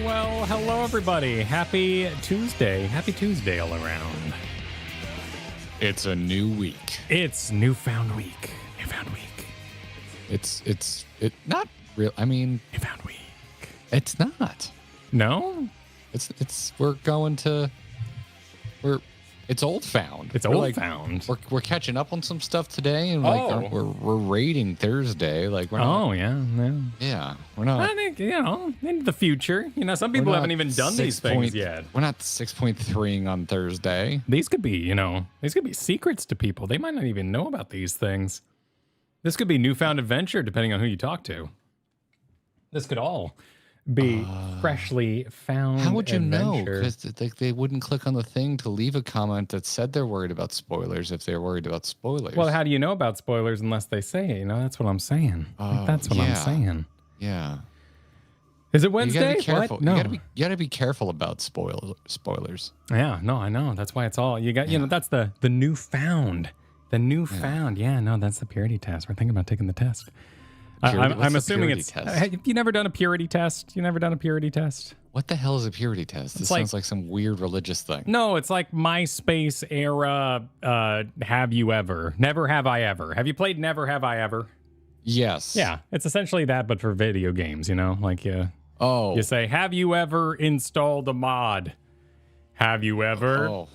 Well, hello everybody. Happy Tuesday. Happy Tuesday all around. It's a new week. It's newfound week. Newfound week. It's not real. I mean, Newfound week. it's not. No? It's it's old found. It's old found. We're catching up on some stuff today, and like we're raiding Thursday. Like we're not, yeah, we're not. I think, in the future, some people haven't even done these things yet. We're not 6.3ing on Thursday. These could be, these could be secrets to people. They might not even know about these things. This could be newfound adventure, depending on who you talk to. This could all be freshly found. How would you know? adventure. Because they wouldn't click on the thing to leave a comment that said they're worried about spoilers if they're worried about spoilers. Well, how do you know about spoilers unless they say it? That's what I'm saying. That's what I'm saying. Yeah. Is it Wednesday? You gotta be careful. What? No. You gotta be careful about spoilers. Yeah, no, I know. That's why it's all you got. That's the newfound. The newfound. Yeah, no, that's the purity test. We're thinking about taking the test. I'm assuming it's. Have you never done a purity test? You never done a purity test? What the hell is a purity test? This sounds like some weird religious thing. No, it's like MySpace era. Have you ever? Never have I ever. Have you played Never Have I Ever? Yes. Yeah, it's essentially that, but for video games. Like you say, have you ever installed a mod? Have you ever?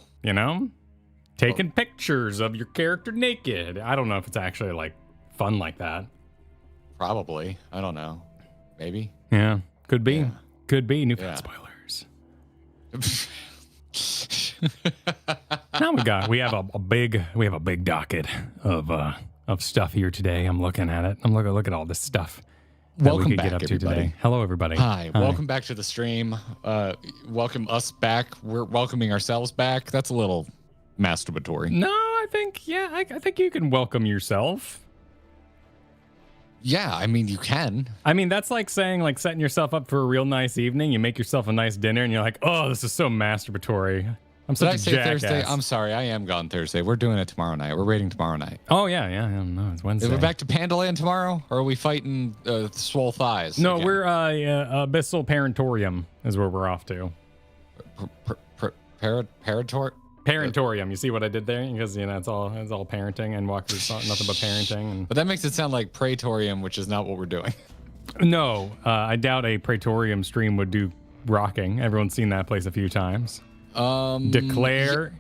Taken pictures of your character naked? I don't know if it's actually like fun like that. Probably. I don't know. Maybe. Yeah. Could be. Yeah. Could be. Newfound spoilers. Now we have a big docket of stuff here today. I'm looking at it. I'm look at all this stuff that Welcome we could back, get up to everybody. today. Hello, everybody. Hi. Welcome back to the stream. Welcome us back. We're welcoming ourselves back. That's a little masturbatory. No, I think I think you can welcome yourself. Yeah, I mean, you can. I mean, that's like saying, like, setting yourself up for a real nice evening. You make yourself a nice dinner, and you're like, oh, this is so masturbatory. I'm such a jackass. Thursday? I'm sorry, I am gone Thursday. We're doing it tomorrow night. We're raiding tomorrow night. Oh, yeah. No, it's Wednesday. Are we back to Pandaland tomorrow, or are we fighting swole thighs? No, again? we're Abyssal Parentorium is where we're off to. Parentorium. You see what I did there? Because it's all parenting, and Walker's nothing but parenting. But that makes it sound like Praetorium, which is not what we're doing. No, I doubt a Praetorium stream would do rocking. Everyone's seen that place a few times. Declare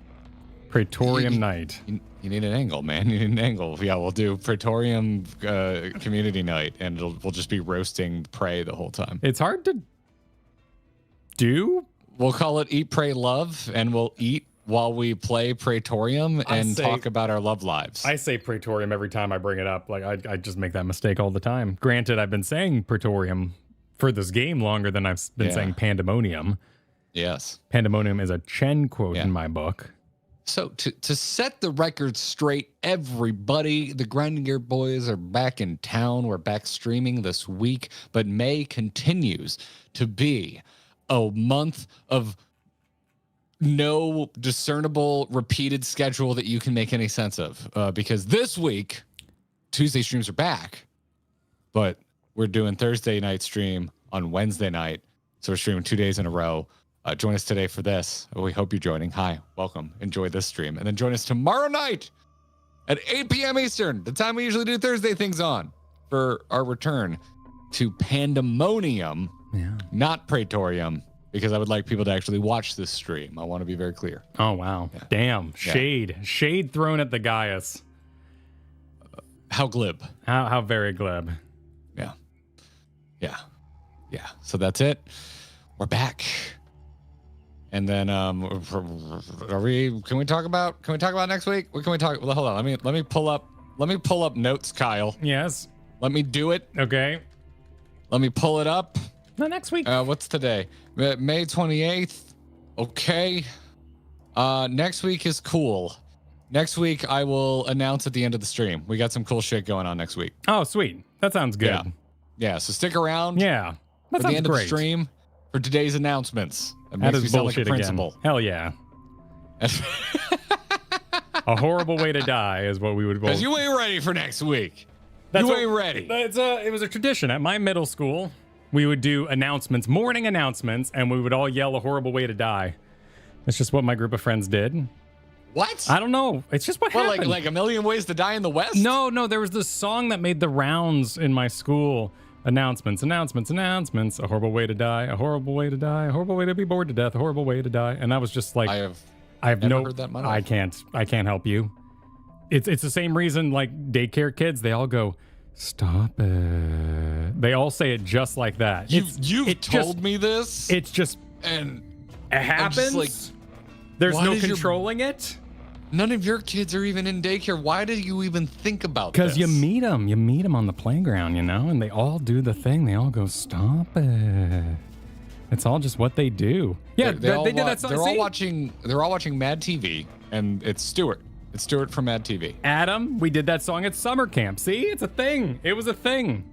Praetorium Night. You need an angle, man. You need an angle. Yeah, we'll do Praetorium Community Night, and we'll just be roasting prey the whole time. It's hard to do. We'll call it Eat, Pray, Love, and we'll eat while we play Praetorium and talk about our love lives. I say Praetorium every time I bring it up. Like I just make that mistake all the time. Granted, I've been saying Praetorium for this game longer than I've been saying Pandemonium. Yes. Pandemonium is a Chen quote in my book. So to set the record straight, everybody, the Grinding Gear Boys are back in town. We're back streaming this week, but May continues to be a month of no discernible repeated schedule that you can make any sense of. Because this week, Tuesday streams are back, but we're doing Thursday night stream on Wednesday night. So we're streaming 2 days in a row. Join us today for this. We hope you're joining. Hi, welcome. Enjoy this stream. And then join us tomorrow night at 8 p.m. Eastern, the time we usually do Thursday things on, for our return to Pandemonium, not Praetorium, because I would like people to actually watch this stream. I want to be very clear. Oh, wow. Yeah. Damn. Shade thrown at the Gaius. How glib. How very glib. Yeah. So that's it. We're back. And then can we talk about next week? What can we talk? Well, hold on. Let me pull up notes, Kyle. Yes. Let me do it. Okay. Let me pull it up. No, next week. What's today? May 28th. Okay. Next week is cool. Next week I will announce at the end of the stream. We got some cool shit going on next week. Oh, sweet. That sounds good. Yeah. So stick around. Yeah. That for sounds the end great. of the stream for today's announcements. That is bullshit again. Hell yeah. A horrible way to die is what we would. Because you ain't ready for next week. You ain't ready. It was a tradition at my middle school. we would do announcements, morning announcements, and we would all yell a horrible way to die. That's just what my group of friends did. What? I don't know. It's just what happened. Like A Million Ways to Die in the West? No. There was this song that made the rounds in my school. Announcements. A horrible way to die. A horrible way to die. A horrible way to be bored to death. A horrible way to die. And I was just like, I have never heard that much. I can't help you. It's the same reason like daycare kids, they all go, stop it. They all say it just like that. You've told me this. It's just, and it happens. Like, there's no controlling it. None of your kids are even in daycare. Why do you even think about this? Because you meet them on the playground, and they all do the thing. They all go, stop it. It's all just what they do. Yeah, they did that song. They're all watching Mad TV, and it's Stuart. It's Stuart from Mad TV. Adam, we did that song at summer camp. See, it's a thing. It was a thing.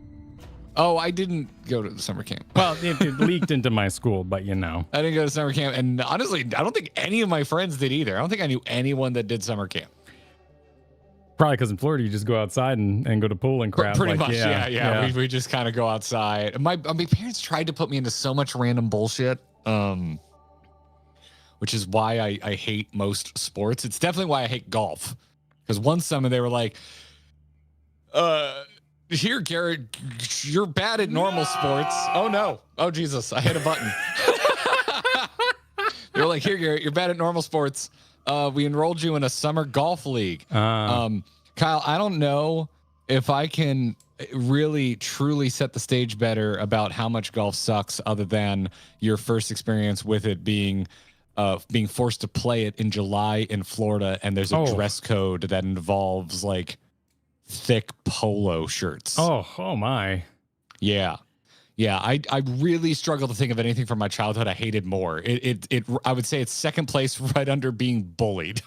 Oh, I didn't go to the summer camp. Well, it leaked into my school, but I didn't go to summer camp. And honestly, I don't think any of my friends did either. I don't think I knew anyone that did summer camp. Probably because in Florida, you just go outside and go to pool and crap. Pretty much, yeah. We just kind of go outside. My parents tried to put me into so much random bullshit, which is why I hate most sports. It's definitely why I hate golf. Because one summer they were like, here, Garrett, you're bad at normal sports. Oh, no. Oh, Jesus. I hit a button. They were like, here, Garrett, you're bad at normal sports. We enrolled you in a summer golf league. Kyle, I don't know if I can really, truly set the stage better about how much golf sucks other than your first experience with it being forced to play it in July in Florida, and there's a dress code that involves, like, thick polo shirts. Oh my. Yeah. I really struggle to think of anything from my childhood I hated more. I would say it's second place right under being bullied.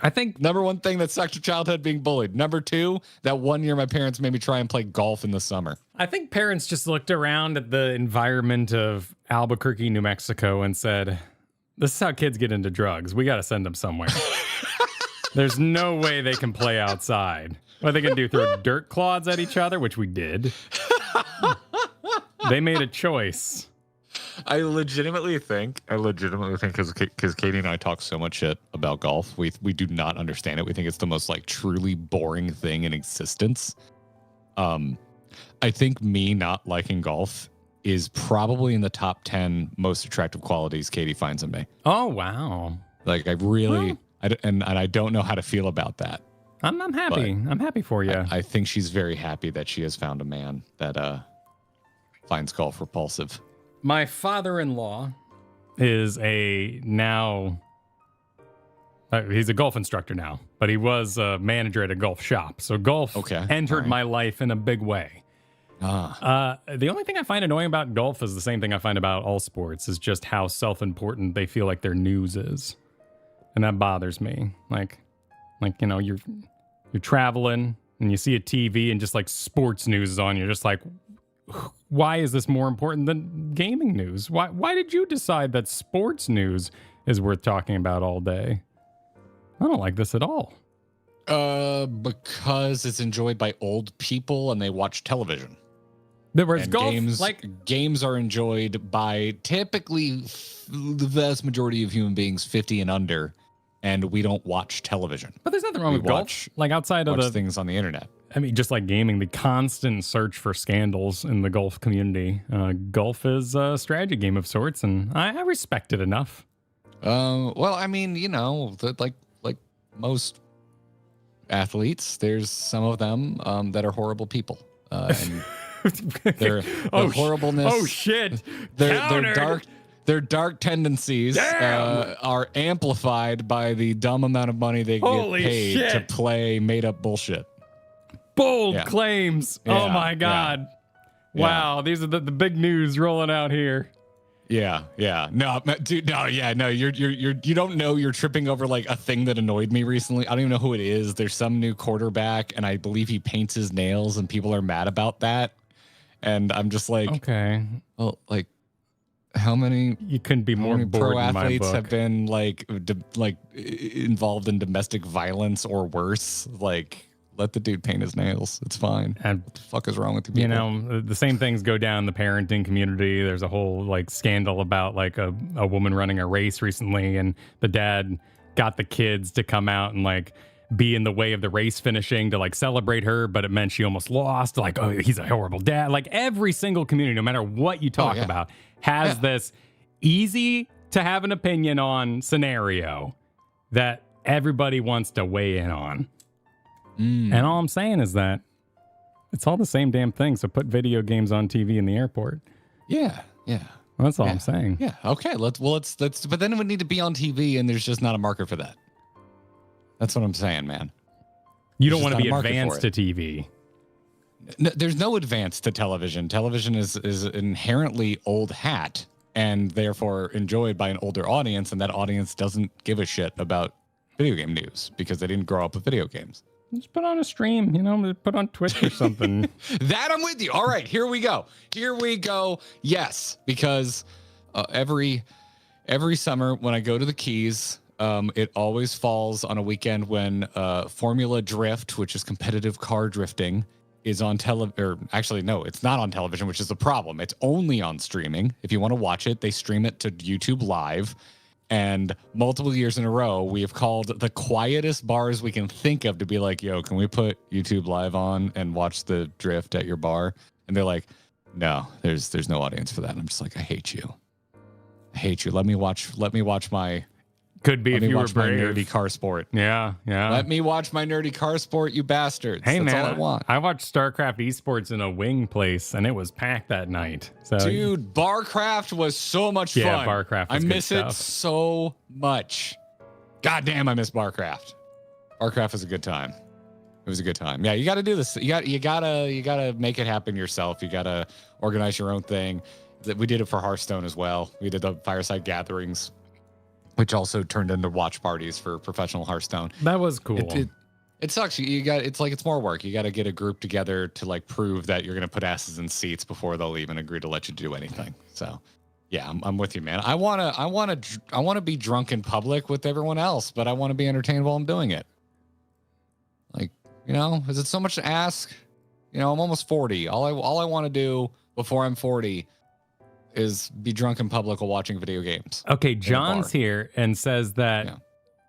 I think number one thing that sucked to childhood, being bullied. Number two, that one year my parents made me try and play golf in the summer. I think parents just looked around at the environment of Albuquerque, New Mexico and said, this is how kids get into drugs. We got to send them somewhere. There's no way they can play outside. What are they going to do? Throw dirt clods at each other, which we did. They made a choice. I legitimately think because Katie and I talk so much shit about golf, we do not understand it. We think it's the most like truly boring thing in existence. I think me not liking golf is probably in the top 10 most attractive qualities Katie finds in me. Oh wow! Like I really. And I don't know how to feel about that. I'm happy. I'm happy for you. I think she's very happy that she has found a man that finds golf repulsive. My father-in-law is he's a golf instructor now, but he was a manager at a golf shop. So golf entered my life in a big way. The only thing I find annoying about golf is the same thing I find about all sports, is just how self-important they feel like their news is. And that bothers me. Like you're traveling and you see a TV and just like sports news is on. You're just like, why is this more important than gaming news? Why did you decide that sports news is worth talking about all day? I don't like this at all. Because it's enjoyed by old people and they watch television. Whereas golf, games are enjoyed by typically the vast majority of human beings 50 and under, and we don't watch television. But there's nothing wrong with golf. Like outside of the things on the internet. I mean, just like gaming, the constant search for scandals in the golf community. Golf is a strategy game of sorts, and I respect it enough. Well, I mean, like most athletes, there's some of them that are horrible people. And their horribleness. Oh shit! Their dark tendencies are amplified by the dumb amount of money they get paid to play made up bullshit. Bold claims. Yeah, oh my god! Yeah. Wow, these are the big news rolling out here. Yeah. No, dude. No. You don't know you're tripping over like a thing that annoyed me recently. I don't even know who it is. There's some new quarterback, and I believe he paints his nails, and people are mad about that. And I'm just like, okay, well, like, how many? You couldn't be more bored. Pro athletes have been like involved in domestic violence or worse. Like Let the dude paint his nails. It's fine. And what the fuck is wrong with you people? You know, the same things go down in the parenting community. There's a whole like scandal about like a woman running a race recently, and the dad got the kids to come out and like be in the way of the race finishing to like celebrate her, but it meant she almost lost. Like, oh, he's a horrible dad. Like every single community, no matter what you talk about, has this easy to have an opinion on scenario that everybody wants to weigh in on. And all I'm saying is that it's all the same damn thing. So put video games on TV in the airport. Yeah. Well, that's all I'm saying. Yeah. Okay. Let's. But then it would need to be on TV, and there's just not a market for that. That's what I'm saying, man. You don't want to be advanced to TV. No, there's no advance to television. Television is inherently old hat, and therefore enjoyed by an older audience, and that audience doesn't give a shit about video game news because they didn't grow up with video games. Just put on a stream, you know, put on Twitch or something. That I'm with you. All right, here we go. Yes, because every summer when I go to the Keys, it always falls on a weekend when Formula Drift, which is competitive car drifting, is on actually, no, it's not on television, which is the problem. It's only on streaming. If you want to watch it, they stream it to YouTube Live. And multiple years in a row, we have called the quietest bars we can think of to be like, yo, can we put YouTube Live on and watch the drift at your bar? And they're like, no, there's no audience for that. And I'm just like, I hate you. Let me watch my... Could be if you were brave. My nerdy car sport. Yeah. Let me watch my nerdy car sport, you bastards. Hey, That's man, all I want. I watched StarCraft esports in a wing place, and it was packed that night. So, dude, Barcraft was so much fun. Yeah, Barcraft was I miss it so much. God damn, I miss Barcraft. Barcraft was a good time. It was a good time. Yeah, you got to do this. You gotta make it happen yourself. You got to organize your own thing. We did it for Hearthstone as well. We did the fireside gatherings, which also turned into watch parties for professional Hearthstone. That was cool. It sucks. It's more work. You got to get a group together to like prove that you're going to put asses in seats before they'll even agree to let you do anything. So, yeah, I'm with you, man. I want to be drunk in public with everyone else, but I want to be entertained while I'm doing it. Like, you know, is it so much to ask? You know, I'm almost 40. All I want to do before I'm 40 is be drunk in public while watching video games. Okay, John's here and says that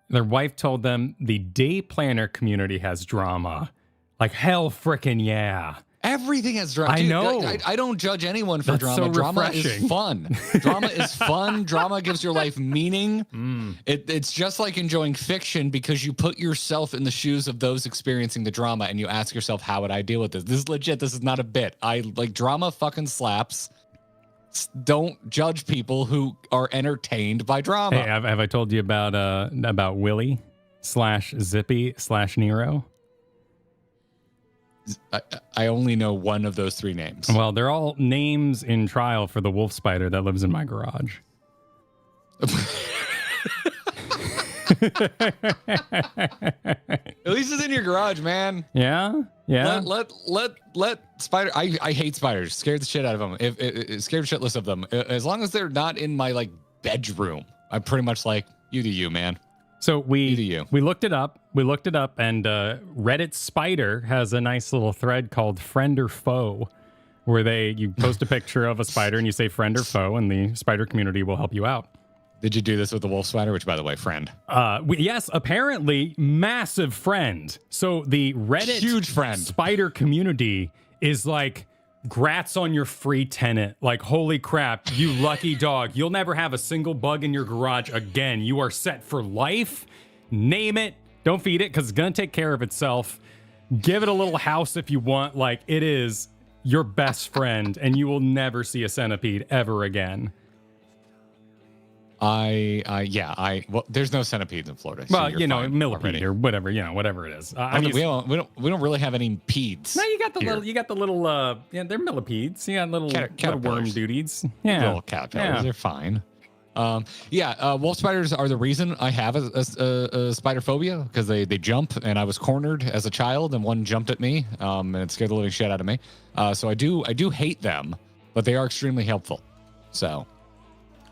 their wife told them the day planner community has drama. Like, hell frickin' yeah. Everything has drama. I know. I don't judge anyone for That's drama. So drama refreshing. is fun. Drama is fun. Drama gives your life meaning. It's just like enjoying fiction because you put yourself in the shoes of those experiencing the drama and you ask yourself, how would I deal with this? This is legit. This is not a bit. Drama fucking slaps. Don't judge people who are entertained by drama. Hey, have I told you about Willie /Zippy /Nero? I only know one of those three names. Well, they're all names in trial for the wolf spider that lives in my garage. At least it's in your garage, man. Yeah. Let spider. I hate spiders. Scared the shit out of them. Scared shitless of them. As long as they're not in my like bedroom, I'm pretty much like, you do you, man. So we looked it up. And Reddit Spider has a nice little thread called Friend or Foe, where you post a picture of a spider and you say friend or foe, and the spider community will help you out. Did you do this with the wolf spider? Which, by the way, friend. Yes, apparently massive friend. So the Reddit huge friend spider community is like, grats on your free tenant. Like, holy crap, you lucky dog. You'll never have a single bug in your garage again. You are set for life. Name it. Don't feed it because it's going to take care of itself. Give it a little house if you want. Like, it is your best friend, and you will never see a centipede ever again. Well, there's no centipedes in Florida. Well, so millipede or whatever, whatever it is. We don't really have any peds. No, you got the little, they're millipedes. You got little worm duties. Yeah. Little caterpillars. Yeah. They're fine. Wolf spiders are the reason I have a spider phobia, because they jump, and I was cornered as a child and one jumped at me, and it scared the living shit out of me. So I do hate them, but they are extremely helpful. So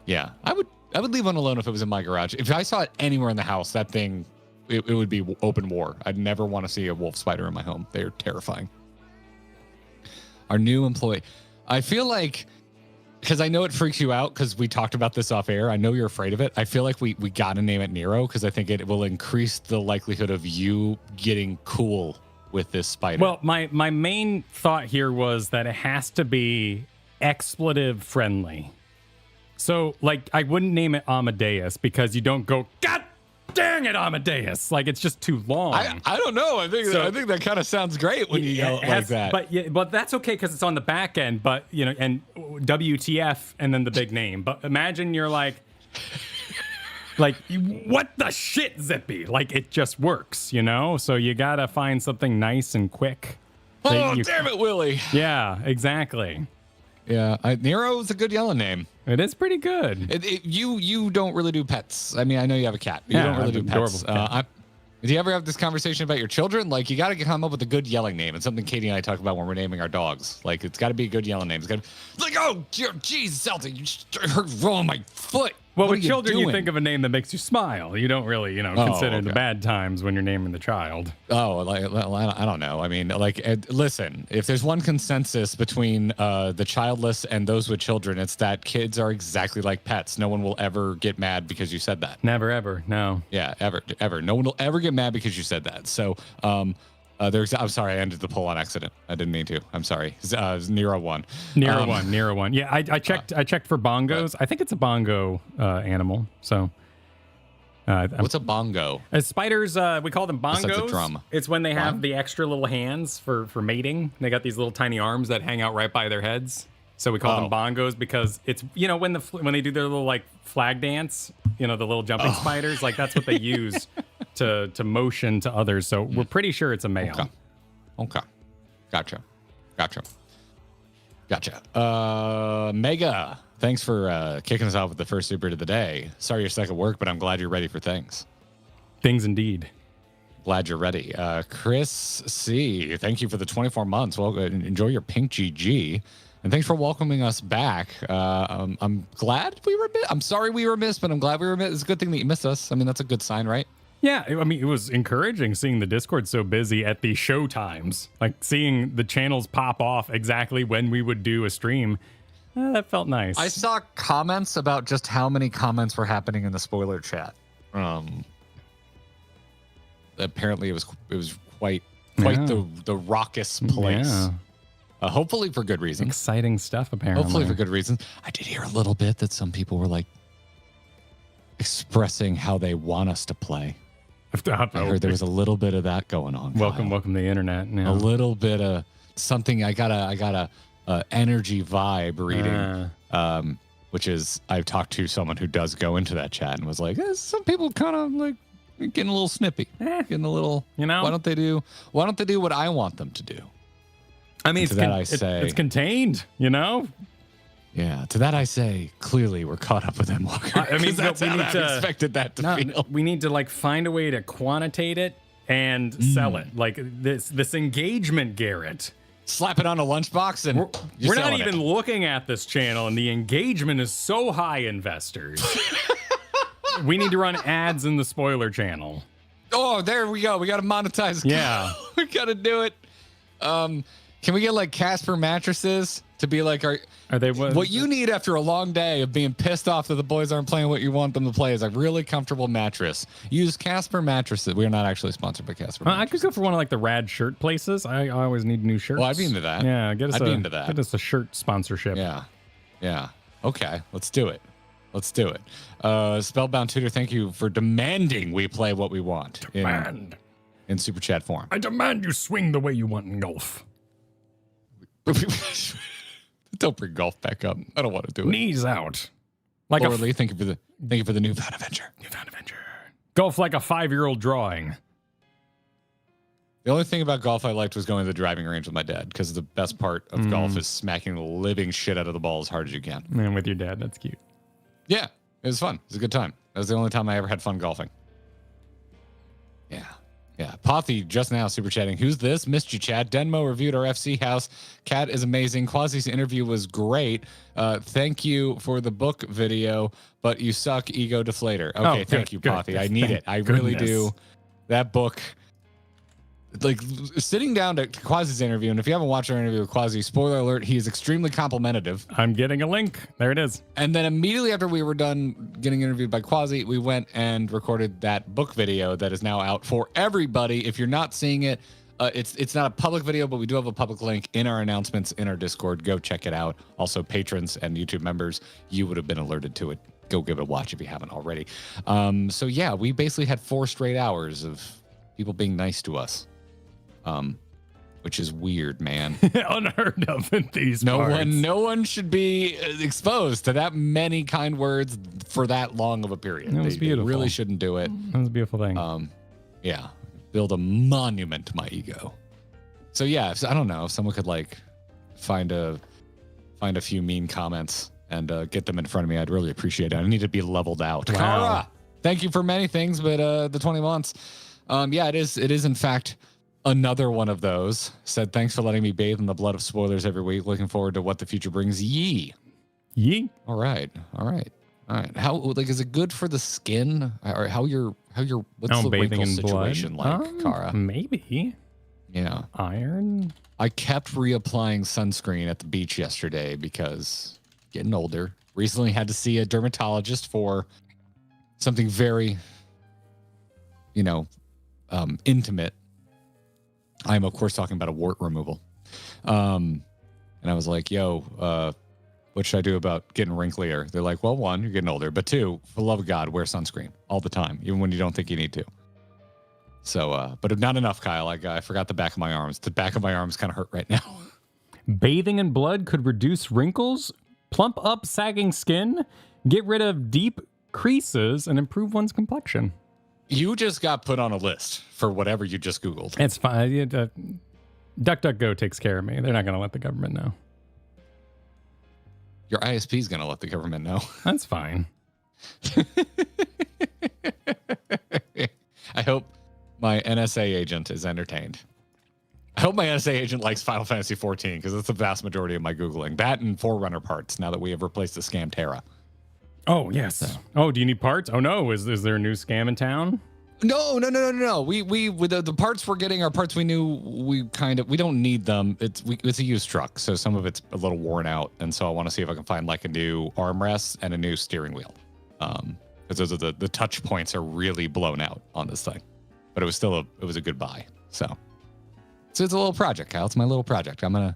yeah, I would leave one alone if it was in my garage. If I saw it anywhere in the house, that thing it would be open war. I'd never want to see a wolf spider in my home. They're terrifying. Our new employee. I feel like, because I know it freaks you out because we talked about this off air. I know you're afraid of it. I feel like we got to name it Nero because I think it will increase the likelihood of you getting cool with this spider. Well, my main thought here was that it has to be expletive friendly. So, like, I wouldn't name it Amadeus because you don't go, God dang it, Amadeus. Like, it's just too long. I don't know. I think that kind of sounds great when you yell it like that. But that's okay because it's on the back end. But, you know, and WTF and then the big name. But imagine you're like, what the shit, Zippy? Like, it just works, you know? So you got to find something nice and quick. Oh, damn it, Willie. Yeah, exactly. Yeah, Nero's a good yelling name. It is pretty good. You don't really do pets. I mean, I know you have a cat. But you don't really do pets. Do you ever have this conversation about your children? Like, you got to come up with a good yelling name. It's something Katie and I talk about when we're naming our dogs. Like, it's got to be a good yelling name. It's got to be like, oh, geez, Celtic, you just rolling my foot. Well, with children, you think of a name that makes you smile. You don't really, consider the bad times when you're naming the child. Oh, I don't know. I mean, listen, if there's one consensus between the childless and those with children, it's that kids are exactly like pets. No one will ever get mad because you said that. Never, ever. No. Yeah, ever. No one will ever get mad because you said that. So, I'm sorry, I ended the poll on accident. I didn't mean to. I'm sorry. Nero won. Nero won. Yeah, I checked for bongos. I think it's a bongo animal. So, what's a bongo? Spiders, we call them bongos. That's a drum. It's when they have the extra little hands for mating. They got these little tiny arms that hang out right by their heads. So we call them bongos because it's when they do their little like flag dance, the little jumping spiders, like that's what they use to motion to others. So we're pretty sure it's a male. Okay. Gotcha. Mega, thanks for kicking us off with the first super of the day. Sorry you're stuck at work, but I'm glad you're ready for things. Things indeed. Glad you're ready. Chris C, thank you for the 24 months. Well, enjoy your pink GG. And thanks for welcoming us back. I'm glad we were missed. I'm sorry we were missed, but I'm glad we were missed. It's a good thing that you missed us. I mean, that's a good sign, right? Yeah, I mean, it was encouraging seeing the Discord so busy at the show times. Like, seeing the channels pop off exactly when we would do a stream. That felt nice. I saw comments about just how many comments were happening in the spoiler chat. Apparently, it was quite the raucous place. Yeah. Hopefully for good reasons. Exciting stuff, apparently. Hopefully for good reasons. I did hear a little bit that some people were like expressing how they want us to play. I heard there was a little bit of that going on. Welcome to the internet. Yeah. A little bit of something. I got a energy vibe reading, which is I've talked to someone who does go into that chat and was like, some people kind of like getting a little snippy, getting a little. Why don't they do what I want them to do? I mean, it's contained, Yeah, to that I say, clearly we're caught up with Endwalker. I mean, that's how I expected that to feel. We need to find a way to quantitate it and sell it. Like this engagement, Garrett. Slap it on a lunchbox and we're not even looking at this channel, and the engagement is so high, investors. We need to run ads in the spoiler channel. Oh, there we go. We got to monetize. Yeah, we got to do it. Can we get Casper mattresses to be are they what you need after a long day of being pissed off that the boys aren't playing what you want them to play is a really comfortable mattress. Use Casper mattresses. We're not actually sponsored by Casper. I could go for one of the rad shirt places. I always need new shirts. Well, I'd be into that. Yeah, Get us a shirt sponsorship. Yeah. Okay, let's do it. Spellbound Tutor, thank you for demanding we play what we want. In super chat form. I demand you swing the way you want in golf. Don't bring golf back up. I don't want to do it. Knees out. Lee, thank you for the newfound adventure. Golf like a 5-year-old drawing. The only thing about golf I liked was going to the driving range with my dad, because the best part of golf is smacking the living shit out of the ball as hard as you can. And with your dad, that's cute. Yeah, it was fun. It was a good time. That was the only time I ever had fun golfing. Yeah. Pothy just now super chatting. Who's this? Missed you, Chad. Denmo reviewed our FC house. Cat is amazing. Quasi's interview was great. Thank you for the book video, but you suck, ego deflator. Okay, thank you, Pothy. I need it. I really do. That book, like sitting down to Quasi's interview, and if you haven't watched our interview with Quasi, spoiler alert, he is extremely complimentative. I'm getting a link. There it is. And then immediately after we were done getting interviewed by Quasi, we went and recorded that book video that is now out for everybody. If you're not seeing it, it's not a public video, but we do have a public link in our announcements in our Discord. Go check it out. Also, patrons and YouTube members, you would have been alerted to it. Go give it a watch if you haven't already. So yeah, we basically had 4 straight hours of people being nice to us, which is weird, man. Unheard of in these parts. No one should be exposed to that many kind words for that long of a period. That was beautiful. They really shouldn't do it. That was a beautiful thing. Yeah, build a monument to my ego. So yeah, I don't know if someone could like find a few mean comments and get them in front of me, I'd really appreciate it. I need to be leveled out. Wow. Kara, thank you for many things, but the 20 months. Yeah, it is in fact another one of those. Said, thanks for letting me bathe in the blood of spoilers every week. Looking forward to what the future brings. Yee. All right. How like is it good for the skin? Or how your what's the bathing wrinkle in situation blood? like, Kara? Maybe. Yeah. Iron. I kept reapplying sunscreen at the beach yesterday because getting older. Recently had to see a dermatologist for something very, intimate. I'm of course talking about a wart removal. And I was like, yo, what should I do about getting wrinklier? They're like, well, 1, you're getting older, but 2, for the love of God, wear sunscreen all the time, even when you don't think you need to. So, but not enough, Kyle. I forgot the back of my arms. The back of my arms kind of hurt right now. Bathing in blood could reduce wrinkles, plump up sagging skin, get rid of deep creases, and improve one's complexion. You just got put on a list for whatever you just Googled. It's fine. DuckDuckGo takes care of me. They're not going to let the government know. Your ISP is going to let the government know. That's fine. I hope my NSA agent is entertained. I hope my NSA agent likes Final Fantasy XIV because that's the vast majority of my Googling. That and Forerunner parts now that we have replaced the scam Terra. Oh, yes. So. Oh, do you need parts? Oh, no. Is there a new scam in town? No. We with the parts we're getting are parts we knew we don't need them. It's a used truck, so some of it's a little worn out, and so I want to see if I can find like a new armrest and a new steering wheel. Because those are the touch points are really blown out on this thing. But it was a good buy. So it's a little project, Kyle. It's my little project. I'm gonna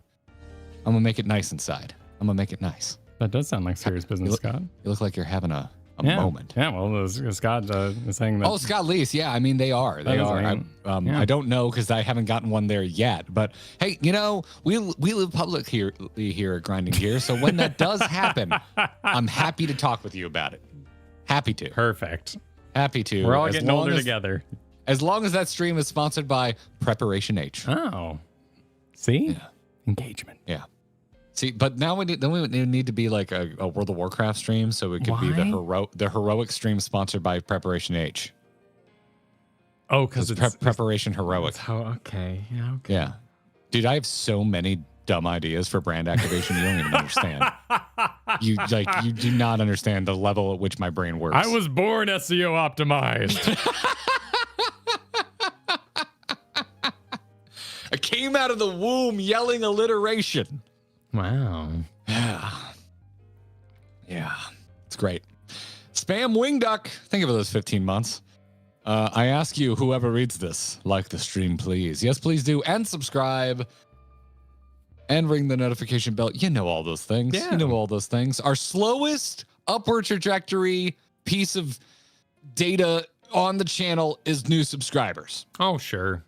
make it nice inside. I'm gonna make it nice. That does sound like serious business, Scott. You look like you're having a moment. Yeah, well, Scott is saying that. Oh, Scott Lease. Yeah, I mean, they are. They are. I don't know because I haven't gotten one there yet. But hey, we live publicly here at Grinding Gear. So when that does happen, I'm happy to talk with you about it. Happy to. Perfect. Happy to. We're all getting older together. As long as that stream is sponsored by Preparation H. Oh. See? Yeah. Engagement. Yeah. See, but now we need to be like a World of Warcraft stream, so it could be the heroic stream sponsored by Preparation H. Oh, because it's Preparation Heroic. Okay. Yeah. Okay. Yeah. Dude, I have so many dumb ideas for brand activation. You don't even understand. You do not understand the level at which my brain works. I was born SEO optimized. I came out of the womb yelling alliteration. Wow. Yeah. It's great. Spam Wing Duck. Thank you for those 15 months. I ask you, whoever reads this, like the stream, please. Yes, please do. And subscribe. And ring the notification bell. You know all those things. Yeah. You know all those things. Our slowest upward trajectory piece of data on the channel is new subscribers. Oh, sure.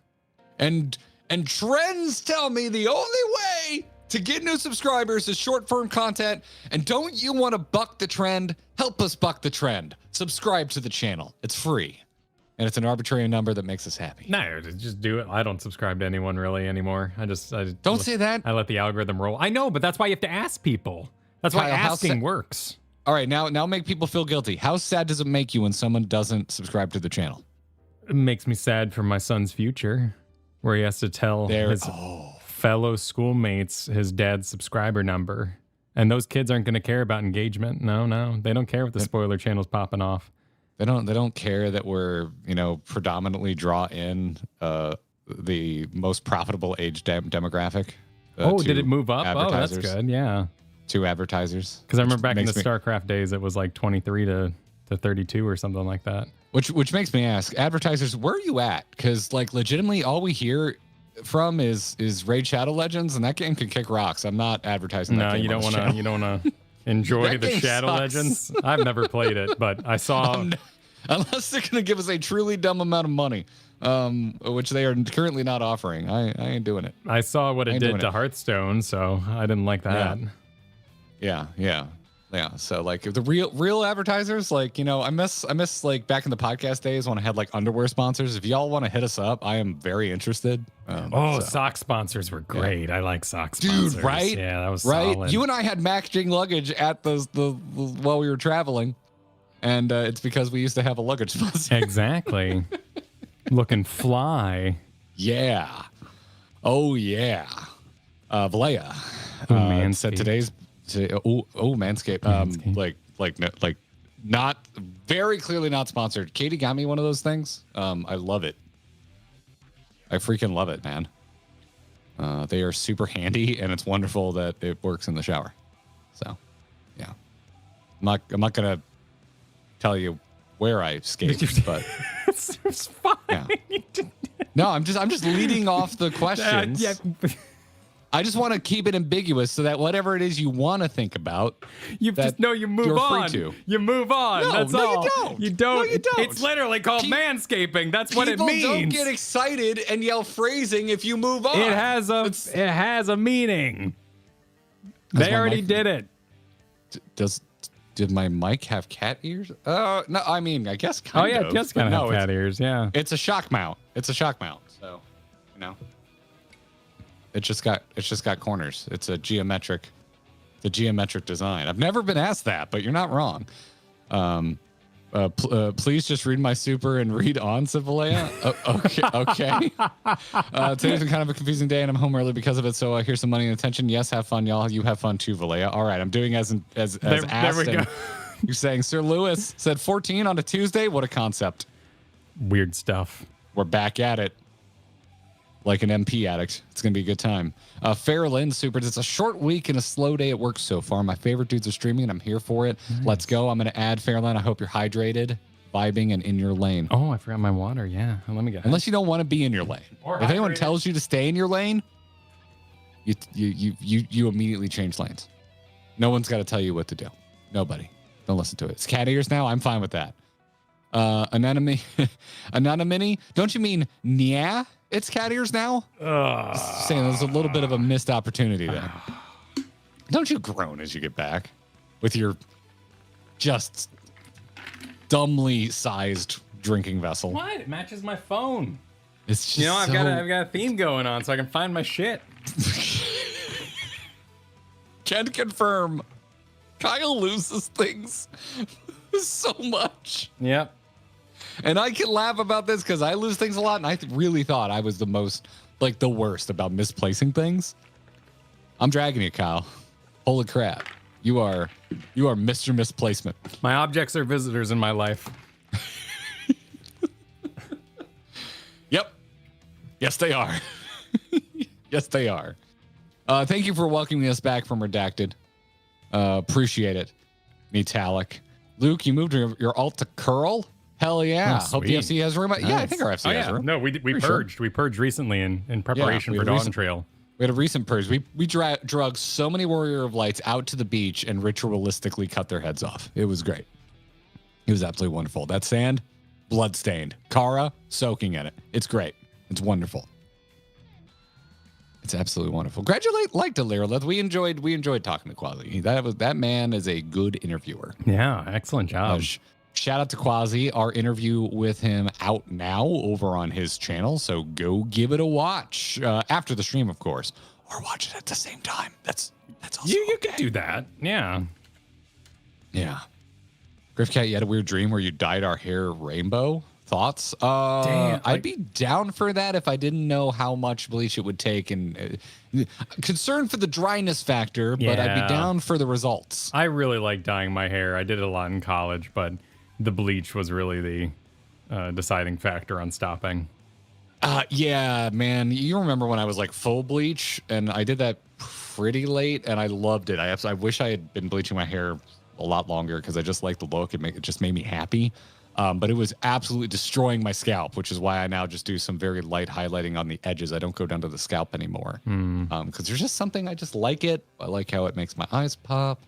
And trends tell me the only way to get new subscribers is short-form content. And don't you want to buck the trend? Help us buck the trend. Subscribe to the channel. It's free. And it's an arbitrary number that makes us happy. No, just do it. I don't subscribe to anyone really anymore. I don't say that. I let the algorithm roll. I know, but that's why you have to ask people. That's why asking works. All right, now make people feel guilty. How sad does it make you when someone doesn't subscribe to the channel? It makes me sad for my son's future, where he has to tell his fellow schoolmates his dad's subscriber number. And those kids aren't going to care about engagement. No, they don't care if the spoiler channel's popping off. They don't care that we're, predominantly draw in the most profitable age demographic. Did it move up? Oh, that's good. Yeah. To advertisers. Because I remember back in the StarCraft days, it was like 23 to 32 or something like that. Which makes me ask, advertisers, where are you at? Because like legitimately all we hear from is Raid Shadow Legends, and that game can kick rocks. I'm not advertising that game. You don't want to enjoy the Shadow Legends. I've never played it, but I saw unless they're gonna give us a truly dumb amount of money. Which they are currently not offering. I ain't doing it. I saw what it did to Hearthstone, so I didn't like that. Yeah. So like the real advertisers, like, I miss like back in the podcast days when I had like underwear sponsors. If y'all want to hit us up, I am very interested. Sock sponsors were great. I like sock sponsors. Dude, right? Yeah, that was right. solid. You and I had matching luggage at the while we were traveling, and it's because we used to have a luggage sponsor. Exactly. Looking fly. Yeah. Oh yeah. Valleja said today's. Manscaped. Like not very clearly not sponsored. Katie got me one of those things. I love it. I freaking love it, man. They are super handy, and it's wonderful that it works in the shower. So, yeah. I'm not gonna tell you where I skate, but it's fine. Yeah. No, I'm just leading off the questions. I just want to keep it ambiguous so that whatever it is you want to think about, you move on. You move on. No, That's no, all. you don't. You don't. No, you don't. It's literally called manscaping. That's what it means. People don't get excited and yell phrasing if you move on. It has a meaning. They already did it. Did my mic have cat ears? No, I mean, I guess kind of. Oh yeah, it does kind of have cat ears. Yeah. It's a shock mount. So, It's just got corners. It's a geometric design. I've never been asked that, but you're not wrong. Please just read my super and read on, said Valleja. Okay. Today's been kind of a confusing day, and I'm home early because of it. So here's some money and attention. Yes, have fun, y'all. You have fun too, Valleja. All right, I'm doing as asked. There we go. You're saying Sir Lewis said 14 on a Tuesday. What a concept. Weird stuff. We're back at it. Like an MP addict. It's going to be a good time. Farrell Supers. It's a short week and a slow day at work so far. My favorite dudes are streaming, and I'm here for it. Nice. Let's go. I'm going to add Farrell. I hope you're hydrated, vibing, and in your lane. Oh, I forgot my water. Yeah. Let me go. Unless you don't want to be in your lane. If anyone tells you to stay in your lane, you immediately change lanes. No one's got to tell you what to do. Nobody. Don't listen to it. It's cat ears now. I'm fine with that. Anonymity. Don't you mean yeah? It's cat ears now? Saying there's a little bit of a missed opportunity there. Don't you groan as you get back with your just dumbly sized drinking vessel. What? It matches my phone. It's just I've got a theme going on so I can find my shit. Can confirm. Kyle loses things so much. Yep. And I can laugh about this because I lose things a lot, and I really thought I was the worst about misplacing things. I'm dragging you, Kyle. Holy crap. You are Mr. Misplacement. My objects are visitors in my life. Yep. Yes, they are. Yes, they are. Thank you for welcoming us back from Redacted. Appreciate it. Metallic. Luke, you moved your alt to curl? Hell yeah. Oh, hope the FC has room. Nice. Yeah, I think our FC has room. No, we purged. Sure. We purged recently in preparation for Dawn Trail. We had a recent purge. We drug so many Warrior of Lights out to the beach and ritualistically cut their heads off. It was great. It was absolutely wonderful. That sand, blood-stained. Kara, soaking in it. It's great. It's wonderful. It's absolutely wonderful. Congratulate to Lyralith. We enjoyed talking to Quasi. That man is a good interviewer. Yeah, excellent job. Shout out to Quasi. Our interview with him out now over on his channel. So go give it a watch after the stream, of course, or watch it at the same time. That's also you can do that. Yeah. Yeah. Griffcat, you had a weird dream where you dyed our hair rainbow. Thoughts? Damn, I'd be down for that if I didn't know how much bleach it would take, and concerned for the dryness factor, but I'd be down for the results. I really like dyeing my hair. I did it a lot in college, but the bleach was really the deciding factor on stopping. Yeah, man. You remember when I was like full bleach, and I did that pretty late, and I loved it. I wish I had been bleaching my hair a lot longer because I just liked the look. It just made me happy. But it was absolutely destroying my scalp, which is why I now just do some very light highlighting on the edges. I don't go down to the scalp anymore because there's just something I just like it. I like how it makes my eyes pop.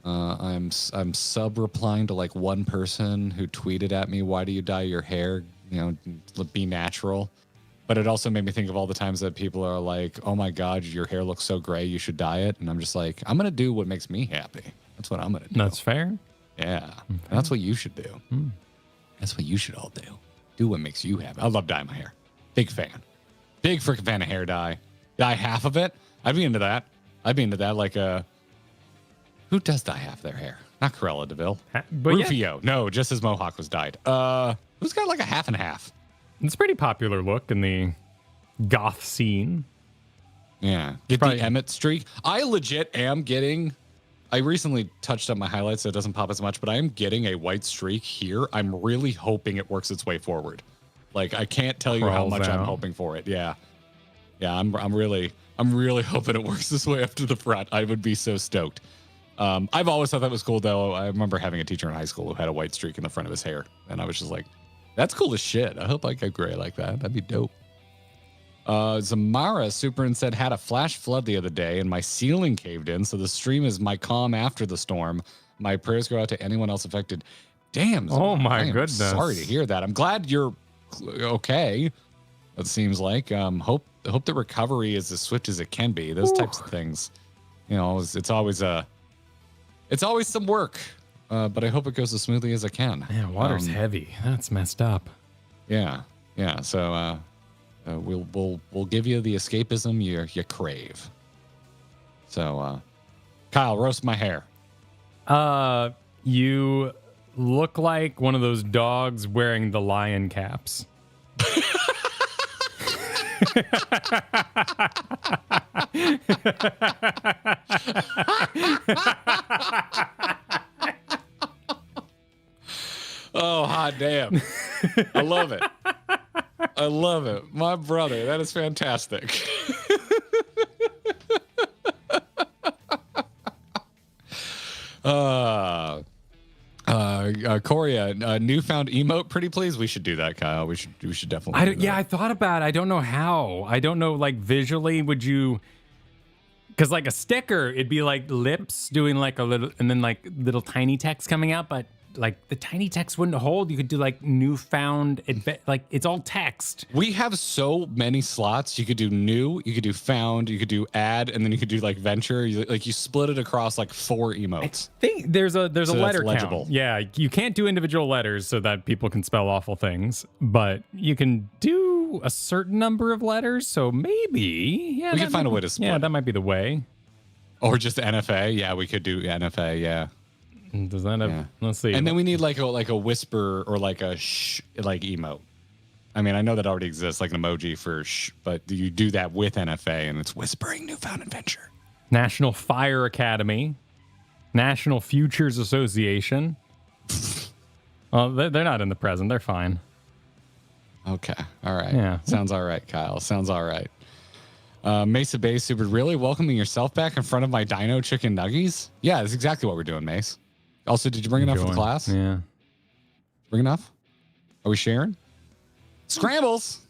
I'm sub replying to like one person who tweeted at me, "Why do you dye your hair? You know, be natural." But it also made me think of all the times that people are like, "Oh my God, your hair looks so gray. You should dye it." And I'm just like, I'm gonna do what makes me happy. That's what I'm gonna do. That's fair. Yeah, that's what you should do. That's what you should all do. Do what makes you happy. I love dyeing my hair. Big fan. Big freaking fan of hair dye. Dye half of it. I'd be into that. Like who does dye half their hair? Not Cruella DeVille. Rufio. Yeah. No, just his mohawk was dyed. Who's got like a half and half? It's a pretty popular look in the goth scene. Yeah. Get the Emmett streak. I legit am getting... I recently touched up my highlights so it doesn't pop as much, but I am getting a white streak here. I'm really hoping it works its way forward. Like, I can't tell you how much I'm hoping for it. Yeah. Yeah, I'm really hoping it works this way up to the front. I would be so stoked. I've always thought that was cool, though. I remember having a teacher in high school who had a white streak in the front of his hair, and I was just like, that's cool as shit. I hope I get gray like that. That'd be dope. Zamara super and said, had a flash flood the other day and my ceiling caved in, so the stream is my calm after the storm. My prayers go out to anyone else affected. Damn. Zamara, oh my goodness. Sorry to hear that. I'm glad you're okay. It seems like. Hope the recovery is as swift as it can be. Those types of things, you know, it's always some work. But I hope it goes as smoothly as it can. Yeah, water's heavy. That's messed up. Yeah. So we'll give you the escapism you crave. So, Kyle, roast my hair. You look like one of those dogs wearing the lion caps. Oh, hot damn. I love it. I love it. My brother, that is fantastic. Corey, newfound emote, pretty please. We should do that, Kyle. We should definitely do that. Yeah, I thought about it. I don't know how. I don't know, like, visually, would you... Because, like, a sticker, it'd be, like, lips doing, like, a little... And then, like, little tiny text coming out, but... Like, the tiny text wouldn't hold. You could do, like, newfound, like, it's all text. We have so many slots. You could do new, you could do found, you could do add, and then you could do, like, venture. You split it across, like, 4 emotes. I think there's a letter count. Yeah, you can't do individual letters so that people can spell awful things, but you can do a certain number of letters, so maybe... Yeah, we can find a way to split. Yeah, that might be the way. Or just NFA. Yeah, we could do NFA, yeah. Does that have, yeah. Let's see. And then we need like a whisper or like a shh, like emote. I mean, I know that already exists, like an emoji for shh, but you do that with NFA and it's whispering newfound adventure. National Fire Academy, National Futures Association. Well, they're not in the present. They're fine. Okay. All right. Yeah. Sounds all right, Kyle. Sounds all right. Mesa Bay Super, really welcoming yourself back in front of my Dino Chicken Nuggies? Yeah, that's exactly what we're doing, Mace. Also, did you bring enough for the class? Yeah. Bring enough? Are we sharing? Scrambles.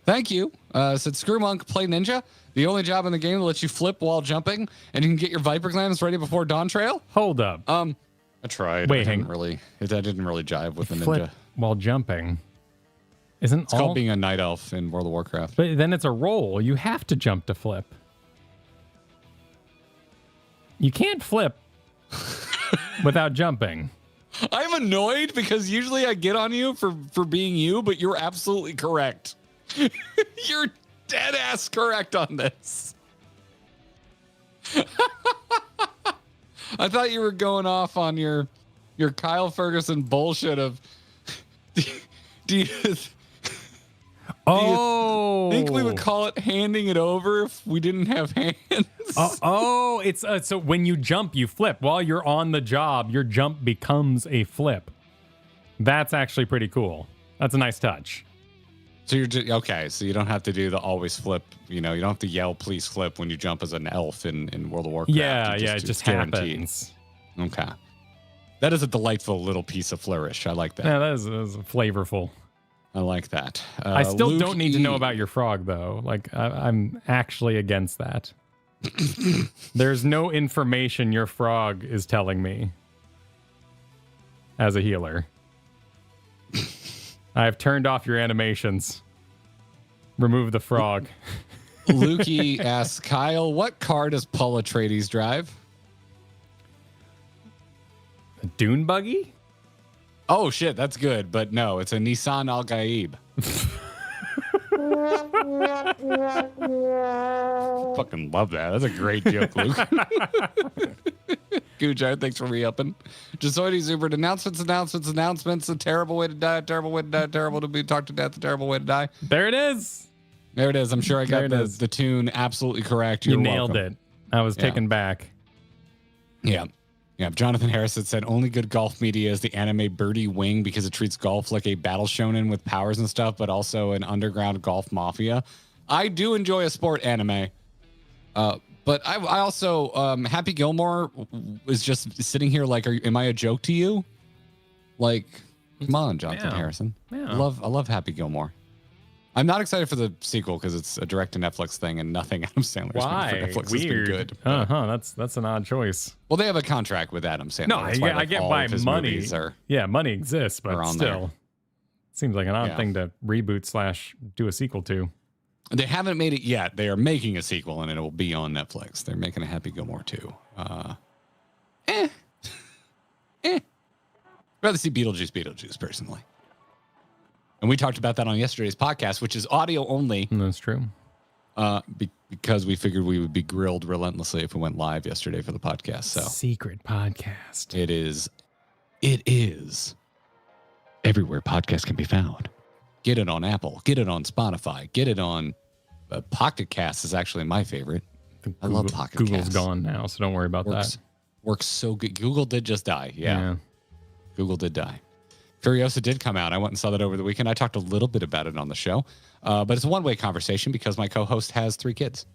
Thank you. Said Screw Monk, play Ninja. The only job in the game that lets you flip while jumping, and you can get your Viper Clams ready before Dawn Trail. Hold up. I tried. Wait, that didn't really jive with the Ninja. Flip while jumping. It's called being a night elf in World of Warcraft. But then it's a roll. You have to jump to flip. You can't flip without jumping. I'm annoyed because usually I get on you for being you, but you're absolutely correct. You're dead ass correct on this. I thought you were going off on your Kyle Ferguson bullshit of do you think we would call it handing it over if we didn't have hands? It's so when you jump, you flip. While you're on the job, your jump becomes a flip. That's actually pretty cool. That's a nice touch. So you're just, okay. So you don't have to do the always flip. You don't have to yell "please flip" when you jump as an elf in World of Warcraft. Yeah, it just happens. Okay, that is a delightful little piece of flourish. I like that. Yeah, that is flavorful. I like that. I still don't need to know about your frog though. Like I'm actually against that. There's no information your frog is telling me as a healer. I have turned off your animations. Remove the frog. Lukey asks Kyle, what car does Paul Atreides drive? A dune buggy? Oh, shit, that's good. But no, it's a Nissan Al-Gaib. Fucking love that. That's a great joke, Luke. Gujar, thanks for re-upping. Jasoides Ubered, announcements. A terrible way to die, terrible to be talked to death, a terrible way to die. There it is. There it is. I'm sure I got the tune absolutely correct. You nailed it. I was taken back. Yeah. Yeah. Jonathan Harris had said only good golf media is the anime Birdie Wing because it treats golf like a battle shonen with powers and stuff, but also an underground golf mafia. I do enjoy a sport anime. But I also, Happy Gilmore is just sitting here like, am I a joke to you? Like, come on, Jonathan Harrison. Yeah. I love Happy Gilmore. I'm not excited for the sequel because it's a direct to Netflix thing and nothing Adam Sandler's made for Netflix has been good. That's an odd choice. Well, they have a contract with Adam Sandler. No, I get why money. Money exists, but still, seems like an odd thing to reboot / do a sequel to. They haven't made it yet. They are making a sequel, and it will be on Netflix. They're making a Happy Gilmore 2. I'd rather see Beetlejuice, personally. And we talked about that on yesterday's podcast, which is audio only. That's true. Because we figured we would be grilled relentlessly if we went live yesterday for the podcast. So secret podcast. It is everywhere podcasts can be found. Get it on Apple. Get it on Spotify. Get it on Pocket Cast is actually my favorite. I love Pocket Cast. Google's gone now, so don't worry about that. Works so good. Google did just die. Yeah. Google did die. Furiosa did come out. I went and saw that over the weekend. I talked a little bit about it on the show, but it's a one-way conversation because my co-host has 3 kids.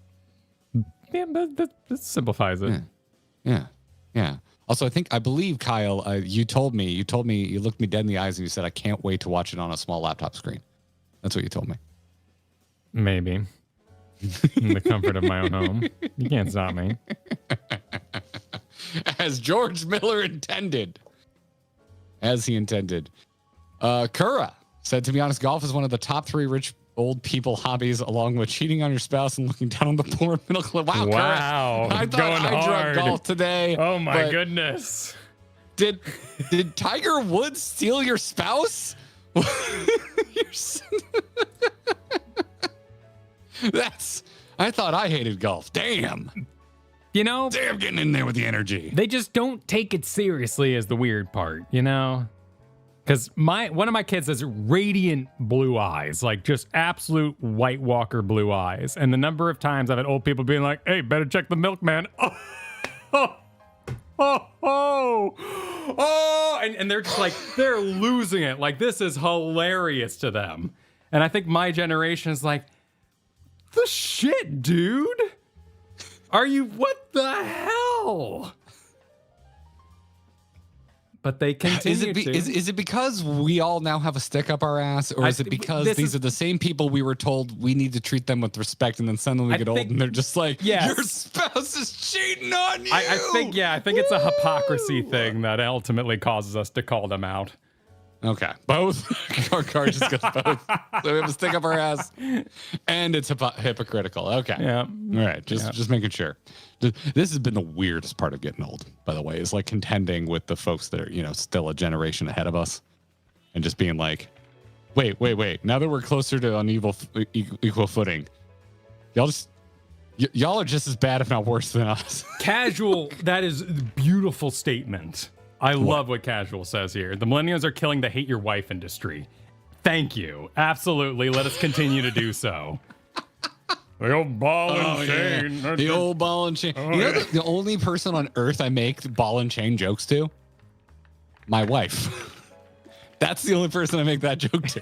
Yeah, but that simplifies it. Yeah. Also, I believe Kyle, you looked me dead in the eyes and you said, I can't wait to watch it on a small laptop screen. That's what you told me. Maybe. In the comfort of my own home. You can't stop me. As George Miller intended. As he intended. Kura said, to be honest, golf is one of the top 3 rich old people hobbies, along with cheating on your spouse and looking down on the poor middle class. Wow. I thought I drug golf today. Oh my goodness. Did Tiger Woods steal your spouse? I thought I hated golf. Damn. Damn, getting in there with the energy. They just don't take it seriously is the weird part, Because one of my kids has radiant blue eyes, like just absolute White Walker blue eyes. And the number of times I've had old people being like, hey, better check the milkman. And they're just like, they're losing it. Like, this is hilarious to them. And I think my generation is like, the shit, dude. What the hell? But they continue to. Is it because we all now have a stick up our ass? Or is it because these are the same people we were told we need to treat them with respect, and then suddenly we get old and they're just like, your spouse is cheating on you? I think it's a hypocrisy thing that ultimately causes us to call them out. Okay. Both. Our car just goes both. So we have a stick up our ass and it's hypocritical. Okay. Yeah. All right. Just making sure. This has been the weirdest part of getting old, by the way, is like contending with the folks that are, still a generation ahead of us and just being like, wait. Now that we're closer to on equal footing, y'all are just as bad, if not worse than us. Casual. That is a beautiful statement. I love what Casual says here. The millennials are killing the hate your wife industry. Thank you. Absolutely. Let us continue to do so. The old ball and chain. Yeah. The old ball and chain. The only person on earth I make ball and chain jokes to? My wife. That's the only person I make that joke to.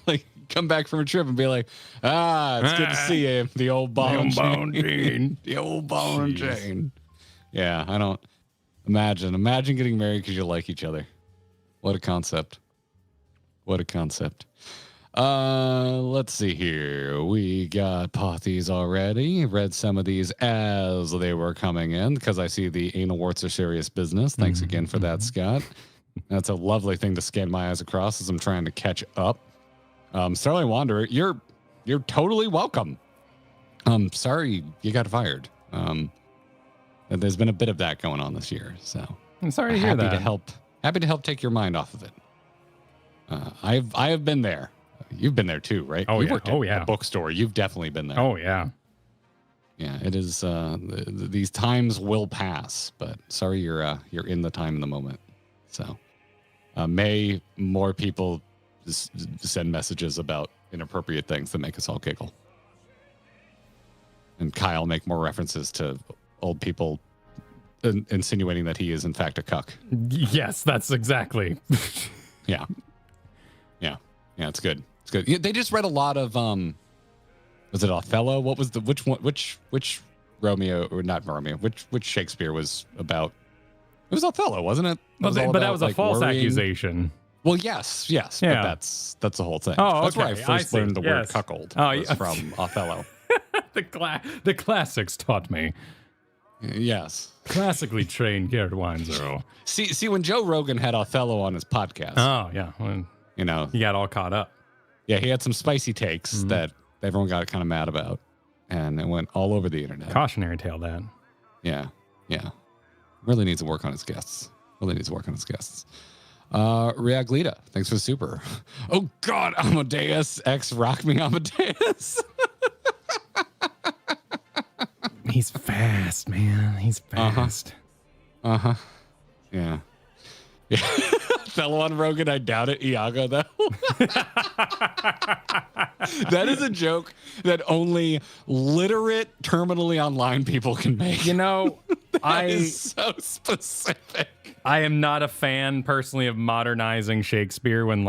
Like, come back from a trip and be like, it's good to see you, the old ball and chain. The old ball and chain. Yeah, I don't imagine getting married because you like each other. What a concept. What a concept. Let's see here. We got Pothies already. Read some of these as they were coming in because I see the anal warts are serious business. Thanks again for that, Scott. That's a lovely thing to scan my eyes across as I'm trying to catch up. Starling Wanderer, you're totally welcome. Sorry you got fired. There's been a bit of that going on this year, so I'm sorry to hear that. Happy to help take your mind off of it. I have been there. You've been there too, right? Oh, you yeah. worked at a bookstore. You've definitely been there. Oh, yeah. Yeah, it is. These times will pass, but sorry you're in the time in the moment. So, may more people send messages about inappropriate things that make us all giggle. And Kyle make more references to old people insinuating that he is in fact a cuck. Yes, that's exactly. Yeah. It's good. It's good. Yeah, they just read a lot of was it Othello? What was which Romeo or not Romeo? Which Shakespeare was about? It was Othello, wasn't it? But that was a false accusation. Well, yes, yeah. But that's the whole thing. Oh, that's okay. where I first learned the word cuckold. Was from Othello. The classics taught me. Yes. Classically trained Garrett Weinzero. See, when Joe Rogan had Othello on his podcast. Oh, yeah. Well, he got all caught up. Yeah, he had some spicy takes that everyone got kind of mad about. And it went all over the internet. Cautionary tale, that. Yeah. Really needs to work on his guests. Reaglita, thanks for the super. Oh, God, Amadeus, X Rock Me Amadeus. He's fast, man. He's fast. Yeah. Fellow on Rogan, I doubt it. Iago, though. That is a joke that only literate, terminally online people can make. That is so specific. I am not a fan, personally, of modernizing Shakespeare when,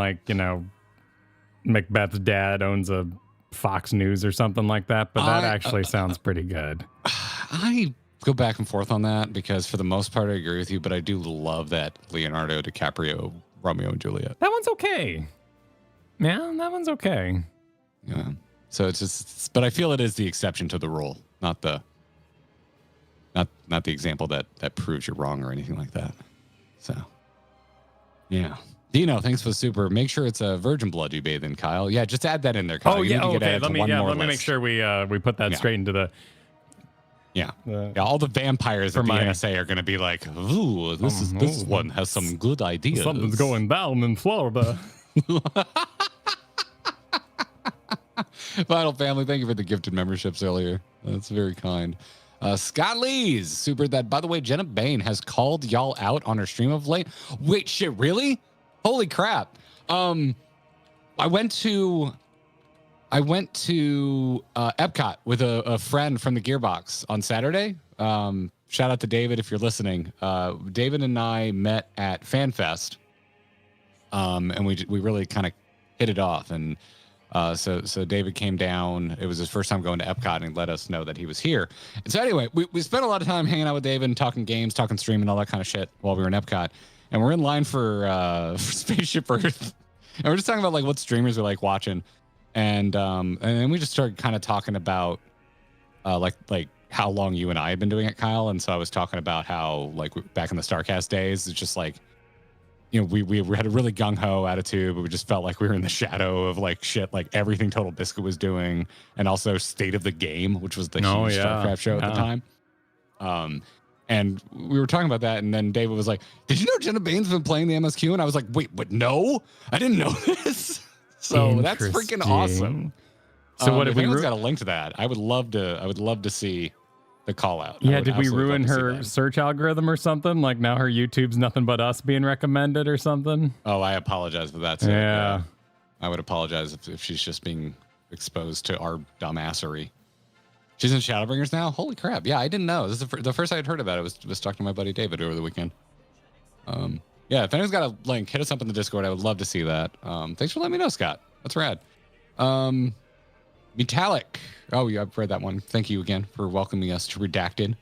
Macbeth's dad owns a Fox News or something like that, but that actually sounds pretty good. I go back and forth on that because for the most part I agree with you, but I do love that Leonardo DiCaprio Romeo and Juliet. That one's okay. Yeah, that one's okay. Yeah. So it's just, but I feel it is the exception to the rule, not the example that proves you're wrong or anything like that. So, yeah. Dino, thanks for the super. Make sure it's a virgin blood you bathe in, Kyle. Yeah, just add that in there, Kyle. Oh, yeah. Okay. Let me make sure we put that straight into the. Yeah. All the vampires at the NSA are going to be like, ooh, this one has some good ideas. Something's going down in Florida. Final family, thank you for the gifted memberships earlier. That's very kind. Scott Lee's super that, by the way, Jenna Bain has called y'all out on her stream of late. Wait, shit, really? Holy crap. I went to Epcot with a friend from the Gearbox on Saturday. Shout out to David if you're listening. David and I met at FanFest, and we really kind of hit it off. And so David came down. It was his first time going to Epcot, and he let us know that he was here. And so anyway, we spent a lot of time hanging out with David and talking games, talking stream, and all that kind of shit while we were in Epcot. And we're in line for Spaceship Earth, and we're just talking about what streamers we like watching. And then we just started kind of talking about like how long you and I had been doing it, Kyle. And so I was talking about how back in the StarCast days, it's just we had a really gung-ho attitude, but we just felt like we were in the shadow of shit, everything Total Biscuit was doing, and also State of the Game, which was the huge StarCraft show at the time. And we were talking about that, and then David was like, "Did you know Jenna Bain's been playing the MSQ?" And I was like, "Wait, what? No, I didn't know this." So that's freaking awesome. So what if anyone's got a link to that? I would love to see the call out. Yeah, did we ruin her search algorithm or something? Now her YouTube's nothing but us being recommended or something? Oh, I apologize for that too. Yeah. I would apologize if she's just being exposed to our dumbassery. She's in Shadowbringers now? Holy crap. Yeah, I didn't know. This is the first I had heard about it was talking to my buddy David over the weekend. Yeah, if anyone's got a link, hit us up in the Discord. I would love to see that. Thanks for letting me know, Scott. That's rad. Metallic. Oh, yeah, I've read that one. Thank you again for welcoming us to Redacted.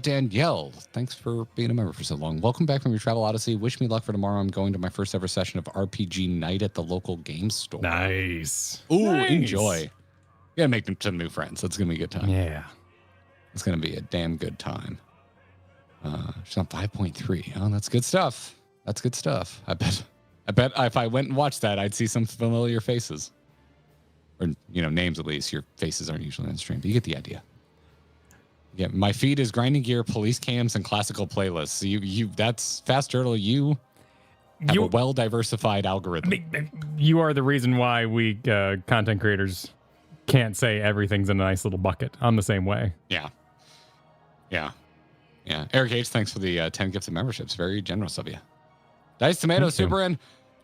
Danielle, thanks for being a member for so long. Welcome back from your travel odyssey. Wish me luck for tomorrow. I'm going to my first ever session of RPG night at the local game store. Nice. Ooh, nice. Enjoy. You gotta make some new friends. That's gonna be a good time. Yeah. It's gonna be a damn good time. She's on 5.3. Oh, that's good stuff. That's good stuff. I bet if I went and watched that, I'd see some familiar faces. Or, names at least. Your faces aren't usually on stream, but you get the idea. Yeah, my feed is grinding gear, police cams, and classical playlists. You that's Fast Turtle. You have a well-diversified algorithm. You are the reason why we content creators can't say everything's in a nice little bucket. I'm the same way. Yeah. Eric H, thanks for the 10 gifts of memberships. Very generous of you. Dice Tomato Superin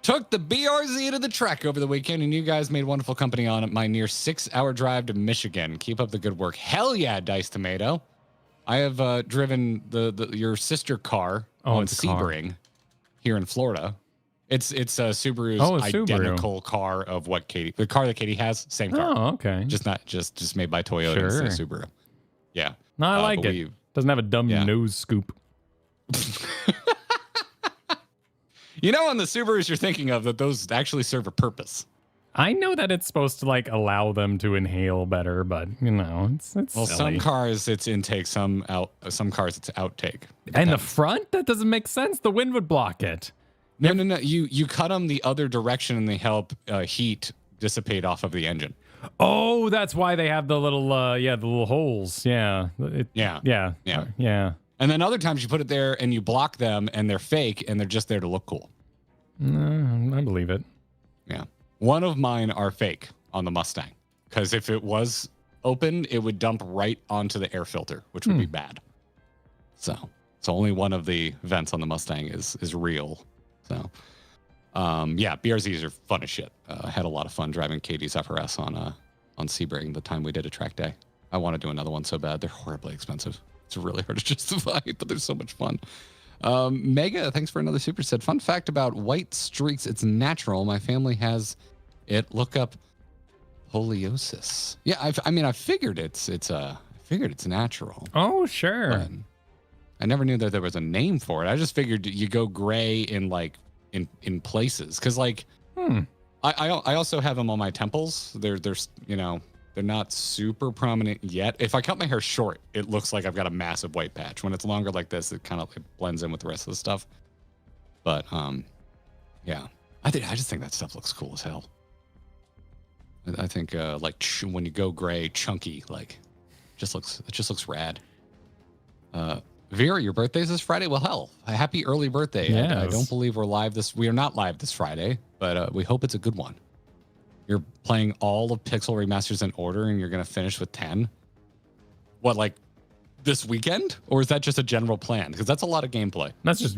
took the BRZ to the trek over the weekend, and you guys made wonderful company on my near 6-hour drive to Michigan. Keep up the good work. Hell yeah, Dice Tomato. I have driven your sister car on Sebring here in Florida. It's Subaru's identical car of what the car that Katie has, same car. Oh, okay. Just made by Toyota instead of Subaru. Yeah. No, I like it. Doesn't have a dumb nose scoop. On the Subarus you're thinking of, that those actually serve a purpose. I know that it's supposed to allow them to inhale better, but it's well, silly. some cars it's intake, some cars it's outtake. And the front, that doesn't make sense. The wind would block it. No. You cut them the other direction, and they help heat dissipate off of the engine. Oh, that's why they have the little the little holes. Yeah. Yeah. And then other times you put it there and you block them, and they're fake, and they're just there to look cool. I believe it. Yeah. One of mine are fake on the Mustang, because if it was open, it would dump right onto the air filter, which would be bad. So only one of the vents on the Mustang is real. So, BRZs are fun as shit. I had a lot of fun driving Katie's FRS on Sebring the time we did a track day. I want to do another one so bad. They're horribly expensive. It's really hard to justify, but they're so much fun. Mega, thanks for another super set. Fun fact about white streaks: it's natural. My family has it. Look up scoliosis. Yeah, I figured it's natural. Oh, sure. I never knew that there was a name for it. I just figured you go gray in in places, because I also have them on my temples. They're not super prominent yet. If I cut my hair short, it looks like I've got a massive white patch. When it's longer like this, it kind of blends in with the rest of the stuff. But yeah, I just think that stuff looks cool as hell. I think when you go gray, chunky, it just looks rad. Vera, your birthday's this Friday. Well, hell, a happy early birthday. Yes. I don't believe we are not live this Friday, but we hope it's a good one. You're playing all of Pixel remasters in order, and you're going to finish with 10? What, this weekend? Or is that just a general plan? Because that's a lot of gameplay. That's just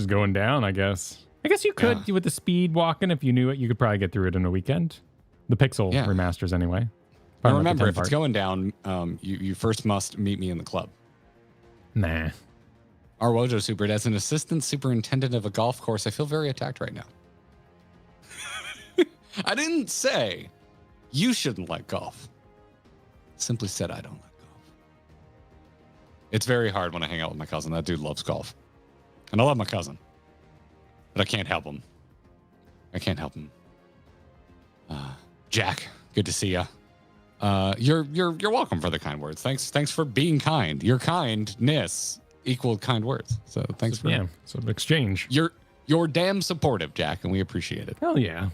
going down, I guess. I guess you could, with the speed walking, if you knew it, you could probably get through it in a weekend. The Pixel remasters, anyway. Now remember, if it's going down, you first must meet me in the club. Nah. Our Wojo Super, as an assistant superintendent of a golf course, I feel very attacked right now. I didn't say you shouldn't like golf. Simply said I don't like golf. It's very hard when I hang out with my cousin. That dude loves golf. And I love my cousin. But I can't help him. Jack, good to see you. You're welcome for the kind words. Thanks for being kind. Your kindness equaled kind words. So thanks for so exchange. You're damn supportive, Jack, and we appreciate it. Hell yeah.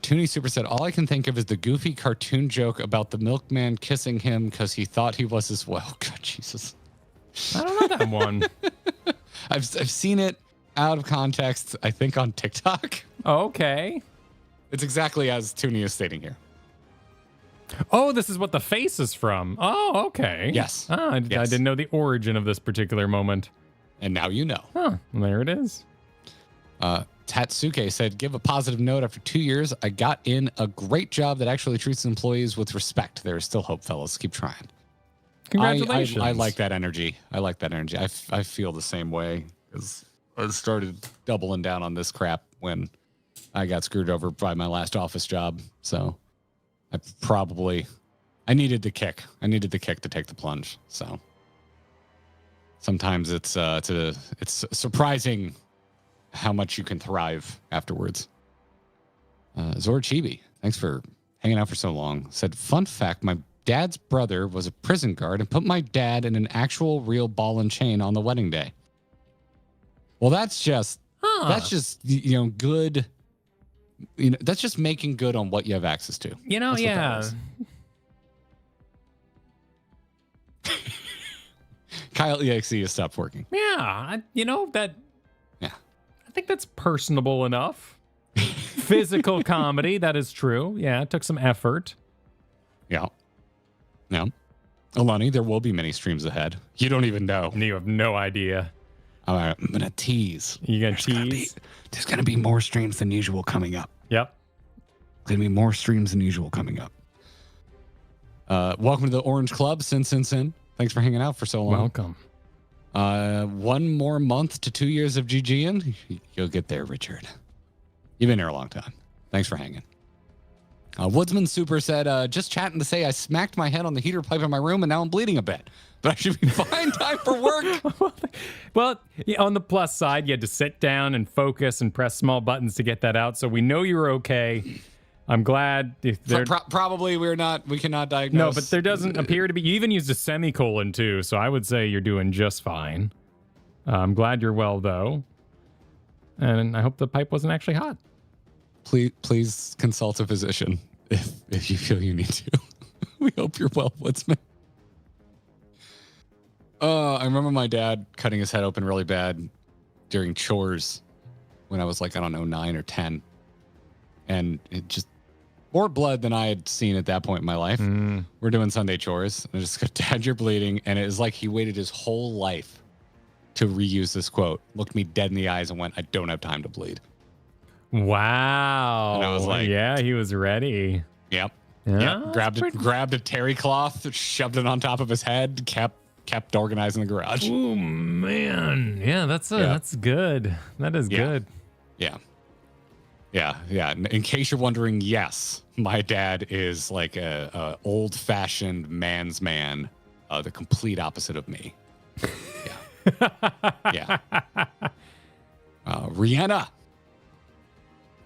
Toonie Super said, all I can think of is the goofy cartoon joke about the milkman kissing him because he thought he was as well. God, Jesus. I don't know that one. I've seen it out of context, I think, on TikTok. Oh, okay. It's exactly as Toonie is stating here. Oh, this is what the face is from. Oh, okay. Yes. I didn't know the origin of this particular moment. And now you know. Huh. Well, there it is. Tatsuke said, give a positive note. After 2 years, I got in a great job that actually treats employees with respect. There is still hope, fellas. Keep trying. Congratulations. I like that energy. I like that energy. I feel the same way, because I started doubling down on this crap when I got screwed over by my last office job. So I needed the kick. I needed the kick to take the plunge. So sometimes it's surprising how much you can thrive afterwards. Zora Chibi, thanks for hanging out for so long. Said, fun fact, my dad's brother was a prison guard and put my dad in an actual real ball and chain on the wedding day. Well, that's just good. That's just making good on what you have access to. Yeah. Kyle EXE has stopped working. Yeah, that. Yeah, I think that's personable enough. Physical comedy, that is true. Yeah, it took some effort. Yeah. Alani, there will be many streams ahead. You don't even know. You have no idea. All right, I'm gonna tease. You gonna tease? There's gonna be more streams than usual coming up. Yep. Gonna be more streams than usual coming up. Welcome to the Orange Club, Sin. Thanks for hanging out for so long. Welcome. 1 more month to 2 years of GGing. You'll get there, Richard. You've been here a long time. Thanks for hanging. Woodsman Super said, just chatting to say I smacked my head on the heater pipe in my room and now I'm bleeding a bit. But I should be fine. Time for work. Well, on the plus side, you had to sit down and focus and press small buttons to get that out. So we know you were okay. I'm glad. Probably we cannot diagnose. No, but there doesn't appear to be. You even used a semicolon too. So I would say you're doing just fine. I'm glad you're well, though. And I hope the pipe wasn't actually hot. Please consult a physician if you feel you need to. We hope you're well, Woodsman. I remember my dad cutting his head open really bad during chores when I was 9 or 10. And it just more blood than I had seen at that point in my life. We're doing Sunday chores. And I just go, Dad, you're bleeding. And it was like he waited his whole life to reuse this quote, looked me dead in the eyes and went, I don't have time to bleed. Wow. And I was like, yeah, he was ready. Yep. Yeah, Grabbed a terry cloth, shoved it on top of his head, kept organizing the garage. Oh man. Yeah, that's good. That is good. Yeah. In case you're wondering, yes, my dad is like a old-fashioned man's man, the complete opposite of me. Yeah. Rihanna,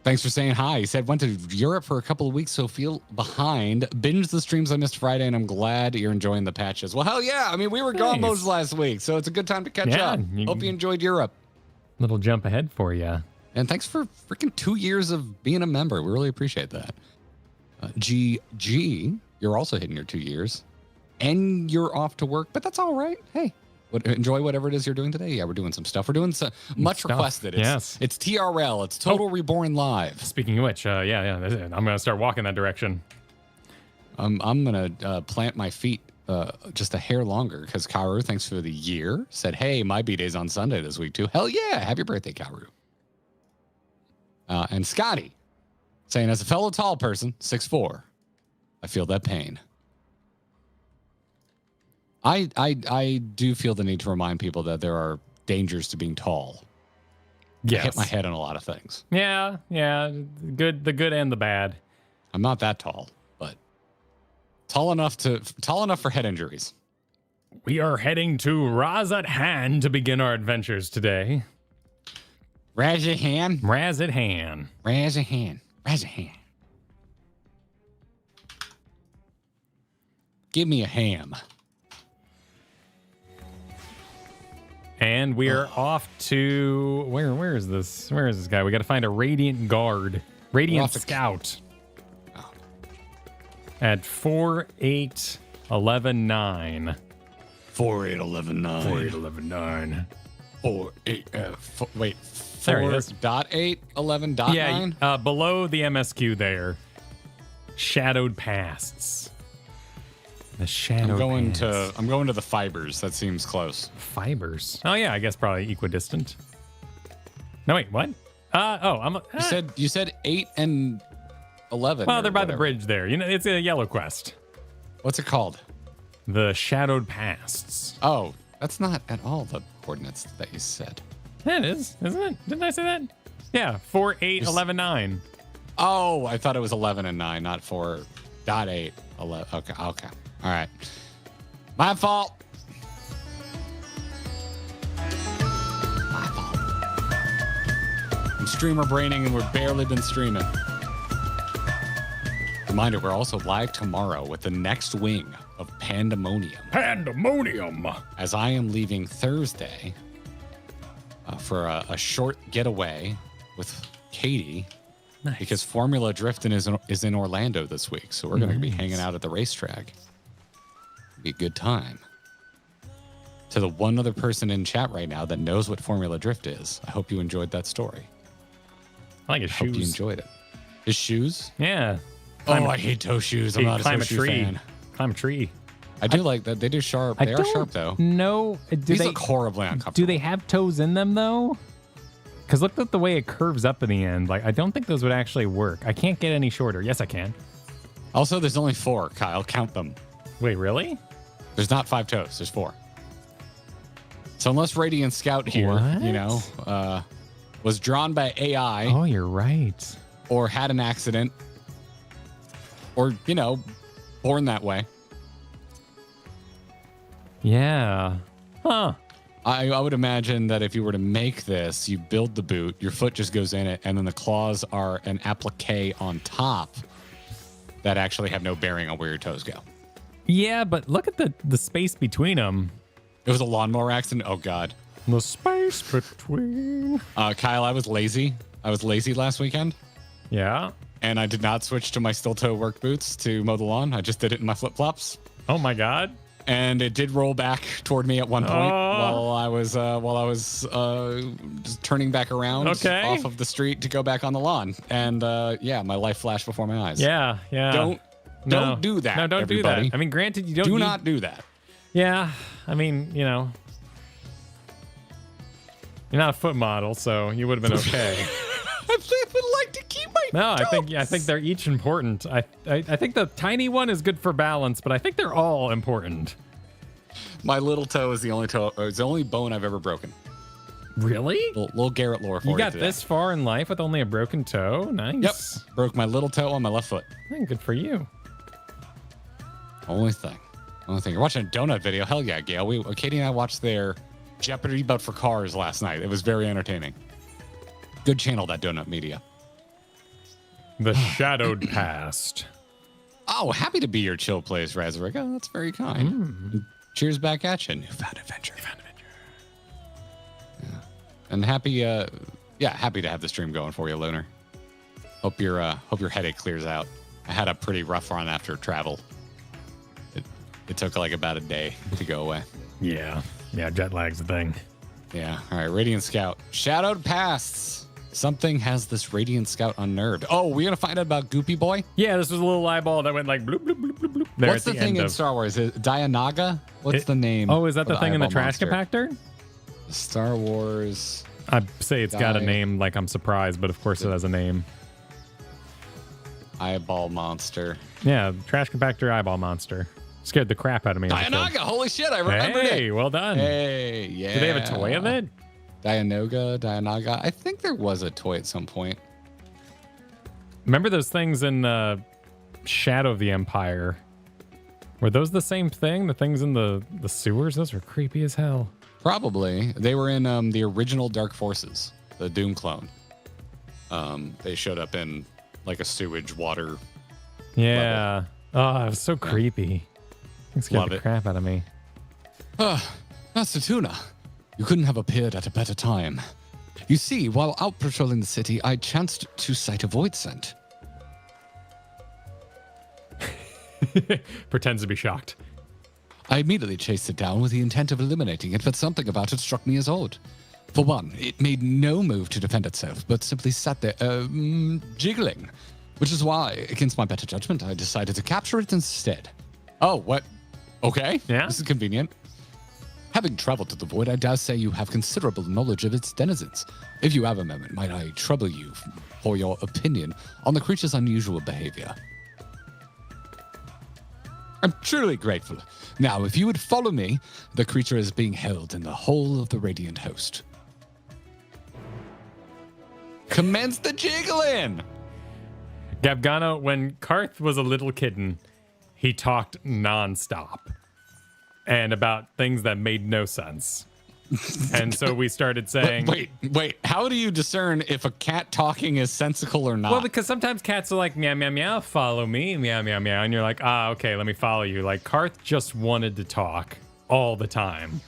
thanks for saying hi. He said, went to Europe for a couple of weeks, so feel behind. Binge the streams I missed Friday, and I'm glad you're enjoying the patches. Well, hell yeah. I mean, we were gone most last week, so it's a good time to catch up. Hope you enjoyed Europe. Little jump ahead for you. And thanks for freaking 2 years of being a member. We really appreciate that. GG, you're also hitting your 2 years, and you're off to work, but that's all right. Hey. Enjoy whatever it is you're doing today. Yeah, we're doing some stuff. We're doing some much requested. It's TRL. It's Total Reborn Live. Speaking of which, I'm going to start walking that direction. I'm going to plant my feet just a hair longer because Karu, thanks for the year, said, hey, my B-Day's on Sunday this week too. Hell yeah. Happy birthday, Karu. And Scotty saying, as a fellow tall person, 6'4", I feel that pain. I do feel the need to remind people that there are dangers to being tall. Yes. I hit my head on a lot of things. Yeah. The good and the bad. I'm not that tall, but tall enough for head injuries. We are heading to Raz at Han to begin our adventures today. Raz at Han. Give me a ham. And we're off to where is this? Where is this guy? We got to find a Radiant Guard, Radiant Scout. At 48119. 48119. 4.8. Wait. There he is. 4.811.9. Yeah, below the MSQ there. Shadowed Pasts. The shadow. I'm going to the fibers. That seems close. Fibers. Oh yeah, I guess probably equidistant. No wait, what? You said 8 and 11. Well, they're by the bridge there. It's a yellow quest. What's it called? The shadowed pasts. Oh, that's not at all the coordinates that you said. Yeah, it is, isn't it? Didn't I say that? Yeah, 4, 8, 11, 9. Oh, I thought it was 11 and 9, not 4.8, 11. Okay. All right. My fault. I'm streamer braining and we've barely been streaming. Reminder, we're also live tomorrow with the next wing of Pandemonium. As I am leaving Thursday for a short getaway with Katie. Nice. Because Formula Drifting is in Orlando this week. So we're going to be hanging out at the racetrack. Be a good time. To the one other person in chat right now that knows what Formula Drift is, I hope you enjoyed that story. I like his shoes. Hope you enjoyed it. His shoes? Yeah. I hate toe shoes. I'm not a toe shoe fan. Climb a tree. I do like that. They do sharp. They are sharp, though. No. These look horribly uncomfortable. Do they have toes in them, though? Because look at the way it curves up in the end. Like, I don't think those would actually work. I can't get any shorter. Yes, I can. Also, there's only 4, Kyle. Count them. Wait, really? There's not 5 toes. There's 4. So unless Radiant Scout here, was drawn by AI. Oh, you're right. Or had an accident. Or, born that way. Yeah. Huh. I would imagine that if you were to make this, you build the boot, your foot just goes in it, and then the claws are an applique on top that actually have no bearing on where your toes go. Yeah, but look at the space between them. It was a lawnmower accident? Oh, God. The space between... Kyle, I was lazy. I was lazy last weekend. Yeah? And I did not switch to my steel-toe work boots to mow the lawn. I just did it in my flip-flops. Oh, my God. And it did roll back toward me at one point while I was just turning back around off of the street to go back on the lawn. And my life flashed before my eyes. Yeah. Don't do that. No, don't everybody. do that. I mean, granted, you do not do that. Yeah, I mean, you're not a foot model, so you would have been okay. I would like to keep my toes. I think they're each important. I think the tiny one is good for balance, but I think they're all important. My little toe is the only toe. It's the only bone I've ever broken. Really? Little Garrett lore for you. You got this far in life with only a broken toe? Nice. Yep. Broke my little toe on my left foot. Good for you. Only thing. You're watching a donut video. Hell yeah, Gail. Katie and I watched their Jeopardy but for cars last night. It was very entertaining. Good channel, that Donut Media. The shadowed past. Oh, happy to be your chill place, Razorick. Oh, that's very kind. Cheers back at you. Newfound adventure. Yeah. And happy to have the stream going for you, Lunar. Hope your headache clears out. I had a pretty rough run after travel. It took like about a day to go away. Yeah, jet lag's the thing. Yeah. All right, Radiant Scout. Shadowed pasts. Something has this Radiant Scout unnerved. Oh, we're going to find out about Goopy Boy? Yeah, this was a little eyeball that went like bloop, bloop, bloop, bloop, bloop. What's the thing in Star Wars? Is it Dianaga? What's the name? Oh, is that the thing in the trash compactor? Star Wars. I'd say it's got a name, like I'm surprised, but of course it has a name. Eyeball monster. Yeah, trash compactor eyeball monster. Scared the crap out of me. Dianaga, holy shit, I remembered it. Hey, well done. Hey, yeah. Do they have a toy of it? Dianaga. I think there was a toy at some point. Remember those things in Shadow of the Empire? Were those the same thing? The things in the sewers? Those were creepy as hell. Probably. They were in the original Dark Forces, the Doom clone. They showed up in like a sewage water. Yeah. Level. Oh, it was so creepy. It scared the crap out of me. Master Tuna, you couldn't have appeared at a better time. You see, while out patrolling the city, I chanced to sight a void scent. Pretends to be shocked. I immediately chased it down with the intent of eliminating it, but something about it struck me as odd. For one, it made no move to defend itself, but simply sat there, jiggling. Which is why, against my better judgment, I decided to capture it instead. Oh, what? Okay. Yeah. This is convenient. Having traveled to the void, I dare say you have considerable knowledge of its denizens. If you have a moment, might I trouble you for your opinion on the creature's unusual behavior? I'm truly grateful. Now, if you would follow me, the creature is being held in the hole of the Radiant Host. Commence the jiggling! Gabgano, when Karth was a little kitten, he talked nonstop and about things that made no sense. And so we started saying... Wait. How do you discern if a cat talking is sensical or not? Well, because sometimes cats are like, meow, meow, meow, follow me, meow, meow, meow. And you're like, okay, let me follow you. Like, Karth just wanted to talk all the time.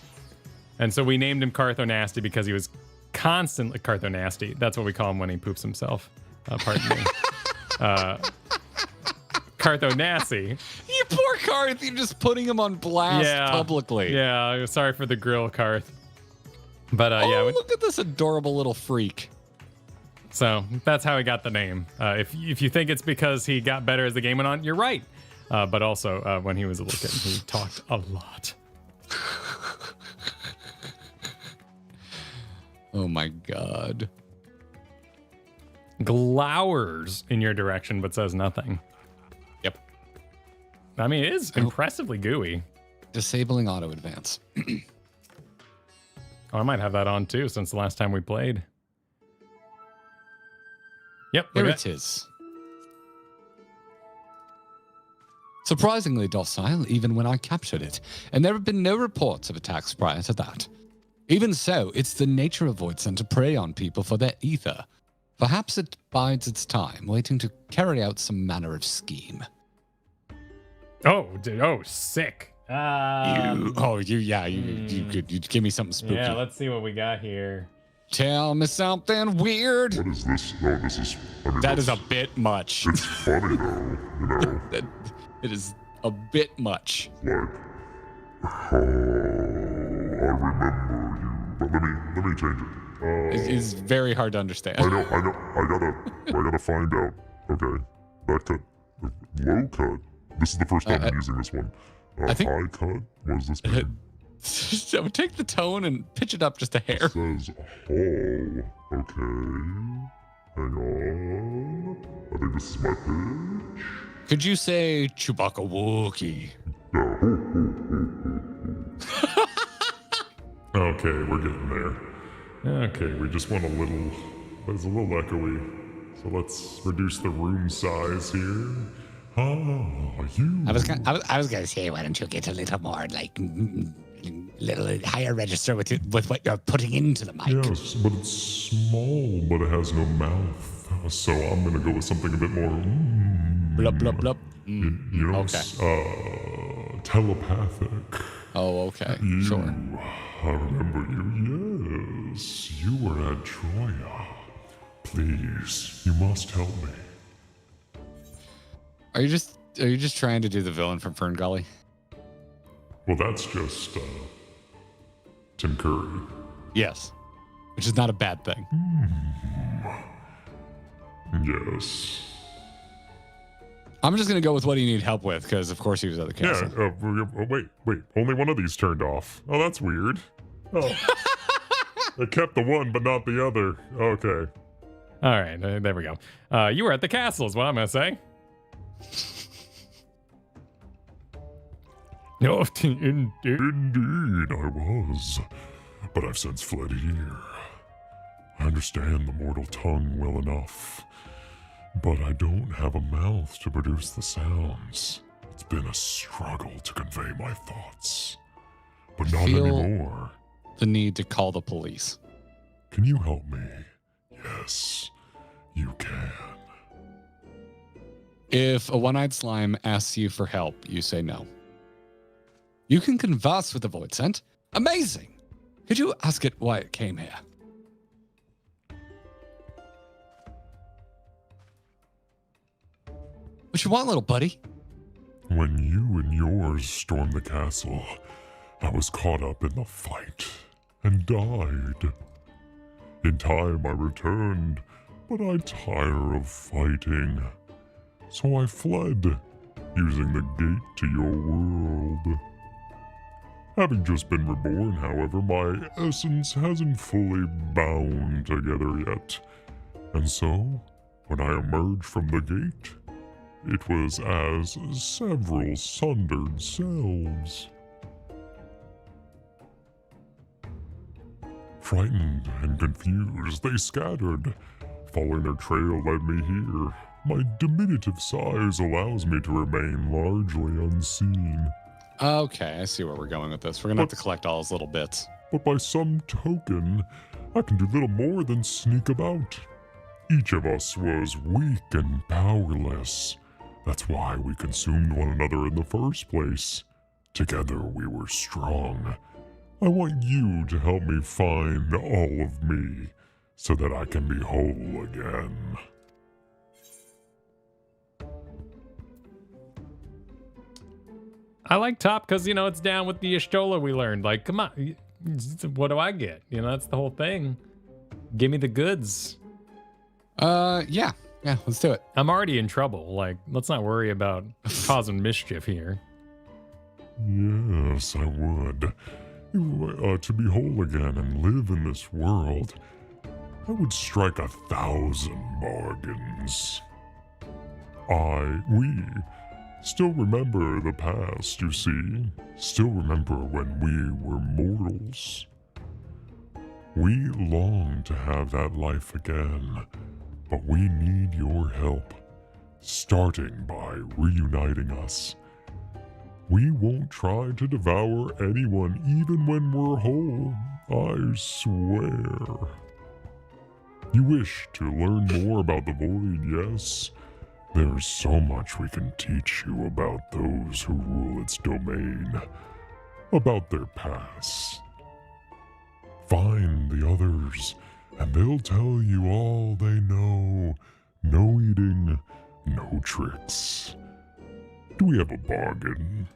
And so we named him Karthonasty because he was constantly... Karthonasty. That's what we call him when he poops himself. Pardon me. Karthonasty. You poor Karth. You're just putting him on blast publicly. Yeah, sorry for the grill, Karth. But look at this adorable little freak. So that's how he got the name. If you think it's because he got better as the game went on, you're right. But also, when he was a little kid, he talked a lot. Oh my God. Glowers in your direction, but says nothing. Yep. I mean, it is impressively gooey. Disabling auto advance. Oh, I might have that on too since the last time we played. Yep. Here it is. Surprisingly docile, even when I captured it, and there have been no reports of attacks prior to that. Even so, it's the nature of Void Scent to prey on people for their ether. Perhaps it bides its time, waiting to carry out some manner of scheme. Oh, sick. You give me something spooky. Yeah, let's see what we got here. Tell me something weird. What is this? No, this is... that is a bit much. It's funny, though, you know? It is a bit much. Like, I remember you. But let me change it. It is very hard to understand. I know. I gotta find out. Okay. Back cut. Low cut. This is the first time I'm using this one. I think... High cut? What is this mean? So take the tone and pitch it up just a hair. It says hall. Okay. Hang on. I think this is my pitch. Could you say Chewbacca Wookie? Yeah. Okay, we're getting there. Okay, we just want a little... It's a little echoey. So let's reduce the room size here. You... I was gonna say, why don't you get a little more, like, little higher register with what you're putting into the mic? Yes, but it's small, but it has no mouth. So I'm gonna go with something a bit more... Blup, blup, blup. You know, okay. Telepathic. Oh, okay. Sure. I remember you. Yes, you were at Troya. Please, you must help me. Are you just trying to do the villain from Fern Gully? Well, that's just Tim Curry. Yes, which is not a bad thing. Yes. I'm just going to go with what do you need help with, because of course he was at the castle. Yeah, wait. Only one of these turned off. Oh, that's weird. Oh. It kept the one, but not the other. Okay. All right, there we go. You were at the castle is what I'm going to say. No, indeed I was. But I've since fled here. I understand the mortal tongue well enough. But I don't have a mouth to produce the sounds. It's been a struggle to convey my thoughts. But not anymore. The need to call the police. Can you help me? Yes, you can. If a one-eyed slime asks you for help, you say no. You can converse with the void scent. Amazing! Could you ask it why it came here? What you want, little buddy? When you and yours stormed the castle, I was caught up in the fight and died. In time I returned, but I tire of fighting. So I fled, using the gate to your world. Having just been reborn, however, my essence hasn't fully bound together yet. And so, when I emerge from the gate, it was as several sundered selves. Frightened and confused, they scattered. Following their trail led me here. My diminutive size allows me to remain largely unseen. Okay, I see where we're going with this. We're gonna have to collect all his little bits. But by some token, I can do little more than sneak about. Each of us was weak and powerless. That's why we consumed one another in the first place. Together we were strong. I want you to help me find all of me, so that I can be whole again. I like top because, you know, it's down with the Y'shtola we learned. Like, come on, what do I get? You know, that's the whole thing. Give me the goods. Yeah, let's do it. I'm already in trouble. Like, let's not worry about causing mischief here. Yes, I would. To be whole again and live in this world, I would strike 1,000 bargains. We still remember the past, you see. Still remember when we were mortals. We long to have that life again, but we need your help, starting by reuniting us. We won't try to devour anyone even when we're whole, I swear. You wish to learn more about the Void, yes? There's so much we can teach you about those who rule its domain, about their past. Find the others, and they'll tell you all they know. No eating, no tricks. Do we have a bargain?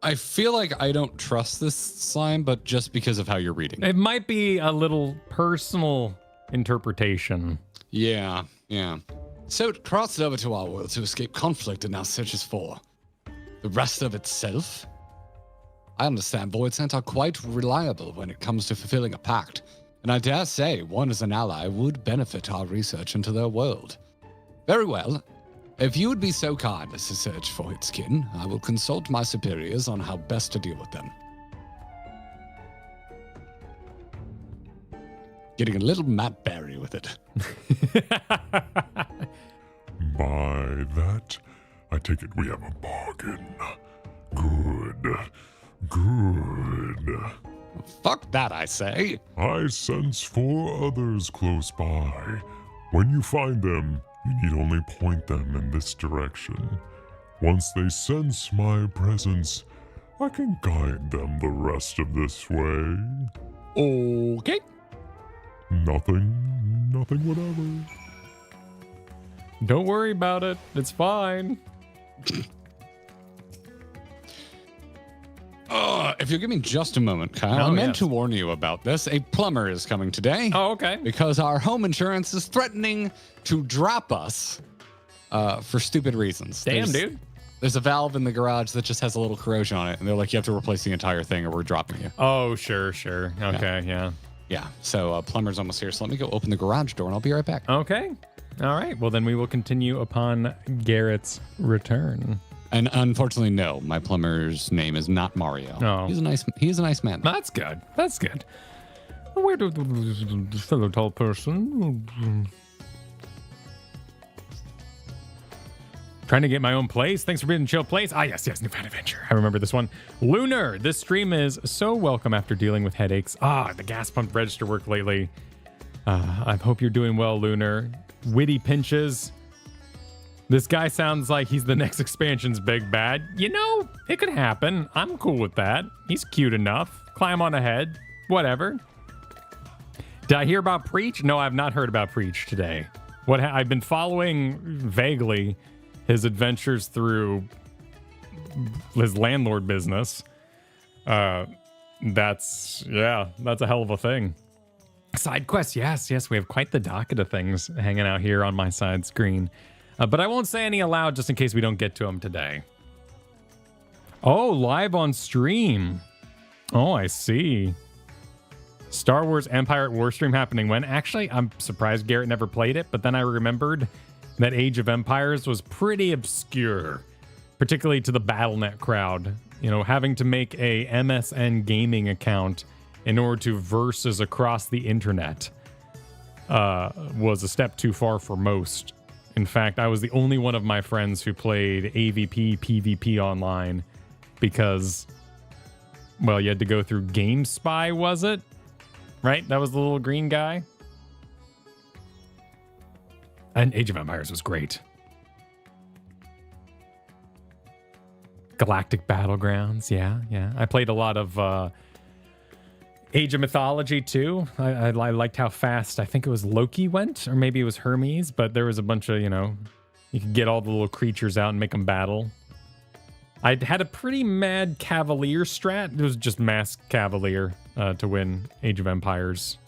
I feel like I don't trust this slime, but just because of how you're reading. It might be a little personal interpretation. Yeah. So it crossed over to our world to escape conflict and now searches for the rest of itself. I understand Void Scent are quite reliable when it comes to fulfilling a pact, and I dare say one as an ally would benefit our research into their world. Very well. If you would be so kind as to search for its kin, I will consult my superiors on how best to deal with them. Getting a little Matt Berry with it. By that, I take it we have a bargain. Good. Fuck that, I say. I sense 4 others close by. When you find them, you need only point them in this direction. Once they sense my presence, I can guide them the rest of this way. Okay. Nothing whatever. Don't worry about it. It's fine. If you'll give me just a moment, Kyle, I meant to warn you about this. A plumber is coming today. Oh, okay. Because our home insurance is threatening to drop us for stupid reasons. Damn, dude. There's a valve in the garage that just has a little corrosion on it, and they're like, you have to replace the entire thing or we're dropping you. Oh, sure. Okay, yeah. Yeah, so plumber's almost here, so let me go open the garage door, and I'll be right back. Okay. All right. Well, then we will continue upon Garrett's return. And unfortunately, no, my plumber's name is not Mario. Oh. He's a nice man. That's good. Where do the fellow tall person? Trying to get my own place. Thanks for being chill place. Ah, yes, New Fan Adventure. I remember this one. Lunar, this stream is so welcome after dealing with headaches. The gas pump register worked lately. I hope you're doing well, Lunar. Witty pinches. This guy sounds like he's the next expansion's big bad. You know, it could happen. I'm cool with that. He's cute enough. Climb on ahead. Whatever. Did I hear about Preach? No, I've not heard about Preach today. I've been following vaguely his adventures through his landlord business. That's a hell of a thing. Side quests, yes, we have quite the docket of things hanging out here on my side screen. But I won't say any aloud just in case we don't get to them today. Oh, live on stream. Oh, I see. Star Wars Empire at Warstream happening when? Actually, I'm surprised Garrett never played it, but then I remembered that Age of Empires was pretty obscure, particularly to the Battle.net crowd. You know, having to make a MSN gaming account in order to versus across the internet was a step too far for most. In fact, I was the only one of my friends who played AVP, PvP online because, well, you had to go through GameSpy, was it? Right? That was the little green guy. And Age of Empires was great. Galactic Battlegrounds, yeah. I played a lot of Age of Mythology too. I liked how fast, I think it was Loki went, or maybe it was Hermes, but there was a bunch of, you know, you could get all the little creatures out and make them battle. I had a pretty mad Cavalier strat. It was just mass Cavalier to win Age of Empires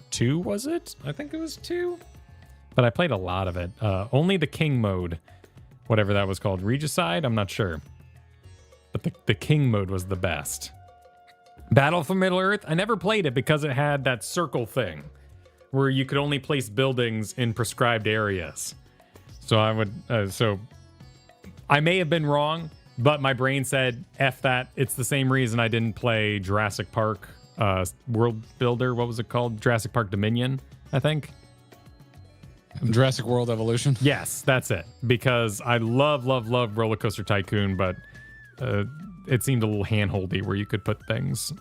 2, was it? I think it was 2. But I played a lot of it. Only the King mode, whatever that was called. Regicide? I'm not sure. But the King mode was the best. Battle for Middle-earth? I never played it because it had that circle thing where you could only place buildings in prescribed areas. So I may have been wrong, but my brain said, F that. It's the same reason I didn't play Jurassic Park World Builder. What was it called? Jurassic Park Dominion, I think. Jurassic World Evolution? Yes, that's it. Because I love Roller Coaster Tycoon, but it seemed a little handholdy where you could put things.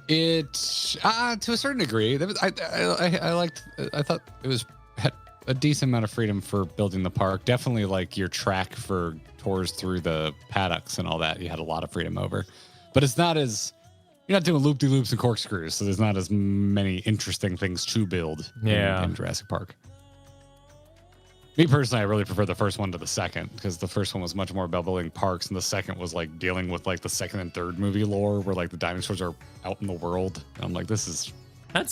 It, to a certain degree, I thought it was had a decent amount of freedom for building the park. Definitely like your track for tours through the paddocks and all that, you had a lot of freedom over. But it's not as, you're not doing loop-de-loops and corkscrews, so there's not as many interesting things to build in Jurassic Park. Me personally, I really prefer the first one to the second, because the first one was much more about building parks, and the second was like dealing with like the second and third movie lore, where like the dinosaurs are out in the world. And I'm like, this is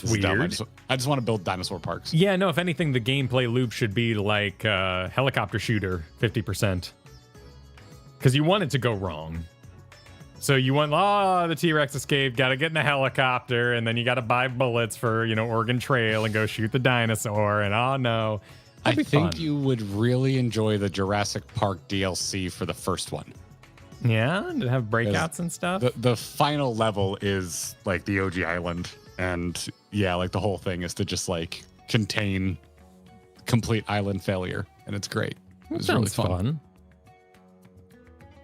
weird. Dumb. I just want to build dinosaur parks. Yeah, no. If anything, the gameplay loop should be like helicopter shooter 50%, because you want it to go wrong. So you want, the T-Rex escaped, got to get in the helicopter, and then you got to buy bullets for, Oregon Trail and go shoot the dinosaur, and oh no. I think you would really enjoy the Jurassic Park DLC for the first one. Yeah? Did it have breakouts and stuff? The final level is like the OG Island, and yeah, like the whole thing is to just like contain complete island failure, and it's great. It was really fun.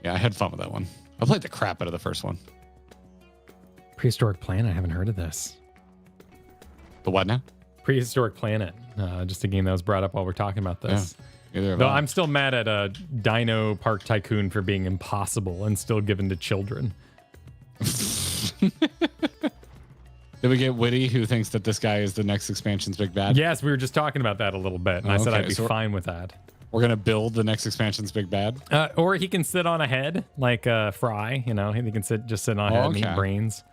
Yeah, I had fun with that one. I played the crap out of the first one. Prehistoric Planet, I haven't heard of this. The what now? Prehistoric Planet, just a game that was brought up while we're talking about this. Yeah, though I'm still mad at Dino Park Tycoon for being impossible and still given to children. Did we get Witty, who thinks that this guy is the next expansion's big bad? Yes, we were just talking about that a little bit, and I said I'd be fine with that. We're going to build the next expansion's big bad? Or he can sit on a head, like Fry, he can just sit on a head and eat brains.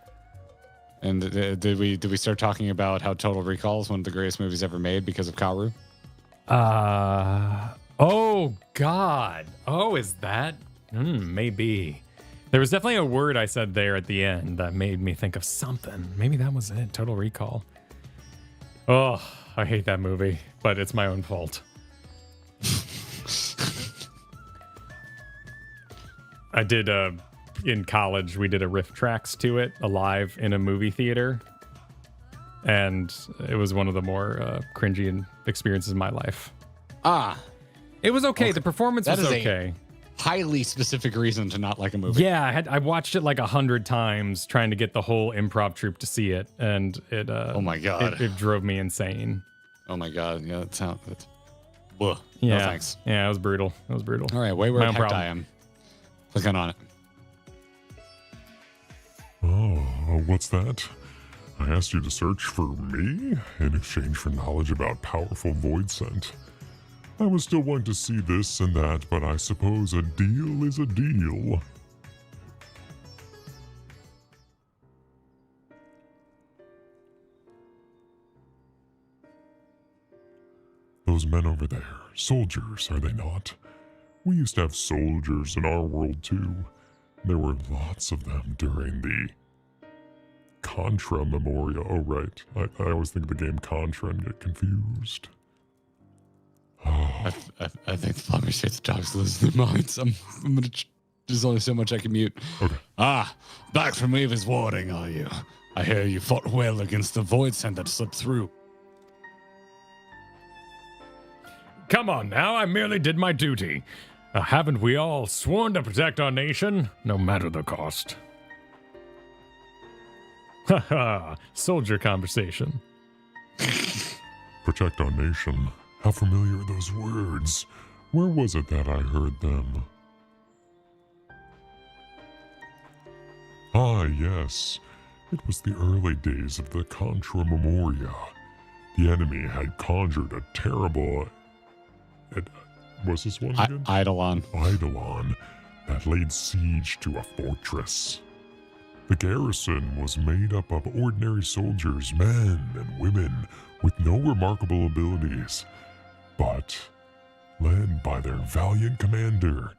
And did we start talking about how Total Recall is one of the greatest movies ever made because of Kaoru? Oh God. Oh, is that? Maybe. There was definitely a word I said there at the end that made me think of something. Maybe that was it. Total Recall. Oh, I hate that movie, but it's my own fault. I did in college, we did a riff tracks to it live in a movie theater, and it was one of the more cringy experiences of my life. It was okay. The performance was okay. Highly specific reason to not like a movie. Yeah, I watched it like 100 times trying to get the whole improv troupe to see it, and it oh my god, it drove me insane. Oh my god, yeah, that sounds. Yeah, no, thanks. Yeah, it was brutal. All right, Wayward Hector, I am clicking on it. Oh, what's that? I asked you to search for me in exchange for knowledge about powerful void scent. I was still wanting to see this and that, but I suppose a deal is a deal. Those men over there, soldiers, are they not? We used to have soldiers in our world too. There were lots of them during the Contra Memorial. Oh, right. I always think of the game Contra and get confused. I think the plumber shit the dogs losing their minds. I'm gonna. There's only so much I can mute. Okay. Back from Eva's warding, are you? I hear you fought well against the void send that slipped through. Come on now, I merely did my duty. Haven't we all sworn to protect our nation, no matter the cost? Haha, soldier conversation. Protect our nation. How familiar are those words? Where was it that I heard them? Ah, yes. It was the early days of the Contra Memoria. The enemy had conjured a terrible... was this one again? Eidolon. Eidolon that laid siege to a fortress. The garrison was made up of ordinary soldiers, men and women, with no remarkable abilities. But, led by their valiant commander,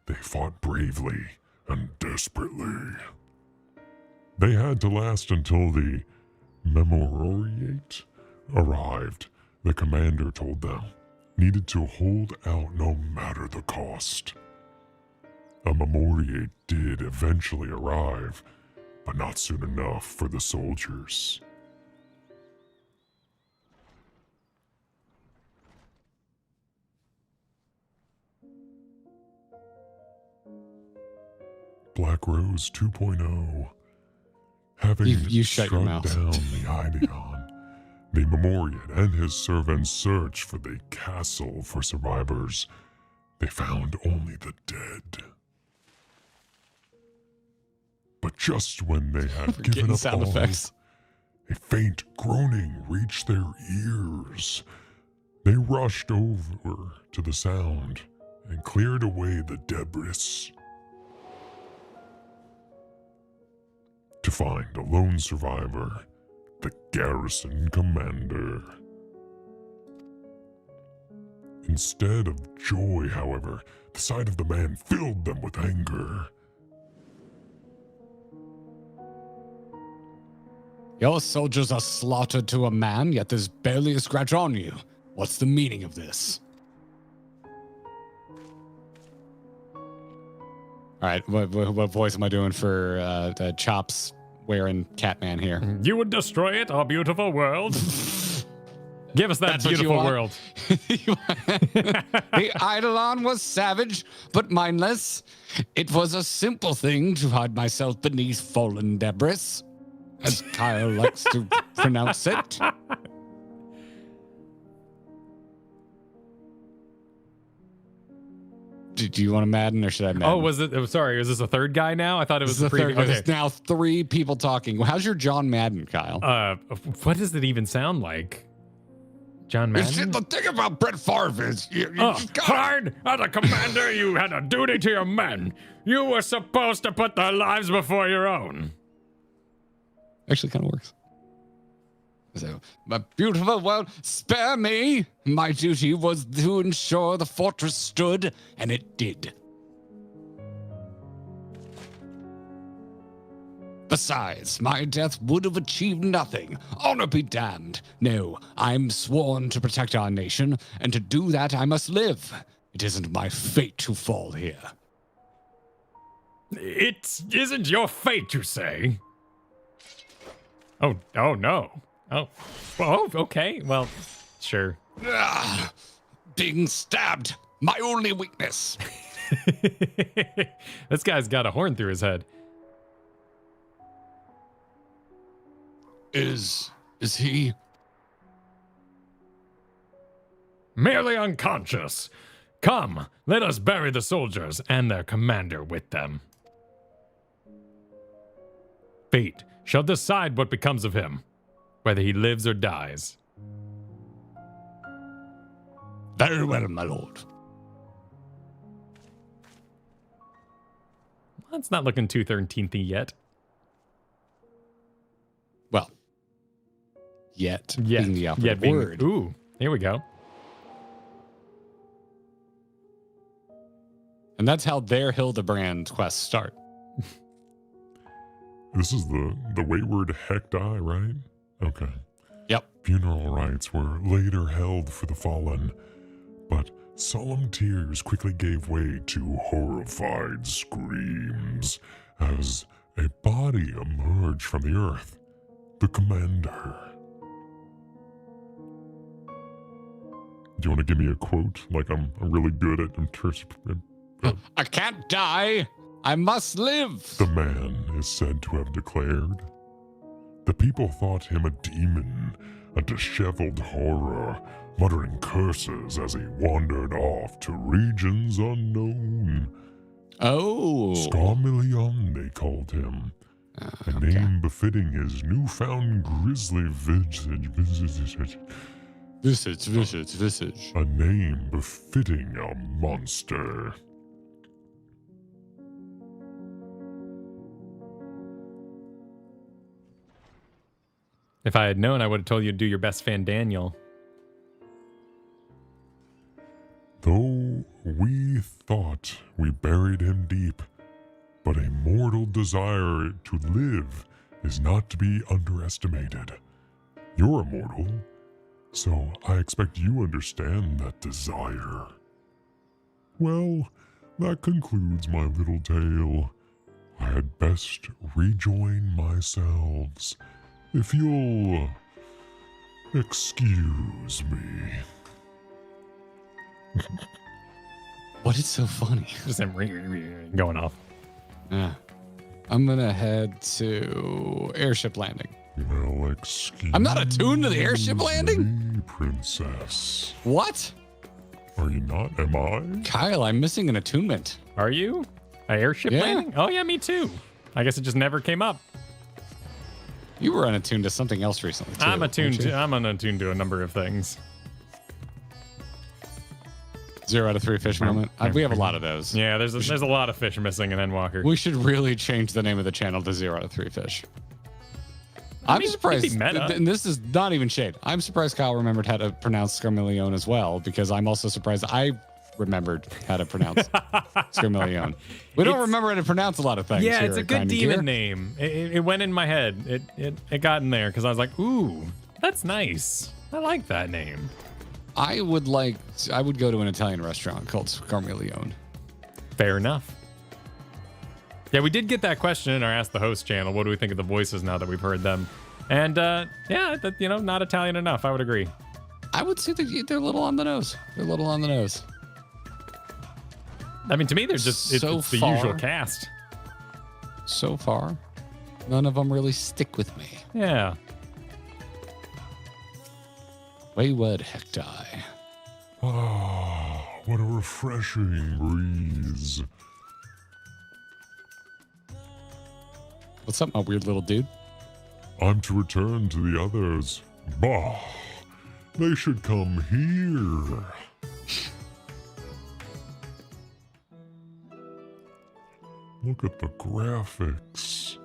they fought bravely and desperately. They had to last until the Memoriate arrived. The commander told them needed to hold out no matter the cost. A Memoriate did eventually arrive, but not soon enough for the soldiers. Black Rose 2.0. Having You shut your struck mouth. down the Ideon, the Memoriate and his servants searched for the castle for survivors. They found only the dead. But just when they had We're given getting up sound all, effects. a faint groaning reached their ears. They rushed over to the sound and cleared away the debris. To find a lone survivor, the garrison commander. Instead of joy, however, the sight of the man filled them with anger. Your soldiers are slaughtered to a man, yet there's barely a scratch on you. What's the meaning of this? All right, what voice am I doing for Chops wearing Catman here? You would destroy it, our beautiful world. Give us that That's what you beautiful want? world. The Eidolon was savage, but mindless. It was a simple thing to hide myself beneath fallen debris, as Kyle likes to pronounce it. Do you want to Madden or should I Madden? Oh, was it? Sorry, is this a third guy now? I thought it was This is the the third. previous. There's now 3 people talking. How's your John Madden, Kyle? What does it even sound like? John You see, Madden? the thing about Brett Favre is you just got Hard! As a commander, you had a duty to your men. You were supposed to put their lives before your own. actually kind of works. So, my beautiful world, spare me. My duty was to ensure the fortress stood, and it did. Besides, my death would have achieved nothing. Honor be damned. No, I'm sworn to protect our nation, and to do that I must live. It isn't my fate to fall here. It isn't your fate, you say? Oh no. Oh, okay. Well, sure. Being stabbed, my only weakness. This guy's got a horn through his head. Is he? Merely unconscious. Come, let us bury the soldiers and their commander with them. Fate shall decide what becomes of him, whether he lives or dies. Very well, my lord. That's not looking too 13th-y yet. Well, yet Yeah, being the operative word. Ooh, here we go. And that's how their Hildebrand quests start. this is the wayward Hectai, right? Okay. Yep. Funeral rites were later held for the fallen, but solemn tears quickly gave way to horrified screams as a body emerged from the earth. The commander. Do you want to give me a quote? Like I'm really good at I can't die. I must live. The man is said to have declared. The people thought him a demon, a disheveled horror, muttering curses as he wandered off to regions unknown. Oh. Scarmillion, they called him. A name befitting his newfound grisly visage. Visage. A name befitting a monster. If I had known, I would have told you to do your best fan Daniel. Though we thought we buried him deep, but a mortal desire to live is not to be underestimated. You're immortal, so I expect you understand that desire. Well, that concludes my little tale. I had best rejoin myselves, if you'll excuse me. What is so funny? Just him going off. Yeah. I'm gonna head to airship landing. Well, excuse I'm not attuned to the airship landing? me, princess. What? Are you not? Am I? Kyle, I'm missing an attunement. Are you? A airship Yeah. landing? Oh yeah, me too. I guess it just never came up. You were unattuned to something else recently, too. I'm weren't you? unattuned to a number of things. 0 out of 3 fish moment. We have a lot of those. Yeah, there's a lot of fish missing in Endwalker. We should really change the name of the channel to 0 out of 3 fish. I'm surprised, it'd be meta. and this is not even shade. I'm surprised Kyle remembered how to pronounce Scarmillion as well, because I'm also surprised I remembered how to pronounce Scarmillion. We don't remember how to pronounce a lot of things. Yeah, here it's a at good Grinding demon Gear. name. It went in my head. It got in there because I was like, ooh, that's nice. I like that name. I would go to an Italian restaurant called Scarmillion. Fair enough. Yeah, we did get that question in our Ask the Host channel. What do we think of the voices now that we've heard them? And yeah, not Italian enough. I would agree. I would say that they're a little on the nose. They're a little on the nose. I mean, to me, they're just it's the usual cast. So far, none of them really stick with me. Yeah. Wayward Hectai. Ah, what a refreshing breeze. What's up, my weird little dude? I'm to return to the others. Bah, they should come here. Look at the graphics.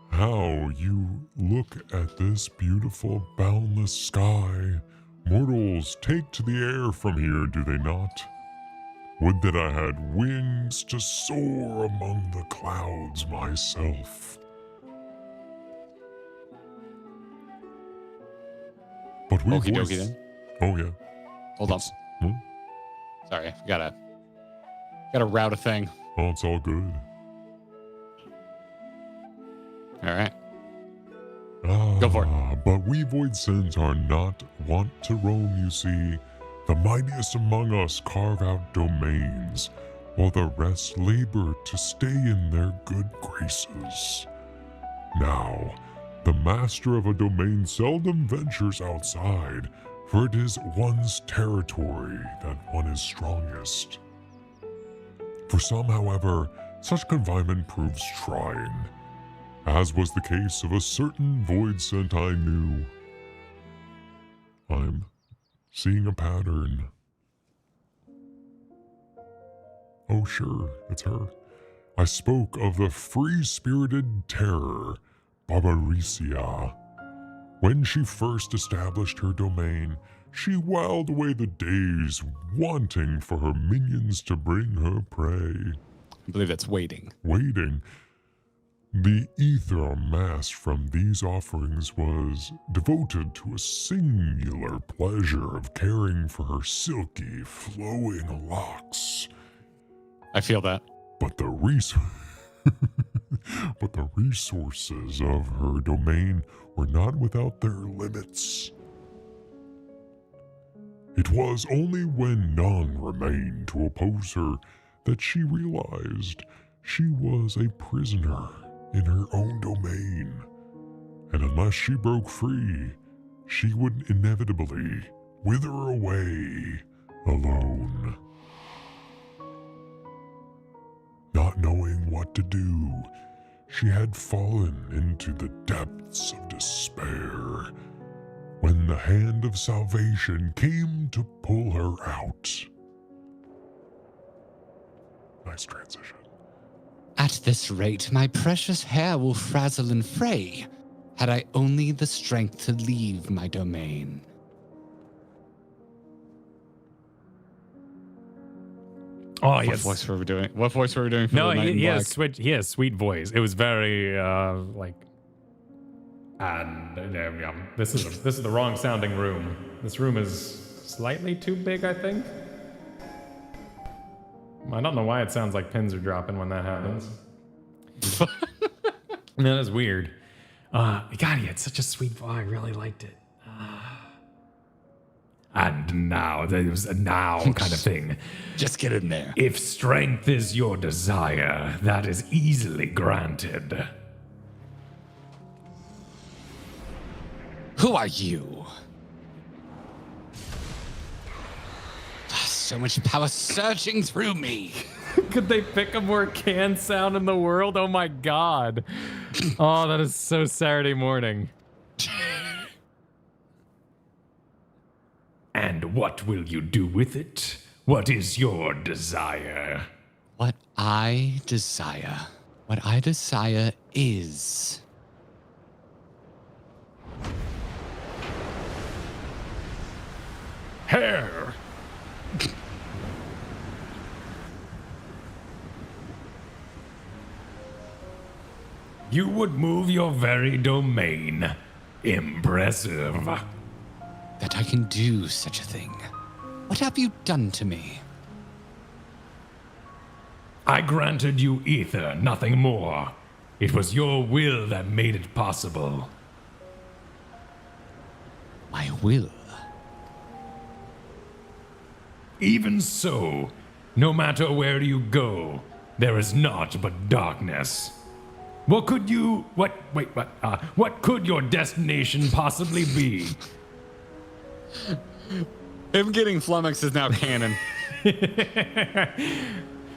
How you look at this beautiful, boundless sky. Mortals take to the air from here, do they not? Would that I had wings to soar among the clouds myself. But we Okie voice- dokie then. Oh yeah. Hold on. Hmm? Sorry, gotta route a thing. Oh, it's all good. All right. Ah, Go for it. But we void sins are not wont to roam, you see. The mightiest among us carve out domains, while the rest labor to stay in their good graces. Now, the master of a domain seldom ventures outside, for it is one's territory that one is strongest. For some, however, such confinement proves trying, as was the case of a certain void scent I knew. I'm seeing a pattern. Oh sure, it's her. I spoke of the free-spirited terror, Barbaricia. When she first established her domain, she whiled away the days wanting for her minions to bring her prey. I believe that's waiting. Waiting. The ether amassed from these offerings was devoted to a singular pleasure of caring for her silky, flowing locks. I feel that. But the resources of her domain were not without their limits. It was only when none remained to oppose her that she realized she was a prisoner in her own domain, and unless she broke free, she would inevitably wither away alone. Not knowing what to do, she had fallen into the depths of despair when the hand of salvation came to pull her out. Nice transition. At this rate, my precious hair will frazzle and fray, had I only the strength to leave my domain. Oh, What yes. voice were we doing? What voice were we doing for No, the Knight in he Black? has sweet voice. It was very like. And this is the wrong sounding room. This room is slightly too big, I think. I don't know why it sounds like pins are dropping when that happens. That is weird. God, he had such a sweet voice. I really liked it. And now, there's a now kind of thing. Just get in there. If strength is your desire, that is easily granted. Who are you? So much power surging through me. Could they pick a more canned sound in the world? Oh my god. Oh, that is so Saturday morning. And what will you do with it? What is your desire? What I desire is... Hair! You would move your very domain. Impressive. that I can do such a thing. What have you done to me? I granted you ether, nothing more. It was your will that made it possible. My will? Even so, no matter where you go, there is naught but darkness. What could your destination possibly be? Him getting flummoxed is now canon.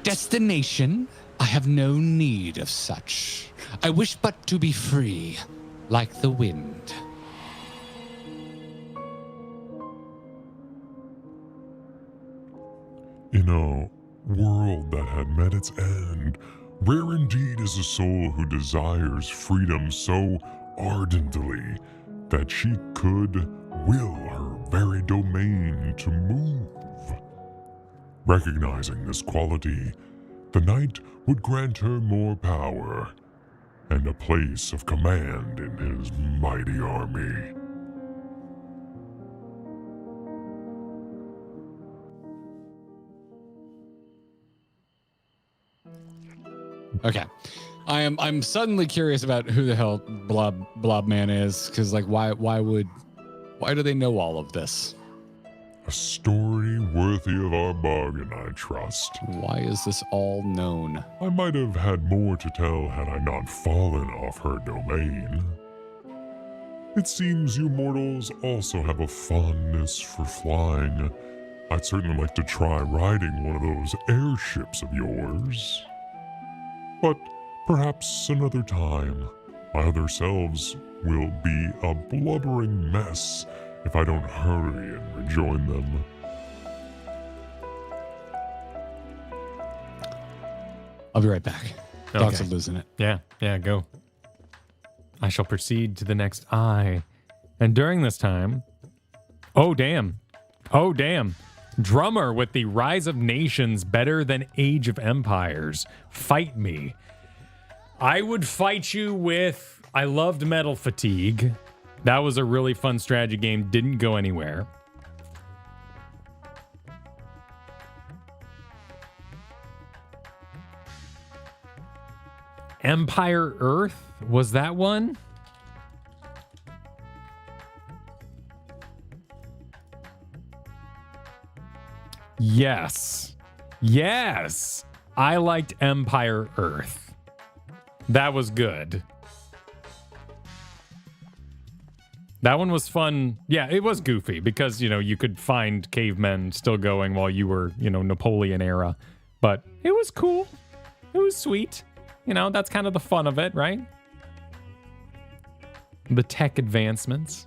Destination? I have no need of such. I wish but to be free, like the wind. In a world that had met its end, rare indeed is a soul who desires freedom so ardently that she could will her very domain to move. Recognizing this quality, the knight would grant her more power and a place of command in his mighty army. Okay. I'm suddenly curious about who the hell Blob Man is, because like why do they know all of this? A story worthy of our bargain, I trust. Why is this all known? I might have had more to tell had I not fallen off her domain. It seems you mortals also have a fondness for flying. I'd certainly like to try riding one of those airships of yours. But perhaps another time. My other selves will be a blubbering mess if I don't hurry and rejoin them. I'll be right back. Dogs are losing it. Yeah, go. I shall proceed to the next eye. And during this time... Oh, damn. Drummer with the Rise of Nations better than Age of Empires. Fight me. I would fight you with... I loved Metal Fatigue. That was a really fun strategy game. Didn't go anywhere. Empire Earth? Was that one? Yes. Yes. I liked Empire Earth. That was good. That one was fun. Yeah, it was goofy because, you know, you could find cavemen still going while you were, you know, Napoleon era. But it was cool. It was sweet. You know, that's kind of the fun of it, right? The tech advancements.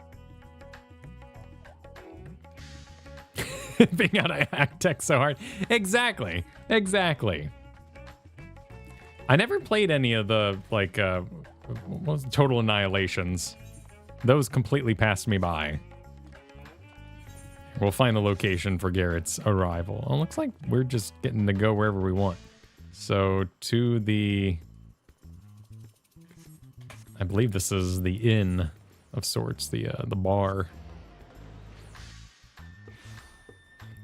Being able to hack tech so hard. Exactly. Exactly. I never played any of the, like, what was it? Total Annihilations. Those completely passed me by. We'll find the location for Garrett's arrival. Oh, looks like we're just getting to go wherever we want. So, to the... I believe this is the inn of sorts, the bar.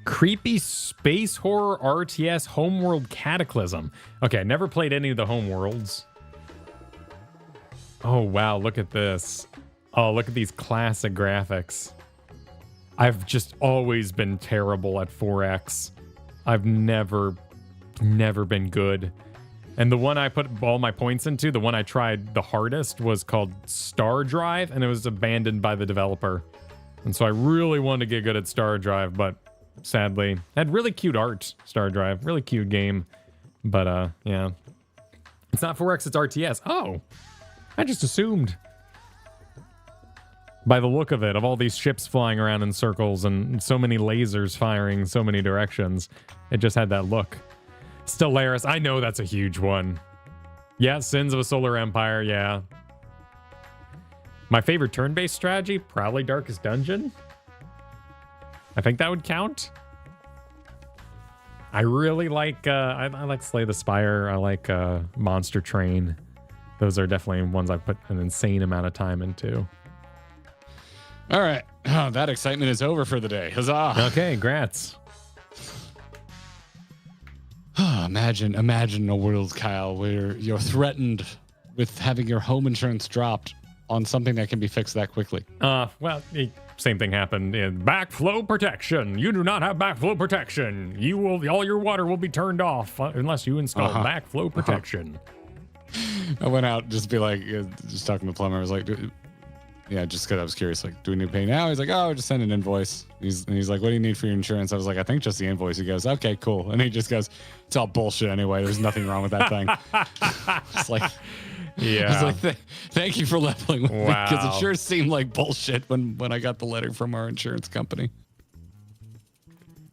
Creepy space horror RTS Homeworld Cataclysm. Okay, I never played any of the Homeworlds. Oh, wow, look at this. Oh, look at these classic graphics. I've just always been terrible at 4X. I've never been good. And the one I put all my points into, the one I tried the hardest, was called Star Drive, and it was abandoned by the developer. And so I really wanted to get good at Star Drive, but sadly, had really cute art, Star Drive. Really cute game. But, yeah. It's not 4X, it's RTS. Oh, I just assumed. By the look of it, of all these ships flying around in circles and so many lasers firing so many directions, it just had that look. Stellaris, I know that's a huge one. Yeah, Sins of a Solar Empire, yeah. My favorite turn-based strategy, probably Darkest Dungeon. I think that would count. I really like, I like Slay the Spire. I like Monster Train. Those are definitely ones I've put an insane amount of time into. All right. Oh, that excitement is over for the day. Huzzah. Okay, grats. Imagine a world, Kyle, where you're threatened with having your home insurance dropped on something that can be fixed that quickly. Well, same thing happened in backflow protection. You do not have backflow protection. All your water will be turned off unless you install backflow protection. I went out just be like, just talking to the plumber. I was like, yeah, just because I was curious, like, do we need to pay now? He's like, oh, just send an invoice. He's like, what do you need for your insurance? I was like, I think just the invoice. He goes, okay, cool. And he just goes, it's all bullshit anyway. There's nothing wrong with that thing. It's like, yeah. I was like, thank you for leveling with me, because it sure seemed like bullshit when I got the letter from our insurance company.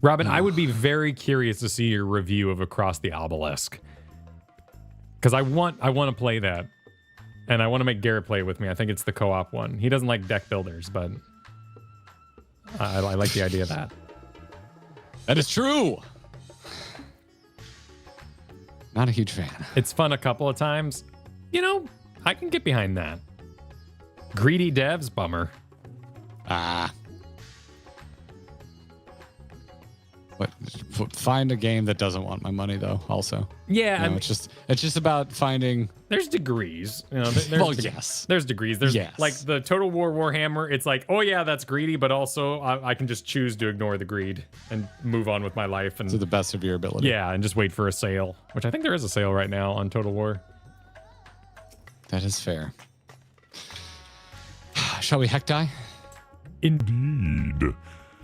Robin, I would be very curious to see your review of Across the Obelisk, because I want to play that. And I want to make Garrett play with me. I think it's the co-op one. He doesn't like deck builders, but I like the idea of that. That is true. Not a huge fan. It's fun a couple of times. You know, I can get behind that. Greedy devs, bummer. But find a game that doesn't want my money, though. Also, yeah, it's just about finding. There's degrees, you know. Yes. There's degrees. There's like the Total War Warhammer. It's like, oh yeah, that's greedy, but also I can just choose to ignore the greed and move on with my life and to the best of your ability. Yeah, and just wait for a sale, which I think there is a sale right now on Total War. That is fair. Shall we heck die? Indeed.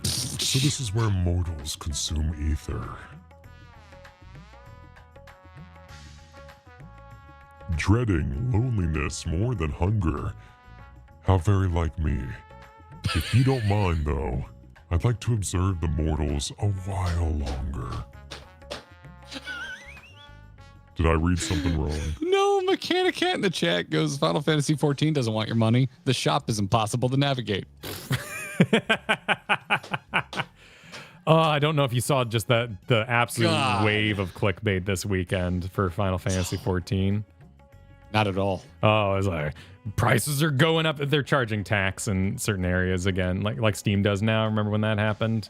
So this is where mortals consume ether. Dreading loneliness more than hunger. How very like me. If you don't mind, though, I'd like to observe the mortals a while longer. Did I read something wrong? No, Mechanic Cat in the chat goes, Final Fantasy XIV doesn't want your money. The shop is impossible to navigate. Oh, I don't know if you saw just the absolute wave of clickbait this weekend for Final Fantasy XIV. Not at all. Oh, it's like prices are going up. They're charging tax in certain areas again, like Steam does now. Remember when that happened?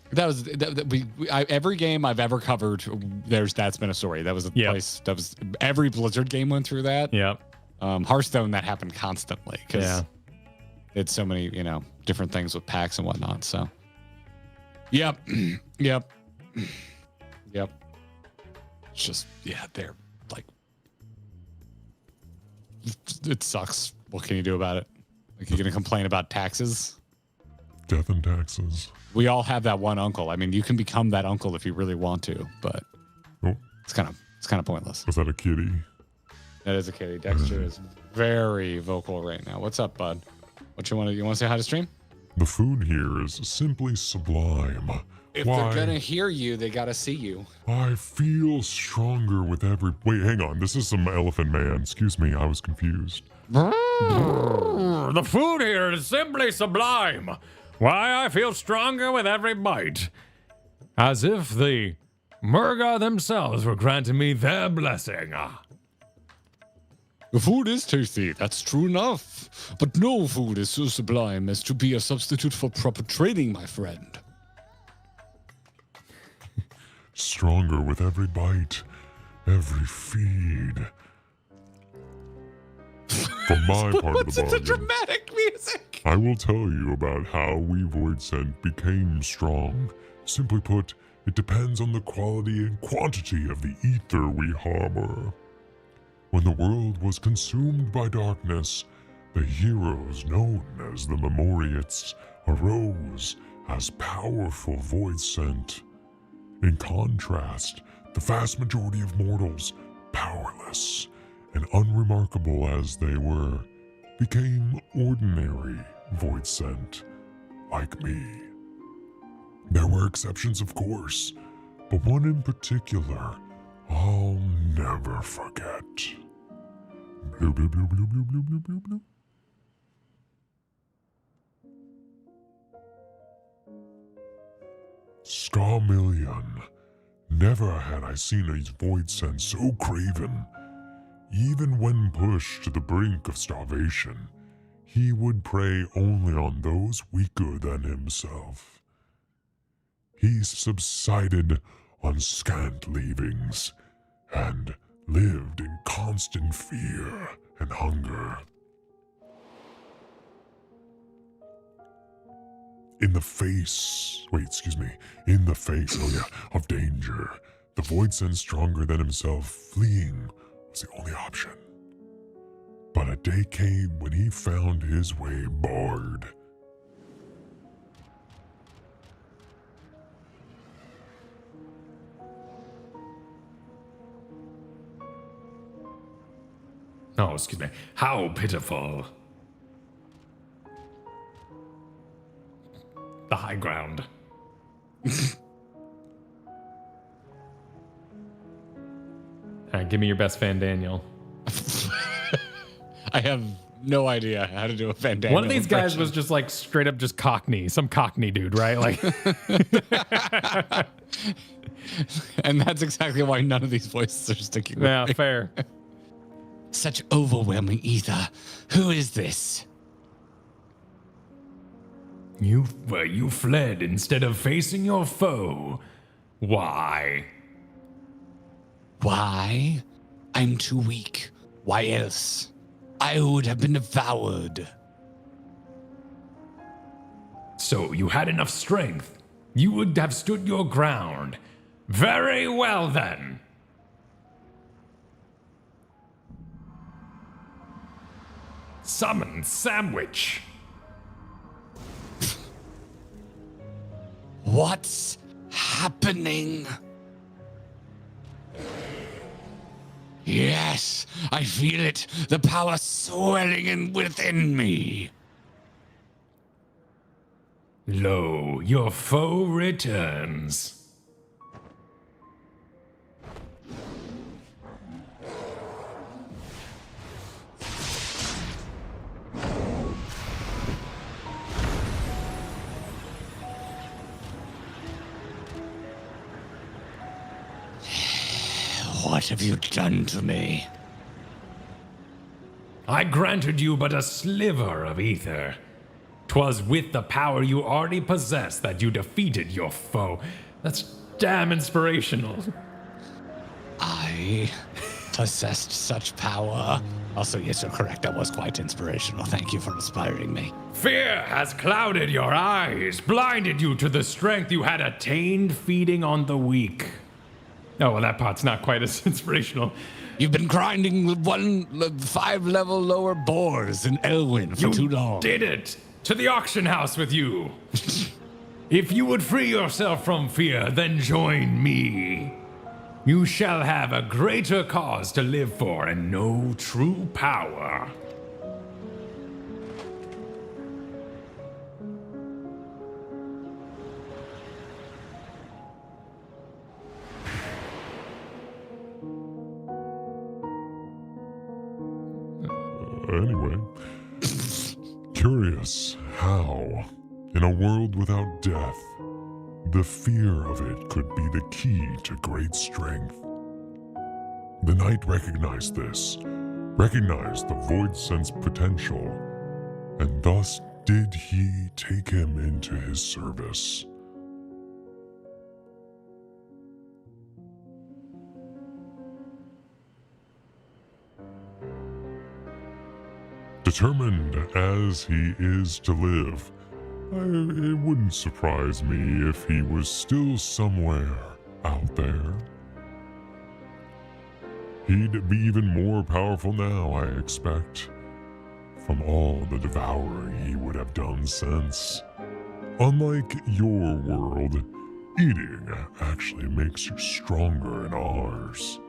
Every game I've ever covered, that's been a story. That was a place. That was every Blizzard game went through that. Yep. Hearthstone, that happened constantly because it's so many different things with packs and whatnot. So, yep. It's just they're like, it sucks. What can you do about it? Like, you're gonna complain about taxes? Death and taxes. We all have that one uncle. I mean, you can become that uncle if you really want to, but it's kind of pointless. Was that a kitty? That is a kitty. Dexter is very vocal right now. What's up, bud? What you want to say hi to stream? The food here is simply sublime. If they're gonna hear you, they gotta see you. I feel stronger with every... Wait, hang on. This is some Elephant Man. Excuse me, I was confused. The food here is simply sublime. Why, I feel stronger with every bite. As if the Murga themselves were granting me their blessing. The food is tasty, that's true enough. But no food is so sublime as to be a substitute for proper training, my friend. Stronger with every bite, every feed. For my part of the bargain, dramatic music? I will tell you about how we Voidsent became strong. Simply put, it depends on the quality and quantity of the ether we harbor. When the world was consumed by darkness, the heroes known as the Memoriates arose as powerful Voidsent. In contrast, the vast majority of mortals, powerless and unremarkable as they were, became ordinary Voidsent, like me. There were exceptions, of course, but one in particular I'll never forget. Blue, blue, blue, blue, blue, blue, blue, blue, blue. Scarmillion. Never had I seen a Voidsent so craven. Even when pushed to the brink of starvation, he would prey only on those weaker than himself. He subsided on scant leavings and lived in constant fear and hunger. In the face of danger, the Voidsent stronger than himself fleeing was the only option. But a day came when he found his way barred. Oh, excuse me. How pitiful. The high ground. All right, give me your best Van Daniel. I have no idea how to do a Van Daniel One of these guys was just like straight up just Cockney, some Cockney dude, right? Like, and that's exactly why none of these voices are sticking with yeah, me. fair. Such overwhelming ether. Who is this? You fled instead of facing your foe. Why? Why? I'm too weak. Why else? I would have been devoured. So you had enough strength. You would have stood your ground. Very well then. Summon sandwich. What's happening? Yes, I feel it. The power swelling within me. Lo, your foe returns. What have you done to me? I granted you but a sliver of ether. 'Twas with the power you already possessed that you defeated your foe. That's damn inspirational. I possessed such power. Also, yes, you're correct. That was quite inspirational. Thank you for inspiring me. Fear has clouded your eyes, blinded you to the strength you had attained feeding on the weak. Oh, well, that part's not quite as inspirational. You've been grinding 5 level lower boars in Elwyn for too long. You did it! To the auction house with you! If you would free yourself from fear, then join me. You shall have a greater cause to live for and know true power. Anyway, curious how, in a world without death, the fear of it could be the key to great strength. The knight recognized this, recognized the void sense potential, and thus did he take him into his service. Determined as he is to live, it wouldn't surprise me if he was still somewhere out there. He'd be even more powerful now, I expect, from all the devouring he would have done since. Unlike your world, eating actually makes you stronger in ours.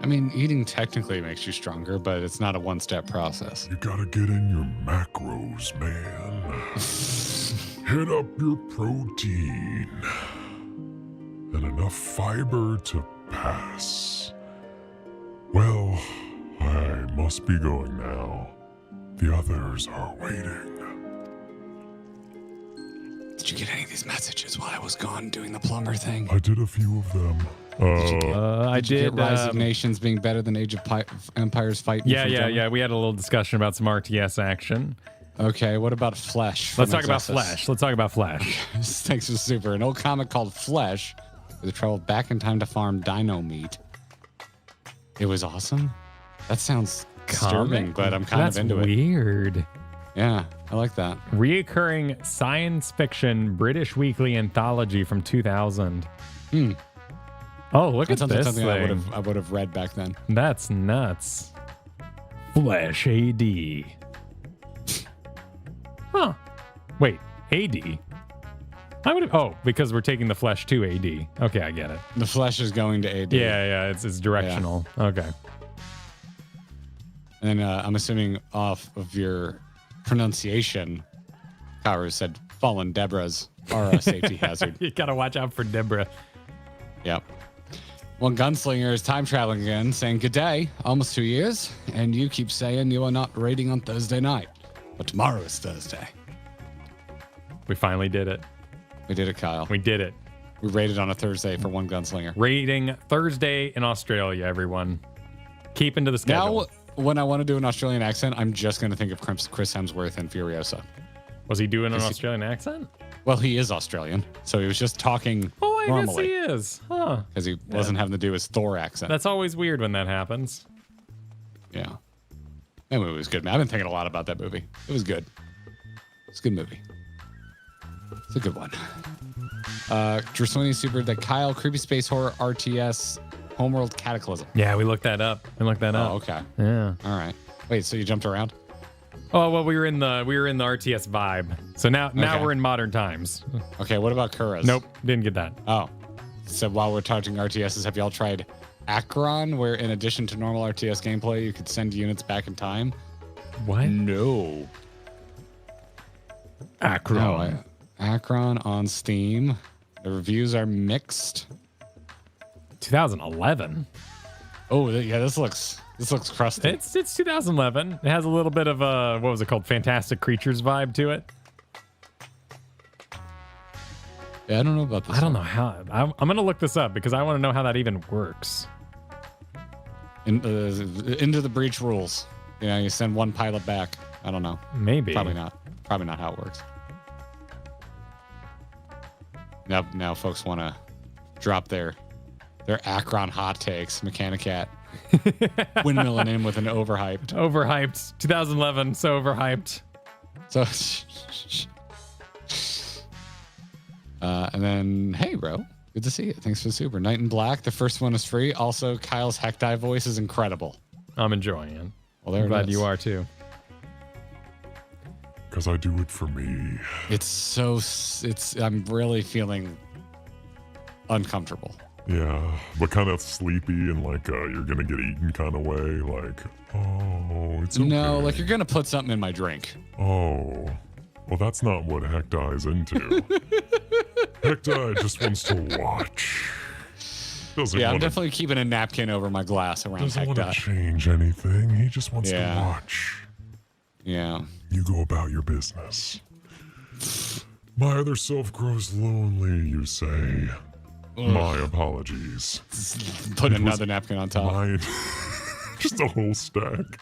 I mean, eating technically makes you stronger, but it's not a one-step process. You gotta get in your macros, man. Hit up your protein. And enough fiber to pass. Well, I must be going now. The others are waiting. Did you get any of these messages while I was gone doing the plumber thing? I did a few of them. I did. Get Rise of Nations being better than Age of Empires Fight? Yeah. We had a little discussion about some RTS action. Okay, what about Flesh? Let's talk about Flesh. Thanks for super. An old comic called Flesh, where they traveled back in time to farm dino meat. It was awesome. That sounds disturbing, but I'm kind of into it. That's weird. Yeah, I like that. Reoccurring science fiction British weekly anthology from 2000. Oh, look at this something thing. I would have read back then. That's nuts. Flesh AD. Huh. Wait, AD? I would have. Oh, because we're taking the Flesh to AD. Okay, I get it. The Flesh is going to AD. Yeah, it's directional. Yeah. Okay. And I'm assuming off of your pronunciation, Karu said Fallen Deborahs are a safety hazard. You gotta watch out for Deborah. Yep. One gunslinger is time traveling again, saying, "Good day, almost 2 years, and you keep saying you are not raiding on Thursday night. But tomorrow is Thursday." We finally did it. We did it, Kyle. We did it. We raided on a Thursday for one gunslinger. Raiding Thursday in Australia, everyone. Keeping to the schedule. Now, when I want to do an Australian accent, I'm just going to think of Chris Hemsworth and Furiosa. Was he doing an Australian accent? Well, he is Australian, so he was just talking I normally. guess he is. Huh. Because he wasn't having to do his Thor accent. That's always weird when that happens. Yeah. That movie was good, man. I've been thinking a lot about that movie. It was good. It's a good movie. It's a good one. Draswini Super, the Kyle Creepy Space Horror RTS Homeworld Cataclysm. Yeah, we looked that up. Oh, okay. Yeah. All right. Wait, so you jumped around? Oh well, we were in the RTS vibe. So now Okay. we're in modern times. Okay, what about Kuras? Nope, didn't get that. Oh. So while we're talking RTSs, have y'all tried Akron, where in addition to normal RTS gameplay, you could send units back in time? What? No. Akron. No, Akron on Steam. The reviews are mixed. 2011. Oh yeah, this looks crusty. It's 2011. It has a little bit of a what was it called? Fantastic Creatures vibe to it. Yeah, I don't know about this. I don't know how. I'm gonna look this up because I want to know how that even works. Into the breach rules. You know, you send one pilot back. I don't know. Maybe. Probably not. Probably not how it works. Now folks want to drop their Akron hot takes. Mechanicat windmilling in with an overhyped. 2011, so overhyped. So, and then, hey, bro. Good to see you. Thanks for the super. Night in Black. The first one is free. Also, Kyle's Hektai voice is incredible. I'm enjoying it. Well, there I'm glad you are too. Because I do it for me. I'm really feeling uncomfortable. Yeah, but kind of sleepy and like you're gonna get eaten kind of way. Like, oh, it's okay. No, like you're gonna put something in my drink. Oh, well, that's not what Hekdai's into. Hekdai just wants to watch. I'm definitely keeping a napkin over my glass around Hekdai. Doesn't want to Hekdai. change anything. He just wants to watch. Yeah. You go about your business. My other self grows lonely, you say. Ugh. My apologies. Put another napkin on top. Just a whole stack.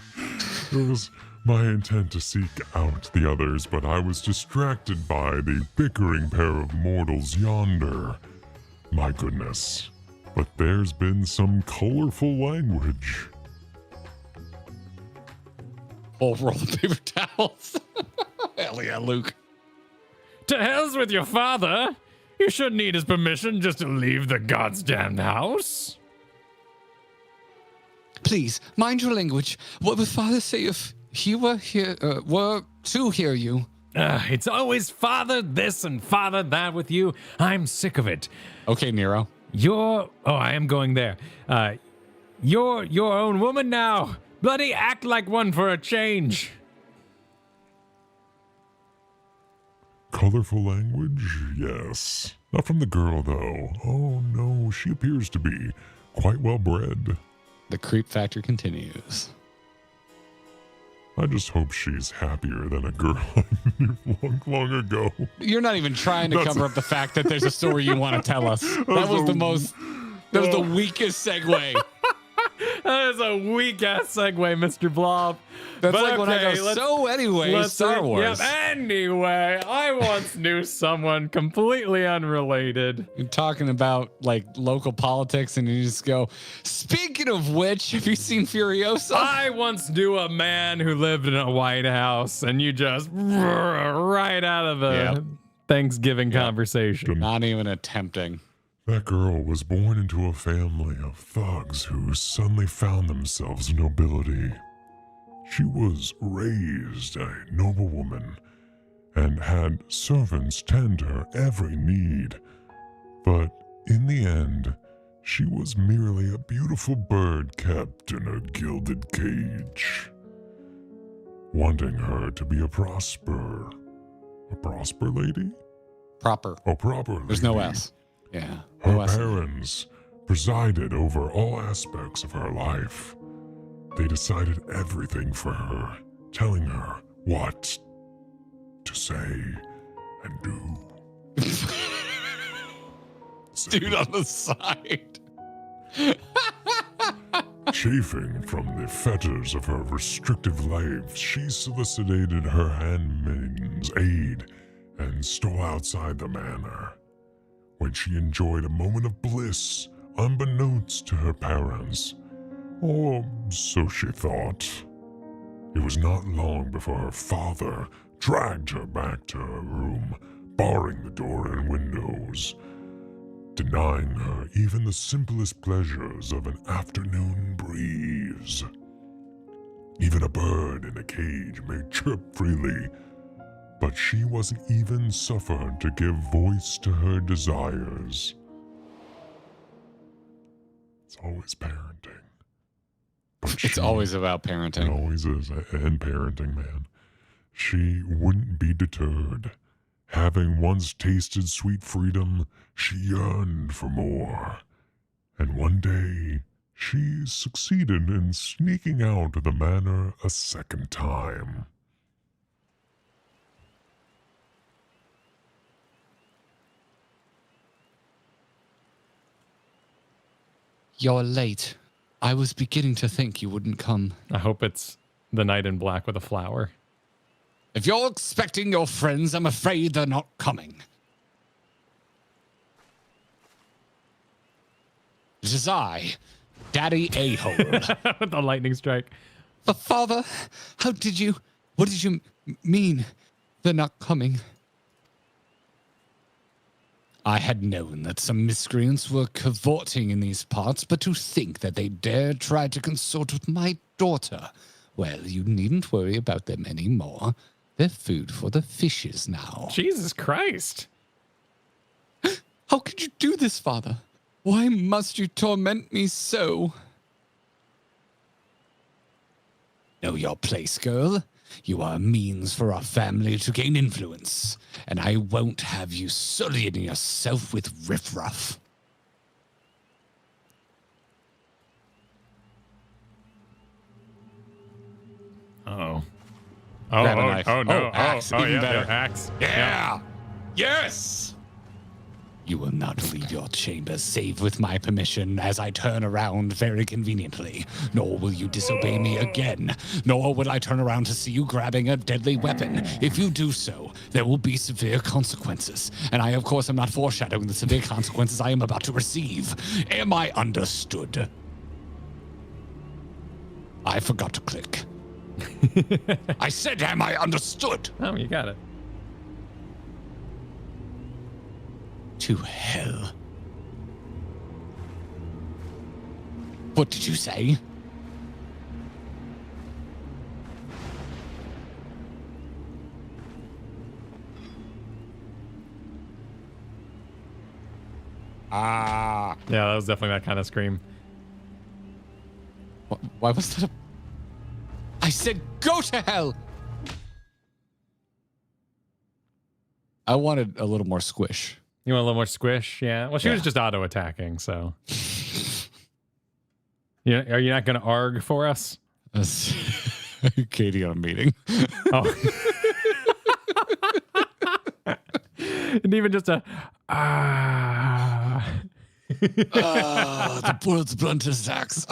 It was my intent to seek out the others, but I was distracted by the bickering pair of mortals yonder. My goodness. But there's been some colorful language. Whole roll of paper towels. Hell yeah, Luke. To hell's with your father. You shouldn't need his permission just to leave the goddamn house. Please, mind your language. What would father say if he were here, were to hear you? It's always father this and father that with you. I'm sick of it. Okay, Nero. I am going there. You're your own woman now. Bloody act like one for a change. Colorful language? Yes. Not from the girl, though. Oh, no, she appears to be quite well bred. The creep factor continues. I just hope she's happier than a girl I knew long ago. You're not even trying to cover up the fact that there's a story you want to tell us. That was the weakest segue. That is a weak-ass segue, Mr. Blob. That's like when I go, so anyway, Star Wars. Yep, anyway, I once knew someone completely unrelated. You're talking about, like, local politics, and you just go, speaking of which, have you seen Furiosa? I once knew a man who lived in a White House, and you just right out of a Thanksgiving conversation. Not even attempting. That girl was born into a family of thugs who suddenly found themselves nobility. She was raised a noble woman and had servants tend her every need. But in the end, she was merely a beautiful bird kept in a gilded cage. Wanting her to be a prosper lady? Proper. Oh, proper lady. There's no S. Yeah. Her parents presided over all aspects of her life. They decided everything for her, telling her what to say and do. Dude on the side. Chafing from the fetters of her restrictive life, she solicited her handmaid's aid and stole outside the manor. When she enjoyed a moment of bliss, unbeknownst to her parents, or so she thought. It was not long before her father dragged her back to her room, barring the door and windows, denying her even the simplest pleasures of an afternoon breeze. Even a bird in a cage may chirp freely, but she wasn't even suffered to give voice to her desires. It's always parenting. It's always about parenting. It always is, and parenting, man. She wouldn't be deterred. Having once tasted sweet freedom, she yearned for more. And one day, she succeeded in sneaking out of the manor a second time. You're late. I was beginning to think you wouldn't come. I hope it's the knight in black with a flower. If you're expecting your friends, I'm afraid they're not coming. It is I, Daddy A-hole. With the lightning strike. But father, what did you mean they're not coming? I had known that some miscreants were cavorting in these parts, but to think that they dared try to consort with my daughter, well, you needn't worry about them anymore. They're food for the fishes now. Jesus Christ. How could you do this, father? Why must you torment me so? Know your place, girl. You are a means for our family to gain influence, and I won't have you sullying yourself with riffraff. Uh-oh. Grab a knife. Oh, no. Axe. Even yeah, better. Axe. Yeah. Yes. You will not leave your chamber save with my permission as I turn around very conveniently. Nor will you disobey me again. Nor will I turn around to see you grabbing a deadly weapon. If you do so, there will be severe consequences. And I, of course, am not foreshadowing the severe consequences I am about to receive. Am I understood? I forgot to click. I said, am I understood? Oh, you got it. To hell. What did you say? Yeah, that was definitely that kind of scream. Why was that I said go to hell! I wanted a little more squish. You want a little more squish? Yeah. Well, she was just auto-attacking, so. Yeah, are you not going to arg for us? Katie on a meeting. Oh. And even just a the world's bluntest axe.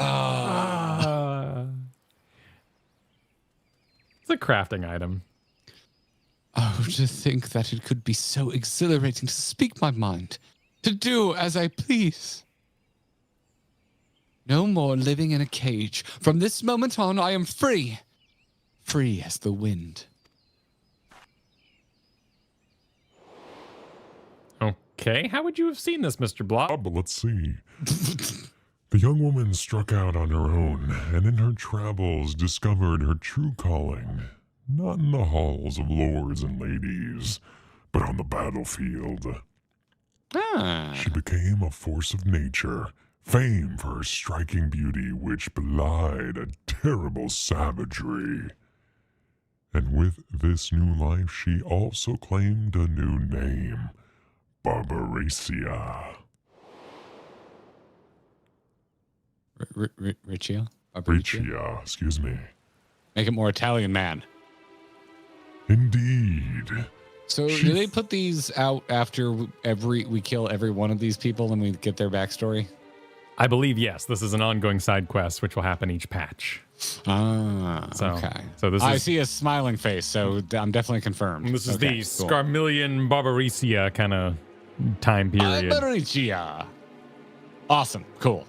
It's a crafting item. Oh, to think that it could be so exhilarating to speak my mind, to do as I please. No more living in a cage. From this moment on, I am free. Free as the wind. Okay, how would you have seen this, Mr. Blob? But let's see. The young woman struck out on her own, and in her travels discovered her true calling. Not in the halls of lords and ladies, but on the battlefield. She became a force of nature, famed for her striking beauty which belied a terrible savagery. And with this new life, she also claimed a new name, Barbaricia. Riccia? Riccia, excuse me. Make it more Italian, man. Indeed. So do they put these out after we kill every one of these people and we get their backstory? I believe, yes. This is an ongoing side quest, which will happen each patch. Okay. So this I is, see a smiling face, so I'm definitely confirmed. this is Okay, the cool. Scarmillion Barbaricia kind of time period. Barbaricia. Awesome. Cool.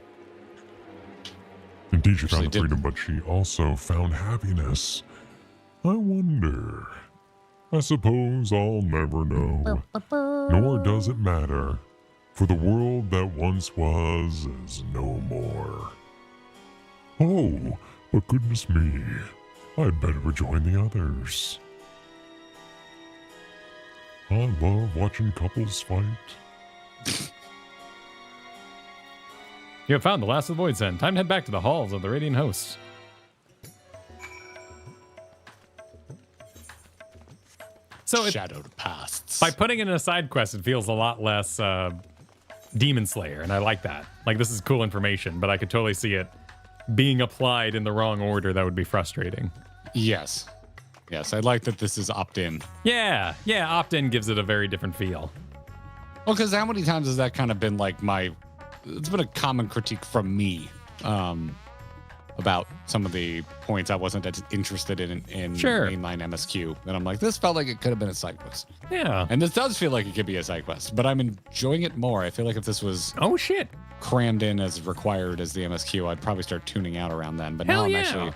Indeed, she found Actually freedom, but she also found happiness. I wonder. I suppose I'll never know. Nor does it matter, for the world that once was is no more. Oh, but goodness me, I'd better rejoin the others. I love watching couples fight. You have found the last of the Void's End. Time to head back to the halls of the Radiant Hosts. So Shadowed pasts. by putting it in a side quest, it feels a lot less Demon Slayer, and I like that. Like, this is cool information, but I could totally see it being applied in the wrong order. That would be frustrating. Yes. Yes, I like that this is opt-in. Yeah, opt-in gives it a very different feel. Well, because how many times has that kind of been like it's been a common critique from me about some of the points I wasn't as interested in Sure. mainline MSQ. And I'm like, this felt like it could have been a side quest. Yeah. And this does feel like it could be a side quest, but I'm enjoying it more. I feel like if this was Oh shit. crammed in as required as the MSQ, I'd probably start tuning out around then. But Hell now yeah.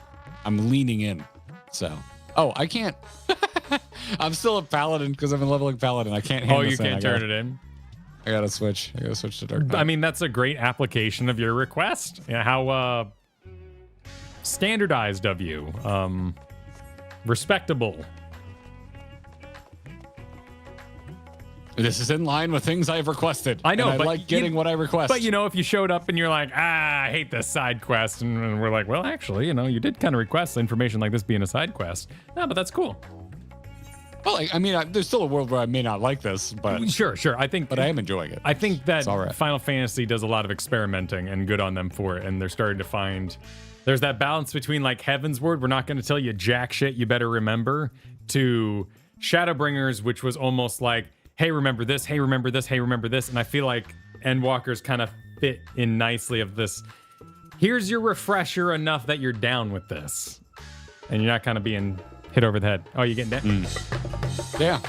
I'm leaning in. So, I can't. I'm still a paladin because I'm a leveling paladin. I can't. Oh, you can't turn it in. I gotta switch. I gotta switch to dark Knight. I mean, that's a great application of your request. Yeah, how standardized of you. Respectable. This is in line with things I've requested. I know, and I but like getting what I request. But if you showed up and you're like, I hate this side quest, and we're like, well, actually, you did kind of request information like this being a side quest. No, but that's cool. Well, there's still a world where I may not like this, but Sure. but I am enjoying it. I think that all right. Final Fantasy does a lot of experimenting, and good on them for it. And they're starting to find there's that balance between like Heaven's Word, we're not going to tell you jack shit, you better remember, to Shadowbringers, which was almost like, hey, remember this, hey, remember this, hey, remember this. And I feel like Endwalkers kind of fit in nicely of this. Here's your refresher enough that you're down with this. And you're not kind of being hit over the head. Oh, you getting that? Yeah.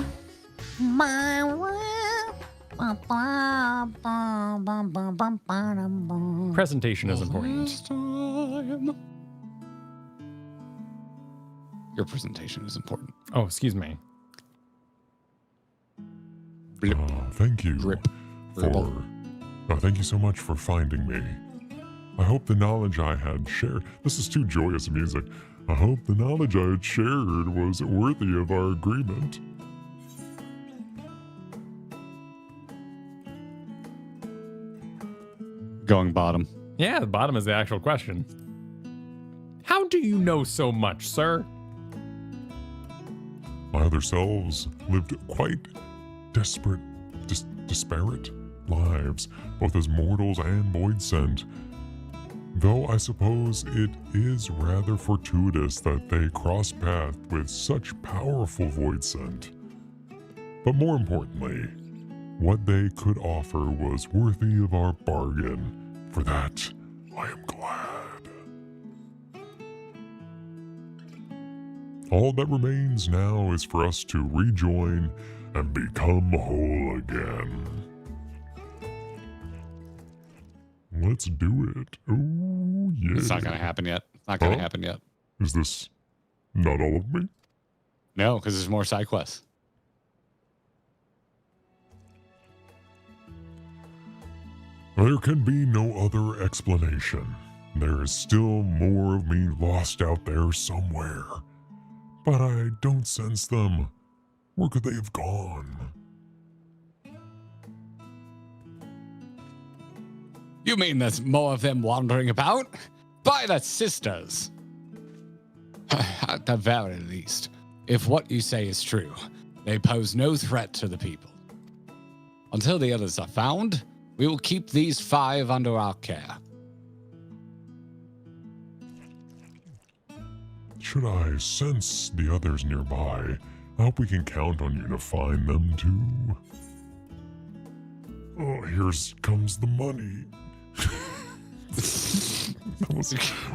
Presentation is important. Your presentation is important. Oh, excuse me. Thank you Dribble. thank you so much for finding me. I hope the knowledge I had shared. This is too joyous music. I hope the knowledge I had shared was worthy of our agreement. Going bottom. Yeah, the bottom is the actual question. How do you know so much, sir? My other selves lived quite disparate lives, both as mortals and void sent. Though I suppose it is rather fortuitous that they cross paths with such powerful void sent. But more importantly, what they could offer was worthy of our bargain. For that, I am glad. All that remains now is for us to rejoin and become whole again. Let's do it. Oh, yeah. It's not going to happen yet. Not going to happen yet. Is this not all of me? No, because there's more side quests. There can be no other explanation. There is still more of me lost out there somewhere. But I don't sense them. Where could they have gone? You mean there's more of them wandering about? By the sisters! At the very least, if what you say is true, they pose no threat to the people. Until the others are found, we will keep these 5 under our care. Should I sense the others nearby, I hope we can count on you to find them too. Oh, here comes the money. That was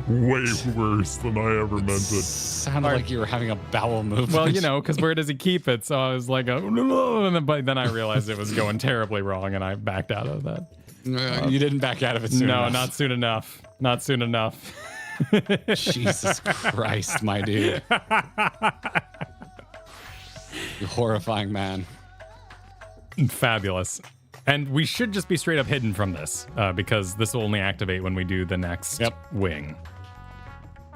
way worse than I ever meant it. Sounded like you were having a bowel movement. Well, because where does he keep it? So I was like, but then I realized it was going terribly wrong, and I backed out of that. You didn't back out of it soon enough. No, not soon enough. Not soon enough. Jesus Christ, my dude. You horrifying man. Fabulous. And we should just be straight up hidden from this, because this will only activate when we do the next wing.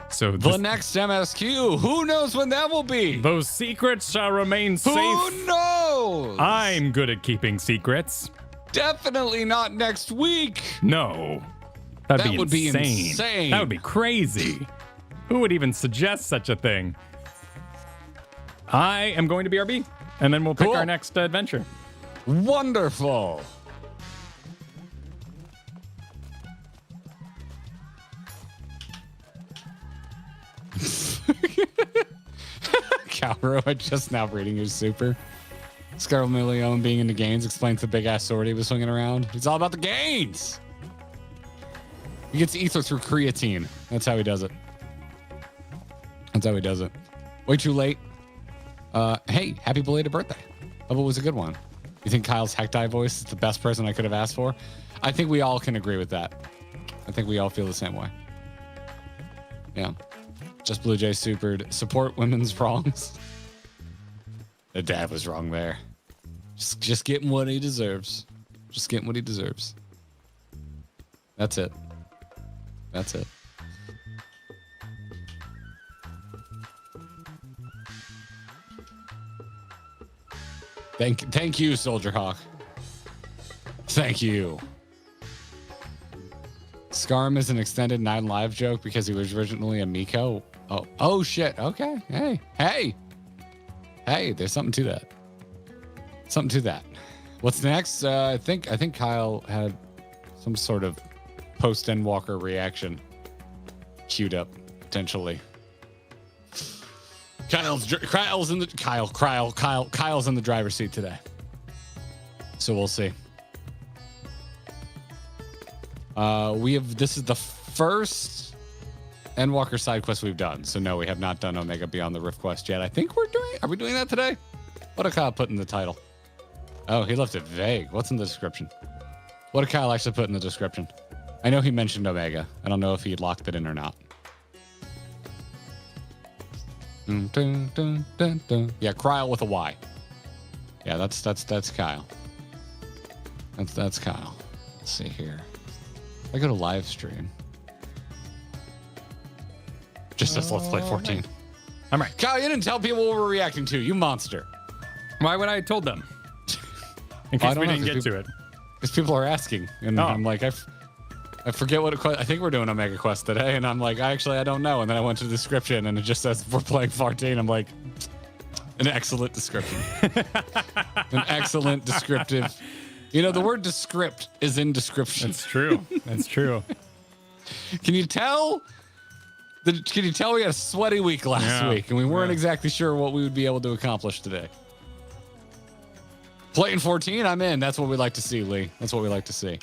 So the next MSQ, who knows when that will be? Those secrets shall remain safe. Who knows? I'm good at keeping secrets. Definitely not next week. No. That would be insane. That would be crazy. Who would even suggest such a thing? I am going to BRB, and then we'll pick our next adventure. Wonderful. Calro just now reading his super. Scarlemillion being in the gains explains the big ass sword he was swinging around. It's all about the gains. He gets ether through creatine. That's how he does it. That's how he does it. Way too late. Hey, happy belated birthday. Hope it was a good one. You think Kyle's Hecti voice is the best present I could have asked for? I think we all can agree with that. I think we all feel the same way. Yeah. Just Blue Jay supered. Support women's wrongs. The dad was wrong there. Just getting what he deserves. Just getting what he deserves. That's it. That's it. Thank you, Soldier Hawk. Thank you. Scarm is an extended 9 Live joke because he was originally a Miko. Oh shit. Okay. Hey, there's something to that. Something to that. What's next? I think Kyle had some sort of post Endwalker reaction queued up potentially. Kyle's in the driver's seat today. So we'll see. This is the first Endwalker side quest we've done. So no, we have not done Omega Beyond the Rift quest yet. I think are we doing that today? What did Kyle put in the title? Oh, he left it vague. What's in the description? What did Kyle actually put in the description? I know he mentioned Omega. I don't know if he locked it in or not. Yeah, Cryle with a Y. Yeah, that's Kyle. That's Kyle. Let's see here. I go to live stream. Just says let's play 14. I'm right. Kyle, you didn't tell people what we're reacting to. You monster. Why would I have told them? In case we didn't get to it. Because people are asking, and I'm like, I forget what I think we're doing Omega Quest today, and I'm like, I don't know. And then I went to the description, and it just says we're playing 14. I'm like, an excellent description. An excellent descriptive. You know, the word descript is in description. That's true. That's true. Can you tell? Can you tell we had a sweaty week last week, and we weren't exactly sure what we would be able to accomplish today? Playing 14, I'm in. That's what we like to see, Lee. That's what we like to see.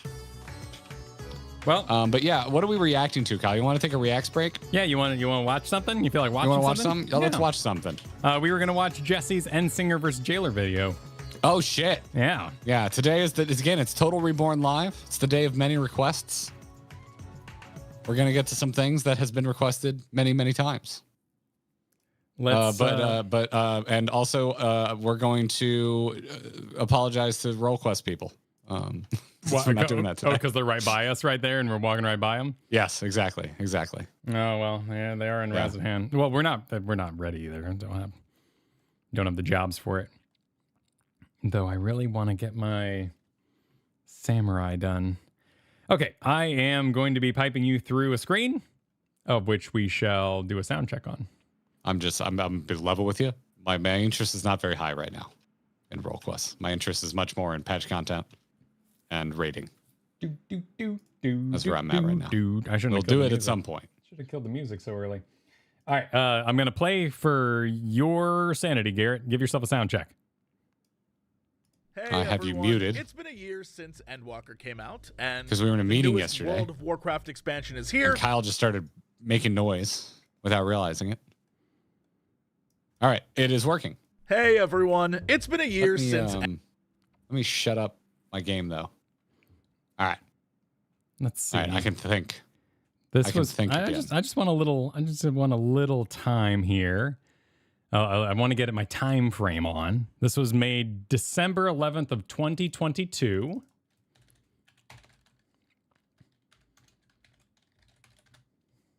Well, but yeah, what are we reacting to, Kyle? You want to take a reacts break? Yeah, you want to watch something? You feel like watching something? You want to watch something? Yeah. Let's watch something. We were going to watch Jesse's Endsinger vs. Jailer video. Oh, shit. Yeah. Yeah, today is, it's Total Reborn Live. It's the day of many requests. We're going to get to some things that has been requested many, many times. And also we're going to apologize to RollQuest people. We're not doing that today. Oh, because they're right by us right there and we're walking right by them? Yes, exactly. Oh, well, yeah, they are in Razzahan. Well, we're not ready either. Don't have the jobs for it. Though I really want to get my samurai done. Okay, I am going to be piping you through a screen of which we shall do a sound check on. I'm level with you. My interest is not very high right now in RollQuest. My interest is much more in patch content and rating. That's where I'm at right now. I shouldn't. We'll do it at some point. Should have killed the music so early. All right, I'm gonna play for your sanity, Garrett. Give yourself a sound check. Hey, I have you muted. It's been a year since Endwalker came out, and because we were in a meeting yesterday. World of Warcraft expansion is here. And Kyle just started making noise without realizing it. All right, it is working. Hey everyone, it's been a year since. Let me shut up my game though. All right. Let's see. All right, I can think. I just want a little time here. I want to get my time frame on. This was made December 11th of 2022.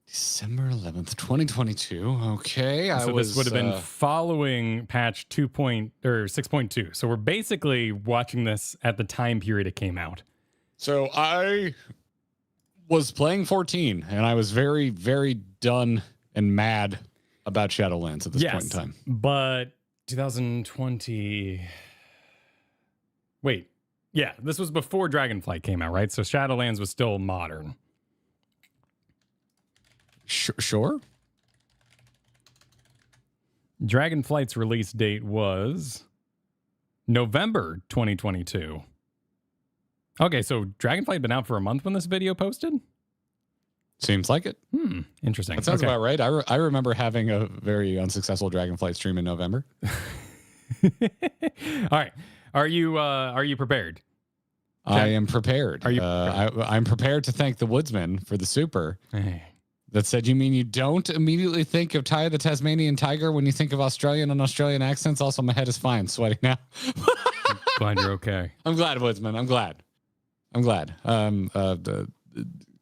December 11th, 2022. Okay. This would have been following patch 6.2. So we're basically watching this at the time period it came out. So I was playing 14 and I was very, very done and mad about Shadowlands at this point in time. But 2020. Wait. Yeah, this was before Dragonflight came out, right? So Shadowlands was still modern. Sure. Dragonflight's release date was November 2022. Okay, so Dragonflight had been out for a month when this video posted? Seems like it. Interesting. That sounds about right. I remember having a very unsuccessful Dragonflight stream in November. All right. Are you prepared? I am prepared. Are you I'm prepared to thank the Woodsman for the super. Hey. That said, you mean you don't immediately think of Ty the Tasmanian Tiger when you think of Australian and Australian accents? Also, my head is fine, sweating now. Glad you're okay. I'm glad, Woodsman. I'm glad.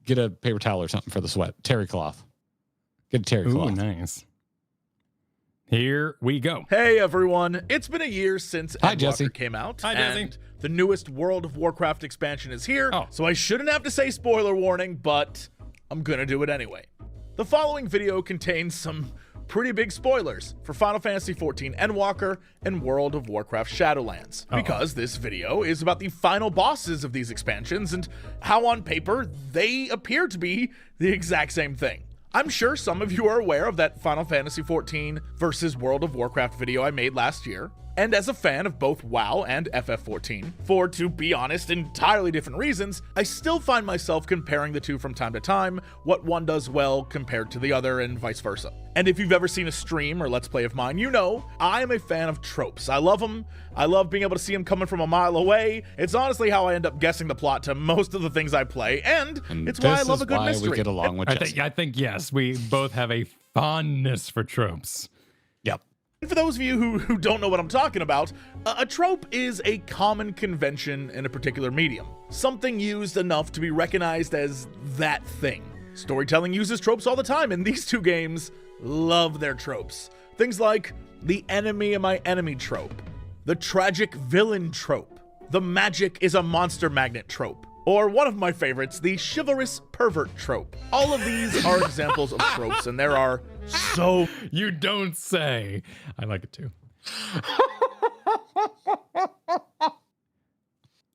Get a paper towel or something for the sweat. Terry cloth. Get a terry cloth. Ooh, nice. Here we go. Hey everyone, it's been a year since Hi, Jesse. Endwalker came out. Hi, Jesse. And the newest World of Warcraft expansion is here, Oh. so I shouldn't have to say spoiler warning, but I'm gonna do it anyway. The following video contains some pretty big spoilers for Final Fantasy XIV Endwalker and World of Warcraft Shadowlands, because this video is about the final bosses of these expansions and how on paper they appear to be the exact same thing. I'm sure some of you are aware of that Final Fantasy XIV versus World of Warcraft video I made last year. And as a fan of both WoW and FF14, for, to be honest, entirely different reasons, I still find myself comparing the two from time to time, what one does well compared to the other and vice versa. And if you've ever seen a stream or Let's Play of mine, you know I am a fan of tropes. I love them. I love being able to see them coming from a mile away. It's honestly how I end up guessing the plot to most of the things I play, and it's why I love a good mystery. We get along with Jesse. I think yes, we both have a fondness for tropes. Yep. And for those of you who don't know what I'm talking about, a trope is a common convention in a particular medium. Something used enough to be recognized as that thing. Storytelling uses tropes all the time, and these two games love their tropes. Things like the enemy of my enemy trope, the tragic villain trope, the magic is a monster magnet trope, or one of my favorites, the chivalrous pervert trope. All of these are examples of tropes, and there are so... You don't say. I like it too.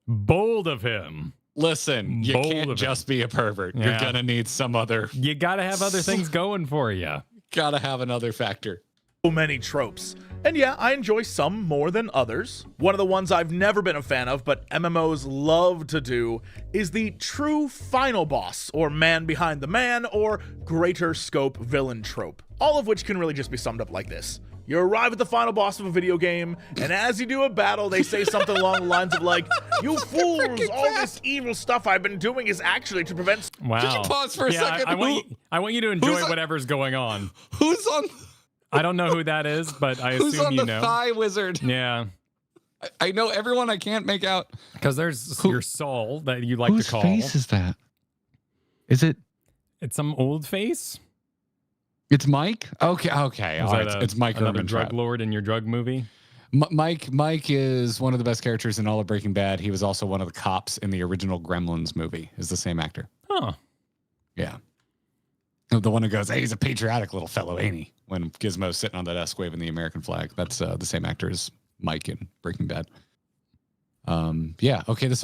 Bold of him. Listen, you Bold can't of just be a pervert. You're Yeah. gonna need some other. You got to have other things going for you. Gotta have another factor. many tropes. And yeah, I enjoy some more than others. One of the ones I've never been a fan of, but MMOs love to do, is the true final boss, or man behind the man, or greater scope villain trope. All of which can really just be summed up like this. You arrive at the final boss of a video game, and as you do a battle, they say something along the lines of like, "You fools, all this evil stuff I've been doing is actually to prevent..." Wow. Could you pause for a second? I want you to enjoy whatever's going on. Who's on? I don't know who that is, but I Who's assume on you the know. thigh wizard? Yeah, I know everyone. I can't make out. because there's your soul that you like to call. Whose face is that? Is it? It's some old face. It's Mike. Okay. All right. It's Mike another Ehrmantraut. drug lord in your drug movie. Mike is one of the best characters in all of Breaking Bad. He was also one of the cops in the original Gremlins movie. Is the same actor. Huh. Yeah. The one who goes, "Hey, he's a patriotic little fellow, ain't he?" When Gizmo's sitting on that desk waving the American flag. That's the same actor as Mike in Breaking Bad. Yeah. Okay. This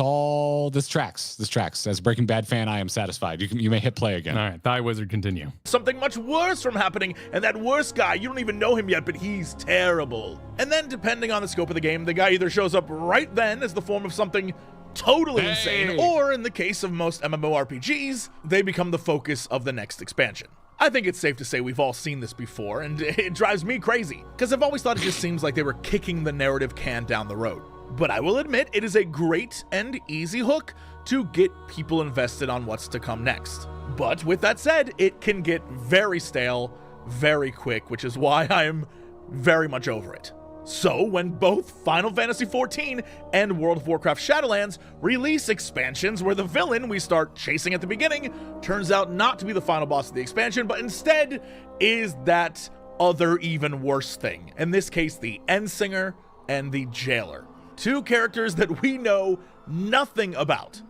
tracks. This tracks. As a Breaking Bad fan, I am satisfied. You may hit play again. All right, Thigh Wizard, continue. Something much worse from happening, and that worst guy, you don't even know him yet, but he's terrible. And then, depending on the scope of the game, the guy either shows up right then as the form of something totally insane, or in the case of most MMORPGs, they become the focus of the next expansion. I think it's safe to say we've all seen this before, and it drives me crazy, because I've always thought it just seems like they were kicking the narrative can down the road. But I will admit, it is a great and easy hook to get people invested on what's to come next. But with that said, it can get very stale very quick, which is why I'm very much over it. So when both Final Fantasy XIV and World of Warcraft Shadowlands release expansions where the villain we start chasing at the beginning turns out not to be the final boss of the expansion, but instead is that other even worse thing. In this case, the Endsinger and the Jailer. Two characters that we know nothing about.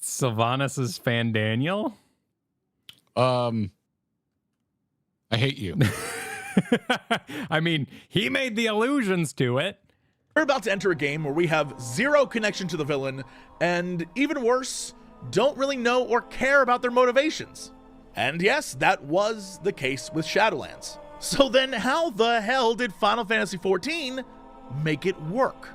Sylvanas' fan Daniel? I hate you. I mean, he made the allusions to it. We're about to enter a game where we have zero connection to the villain, and even worse, don't really know or care about their motivations. And yes, that was the case with Shadowlands. So then how the hell did Final Fantasy XIV make it work?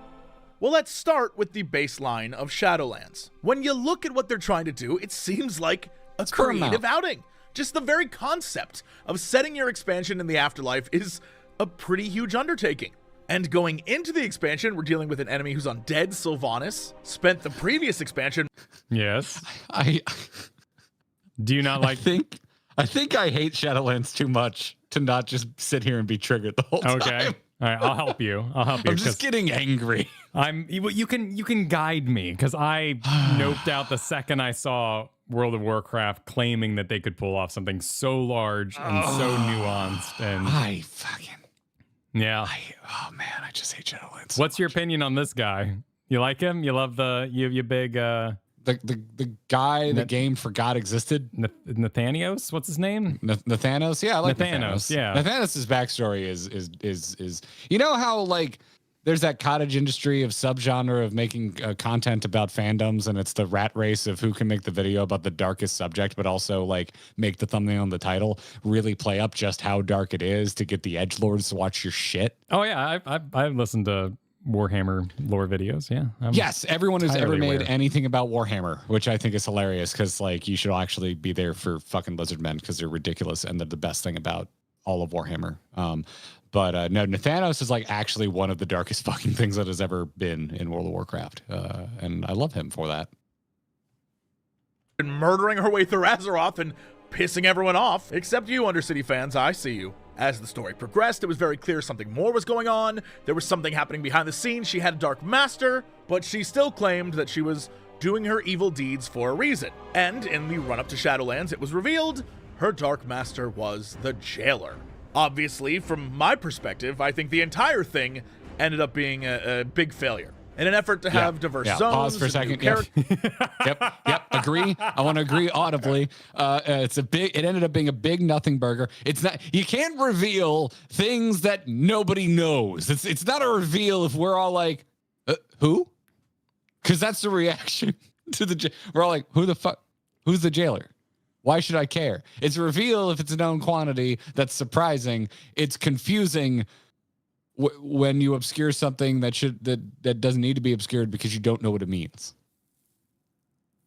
Well, let's start with the baseline of Shadowlands. When you look at what they're trying to do, it seems like a creative outing. Just the very concept of setting your expansion in the afterlife is a pretty huge undertaking. And going into the expansion, we're dealing with an enemy who's undead. Sylvanas spent the previous expansion. Yes. Do you not like? I think I hate Shadowlands too much to not just sit here and be triggered the whole time. Okay. All right, I'll help you. I'm just getting angry. You can guide me, because I noped out the second I saw World of Warcraft claiming that they could pull off something so large and so nuanced. And oh man, I just hate Shadowlands. What's your opinion on this guy? You like him? You love you big the guy the game forgot existed? Nathanios? What's his name? Nathanos? Yeah, I like Nathanos. Yeah. Nathanos' backstory is you know how like there's that cottage industry of subgenre of making content about fandoms, and it's the rat race of who can make the video about the darkest subject, but also like make the thumbnail and the title really play up just how dark it is to get the edgelords to watch your shit. Oh yeah, I've listened to Warhammer lore videos. Yeah. Yes, everyone who's ever made anything about Warhammer, which I think is hilarious, because like you should actually be there for fucking Lizardmen, because they're ridiculous and they're the best thing about all of Warhammer. But no, Nathanos is like actually one of the darkest fucking things that has ever been in World of Warcraft, and I love him for that. Murdering her way through Azeroth and pissing everyone off, except you, Undercity fans. I see you. As the story progressed, it was very clear something more was going on. There was something happening behind the scenes. She had a dark master, but she still claimed that she was doing her evil deeds for a reason. And in the run-up to Shadowlands, it was revealed her dark master was the Jailer. Obviously, from my perspective, I think the entire thing ended up being a big failure. In an effort to have diverse zones. Pause for a second. Yep. Agree. I want to agree audibly. It ended up being a big nothing burger. It's not. You can't reveal things that nobody knows. It's not a reveal if we're all like, who? Because that's the reaction to the. We're all like, who the fuck? Who's the Jailer? Why should I care? It's a reveal if it's a known quantity. That's surprising. It's confusing when you obscure something that doesn't need to be obscured because you don't know what it means.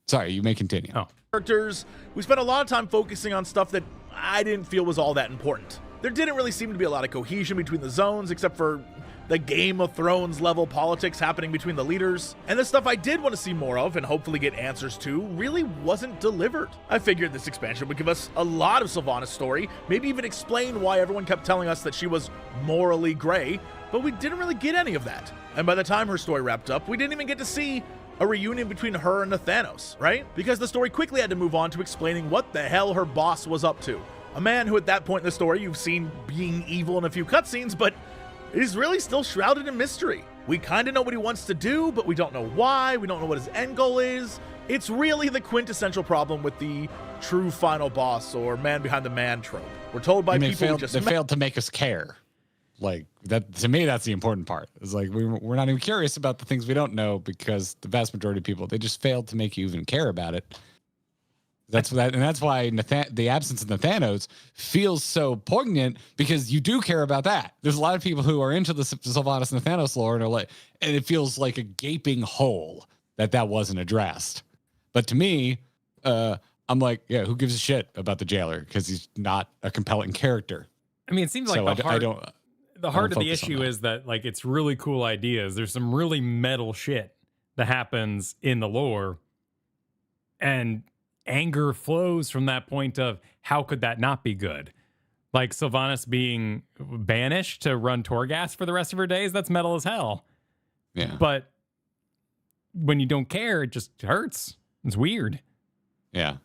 Sorry, you may continue. Characters, we spent a lot of time focusing on stuff that I didn't feel was all that important. There didn't really seem to be a lot of cohesion between the zones, except for the Game of Thrones level politics happening between the leaders. And the stuff I did want to see more of and hopefully get answers to really wasn't delivered. I figured this expansion would give us a lot of Sylvanas' story, maybe even explain why everyone kept telling us that she was morally gray, but we didn't really get any of that. And by the time her story wrapped up, we didn't even get to see a reunion between her and Nathanos, right? Because the story quickly had to move on to explaining what the hell her boss was up to. A man who at that point in the story you've seen being evil in a few cutscenes, but is really still shrouded in mystery. We kind of know what he wants to do, but we don't know why. We don't know what his end goal is. It's really the quintessential problem with the true final boss or man behind the man trope. We're told by people they failed to make us care. Like that, to me, that's the important part. It's like we're not even curious about the things we don't know, because the vast majority of people, they just failed to make you even care about it. That's why the absence of Nathanos feels so poignant, because you do care about that. There's a lot of people who are into the Sylvanas Nathanos lore and are like, and it feels like a gaping hole that wasn't addressed. But to me, I'm like, yeah, who gives a shit about the Jailer, because he's not a compelling character. I mean, it seems like the heart of the issue is that like it's really cool ideas. There's some really metal shit that happens in the lore, and anger flows from that point of how could that not be good? Like Sylvanas being banished to run Torghast for the rest of her days, that's metal as hell. Yeah. But when you don't care, it just hurts. It's weird. Yeah.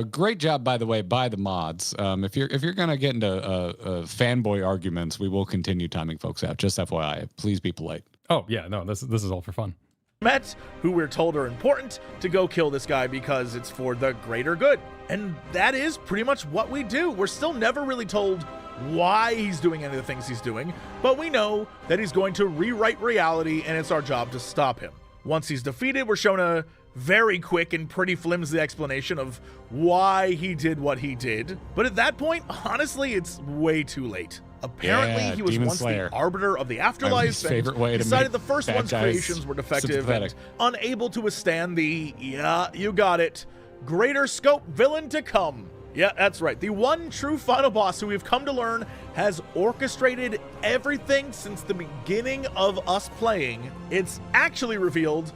Great job, by the way, by the mods. If you're gonna get into fanboy arguments, we will continue timing folks out. Just FYI, please be polite. Oh yeah, no, this is all for fun. Met, who we're told are important to go kill this guy because it's for the greater good. And that is pretty much what we do. We're still never really told why he's doing any of the things he's doing, but we know that he's going to rewrite reality, and it's our job to stop him. Once he's defeated, we're shown a very quick and pretty flimsy explanation of why he did what he did. But at that point, honestly, it's way too late. Apparently, he was Demon once Slayer, the arbiter of the afterlife, and decided the first one's creations were defective and unable to withstand the, yeah, you got it, greater scope villain to come. Yeah, that's right. The one true final boss who we've come to learn has orchestrated everything since the beginning of us playing. It's actually revealed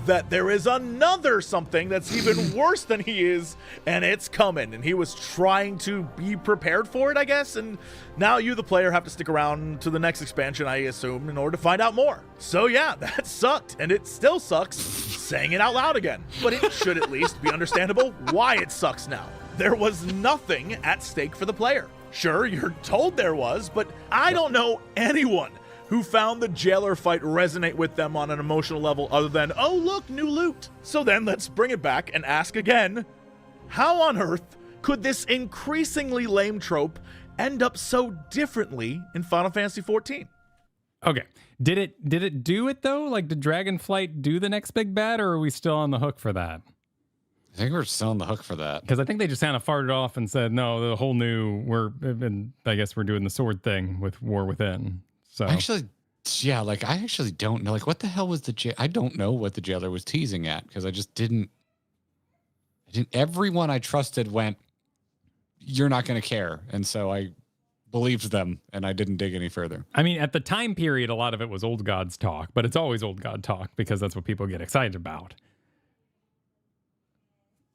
that there is another something that's even worse than he is, and it's coming. And he was trying to be prepared for it, I guess. And now you, the player, have to stick around to the next expansion, I assume, in order to find out more. So yeah, that sucked, and it still sucks saying it out loud again. But it should at least be understandable why it sucks now. There was nothing at stake for the player. Sure, you're told there was, but I don't know anyone who found the jailer fight resonate with them on an emotional level other than, oh look, new loot. So then let's bring it back and ask again, how on earth could this increasingly lame trope end up so differently in Final Fantasy XIV? Okay. Did it do it though? Like, did Dragonflight do the next big bad, or are we still on the hook for that? I think we're still on the hook for that. Because I think they just kind of farted off and said, no, the whole new, I guess we're doing the sword thing with War Within. So actually, yeah, like I actually don't know. Like, what the hell was I don't know what the jailer was teasing at, because I didn't, everyone I trusted went, you're not going to care. And so I believed them and I didn't dig any further. I mean, at the time period, a lot of it was old gods talk, but it's always old god talk because that's what people get excited about.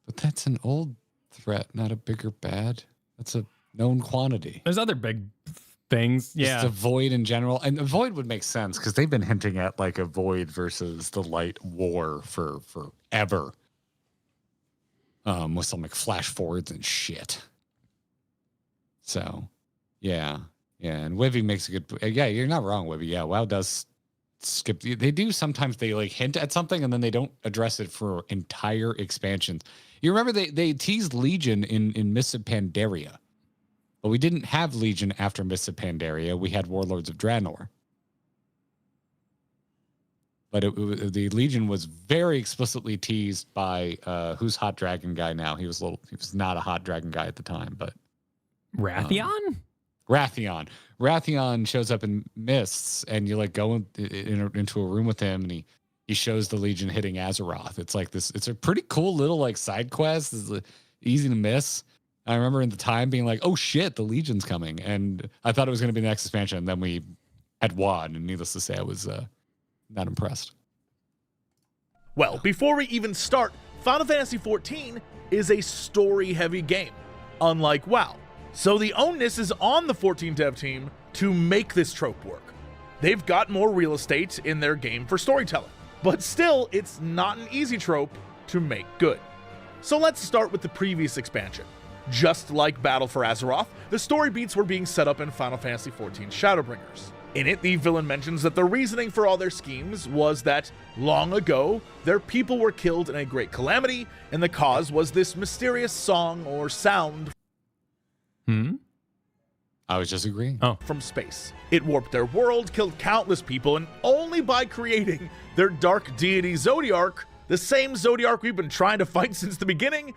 But that's an old threat, not a bigger bad. That's a known quantity. There's other big things. Yeah. Just the void in general. And the void would make sense because they've been hinting at like a void versus the light war for forever. With some like flash forwards and shit. So, yeah. Yeah. And Wivy makes a good point. Yeah, you're not wrong, Wivy. Yeah, WoW does skip. They do sometimes, they like hint at something and then they don't address it for entire expansions. You remember they teased Legion in Mists of Pandaria, but we didn't have Legion after Mists of Pandaria. We had Warlords of Draenor. But the Legion was very explicitly teased by who's hot dragon guy now. He was not a hot dragon guy at the time, but Rathion? Rathion shows up in Mists, and you like go into a room with him, and he shows the Legion hitting Azeroth. It's like this. It's a pretty cool little like side quest. It's easy to miss. I remember in the time being like, "Oh shit, the Legion's coming," and I thought it was going to be the next expansion. And then we had WoD, and needless to say, I was not impressed. Well, before we even start, Final Fantasy XIV is a story-heavy game, unlike WoW. So the onus is on the 14 dev team to make this trope work. They've got more real estate in their game for storytelling, but still, it's not an easy trope to make good. So let's start with the previous expansion. Just like Battle for Azeroth, the story beats were being set up in Final Fantasy XIV Shadowbringers. In it, the villain mentions that the reasoning for all their schemes was that, long ago, their people were killed in a great calamity, and the cause was this mysterious song or sound I was just agreeing. From space. It warped their world, killed countless people, and only by creating their dark deity Zodiark, the same Zodiark we've been trying to fight since the beginning,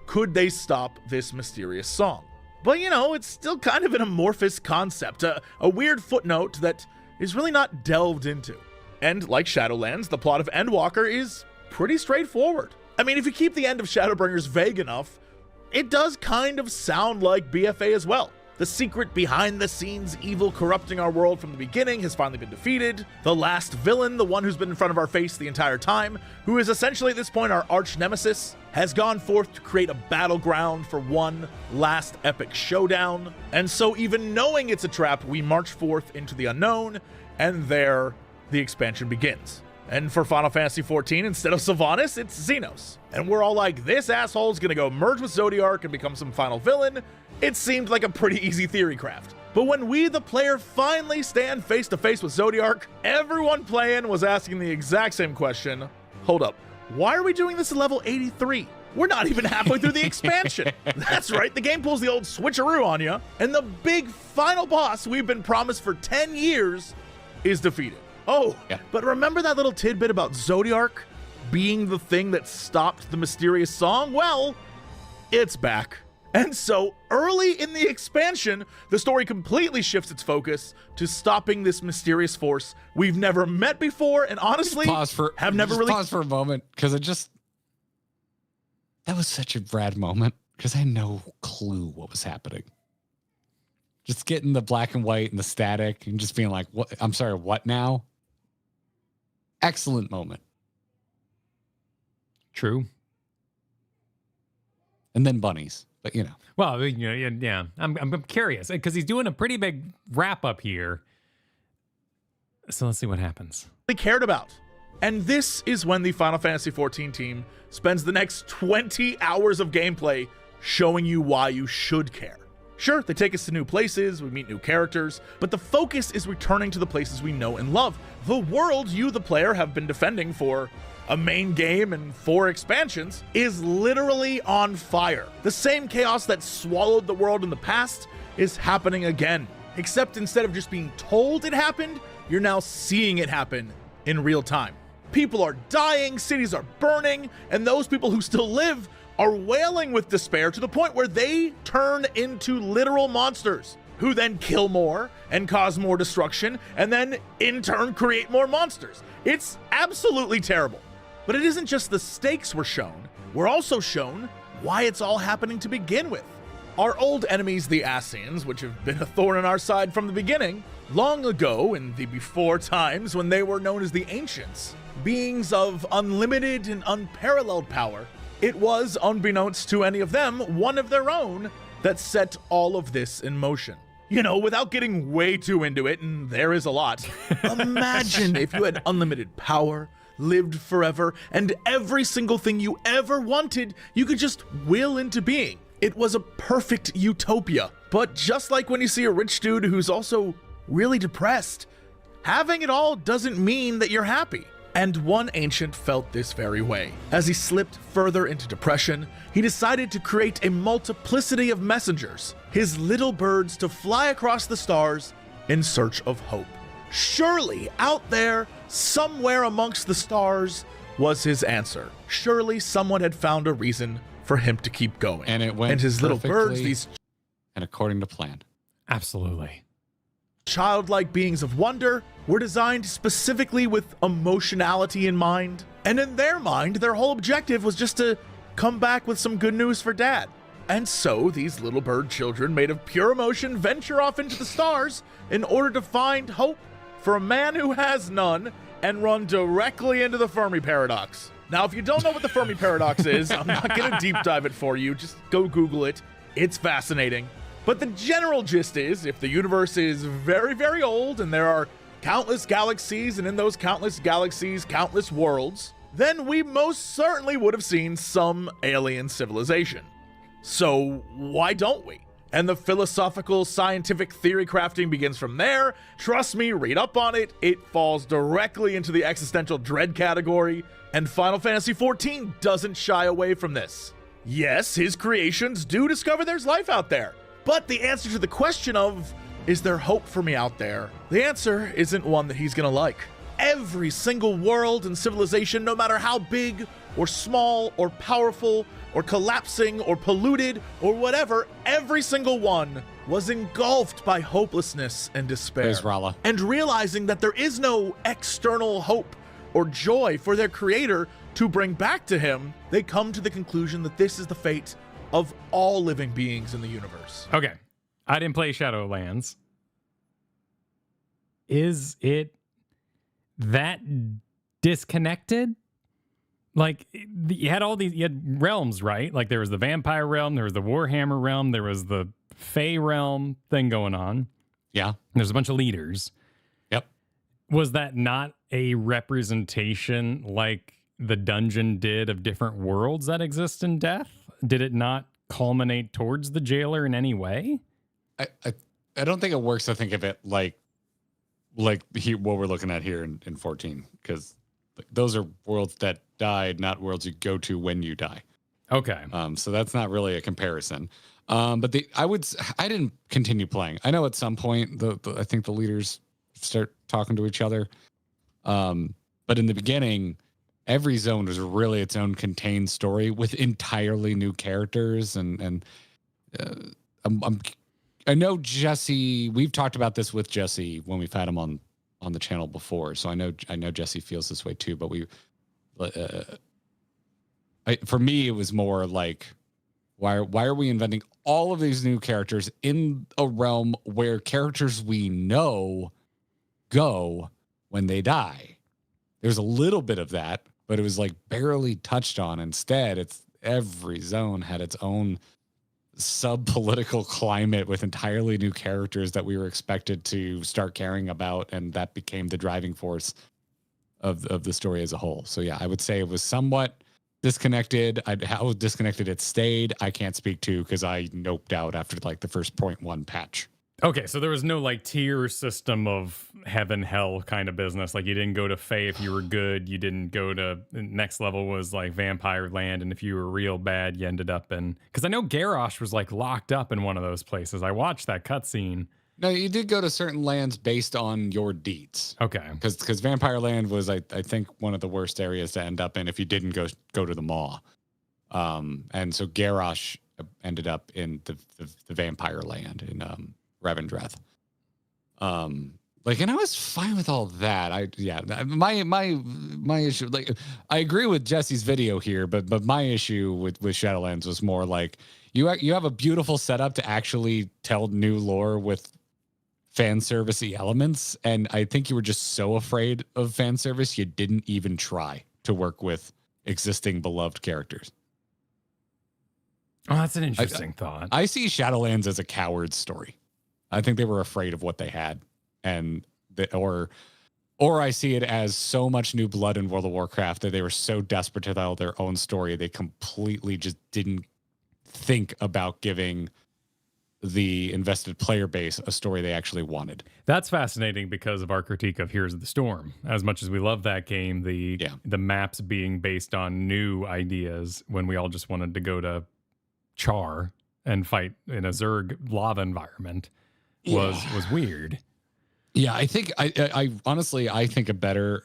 could they stop this mysterious song. But, you know, it's still kind of an amorphous concept, a weird footnote that is really not delved into. And like Shadowlands, the plot of Endwalker is pretty straightforward. I mean, if you keep the end of Shadowbringers vague enough, it does kind of sound like BFA as well. The secret behind-the-scenes evil corrupting our world from the beginning has finally been defeated. The last villain, the one who's been in front of our face the entire time, who is essentially at this point our arch-nemesis, has gone forth to create a battleground for one last epic showdown. And so even knowing it's a trap, we march forth into the unknown, and there the expansion begins. And for Final Fantasy XIV, instead of Sylvanas, it's Xenos. And we're all like, this asshole's gonna go merge with Zodiark and become some final villain. It seemed like a pretty easy theory craft. But when we, the player, finally stand face to face with Zodiark, everyone playing was asking the exact same question. Hold up, why are we doing this at level 83? We're not even halfway through the expansion. That's right, the game pulls the old switcheroo on you, and the big final boss we've been promised for 10 years is defeated. Oh, yeah. But remember that little tidbit about Zodiark being the thing that stopped the mysterious song? Well, it's back. And so early in the expansion, the story completely shifts its focus to stopping this mysterious force we've never met before, and honestly, Pause for a moment, because That was such a rad moment because I had no clue what was happening. Just getting the black and white and the static and just being like, "What? I'm sorry, what now?" Excellent moment. True. And then bunnies, but you know. Well, yeah. I'm curious because he's doing a pretty big wrap up here. So let's see what happens. They cared about. And this is when the Final Fantasy XIV team spends the next 20 hours of gameplay showing you why you should care. Sure, they take us to new places, we meet new characters, but the focus is returning to the places we know and love. The world you, the player, have been defending for a main game and 4 expansions is literally on fire. The same chaos that swallowed the world in the past is happening again. Except instead of just being told it happened, you're now seeing it happen in real time. People are dying, cities are burning, and those people who still live are wailing with despair to the point where they turn into literal monsters who then kill more and cause more destruction and then in turn create more monsters. It's absolutely terrible. But it isn't just the stakes we're shown, we're also shown why it's all happening to begin with. Our old enemies, the Ascians, which have been a thorn in our side from the beginning, long ago in the before times when they were known as the Ancients, beings of unlimited and unparalleled power, it was, unbeknownst to any of them, one of their own that set all of this in motion. You know, without getting way too into it, and there is a lot, imagine if you had unlimited power, lived forever, and every single thing you ever wanted, you could just will into being. It was a perfect utopia. But just like when you see a rich dude who's also really depressed, having it all doesn't mean that you're happy. And one ancient felt this very way. As he slipped further into depression, he decided to create a multiplicity of messengers, his little birds, to fly across the stars in search of hope. Surely out there, somewhere amongst the stars, was his answer. Surely someone had found a reason for him to keep going. And it went and his little birds, these and according to plan. Absolutely. childlike beings of wonder, were designed specifically with emotionality in mind. And in their mind, their whole objective was just to come back with some good news for Dad. And so these little bird children, made of pure emotion, venture off into the stars in order to find hope for a man who has none and run directly into the Fermi paradox. Now, if you don't know what the Fermi paradox is, I'm not going to deep dive it for you. Just go Google it. It's fascinating. But the general gist is, if the universe is very, very old and there are countless galaxies, and in those countless galaxies, countless worlds, then we most certainly would have seen some alien civilization. So why don't we? And the philosophical, scientific theory crafting begins from there. Trust me, read up on it. It falls directly into the existential dread category, and Final Fantasy XIV doesn't shy away from this. Yes, his creations do discover there's life out there, but the answer to the question of, is there hope for me out there? The answer isn't one that he's gonna like. Every single world and civilization, no matter how big or small or powerful or collapsing or polluted or whatever, every single one was engulfed by hopelessness and despair. There's Rala. And realizing that there is no external hope or joy for their creator to bring back to him, they come to the conclusion that this is the fate of all living beings in the universe. Okay. I didn't play Shadowlands. Is it that disconnected? Like, you had all these, you had realms, right? Like, there was the vampire realm, there was the Warhammer realm, there was the Fey realm thing going on. Yeah. There's a bunch of leaders. Yep. Was that not a representation like the dungeon did of different worlds that exist in death? Did it not culminate towards the jailer in any way? I don't think it works to think of it like what we're looking at here in 14, because those are worlds that died, not worlds you go to when you die. Okay. So that's not really a comparison. But I didn't continue playing. I know at some point I think the leaders start talking to each other. But in the beginning, every zone was really its own contained story with entirely new characters. I know Jesse. We've talked about this with Jesse when we've had him on the channel before. So I know Jesse feels this way too. But for me, it was more like, why are we inventing all of these new characters in a realm where characters we know go when they die? There's a little bit of that, but it was like barely touched on. Instead, it's every zone had its own sub-political climate with entirely new characters that we were expected to start caring about, and that became the driving force of the story as a whole. So yeah, I would say it was somewhat disconnected. How disconnected it stayed, I can't speak to because I noped out after like the first 0.1 patch. Okay, so there was no like tier system of heaven, hell kind of business. Like you didn't go to Fae if you were good. You didn't go to next level was like Vampire Land. And if you were real bad, you ended up in, because I know Garrosh was like locked up in one of those places. I watched that cutscene. No, you did go to certain lands based on your deeds. Okay. Because Vampire Land was, I think, one of the worst areas to end up in if you didn't go to the Maw. And so Garrosh ended up in the Vampire Land in Revendreth. And I was fine with all that. My issue, like, I agree with Jesse's video here, but my issue with Shadowlands was more like you have a beautiful setup to actually tell new lore with fan servicey elements, and I think you were just so afraid of fan service you didn't even try to work with existing beloved characters. Oh, that's an interesting thought. I see Shadowlands as a coward story. I think they were afraid of what they had, or I see it as so much new blood in World of Warcraft that they were so desperate to tell their own story they completely just didn't think about giving the invested player base a story they actually wanted. That's fascinating because of our critique of Heroes of the Storm. As much as we love that game, the maps being based on new ideas when we all just wanted to go to Char and fight in a Zerg lava environment was weird. Yeah, I think I honestly think a better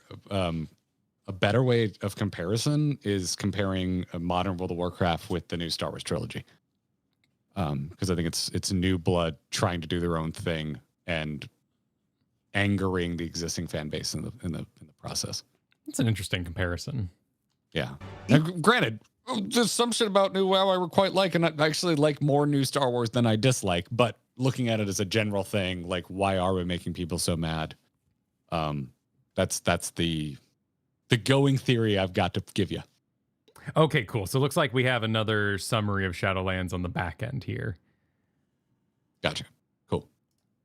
way of comparison is comparing a modern World of Warcraft with the new Star Wars trilogy. Because I think it's new blood trying to do their own thing and angering the existing fan base in the process. It's an interesting comparison. Yeah. Now, granted, there's some shit about new WoW I quite like, and I actually like more new Star Wars than I dislike. But looking at it as a general thing, like, why are we making people so mad? That's the going theory I've got to give you. Okay, cool. So it looks like we have another summary of Shadowlands on the back end here. Gotcha. Cool.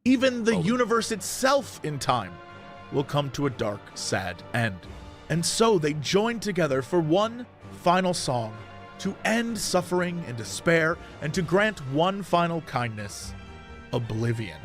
Even the universe itself in time will come to a dark, sad end. And so they join together for one final song to end suffering and despair and to grant one final kindness, oblivion.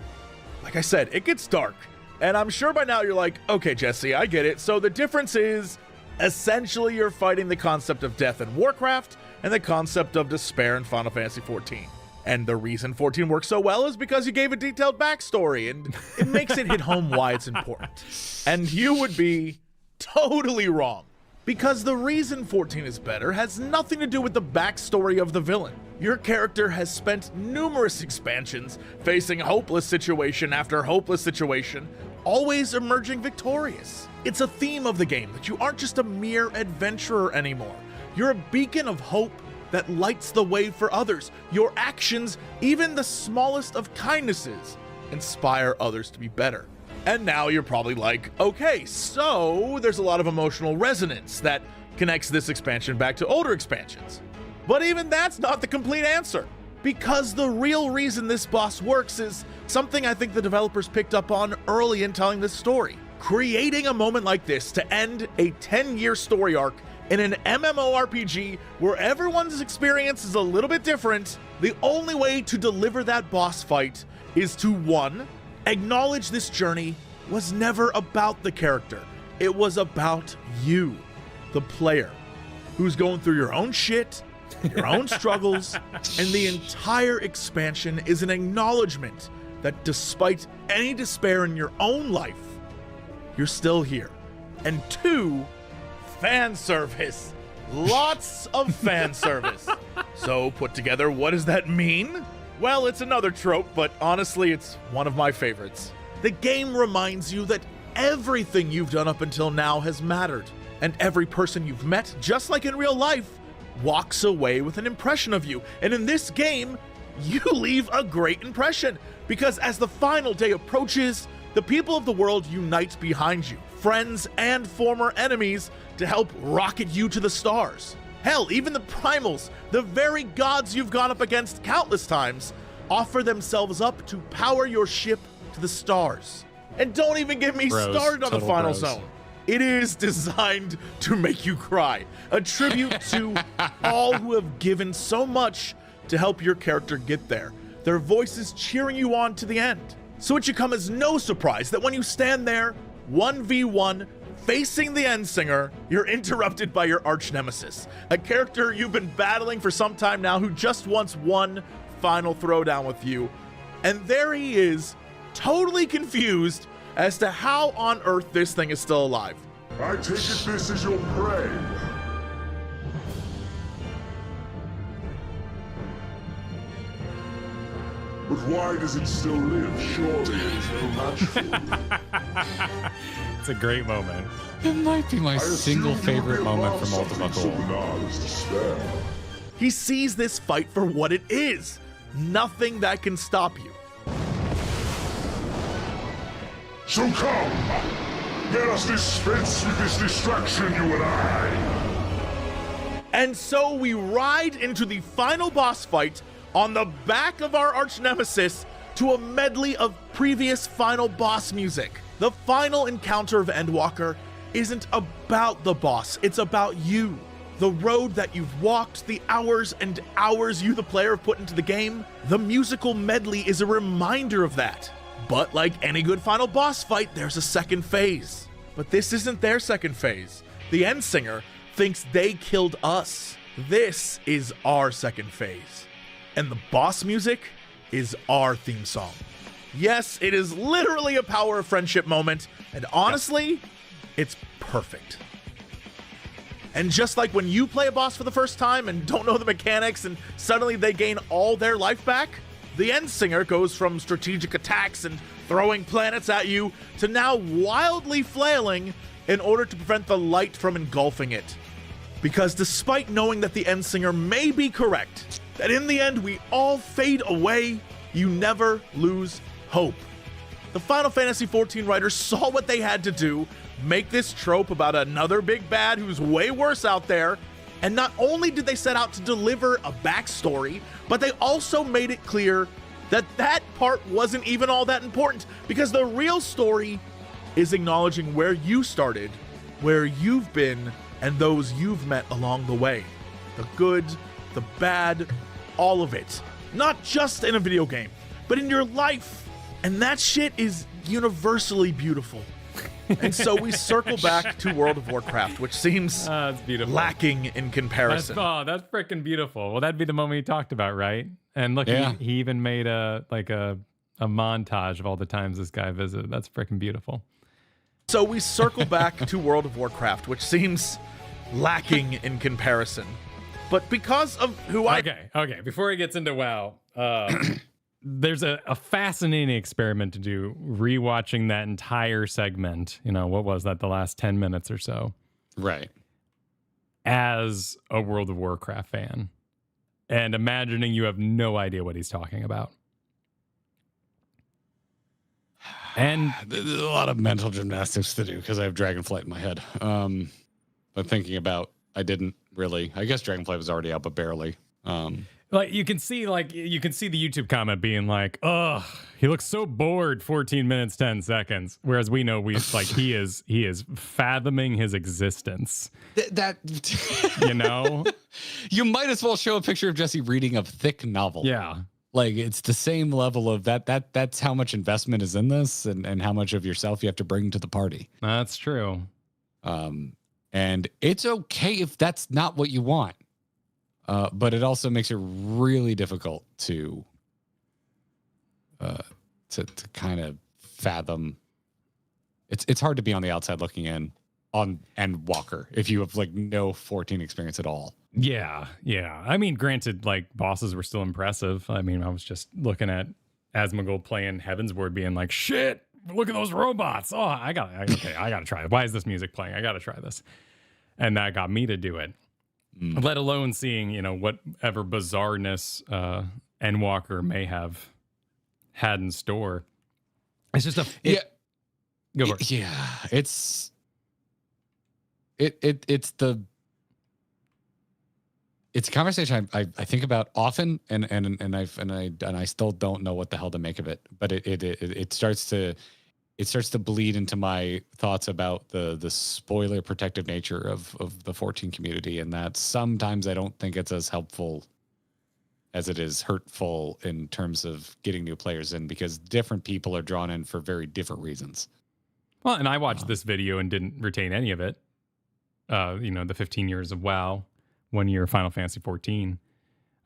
Like I said, it gets dark. And I'm sure by now you're like, okay, Jesse, I get it. So the difference is essentially you're fighting the concept of death in Warcraft and the concept of despair in Final Fantasy XIV. And the reason 14 works so well is because you gave a detailed backstory, and it makes it hit home why it's important. And you would be totally wrong, because the reason 14 is better has nothing to do with the backstory of the villain. Your character has spent numerous expansions facing hopeless situation after hopeless situation, always emerging victorious. It's a theme of the game that you aren't just a mere adventurer anymore. You're a beacon of hope that lights the way for others. Your actions, even the smallest of kindnesses, inspire others to be better. And now you're probably like, okay, so there's a lot of emotional resonance that connects this expansion back to older expansions. But even that's not the complete answer, because the real reason this boss works is something I think the developers picked up on early in telling this story. Creating a moment like this to end a 10-year story arc in an MMORPG where everyone's experience is a little bit different, the only way to deliver that boss fight is to, one, acknowledge this journey was never about the character. It was about you, the player, who's going through your own shit, your own struggles, and the entire expansion is an acknowledgement that despite any despair in your own life, you're still here. And two, fan service. Lots of fan service. So put together, what does that mean? Well, it's another trope, but honestly, it's one of my favorites. The game reminds you that everything you've done up until now has mattered, and every person you've met, just like in real life, walks away with an impression of you. And in this game, you leave a great impression, because as the final day approaches, the people of the world unite behind you, friends and former enemies, to help rocket you to the stars. Hell, even the primals, the very gods you've gone up against countless times, offer themselves up to power your ship to the stars. And don't even get me started on the final zone. It is designed to make you cry. A tribute to all who have given so much to help your character get there. Their voices cheering you on to the end. So it should come as no surprise that when you stand there, 1v1, facing the Endsinger, you're interrupted by your arch nemesis, a character you've been battling for some time now who just wants one final throwdown with you. And there he is, totally confused as to how on earth this thing is still alive. I take it this is your prey. But why does it still live? Surely it is no match for you. It's a great moment. It might be my single favorite moment from Ultima So Thule. banal as despair. He sees this fight for what it is. Nothing that can stop you. So come, let us dispense with this distraction, you and I. And so we ride into the final boss fight on the back of our arch nemesis to a medley of previous final boss music. The final encounter of Endwalker isn't about the boss, it's about you. The road that you've walked, the hours and hours you, the player, have put into the game. The musical medley is a reminder of that. But like any good final boss fight, there's a second phase. But this isn't their second phase. The Endsinger thinks they killed us. This is our second phase. And the boss music is our theme song. Yes, it is literally a power of friendship moment, and honestly, it's perfect. And just like when you play a boss for the first time and don't know the mechanics and suddenly they gain all their life back, the Endsinger goes from strategic attacks and throwing planets at you to now wildly flailing in order to prevent the light from engulfing it. Because despite knowing that the Endsinger may be correct, that in the end we all fade away, you never lose hope. The Final Fantasy XIV writers saw what they had to do, make this trope about another big bad who's way worse out there, and not only did they set out to deliver a backstory, but they also made it clear that that part wasn't even all that important, because the real story is acknowledging where you started, where you've been, and those you've met along the way. The good, the bad, all of it. Not just in a video game, but in your life. And that shit is universally beautiful. And so we circle back to World of Warcraft, which seems That's beautiful. lacking in comparison. That's freaking beautiful. Well, that'd be the moment you talked about, right? And look, Yeah. he even made a montage of all the times this guy visited. That's freaking beautiful. So we circle back to World of Warcraft, which seems lacking in comparison. But because of who I... Okay. Before he gets into WoW, there's a fascinating experiment to do rewatching that entire segment. You know, what was that? The last 10 minutes or so. Right. As a World of Warcraft fan. And imagining you have no idea what he's talking about. And There's a lot of mental gymnastics to do because I have Dragonflight in my head. But thinking about, I didn't really. I guess Dragonflight was already out, but barely. like you can see the YouTube comment being like, "Ugh, he looks so bored." 14 minutes 10 seconds. Whereas we know he is fathoming his existence. That You know, you might as well show a picture of Jesse reading a thick novel. yeah. Like it's the same level of that's how much investment is in this and how much of yourself you have to bring to the party. That's true. And it's okay if that's not what you want. But it also makes it really difficult to kind of fathom. It's hard to be on the outside looking in on Endwalker if you have like no 14 experience at all. Yeah. I mean, granted, like bosses were still impressive. I mean, I was just looking at Asmongold playing Heavensward, being like, "Shit, look at those robots! Oh, I gotta try it. Why is this music playing? I gotta try this." And that got me to do it. let alone seeing, whatever bizarreness Endwalker may have had in store. It's just go for it. Yeah, it's a conversation I think about often, and I still don't know what the hell to make of it. But it starts to bleed into my thoughts about the spoiler protective nature of the 14 community, and that sometimes I don't think it's as helpful as it is hurtful in terms of getting new players in, because different people are drawn in for very different reasons. Well, and I watched this video and didn't retain any of it. The 15 years of WoW, 1 year Final Fantasy 14.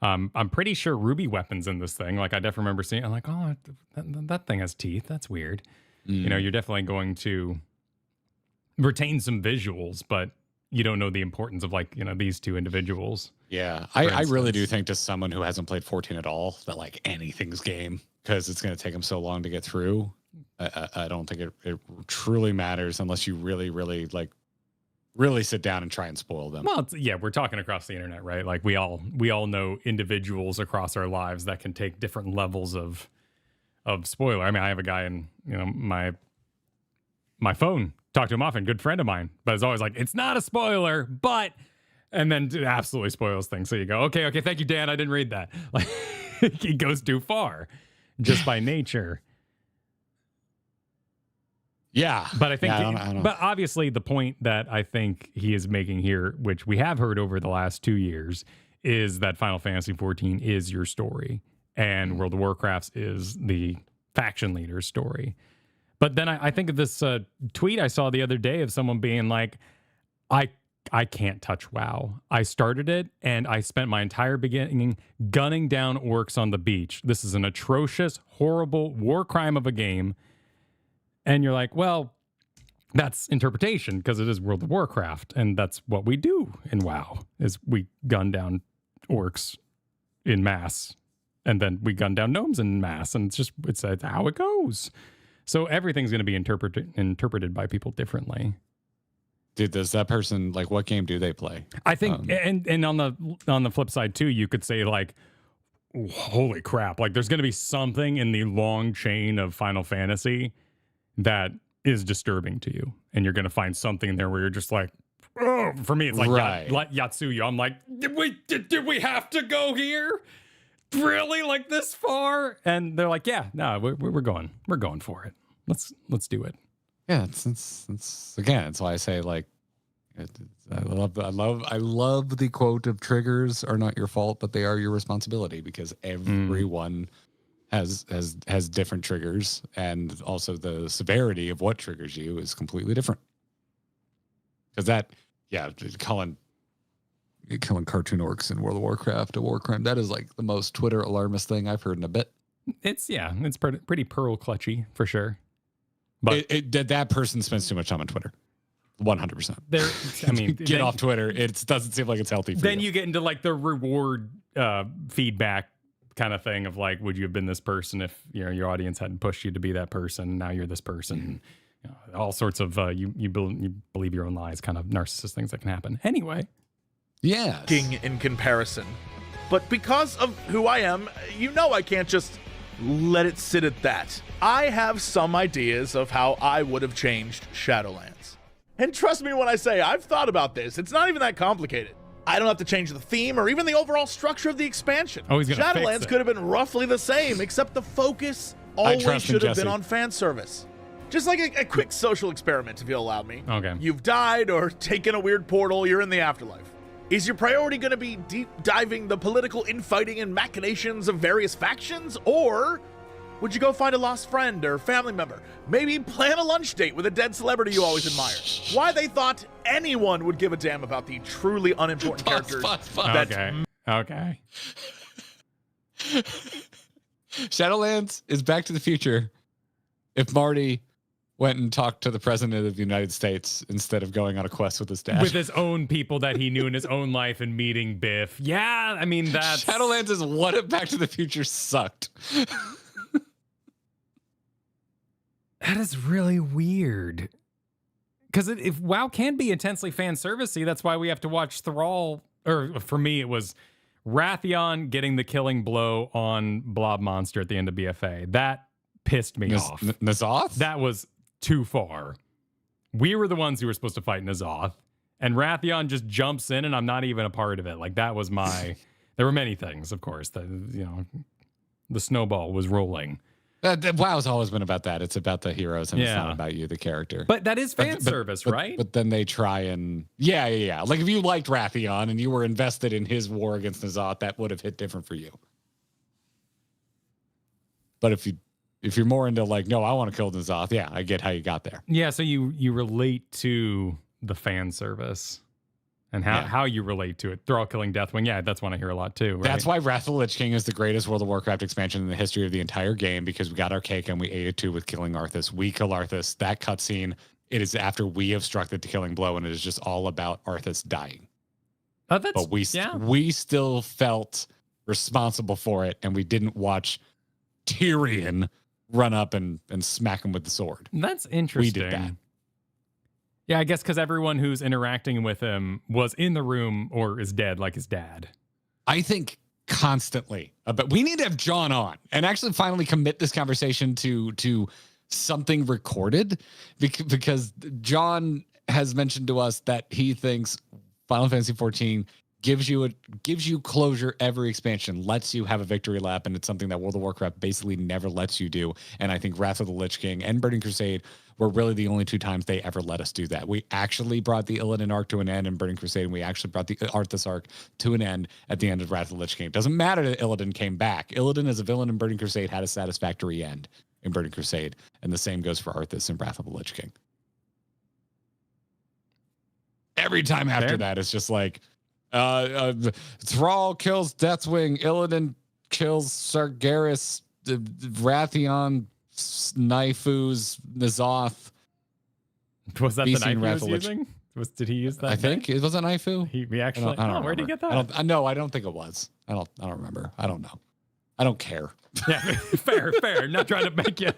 I'm pretty sure ruby weapons in this thing. Like, I definitely remember seeing, I'm like, oh, that thing has teeth. That's weird. You're definitely going to retain some visuals, but you don't know the importance of, like, these two individuals. Yeah, I really do think to someone who hasn't played 14 at all that, like, anything's game, because it's going to take them so long to get through. I don't think it truly matters unless you really, really, like, really sit down and try and spoil them. Well, we're talking across the internet, right? Like, we all know individuals across our lives that can take different levels of spoiler. I mean, I have a guy in, my phone, talk to him often, good friend of mine, but it's always like, it's not a spoiler, but, and then it absolutely spoils things. So you go, okay, thank you, Dan. I didn't read that. Like, he goes too far just by nature. Yeah. But I think, I don't. But obviously the point that I think he is making here, which we have heard over the last 2 years, is that Final Fantasy XIV is your story and World of Warcraft's is the faction leader's story. But then I think of this tweet I saw the other day of someone being like, I can't touch WoW. I started it and I spent my entire beginning gunning down orcs on the beach. This is an atrocious, horrible war crime of a game. And you're like, well, that's interpretation because it is World of Warcraft. And that's what we do in WoW is we gun down orcs in mass. And then we gun down gnomes in mass. And it's how it goes. So everything's going to be interpreted by people differently. Dude, does that person, like, what game do they play? I think, and on the flip side too, you could say, like, holy crap, like there's going to be something in the long chain of Final Fantasy that is disturbing to you, and you're going to find something in there where you're just like, oh, for me, it's like Yatsuya. I'm like, did we have to go here? Really, like this far? And they're like, yeah, no, we're going for it. Let's do it. Yeah, it's again, it's why I say, like, I love the quote of triggers are not your fault, but they are your responsibility, because everyone has different triggers, and also the severity of what triggers you is completely different. Because calling cartoon orcs in World of Warcraft a war crime, that is like the most Twitter alarmist thing I've heard in a bit. It's pretty pearl clutchy for sure. But that person spends too much time on Twitter. 100%. I mean, get off Twitter. It doesn't seem like it's healthy for then you get into like the reward feedback kind of thing of like, would you have been this person if your audience hadn't pushed you to be that person? Now you're this person. All sorts of you believe your own lies, kind of narcissist things that can happen. Anyway, yeah, in comparison, but because of who I am, I can't just let it sit at that. I have some ideas of how I would have changed Shadowlands. And trust me when I say I've thought about this. It's not even that complicated. I don't have to change the theme or even the overall structure of the expansion. Oh, he's gonna fix Shadowlands it. could have been roughly the same, except the focus always should have been on fan service. Just like a quick social experiment, if you'll allow me. Okay. You've died or taken a weird portal, you're in the afterlife. Is your priority going to be deep diving the political infighting and machinations of various factions? Or would you go find a lost friend or family member? Maybe plan a lunch date with a dead celebrity you always admire. Why they thought anyone would give a damn about the truly unimportant characters. Okay. Shadowlands is Back to the Future if Marty went and talked to the president of the United States instead of going on a quest with his dad. With his own people that he knew in his own life and meeting Biff. Yeah, I mean, that's... Shadowlands is what if Back to the Future sucked. That is really weird. Because if WoW can be intensely fan servicey, that's why we have to watch Thrall or for me, it was Wrathion getting the killing blow on Blob Monster at the end of BFA. That pissed me off. N'Zoth? That was too far. We were the ones who were supposed to fight N'Zoth, and Wrathion just jumps in, and I'm not even a part of it. Like, that was my... There were many things, of course, that, the snowball was rolling. WoW's always been about that. It's about the heroes, and it's not about you, the character. But that is fan service, right? But then they try and... Yeah. Like, if you liked Wrathion and you were invested in his war against N'Zoth, that would have hit different for you. But if you're more into, like, no, I want to kill N'Zoth, yeah, I get how you got there. Yeah, so you relate to the fan service. And how you relate to it. They're all killing Deathwing. Yeah, that's one I hear a lot too. Right? That's why Wrath of the Lich King is the greatest World of Warcraft expansion in the history of the entire game, because we got our cake and we ate it too with killing Arthas. We kill Arthas. That cutscene, it is after we have struck the killing blow, and it is just all about Arthas dying. But we still felt responsible for it, and we didn't watch Tyrion run up and smack him with the sword. That's interesting. We did that. Yeah, I guess because everyone who's interacting with him was in the room or is dead, like his dad. I think constantly. But we need to have John on and actually finally commit this conversation to something recorded, because John has mentioned to us that he thinks Final Fantasy XIV gives you closure every expansion, lets you have a victory lap, and it's something that World of Warcraft basically never lets you do. And I think Wrath of the Lich King and Burning Crusade were really the only two times they ever let us do that. We actually brought the Illidan arc to an end in Burning Crusade, and we actually brought the Arthas arc to an end at the end of Wrath of the Lich King. It doesn't matter that Illidan came back. Illidan as a villain in Burning Crusade had a satisfactory end in Burning Crusade, and the same goes for Arthas in Wrath of the Lich King. Every time after that, it's just like, Thrall kills Deathwing, Illidan kills Sargeras, Wrathion Knifus N'Zoth. Was that the knife he was using? Did he use that? I think it was a Knifu. He actually. I don't where did he get that? No, I don't think it was. I don't remember. I don't know. I don't care. Yeah, fair. Not trying to make you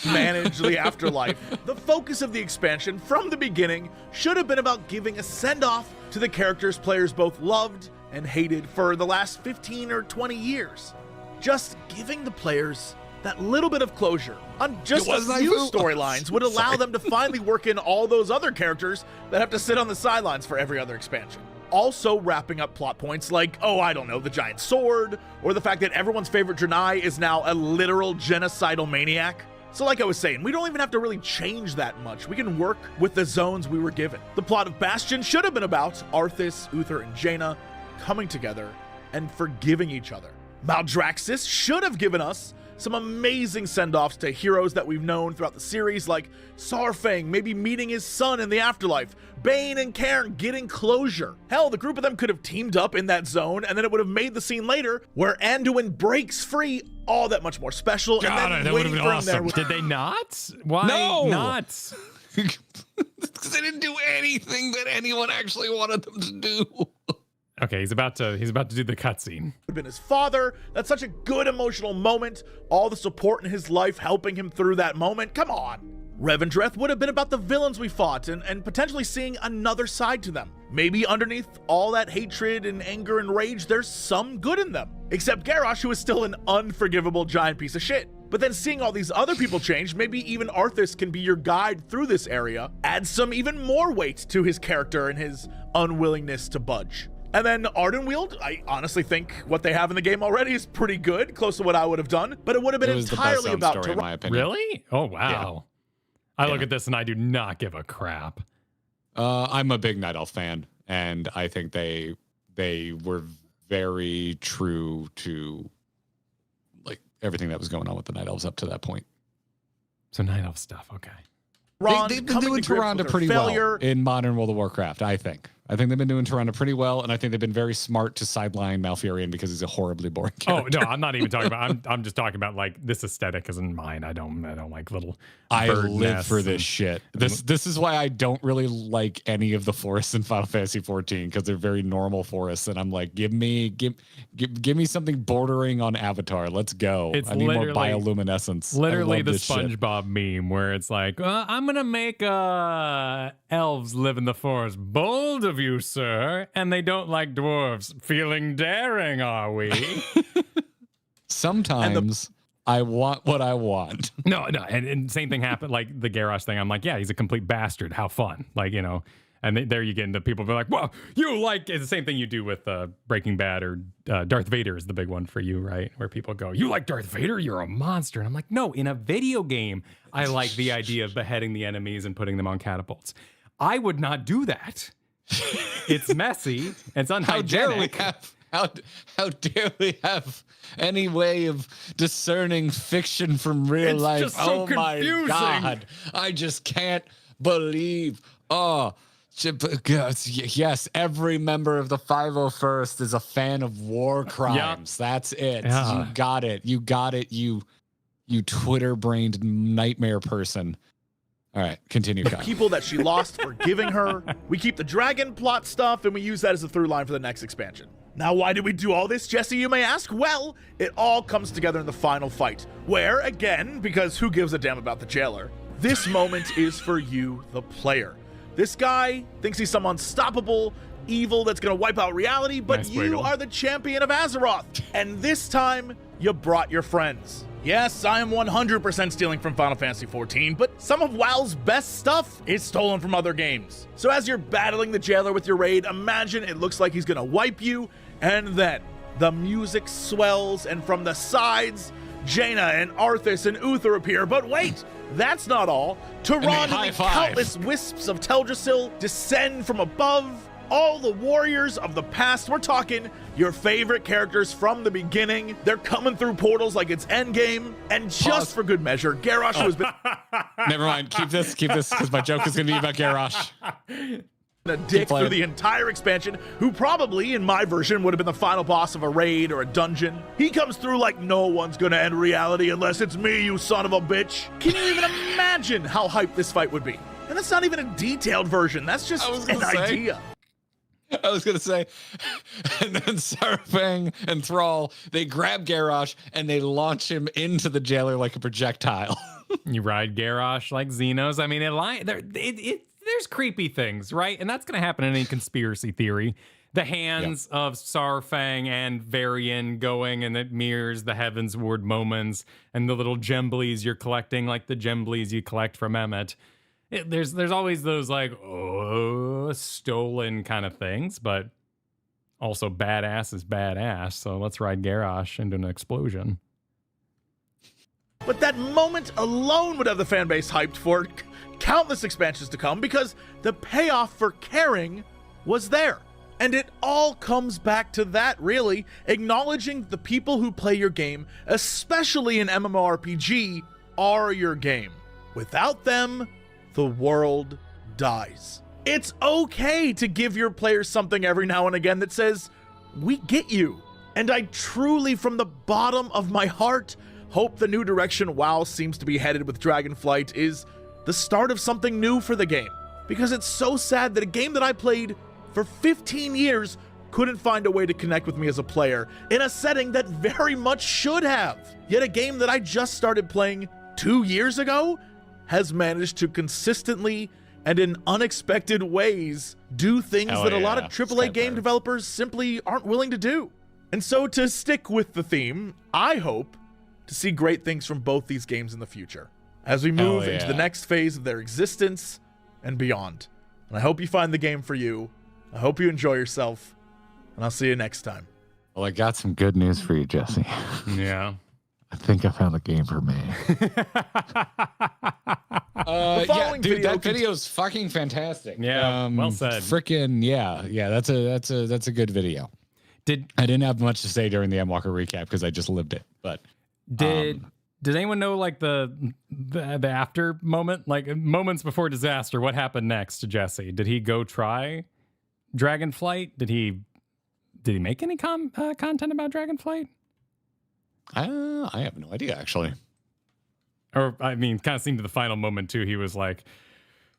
manage the afterlife. The focus of the expansion from the beginning should have been about giving a send-off to the characters players both loved and hated for the last 15 or 20 years. Just giving the players that little bit of closure on just a few storylines would allow them to finally work in all those other characters that have to sit on the sidelines for every other expansion. Also wrapping up plot points like, oh, I don't know, the giant sword, or the fact that everyone's favorite Draenei is now a literal genocidal maniac. So like I was saying, we don't even have to really change that much. We can work with the zones we were given. The plot of Bastion should have been about Arthas, Uther, and Jaina coming together and forgiving each other. Maldraxxus should have given us some amazing send-offs to heroes that we've known throughout the series, like Saurfang maybe meeting his son in the afterlife, Bane and Cairn getting closure. Hell, the group of them could have teamed up in that zone, and then it would have made the scene later where Anduin breaks free all that much more special. God, and then that would have been awesome. Did they not? Why not? Because they didn't do anything that anyone actually wanted them to do. Okay, he's about to do the cutscene. Been his father. That's such a good emotional moment. All the support in his life helping him through that moment. Come on. Revendreth would have been about the villains we fought and potentially seeing another side to them. Maybe underneath all that hatred and anger and rage, there's some good in them. Except Garrosh, who is still an unforgivable giant piece of shit. But then seeing all these other people change, maybe even Arthas can be your guide through this area. Add some even more weight to his character and his unwillingness to budge. And then Ardenweald, I honestly think what they have in the game already is pretty good, close to what I would have done, but it would have been entirely about story, in my opinion. Really? Oh, wow. Yeah. I look at this and I do not give a crap. I'm a big Night Elf fan, and I think they were very true to like everything that was going on with the Night Elves up to that point. So Night Elf stuff, okay. They've been doing Tyrande pretty well in modern World of Warcraft, I think. I think they've been doing Tyrande pretty well, and I think they've been very smart to sideline Malfurion because he's a horribly boring character. Oh no, I'm not even talking about. I'm just talking about like this aesthetic isn't mine. I don't like little. I live for this shit. This is why I don't really like any of the forests in Final Fantasy XIV, because they're very normal forests, and I'm like, give me something bordering on Avatar. Let's go. I need more bioluminescence. Literally the SpongeBob meme where it's like, I'm gonna make elves live in the forest. Bold of you, sir, and they don't like dwarves. Feeling daring, are we? Sometimes I want what I want. No, and same thing happened, like the Garrosh thing. I'm like, yeah, he's a complete bastard. How fun. Like, you know, and there you get into people be like, well, you like, it's the same thing you do with Breaking Bad or Darth Vader is the big one for you, right? Where people go, you like Darth Vader? You're a monster. And I'm like, no, in a video game, I like the idea of beheading the enemies and putting them on catapults. I would not do that. It's messy. It's unhygienic. How dare we have any way of discerning fiction from real life? Just so confusing. My God. I just can't believe. Oh, yes, every member of the 501st is a fan of war crimes. Yep. That's it. Yeah. You got it. You got it. You Twitter-brained nightmare person. All right, continue. The people that she lost forgiving her. We keep the dragon plot stuff, and we use that as a through line for the next expansion. Now, why did we do all this, Jesse, you may ask? Well, it all comes together in the final fight, where, again, because who gives a damn about the jailer, this moment is for you, the player. This guy thinks he's some unstoppable evil that's going to wipe out reality, but you are the champion of Azeroth. And this time, you brought your friends. Yes, I am 100% stealing from Final Fantasy XIV, but some of WoW's best stuff is stolen from other games. So as you're battling the jailer with your raid, imagine it looks like he's going to wipe you, and then the music swells, and from the sides, Jaina and Arthas and Uther appear. But wait, that's not all. Tehran and the countless wisps of Teldrassil descend from above. All the warriors of the past, we're talking your favorite characters from the beginning. They're coming through portals like it's Endgame. And just for good measure, Garrosh who has been... Never mind, keep this, because my joke is going to be about Garrosh. A dick through the entire expansion, who probably, in my version, would have been the final boss of a raid or a dungeon. He comes through like no one's gonna end reality unless it's me, you son of a bitch. Can you even imagine how hyped this fight would be? And that's not even a detailed version, that's just an idea. I was going to say, and then Sarfang and Thrall, they grab Garrosh and they launch him into the jailer like a projectile. You ride Garrosh like Xenos. I mean, there's creepy things, right? And that's going to happen in any conspiracy theory. The hands of Sarfang and Varian going, and it mirrors the Heavensward moments and the little gemblies you're collecting, like the gemblies you collect from Emmet. There's always those like, stolen kind of things, but also badass is badass. So let's ride Garrosh into an explosion. But that moment alone would have the fan base hyped for countless expansions to come, because the payoff for caring was there. And it all comes back to that, really, acknowledging the people who play your game, especially in MMORPG, are your game. Without them, the world dies. It's okay to give your players something every now and again that says, we get you. And I truly, from the bottom of my heart, hope the new direction WoW seems to be headed with Dragonflight is the start of something new for the game. Because it's so sad that a game that I played for 15 years couldn't find a way to connect with me as a player in a setting that very much should have. Yet a game that I just started playing 2 years ago has managed to consistently and in unexpected ways do things that a lot of AAA game developers simply aren't willing to do. And so to stick with the theme, I hope to see great things from both these games in the future as we move into the next phase of their existence and beyond. And I hope you find the game for you. I hope you enjoy yourself, and I'll see you next time. Well, I got some good news for you, Jesse. Yeah. I think I found a game for me. Dude, that video's fucking fantastic. Yeah, well said. Freaking yeah. That's a good video. I didn't have much to say during the Endwalker recap because I just lived it. But did anyone know like the after moment, like moments before disaster? What happened next to Jesse? Did he go try Dragonflight? Did he make any content about Dragonflight? I have no idea, actually. Or, I mean, kind of seemed to the final moment, too. He was like,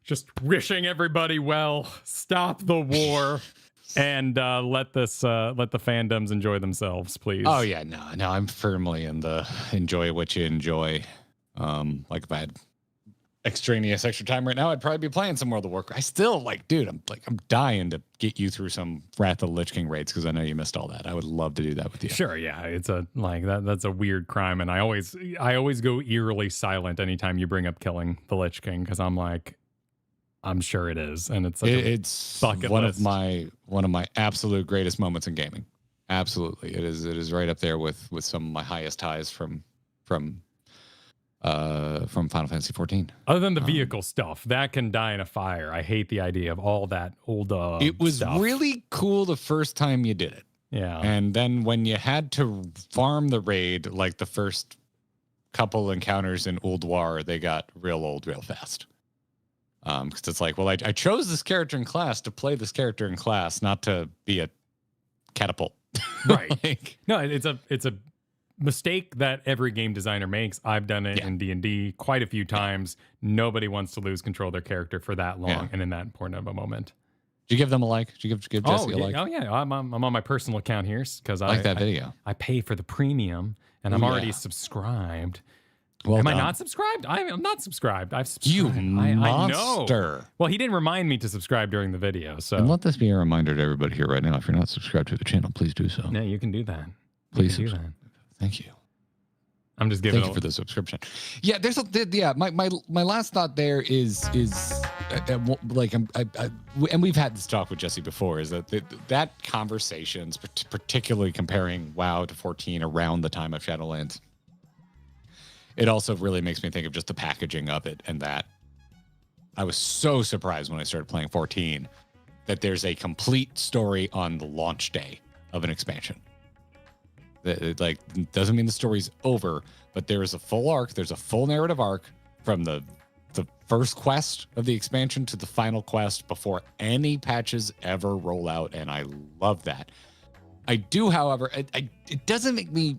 just wishing everybody well, stop the war, and let the fandoms enjoy themselves, please. Oh, yeah, no, I'm firmly in the enjoy what you enjoy. Like if I had extraneous extra time right now, I'd probably be playing some World of Warcraft. I still like, dude, I'm dying to get you through some Wrath of the Lich King raids because I know you missed all that. I would love to do that with you. Sure, yeah, it's a like that's a weird crime, and I always go eerily silent anytime you bring up killing the Lich King because I'm like, I'm sure it is, and it's bucket one list. of my absolute greatest moments in gaming. Absolutely, it is right up there with some of my highest highs from Final Fantasy 14. Other than the vehicle stuff, that can die in a fire. I hate the idea of all that old it was stuff. really cool the first time you did it. Yeah. And then when you had to farm the raid, like the first couple encounters in Ulduar, they got real old real fast. Because it's like, well, I chose this character in class to play this character in class, not to be a catapult. Right. No, it's a mistake that every game designer makes. I've done it in D&D quite a few times. Nobody wants to lose control of their character for that long and in that important of a moment. Did you give them a like? Did you give Jesse a like? Oh yeah, I'm on my personal account here because I like that video. I pay for the premium and I'm already subscribed. Well Am done. I not subscribed? I'm not subscribed. I've subscribed. You I monster. know. Well, he didn't remind me to subscribe during the video, so. And let this be a reminder to everybody here right now. If you're not subscribed to the channel, please do so. No, you can do that. Please do that. Thank you. I'm just giving. Thank you for the subscription. Yeah, my last thought there is like and we've had this talk with Jesse before, is that conversations, particularly comparing WoW to 14 around the time of Shadowlands, it also really makes me think of just the packaging of it, and that I was so surprised when I started playing 14 that there's a complete story on the launch day of an expansion. It doesn't mean the story's over, but there is a full arc. There's a full narrative arc from the first quest of the expansion to the final quest before any patches ever roll out, and I love that. I do, however, it doesn't make me.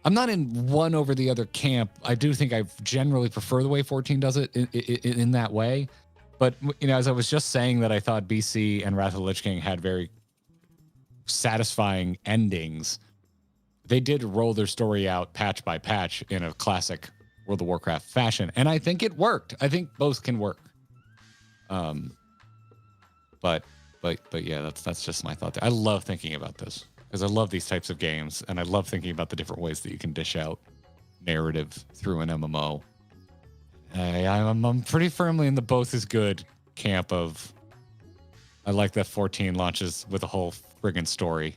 I'm not in one over the other camp. I do think I generally prefer the way 14 does it in that way. But, as I was just saying that I thought BC and Wrath of the Lich King had very satisfying endings, they did roll their story out patch by patch in a classic World of Warcraft fashion. And I think it worked. I think both can work. But yeah, that's just my thought there. I love thinking about this, because I love these types of games, and I love thinking about the different ways that you can dish out narrative through an MMO. I'm pretty firmly in the both is good camp of, I like that 14 launches with a whole friggin' story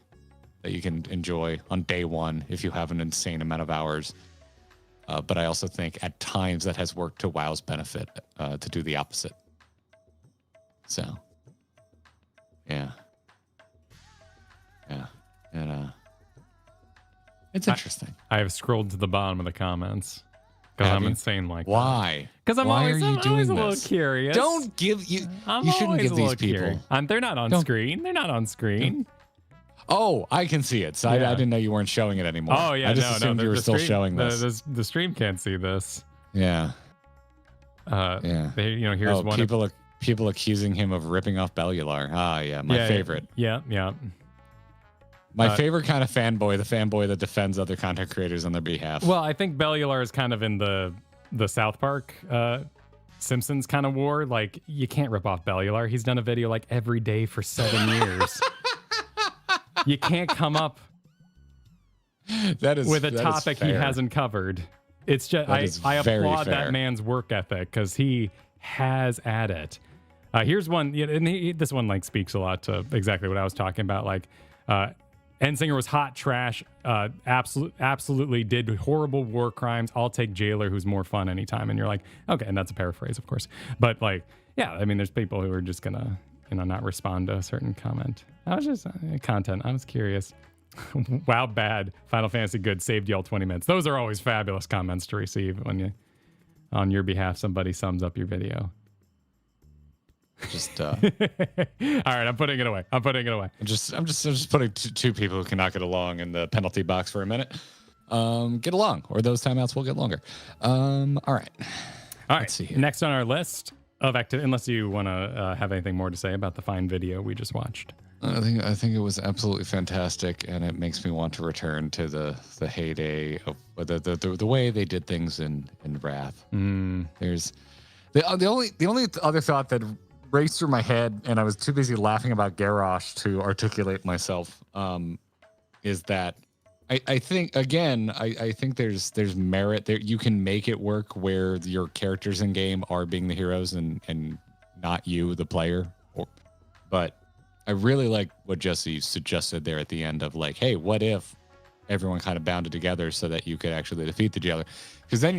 that you can enjoy on day one if you have an insane amount of hours. But I also think at times that has worked to WoW's benefit to do the opposite. So, yeah. And it's interesting. I have scrolled to the bottom of the comments because I'm insane like that. Why? Because I'm always a little curious. Don't give you. I'm you shouldn't give these people. Curious. They're not on screen. They're not on screen. Oh, I can see it. So I didn't know you weren't showing it anymore. Oh yeah, I just assumed you were still showing this. The stream can't see this. Yeah. Yeah. Here's one. People accusing him of ripping off Bellular. Ah, yeah, my favorite. Yeah. My favorite kind of fanboy, the fanboy that defends other content creators on their behalf. Well, I think Bellular is kind of in the South Park Simpsons kind of war. Like, you can't rip off Bellular. He's done a video like every day for 7 years. You can't come up with a topic he hasn't covered. It's just I applaud that man's work ethic because he has at it. Here's one, and this one speaks a lot to exactly what I was talking about. Endsinger was hot trash. Absolutely did horrible war crimes. I'll take Jailer, who's more fun anytime. And you're like, okay, and that's a paraphrase, of course. But there's people who are just gonna not respond to a certain comment. I was just content. I was curious. Wow, bad. Final Fantasy good. Saved y'all 20 minutes. Those are always fabulous comments to receive when on your behalf, somebody sums up your video. Just all right, I'm putting it away. I'm just putting two people who cannot get along in the penalty box for a minute. Get along, or those timeouts will get longer. All right. Let's see here. Next on our list of activity, unless you want to have anything more to say about the fine video we just watched. I think it was absolutely fantastic, and it makes me want to return to the heyday of the way they did things in and wrath. There's the only other thought that raced through my head, and I was too busy laughing about Garrosh to articulate myself, is that I think again I think there's merit there. You can make it work where your characters in game are being the heroes and not you, the player. But I really like what Jesse suggested there at the end of like, hey, what if everyone kind of bounded together so that you could actually defeat the jailer? Because then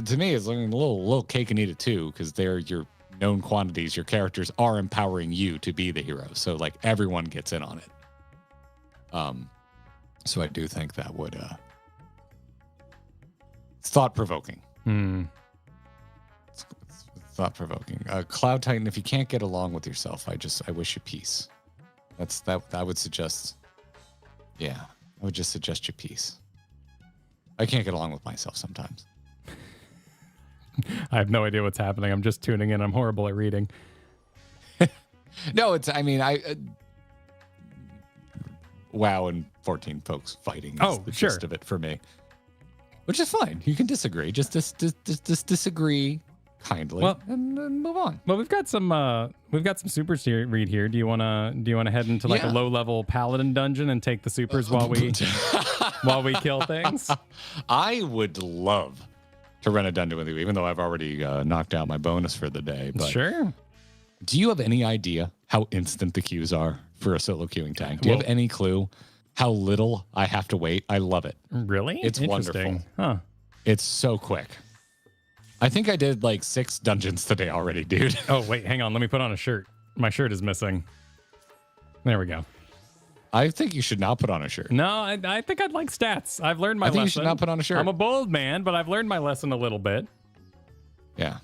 to me it's like a little cake and eat it too, because they're your known quantities. Your characters are empowering you to be the hero, so like everyone gets in on it. So I do think that would it's thought-provoking. It's thought-provoking. Cloud Titan, if you can't get along with yourself, I wish you peace. I would suggest. Yeah, I would just suggest you peace. I can't get along with myself sometimes. I have no idea what's happening. I'm just tuning in. I'm horrible at reading. No, WoW and 14 folks fighting is the gist of it for me. Which is fine. You can disagree. Just disagree kindly and move on. Well, we've got some supers to read here. Do you wanna head into like a low level paladin dungeon and take the supers while we kill things? I would love to run a dungeon with you, even though I've already knocked out my bonus for the day. But sure. Do you have any idea how instant the queues are for a solo queuing tank? Do you have any clue how little I have to wait? I love it. Really? It's wonderful. Huh. It's so quick. I think I did like 6 dungeons today already, dude. Oh, wait, hang on. Let me put on a shirt. My shirt is missing. There we go. I think you should not put on a shirt. No, I think I'd like stats. I've learned my lesson. I think you should not put on a shirt. I'm a bold man, but I've learned my lesson a little bit. Yeah.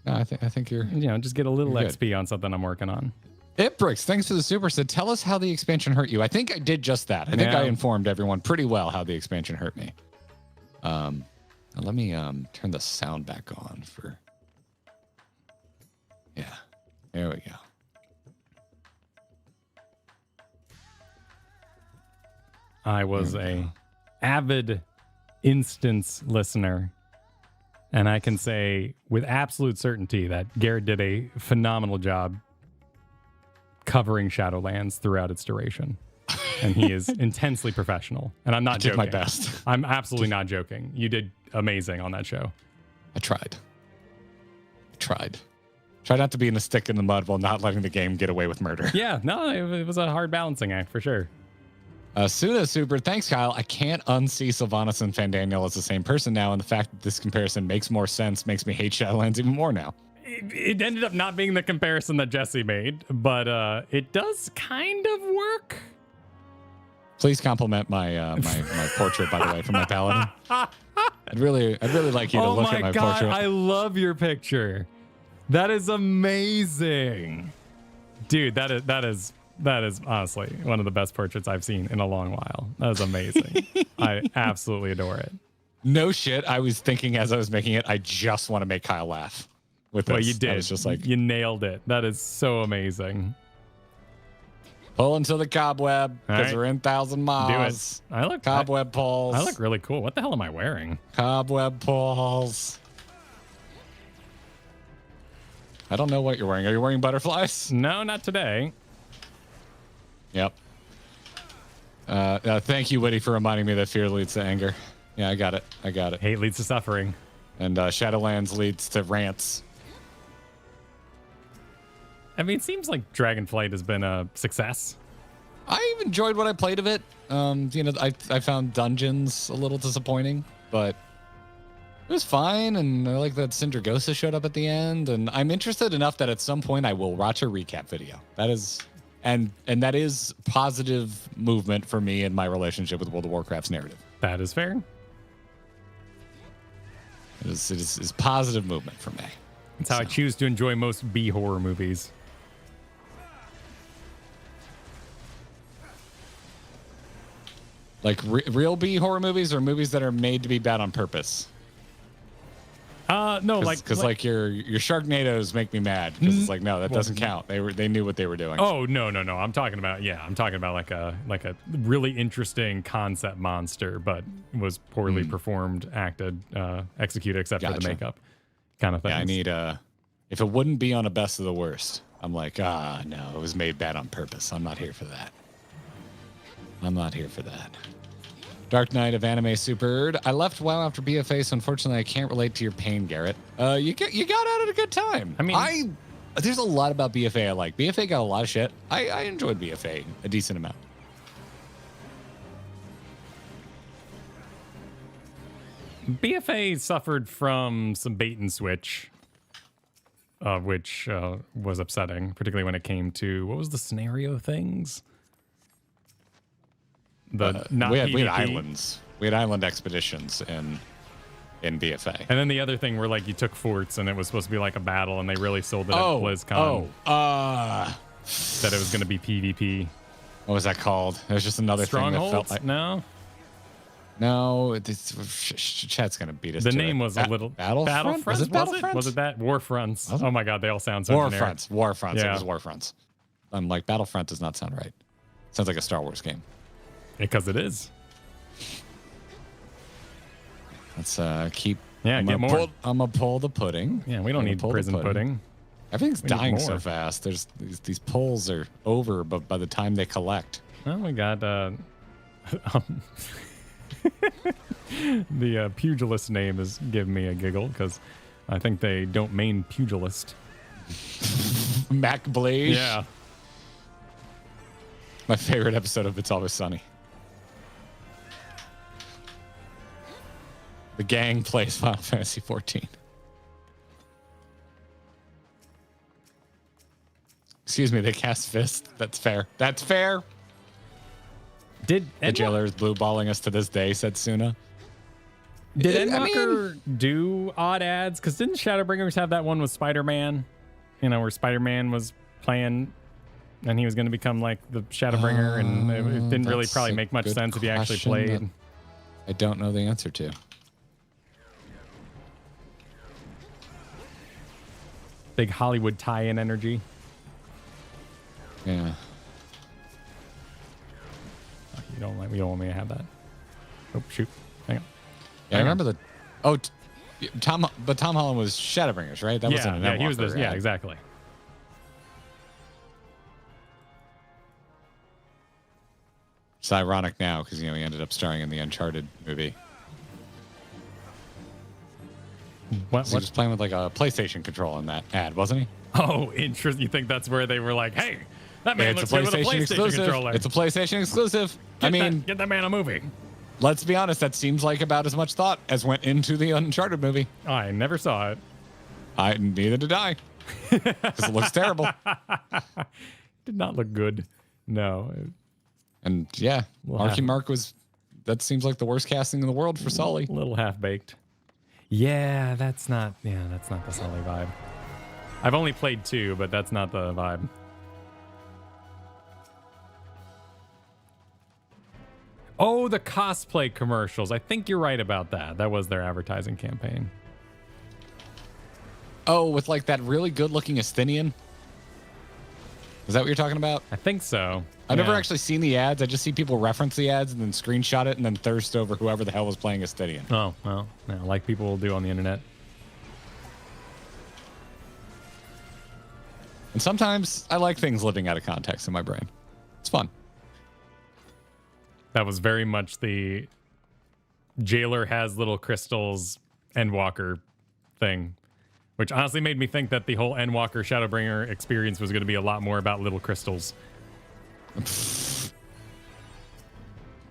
No, I think you're... just get a little XP on something I'm working on. Itbricks, thanks for the super. So tell us how the expansion hurt you. I think I did just that. I think I informed everyone pretty well how the expansion hurt me. Let me turn the sound back on for... Yeah, there we go. I was a avid instance listener, and I can say with absolute certainty that Garrett did a phenomenal job covering Shadowlands throughout its duration. And he is intensely professional. And I'm not joking. I did my best. I'm absolutely not joking. You did amazing on that show. I tried. Try not to be in a stick in the mud while not letting the game get away with murder. Yeah, no, it was a hard balancing act for sure. Suda Super, thanks, Kyle. I can't unsee Sylvanas and Fandaniel as the same person now, and the fact that this comparison makes more sense makes me hate Shadowlands even more now. It ended up not being the comparison that Jesse made, but it does kind of work. Please compliment my my portrait, by the way, from my paladin. I'd really like you to look at my portrait. I love your picture. That is amazing, dude. That is honestly one of the best portraits I've seen in a long while. That is amazing. I absolutely adore it. No shit. I was thinking as I was making it, I just want to make Kyle laugh with this. Well, you did. I was just like, you nailed it. That is so amazing. Pull into the cobweb because we're in 1,000 miles. Do it. I look cobweb pulls. I look really cool. What the hell am I wearing? Cobweb pulls. I don't know what you're wearing. Are you wearing butterflies? No, not today. Yep. Thank you, Woody, for reminding me that fear leads to anger. Yeah, I got it. Hate leads to suffering. And Shadowlands leads to rants. I mean, it seems like Dragonflight has been a success. I've enjoyed what I played of it. I found dungeons a little disappointing, but it was fine. And I like that Syndragosa showed up at the end. And I'm interested enough that at some point I will watch a recap video. That is, and that is positive movement for me in my relationship with World of Warcraft's narrative. That is fair. It is positive movement for me. It's how I choose to enjoy most B horror movies. Like real B horror movies or movies that are made to be bad on purpose? No, because your Sharknadoes make me mad because it's like no, that doesn't count. They knew what they were doing. Oh no. I'm talking about like a really interesting concept monster, but was poorly performed, acted, executed, except for the makeup, kind of thing. Yeah, I need if it wouldn't be on a best of the worst, I'm like no, it was made bad on purpose. I'm not here for that. Dark Knight of Anime Supered. I left WoW after BFA, so unfortunately I can't relate to your pain, Garrett. You got out at a good time. I mean, there's a lot about BFA I like. BFA got a lot of shit. I enjoyed BFA a decent amount. BFA suffered from some bait and switch, which was upsetting, particularly when it came to, what was the scenario things? We had islands. We had island expeditions in BFA. And then the other thing where like you took forts and it was supposed to be like a battle, and they really sold it at BlizzCon. That it was going to be PvP. What was that called? It was just another thing that felt like No, chat's gonna beat us. The name was a little Battlefront. Was it Battlefront? Was it that Warfronts? Oh my God, they all sound so generic. Warfronts. Yeah. It was Warfronts. I'm like Battlefront does not sound right. Sounds like a Star Wars game. Because it is. Let's keep. Yeah, get more. I'm gonna pull the pudding. Yeah, we don't need prison pudding. Everything's dying so fast. There's these polls are over, but by the time they collect. Oh my God. The pugilist name is giving me a giggle because I think they don't main pugilist. Mac Blaze. Yeah. My favorite episode of It's Always Sunny. The gang plays Final Fantasy 14. Excuse me, they cast Fist. That's fair. That's fair. Did the jailer is blue balling us to this day, said Suna. Did Endwalker do odd ads? Because didn't Shadowbringers have that one with Spider-Man? You know, where Spider-Man was playing and he was going to become like the Shadowbringer, and it didn't really probably make much sense if he actually played. I don't know the answer to. Big Hollywood tie-in energy. Yeah. Oh, you don't want me to have that. Oh shoot! Hang on. Yeah, I remember Tom Holland was Shadowbringers, right? That wasn't an Endwalker, he was this. right? Yeah, exactly. It's ironic now because he ended up starring in the Uncharted movie. What? He was playing with like a PlayStation control in that ad, wasn't he? Oh, interesting. You think that's where they were like, "Hey, that man looks good with a PlayStation controller." It's a PlayStation exclusive. Get that man a movie. Let's be honest. That seems like about as much thought as went into the Uncharted movie. I never saw it. Neither did I. Because it looks terrible. Did not look good. No. And yeah, Marky Mark was. That seems like the worst casting in the world for Sully. A little half baked. Yeah, that's not the Sully vibe. I've only played 2, but that's not the vibe. Oh, the cosplay commercials. I think you're right about that. That was their advertising campaign. Oh, with like that really good-looking Asthenian? Is that what you're talking about? I think so. I've never actually seen the ads. I just see people reference the ads and then screenshot it and then thirst over whoever the hell was playing Asthenian. Oh, well, like people will do on the internet. And sometimes I like things living out of context in my brain. It's fun. That was very much the jailer has little crystals Endwalker thing, which honestly made me think that the whole Endwalker Shadowbringer experience was going to be a lot more about little crystals.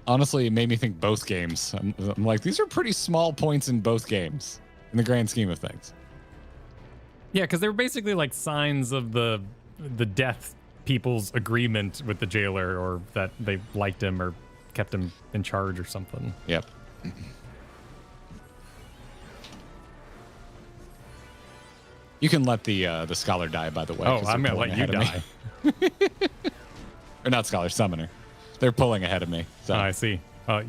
Honestly, it made me think both games. I'm like, these are pretty small points in both games in the grand scheme of things. Yeah, because they were basically like signs of the death people's agreement with the jailer, or that they liked him or kept him in charge or something. Yep. You can let the scholar die, by the way. Oh, I'm gonna let you die. Or not scholar, summoner. They're pulling ahead of me. So. Oh, I see.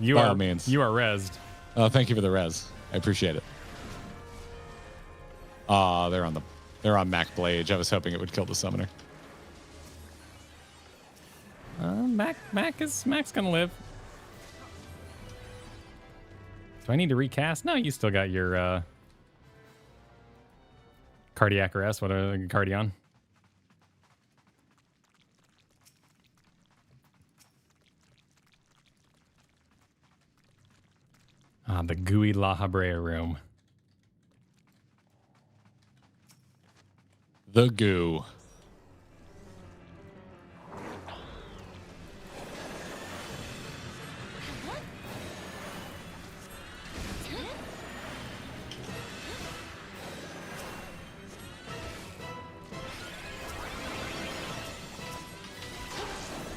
You By are all means. You are rezzed. Oh, thank you for the res. I appreciate it. They're on Mac Blage. I was hoping it would kill the summoner. Mac's gonna live. Do I need to recast? No, you still got your cardiac arrest. What a Cardion. The gooey La Habrea room. The goo.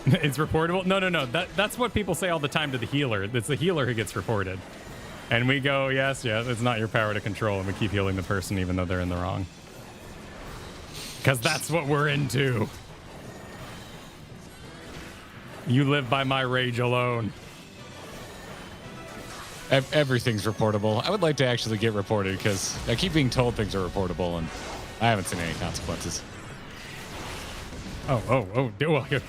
It's reportable? No. That's what people say all the time to the healer. It's the healer who gets reported. And we go, yes, it's not your power to control. And we keep healing the person even though they're in the wrong. Because that's what we're into. You live by my rage alone. Everything's reportable. I would like to actually get reported because I keep being told things are reportable and I haven't seen any consequences. Oh, well,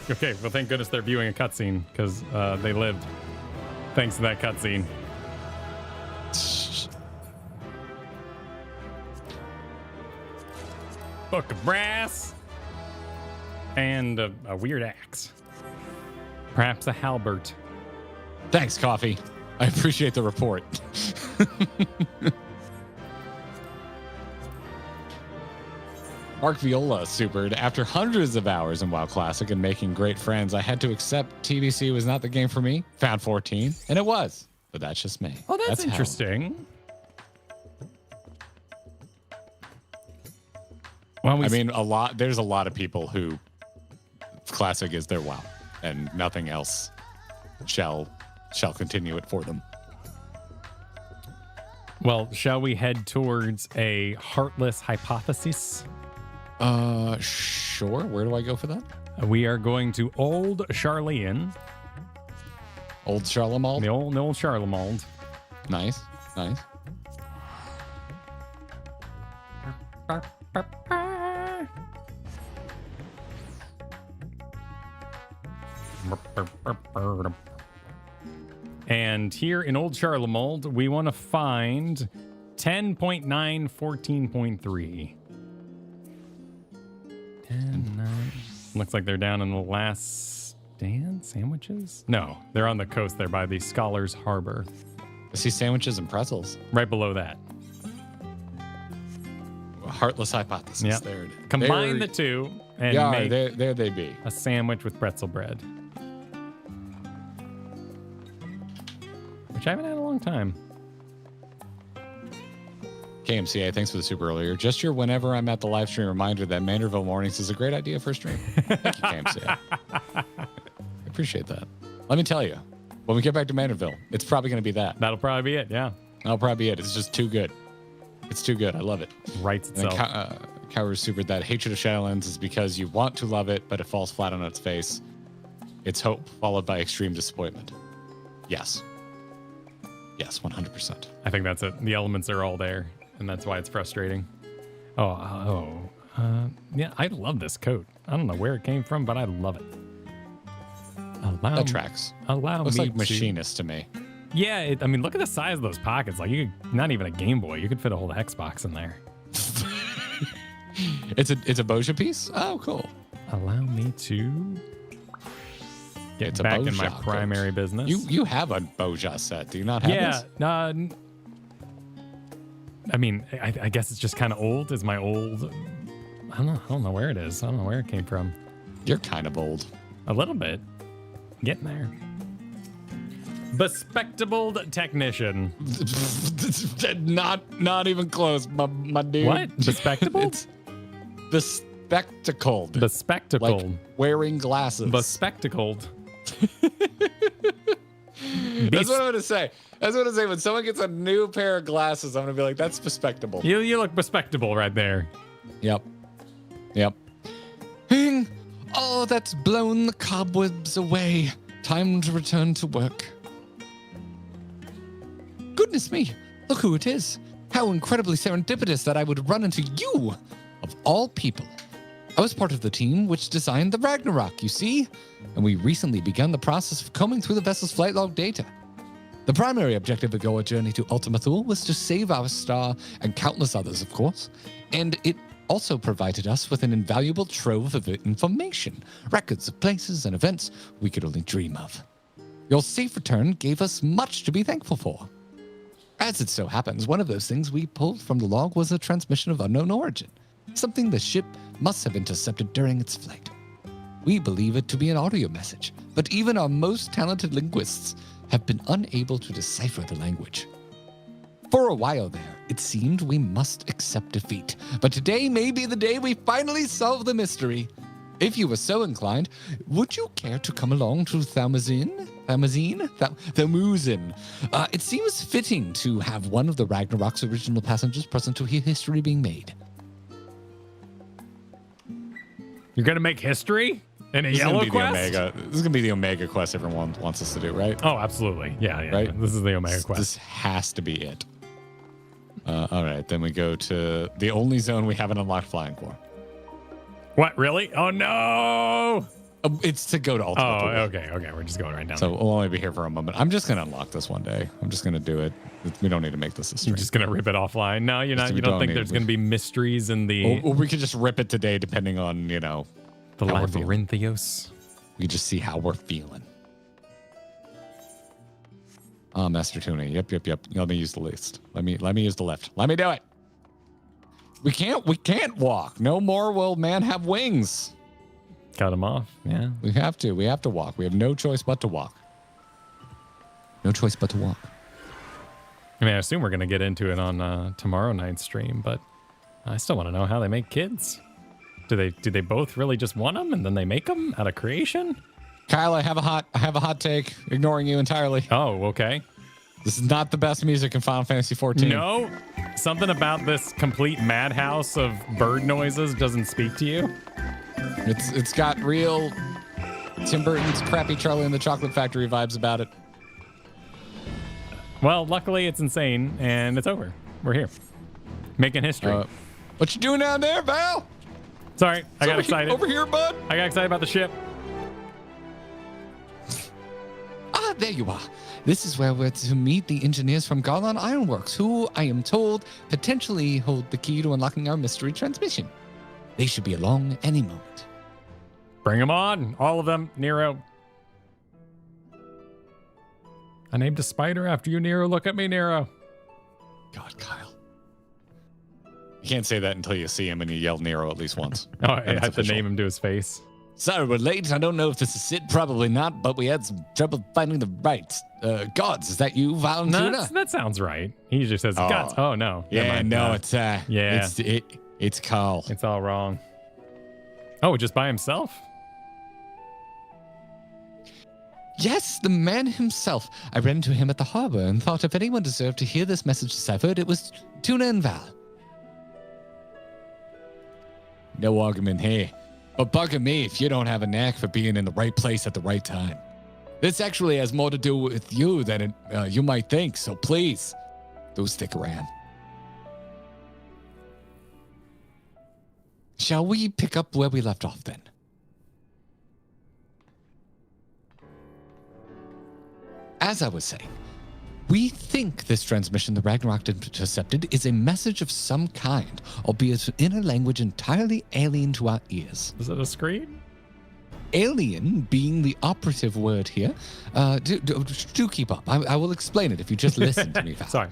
okay. Well, thank goodness they're viewing a cutscene because they lived thanks to that cutscene. Book of brass and a weird axe. Perhaps a halberd. Thanks, Coffee. I appreciate the report. Mark Viola supered. After hundreds of hours in WoW Classic and making great friends, I had to accept TBC was not the game for me. Found 14, and it was. But that's just me. Oh, that's interesting. Well, there's a lot of people who Classic is their WoW, and nothing else shall continue it for them. Well, shall we head towards a heartless hypothesis? Sure. Where do I go for that? We are going to Old Charlean. Old Charlemagne? The old Charlemagne. Nice. And here in Old Charlemagne, we want to find 10.9, 14.3. 10, 9. Looks like they're down in the last stand sandwiches. No, they're on the coast there by the Scholars Harbor. I see sandwiches and pretzels. Right below that. Heartless hypothesis. Yep. There. Combine the two and make there they be. a sandwich with pretzel bread. Which I haven't had in a long time. KMCA, thanks for the super earlier. Just your whenever I'm at the live stream reminder that Manderville Mornings is a great idea for a stream. Thank you, KMCA. I appreciate that. Let me tell you, when we get back to Manderville, it's probably going to be that. That'll probably be it, yeah. That'll probably be it. It's just too good. It's too good. I love it. Writes itself. Cowers supered that hatred of Shadowlands is because you want to love it, but it falls flat on its face. It's hope followed by extreme disappointment. Yes. Yes, 100%. I think that's it. The elements are all there, and that's why it's frustrating. Yeah, I love this coat. I don't know where it came from, but I love it. That tracks. Looks like machinist to me. Yeah, look at the size of those pockets. Like, you could, not even a Game Boy. You could fit a whole Xbox in there. It's a Boja piece? Oh, cool. Allow me to get back in my primary business. You have a Boja set. Do you not have this? I guess it's just kind of old. Is my old... I don't know where it is. I don't know where it came from. You're kind of old. A little bit. Getting there. Bespectacled technician. Not even close, my dude. What? Bespectacled? It's bespectacled. Bespectacled. Like wearing glasses. Bespectacled. That's what I'm going to say. That's what I'm going to say. When someone gets a new pair of glasses, I'm going to be like, that's bespectable. You look bespectable right there. Yep. Oh, that's blown the cobwebs away. Time to return to work. Goodness me, look who it is. How incredibly serendipitous that I would run into you, of all people. I was part of the team which designed the Ragnarok, you see? And we recently begun the process of combing through the vessel's flight log data. The primary objective of our journey to Ultima Thule was to save our star and countless others, of course. And it also provided us with an invaluable trove of information, records of places and events we could only dream of. Your safe return gave us much to be thankful for. As it so happens, one of those things we pulled from the log was a transmission of unknown origin, something the ship must have intercepted during its flight. We believe it to be an audio message, but even our most talented linguists have been unable to decipher the language. For a while there, it seemed we must accept defeat, but today may be the day we finally solve the mystery. If you were so inclined, would you care to come along to Thamuzin? It seems fitting to have one of the Ragnarok's original passengers present to hear history being made. You're going to make history? In a yellow quest? This is going to be the Omega quest everyone wants us to do, right? Oh, absolutely. Yeah. Right? This is the Omega quest. This has to be it. All right, then we go to the only zone we haven't unlocked flying for. What, really? Oh, no! It's to go to Ultima. Oh, okay. We're just going right down. So we'll only be here for a moment. I'm just going to unlock this one day. I'm just going to do it. We don't need to make this a stream. You're just going to rip it offline? No, you're not. You don't think there's going to be mysteries in the... Or we could just rip it today, depending on, the Labyrinthios. We just see how we're feeling. Master Tuna. Yep. Let me use the list. Let me use the lift. Let me do it. We can't walk. No more will man have wings. Cut them off. Yeah. We have to walk. We have no choice but to walk. No choice but to walk. I mean, I assume we're going to get into it on tomorrow night's stream, but I still want to know how they make kids. Do they both really just want them and then they make them out of creation? Kyle, I have a hot take, ignoring you entirely. Oh, okay. This is not the best music in Final Fantasy XIV. No? Something about this complete madhouse of bird noises doesn't speak to you? It's got real Tim Burton's crappy Charlie and the Chocolate Factory vibes about it. Well, luckily it's insane and it's over. We're here. Making history. What you doing down there, Val? Sorry, I got excited. Over here, bud. I got excited about the ship. There you are. This is where we're to meet the engineers from Garland Ironworks, who, I am told, potentially hold the key to unlocking our mystery transmission. They should be along any moment. Bring them on. All of them. Nero. I named a spider after you, Nero. Look at me, Nero. God, Kyle. You can't say that until you see him and you yell Nero at least once. Oh, I have to name him to his face. Sorry, we're late. I don't know if this is it. Probably not, but we had some trouble finding the right gods. Is that you, Valentina? No, that sounds right. He usually says gods. Oh, no. Yeah, no, it's it's Carl. It's all wrong. Oh, just by himself? Yes, the man himself. I ran into him at the harbor and thought if anyone deserved to hear this message deciphered, it was Tuna and Val. No argument here. But bugger me if you don't have a knack for being in the right place at the right time. This actually has more to do with you than you might think, so please, do stick around. Shall we pick up where we left off then? As I was saying, we think this transmission the Ragnarok intercepted is a message of some kind, albeit in a language entirely alien to our ears. Is it a screen? Alien being the operative word here. Do keep up. I will explain it if you just listen to me, Val. Sorry.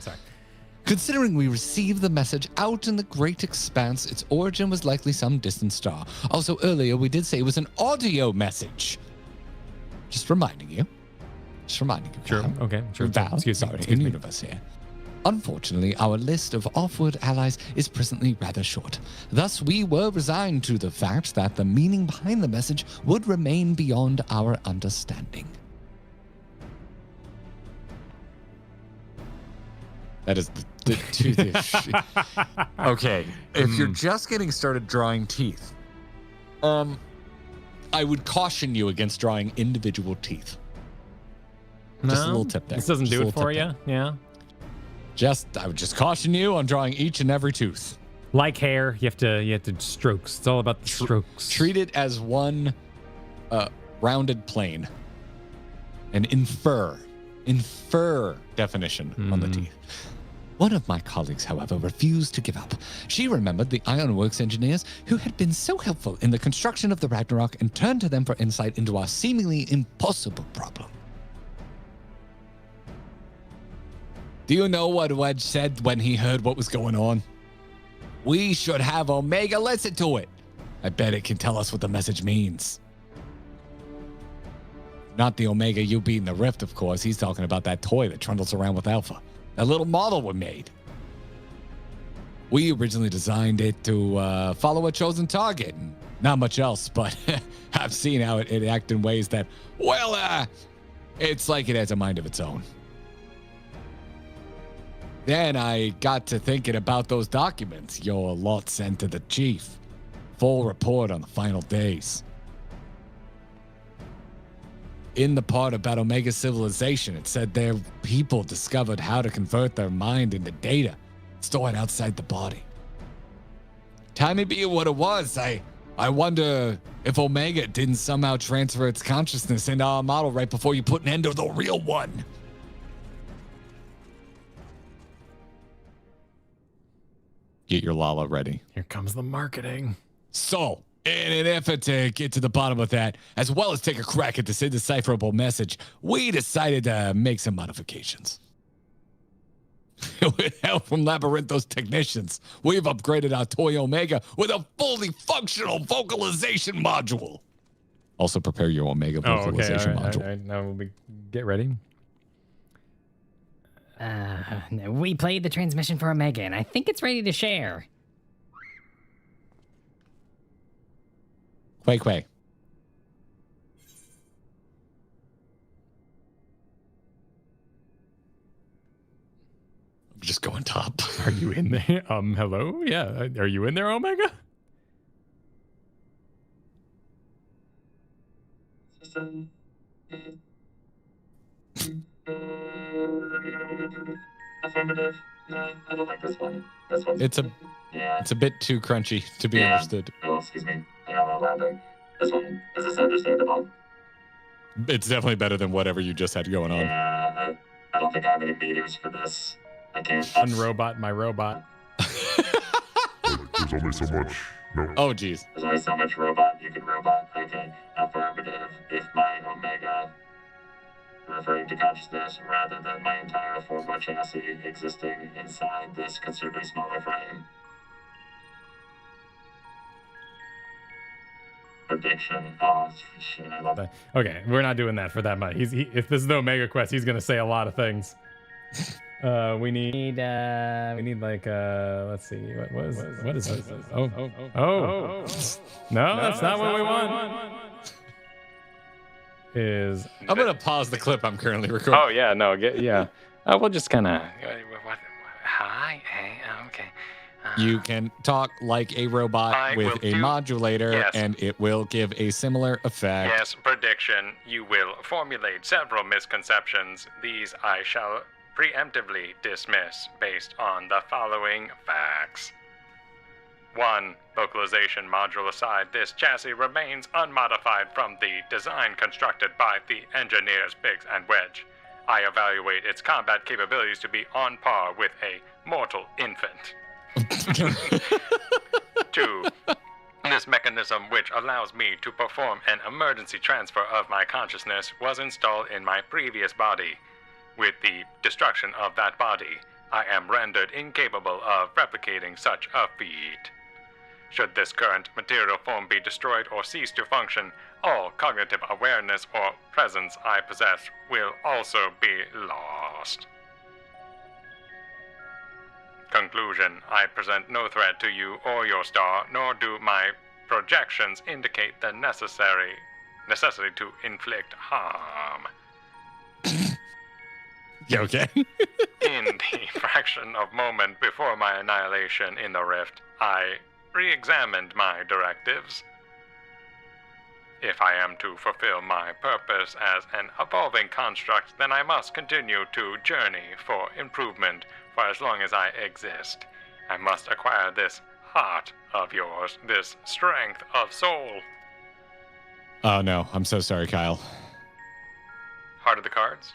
Considering we received the message out in the great expanse, its origin was likely some distant star. Also, earlier we did say it was an audio message. Just reminding you. Sure. Okay. Sure. Val, Excuse me. in universe here. Unfortunately, our list of off-world allies is presently rather short. Thus, we were resigned to the fact that the meaning behind the message would remain beyond our understanding. That is okay. If you're just getting started drawing teeth, I would caution you against drawing individual teeth. Just a little tip there. This doesn't do it for you? Yeah. I would just caution you on drawing each and every tooth. Like hair, you have to strokes. It's all about the strokes. Treat it as one rounded plane. And infer definition on the teeth. One of my colleagues, however, refused to give up. She remembered the Ironworks engineers who had been so helpful in the construction of the Ragnarok and turned to them for insight into our seemingly impossible problem. Do you know what Wedge said when he heard what was going on? We should have Omega listen to it. I bet it can tell us what the message means. Not the Omega you beat in the Rift, of course. He's talking about that toy that trundles around with Alpha. That little model we made. We originally designed it to follow a chosen target. And not much else, but I've seen how it acts in ways that, it's like it has a mind of its own. Then I got to thinking about those documents your lot sent to the chief. Full report on the final days. In the part about Omega civilization, it said their people discovered how to convert their mind into data stored outside the body. Timing being what it was, I wonder if Omega didn't somehow transfer its consciousness into our model right before you put an end to the real one. Get your Lala ready. Here comes the marketing. So, in an effort to get to the bottom of that, as well as take a crack at this indecipherable message, we decided to make some modifications. With help from Labyrinthos technicians, we've upgraded our toy Omega with a fully functional vocalization module. Also, prepare your Omega vocalization module. All right. Now get ready. We played the transmission for Omega, and I think it's ready to share. Quay. I'm just going top. Are you in there? Hello? Yeah. Are you in there, Omega? Affirmative. No, I don't like this one. It's a bit too crunchy to be understood. Oh, excuse me. I got a little louder. This one, is this understandable? It's definitely better than whatever you just had going on. Yeah, I don't think I have any meters for this. I can't. Unrobot my robot. There's only so much. No. Oh, geez. There's only so much robot you can robot. Okay. Affirmative. If my Omega, referring to consciousness, rather than my entire 4-bar chassis existing inside this considerably smaller frame. Prediction. Oh, shit, I love it. Okay, we're not doing that for that much. If this is the Omega Quest, he's gonna say a lot of things. We need like let's see, what is this? Oh. No, that's not what we want. I'm gonna pause the clip I'm currently recording. Oh yeah, no, we'll just kind of. Hi, hey, okay. You can talk like a robot with a modulator, and it will give a similar effect. Yes, prediction. You will formulate several misconceptions. These I shall preemptively dismiss based on the following facts. 1. Vocalization module aside, this chassis remains unmodified from the design constructed by the engineers Biggs and Wedge. I evaluate its combat capabilities to be on par with a mortal infant. 2. This mechanism, which allows me to perform an emergency transfer of my consciousness, was installed in my previous body. With the destruction of that body, I am rendered incapable of replicating such a feat. Should this current material form be destroyed or cease to function, all cognitive awareness or presence I possess will also be lost. Conclusion. I present no threat to you or your star, nor do my projections indicate the necessity to inflict harm. You okay? In the fraction of moment before my annihilation in the rift, I re-examined my directives. If I am to fulfill my purpose as an evolving construct, then I must continue to journey for improvement for as long as I exist. I must acquire this heart of yours, this strength of soul. Oh, no. I'm so sorry, Kyle. Heart of the cards?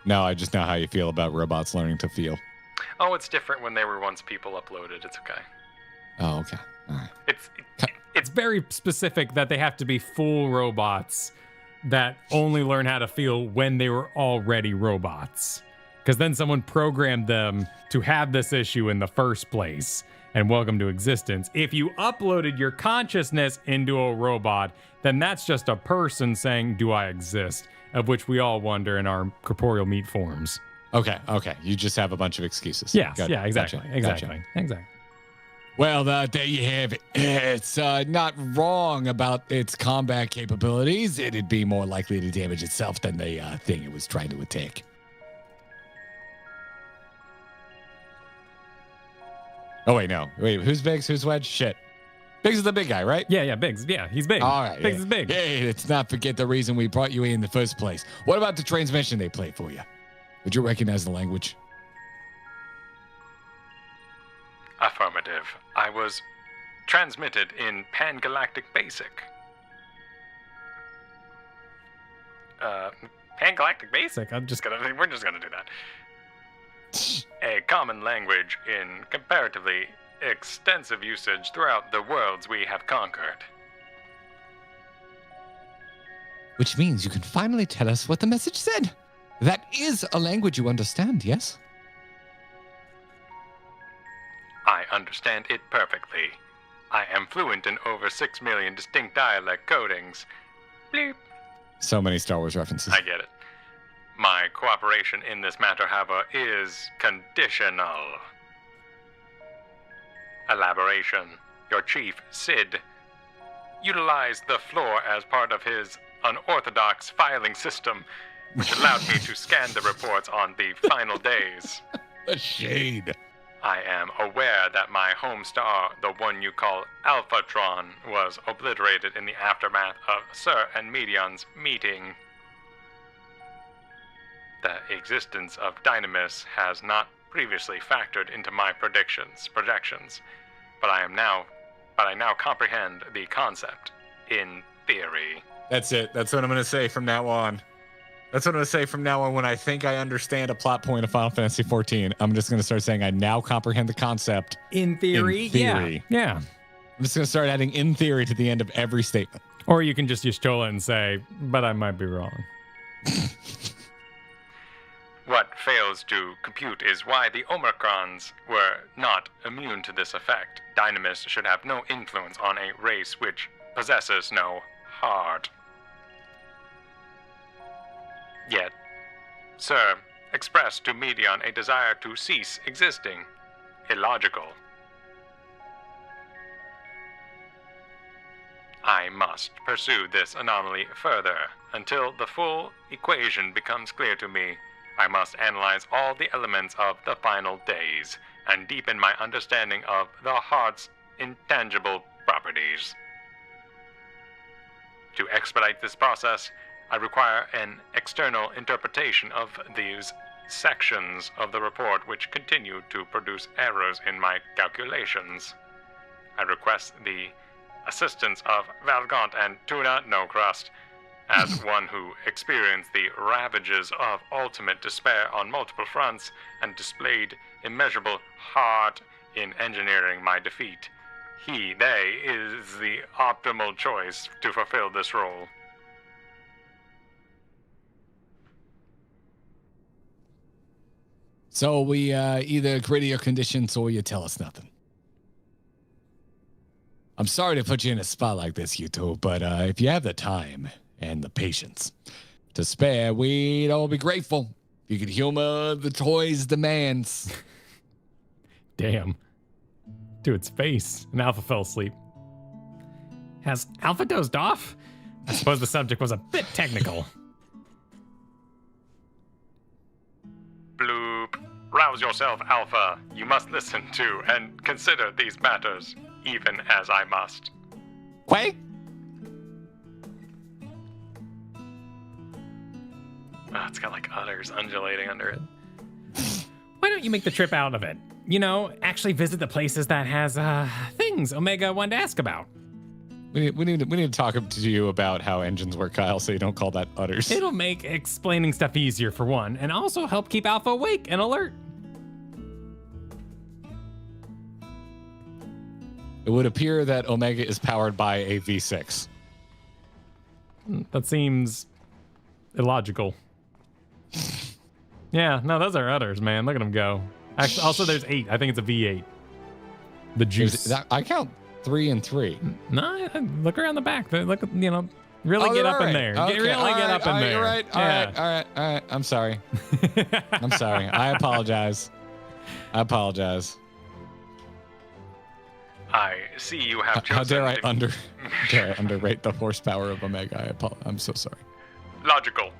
No, I just know how you feel about robots learning to feel. Oh, it's different when they were once people uploaded. It's okay. Oh, okay. All right. It's very specific that they have to be full robots that only learn how to feel when they were already robots. Because then someone programmed them to have this issue in the first place. And welcome to existence. If you uploaded your consciousness into a robot, then that's just a person saying, do I exist? Of which we all wonder in our corporeal meat forms. Okay. You just have a bunch of excuses. Yes, Good. yeah, exactly. Gotcha. Exactly. Well, there you have it. It's not wrong about its combat capabilities. It'd be more likely to damage itself than the thing it was trying to attack. Oh, wait, no. Wait, who's Biggs? Who's Wedge? Shit. Biggs is the big guy, right? Yeah, Biggs. Yeah, he's big. All right. Biggs is big. Hey, let's not forget the reason we brought you in the first place. What about the transmission they played for you? Would you recognize the language? Affirmative. I was transmitted in Pan-Galactic Basic. Pan-Galactic Basic? we're just gonna do that. A common language in comparatively extensive usage throughout the worlds we have conquered. Which means you can finally tell us what the message said. That is a language you understand, yes? I understand it perfectly. I am fluent in over 6 million distinct dialect codings. Bleep. So many Star Wars references. I get it. My cooperation in this matter, however, is conditional. Elaboration. Your chief, Sid, utilized the floor as part of his unorthodox filing system, which allowed me to scan the reports on the final days. The shade. I am aware that my home star, the one you call Alphatron, was obliterated in the aftermath of Sir and Medion's meeting. The existence of Dynamis has not previously factored into my projections, but I now comprehend the concept in theory. That's it. That's what I'm going to say from now on. That's what I'm going to say from now on when I think I understand a plot point of Final Fantasy XIV. I'm just going to start saying I now comprehend the concept. In theory? Yeah. I'm just going to start adding in theory to the end of every statement. Or you can just use Chola and say, but I might be wrong. What fails to compute is why the Omicrons were not immune to this effect. Dynamis should have no influence on a race which possesses no heart. Yet, Sir expressed to Medion a desire to cease existing. Illogical. I must pursue this anomaly further. Until the full equation becomes clear to me, I must analyze all the elements of the final days and deepen my understanding of the heart's intangible properties. To expedite this process, I require an external interpretation of these sections of the report which continue to produce errors in my calculations. I request the assistance of Valgaunt and Tuna No Crust, as one who experienced the ravages of ultimate despair on multiple fronts and displayed immeasurable heart in engineering my defeat. They is the optimal choice to fulfill this role. So we either agree to your conditions or you tell us nothing. I'm sorry to put you in a spot like this, Yuto, but if you have the time and the patience to spare, we'd all be grateful if you could humor the toys' demands. Damn. Dude's face. And Alpha fell asleep. Has Alpha dozed off? I suppose the subject was a bit technical. Bloop. Rouse yourself, Alpha. You must listen to and consider these matters, even as I must. Wait. Oh, it's got like udders undulating under it. Why don't you make the trip out of it? You know, actually visit the places that has things Omega wanted to ask about. We need to talk to you about how engines work, Kyle, so you don't call that utters. It'll make explaining stuff easier for one, and also help keep Alpha awake and alert. It would appear that Omega is powered by a V6. That seems illogical. Yeah, no, those are udders, man. Look at them go. Actually, also, there's 8. I think it's a V8. The juice. I count 3 and 3. No, look around the back. Look, you know, really get up in there. Okay. Really get up in there. You're right. All right. I'm sorry. I'm sorry. I apologize. I see you have chosen. How dare I underrate the horsepower of Omega? I'm so sorry. Logical.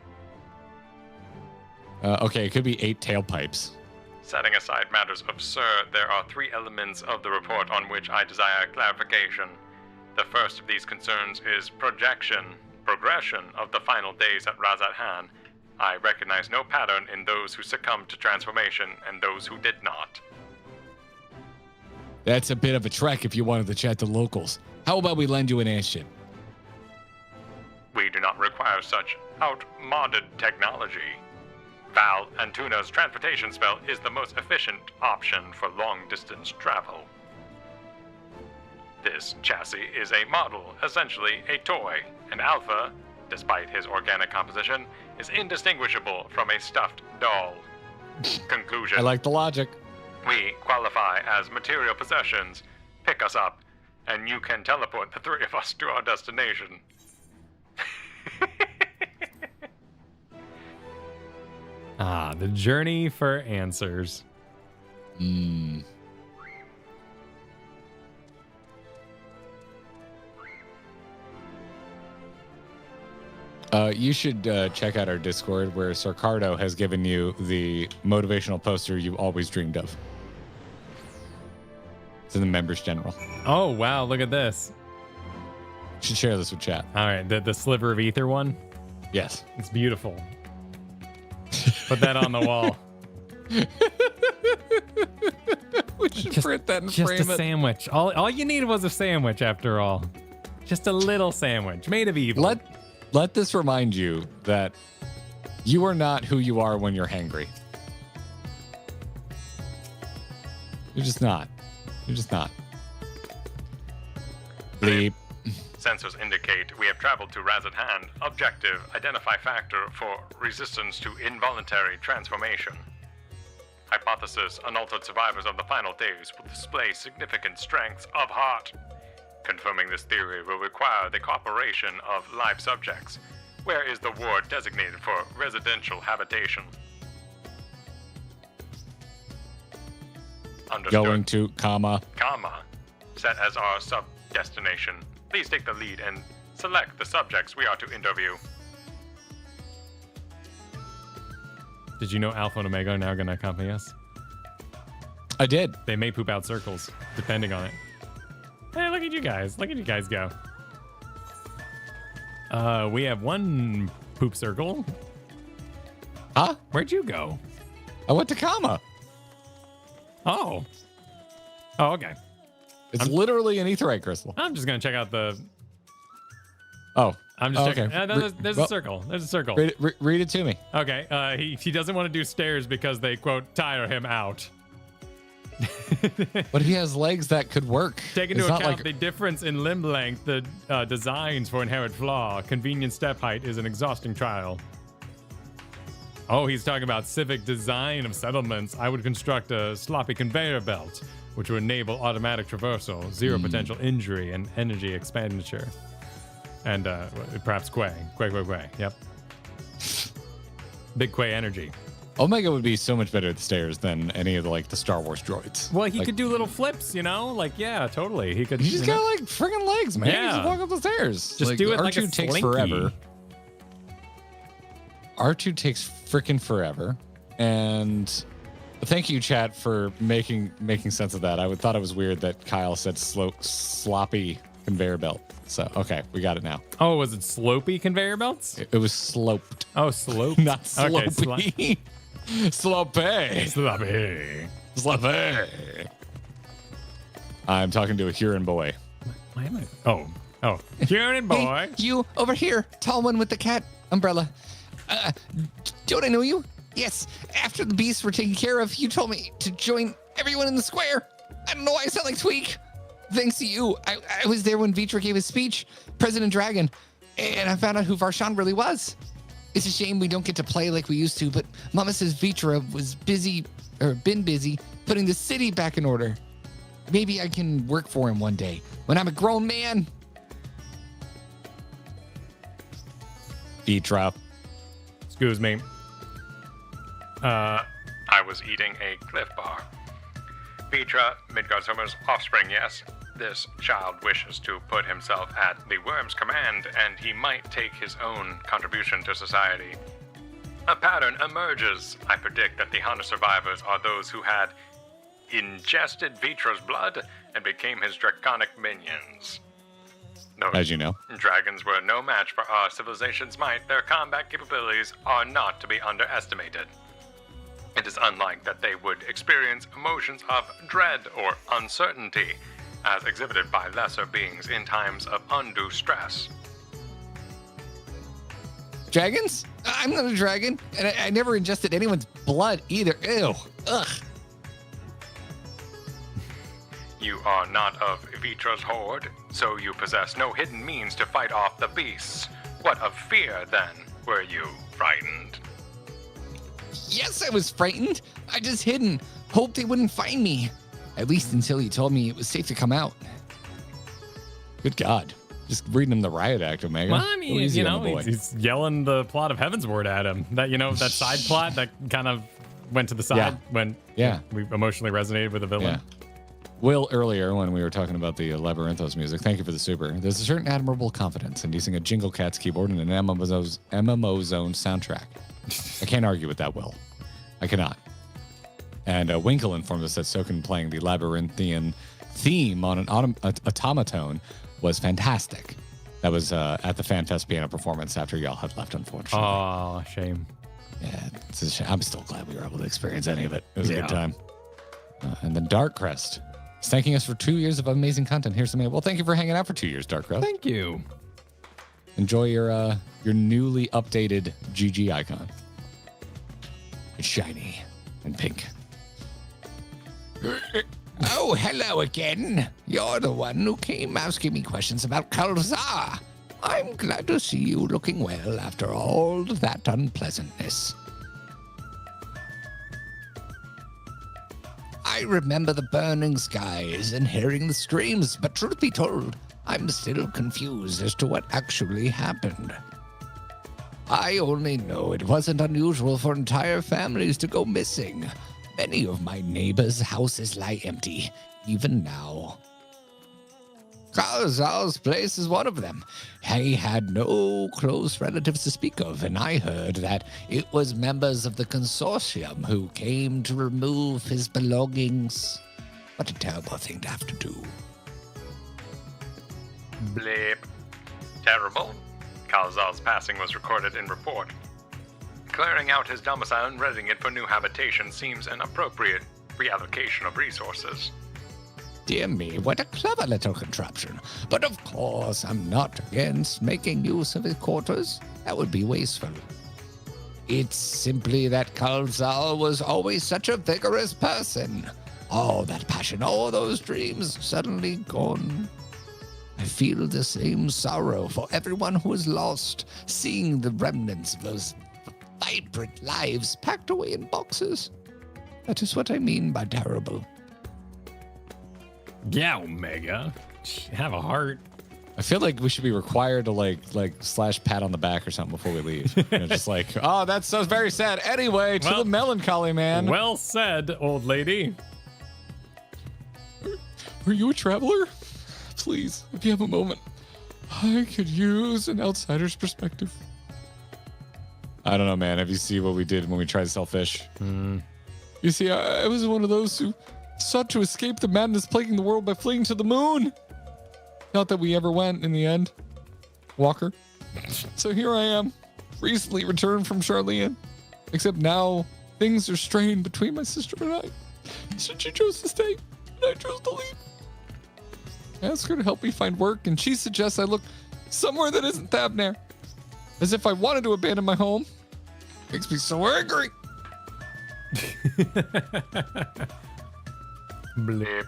Okay, it could be 8 tailpipes. Setting aside matters absurd, there are 3 elements of the report on which I desire clarification. The first of these concerns is progression of the final days at Razat Han. I recognize no pattern in those who succumbed to transformation and those who did not. That's a bit of a trek if you wanted to chat to locals. How about we lend you an airship? We do not require such outmoded technology. Val and Tuna's transportation spell is the most efficient option for long-distance travel. This chassis is a model, essentially a toy, and Alpha, despite his organic composition, is indistinguishable from a stuffed doll. Conclusion. I like the logic. We qualify as material possessions. Pick us up, and you can teleport the 3 of us to our destination. The journey for answers. You should check out our Discord where Sarcardo has given you the motivational poster you always dreamed of. It's in the members general. Oh, wow. Look at this. You should share this with chat. All right. The sliver of ether one. Yes. It's beautiful. Put that on the wall. We should print that and just frame a it. sandwich. All you needed was a sandwich after all. Just a little sandwich made of evil. Let this remind you that you are not who you are when you're hangry. You're just not. Bleep. Sensors indicate we have traveled to Razat Han. Objective, identify factor for resistance to involuntary transformation. Hypothesis, unaltered survivors of the final days will display significant strengths of heart. Confirming this theory will require the cooperation of live subjects. Where is the ward designated for residential habitation? Understood. Going to comma. Set as our sub-destination. Please take the lead and select the subjects we are to interview. Did you know Alpha and Omega are now going to accompany us? I did. They may poop out circles, depending on it. Hey, look at you guys. Look at you guys go. We have 1 poop circle. Huh? Where'd you go? I went to comma. Oh, okay. It's literally an aetherite crystal. I'm just going to check out the... Oh. I'm just checking. Okay. No, there's a circle. There's a circle. Read it to me. Okay. He doesn't want to do stairs because they, quote, tire him out. But he has legs that could work. Take into account the difference in limb length, the designs for inherent flaw. Convenient step height is an exhausting trial. Oh, he's talking about civic design of settlements. I would construct a sloppy conveyor belt, which would enable automatic traversal, 0 potential injury, and energy expenditure. And perhaps Quay. Yep. Big Quay energy. Omega would be so much better at the stairs than any of the Star Wars droids. Well, he could do little flips, you know? Yeah, totally. He could. He's just got friggin' legs, man. Yeah. He just walk up the stairs. Just do it like a R2 takes slinky. forever. R2 takes frickin' forever. And thank you, chat, for making sense of that. I thought it was weird that Kyle said sloppy conveyor belt. So, okay, we got it now. Oh, was it slopey conveyor belts? It was sloped. Oh, sloped. Not slopey. Sloppy. I'm talking to a Huron boy. Why am I? Oh, Huron boy. Hey, you over here, tall one with the cat umbrella. Don't I know you? Yes. After the beasts were taken care of, you told me to join everyone in the square. I don't know why I sound like Tweak. Thanks to you, I was there when Vitra gave his speech, President Dragon, and I found out who Varshan really was. It's a shame we don't get to play like we used to, but Mama says Vitra was been busy putting the city back in order. Maybe I can work for him one day when I'm a grown man. Vitra. Excuse me. I was eating a Cliff Bar. Vitra, Midgardsormr's offspring, yes. This child wishes to put himself at the worm's command, and he might take his own contribution to society. A pattern emerges. I predict that the Hunter survivors are those who had ingested Vitra's blood and became his draconic minions. Though As you know. dragons were no match for our civilization's might, their combat capabilities are not to be underestimated. It is unlike that they would experience emotions of dread or uncertainty, as exhibited by lesser beings in times of undue stress. Dragons? I'm not a dragon, and I never ingested anyone's blood either. Ew. Ugh. You are not of Vitra's horde, so you possess no hidden means to fight off the beasts. What of fear, then? Were you frightened? Yes, I was frightened. I just hidden. Hoped they wouldn't find me. At least until you told me it was safe to come out. Good God. Just reading him the riot act, Omega. Well, I mean, he's yelling the plot of Heavensward at him. That, that side plot that kind of went to the side when we emotionally resonated with the villain. Yeah. Will, earlier when we were talking about the Labyrinthos music, thank you for the super. There's a certain admirable confidence in using a Jingle Cats keyboard in an MMO Zone soundtrack. I can't argue with that, Will. I cannot. And Winkle informed us that Soken playing the labyrinthian theme on an automaton was fantastic. That was at the FanFest piano performance after y'all had left, unfortunately. Oh, shame. Yeah, it's a shame. I'm still glad we were able to experience any of it. It was a good time. And then Darkcrest is thanking us for 2 years of amazing content. Here's some. Well, thank you for hanging out for 2 years, Darkcrest. Thank you. Enjoy your newly updated GG icon. It's shiny and pink. Oh, hello again. You're the one who came asking me questions about Kalzar. I'm glad to see you looking well after all that unpleasantness. I remember the burning skies and hearing the screams, but truth be told, I'm still confused as to what actually happened. I only know it wasn't unusual for entire families to go missing. Many of my neighbors' houses lie empty, even now. Kalzar's place is one of them. He had no close relatives to speak of, and I heard that it was members of the consortium who came to remove his belongings. What a terrible thing to have to do. Bleep. Terrible. Kalzar's passing was recorded in report. Clearing out his domicile and readying it for new habitation seems an appropriate reallocation of resources. Dear me, what a clever little contraption. But of course, I'm not against making use of his quarters. That would be wasteful. It's simply that Kalzar was always such a vigorous person. All that passion, all those dreams, suddenly gone. I feel the same sorrow for everyone who is lost, seeing the remnants of those vibrant lives packed away in boxes. That is what I mean by terrible. Yeah, Omega. Have a heart. I feel like we should be required to like slash pat on the back or something before we leave. Just like, oh, that's so very sad. Anyway, to the melancholy man. Well said, old lady. Are you a traveler? Please, if you have a moment, I could use an outsider's perspective. I don't know, man. Have you seen what we did when we tried to sell fish? You see, I was one of those who sought to escape the madness plaguing the world by fleeing to the moon. Not that we ever went in the end, Walker. So here I am, recently returned from Charlene. Except now, Things are strained between my sister and I. She chose to stay, and I chose to leave. I asked her to help me find work, and she suggests I look somewhere that isn't Thabnair. As if I wanted to abandon my home. Makes me so angry. Blip.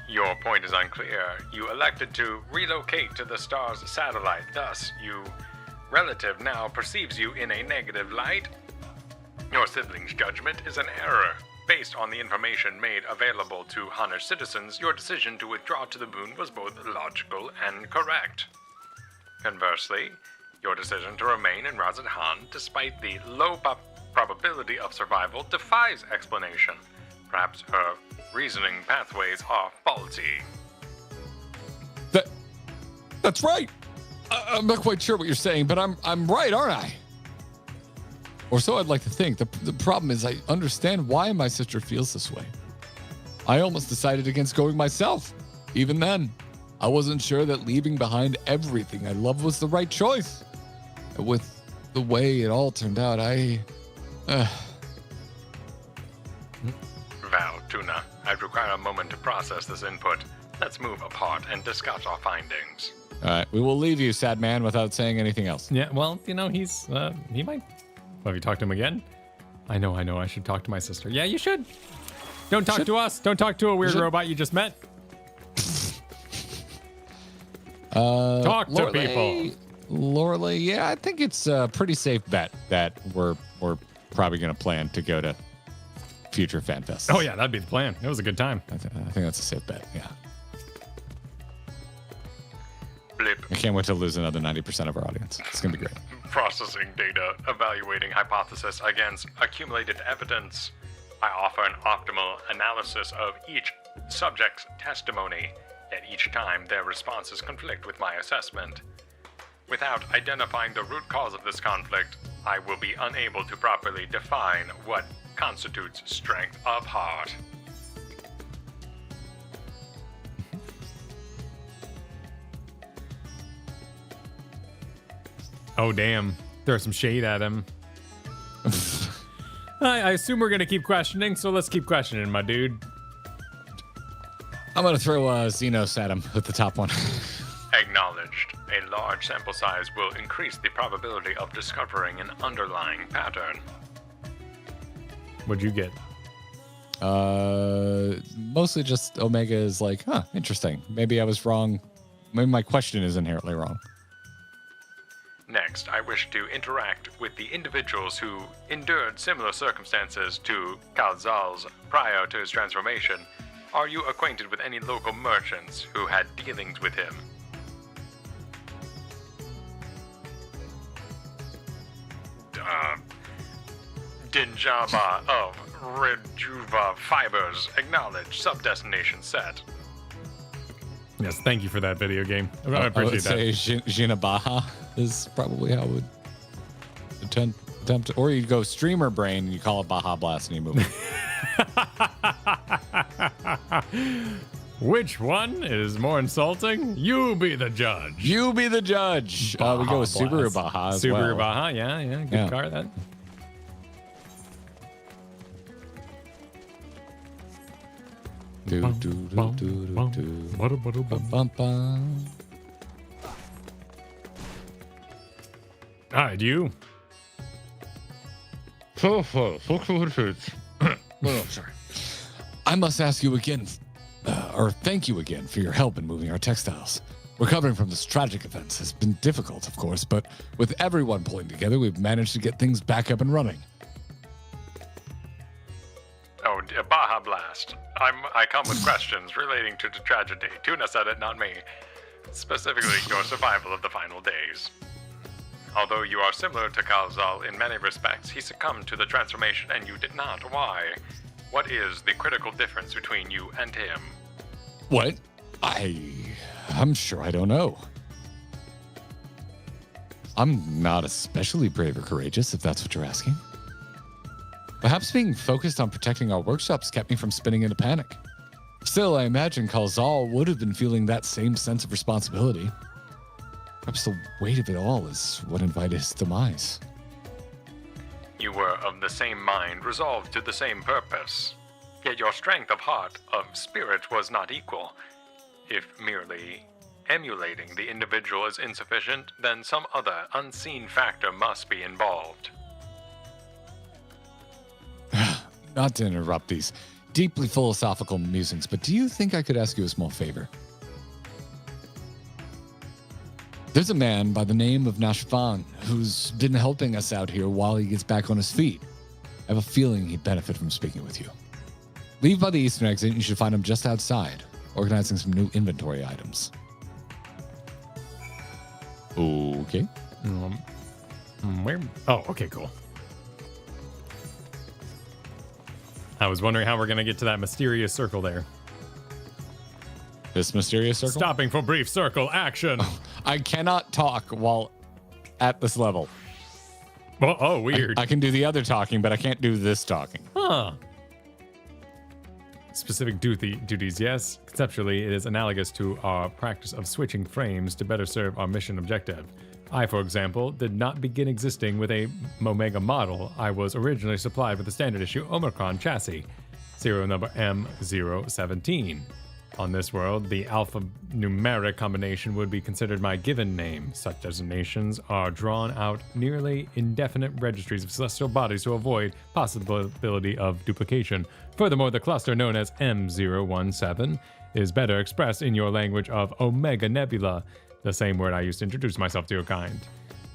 Your point is unclear. You elected to relocate to the star's satellite. Thus, your relative now perceives you in a negative light. Your sibling's judgment is an error. Based on the information made available to Hunter citizens, your decision to withdraw to the moon was both logical and correct. Conversely, your decision to remain in Razat Han, despite the low probability of survival, defies explanation. Perhaps her reasoning pathways are faulty. That's right. I'm not quite sure what you're saying, but I'm right, aren't I? Or so I'd like to think. The problem is I understand why my sister feels this way. I almost decided against going myself. Even then, I wasn't sure that leaving behind everything I love was the right choice. With the way it all turned out, Val, Tuna, I'd require a moment to process this input. Let's move apart and discuss our findings. All right, we will leave you, sad man, without saying anything else. Yeah, well, he might. Well, have you talked to him again? I know. I should talk to my sister. Yeah, you should. Don't talk to us. Don't talk to a weird robot you just met. Talk to people. Lorelei, yeah, I think it's a pretty safe bet that we're probably going to plan to go to future fan fests. Oh, yeah, that'd be the plan. It was a good time. I think that's a safe bet, yeah. Blip. I can't wait to lose another 90% of our audience. It's going to be great. Processing data, evaluating hypothesis against accumulated evidence. I offer an optimal analysis of each subject's testimony, yet each time their responses conflict with my assessment. Without identifying the root cause of this conflict, I will be unable to properly define what constitutes strength of heart. Oh, damn. Throw some shade at him. I assume we're going to keep questioning, so let's keep questioning, my dude. I'm going to throw Xenos at him with the top one. Acknowledged. A large sample size will increase the probability of discovering an underlying pattern. What'd you get? Mostly just Omega is like, interesting. Maybe I was wrong. Maybe my question is inherently wrong. Next, I wish to interact with the individuals who endured similar circumstances to Kalzal's prior to his transformation. Are you acquainted with any local merchants who had dealings with him? Dinjaba of Rejuva Fibers. Acknowledge. Sub-destination set. Yes, thank you for that video game. I appreciate that. I would say Jinabaha is probably how I would attempt to, or you go streamer brain and you call it Baja Blast and you move it. Which one is more insulting? You be the judge. You be the judge. We go with Subaru Baja as Subaru well. Baja, yeah. Good car, that. All right, you. Sorry. I must ask you again, or thank you again for your help in moving our textiles. Recovering from this tragic event has been difficult, of course, but with everyone pulling together, we've managed to get things back up and running. Oh, Baja Blast. I come with questions relating to the tragedy. Tuna said it, not me. Specifically, your survival of the final days. Although you are similar to Kalzal in many respects, he succumbed to the transformation and you did not. Why? What is the critical difference between you and him? What? I'm sure I don't know. I'm not especially brave or courageous, if that's what you're asking. Perhaps being focused on protecting our workshops kept me from spinning into panic. Still, I imagine Kalzal would have been feeling that same sense of responsibility. Perhaps the weight of it all is what invited his demise. You were of the same mind, resolved to the same purpose. Yet your strength of heart, of spirit, was not equal. If merely emulating the individual is insufficient, then some other unseen factor must be involved. Not to interrupt these deeply philosophical musings, but do you think I could ask you a small favor? There's a man by the name of Nashvan who's been helping us out here while he gets back on his feet. I have a feeling he'd benefit from speaking with you. Leave by the eastern exit, and you should find him just outside, organizing some new inventory items. Okay. Where? Oh, okay, cool. I was wondering how we're going to get to that mysterious circle there. This mysterious circle? Stopping for brief circle action. I cannot talk while at this level. Well, oh, weird. I can do the other talking, but I can't do this talking. Huh. Specific duties, yes. Conceptually, it is analogous to our practice of switching frames to better serve our mission objective. I, for example, did not begin existing with a Omega model. I was originally supplied with the standard issue Omicron chassis, serial number M017. On this world, the alphanumeric combination would be considered my given name. Such designations are drawn out nearly indefinite registries of celestial bodies to avoid possibility of duplication. Furthermore, the cluster known as M017 is better expressed in your language of Omega Nebula, the same word I used to introduce myself to your kind.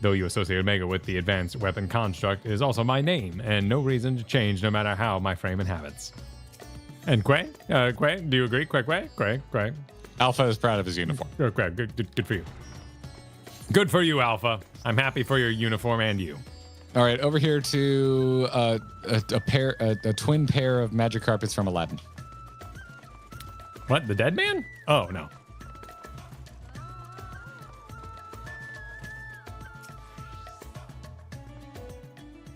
Though you associate Omega with the advanced weapon construct, it is also my name, and no reason to change no matter how my frame inhabits. And Quay, do you agree? Quay. Alpha is proud of his uniform. Okay, good for you. Good for you, Alpha. I'm happy for your uniform and you. All right, over here to a twin pair of magic carpets from Aladdin. What, the dead man? Oh, no.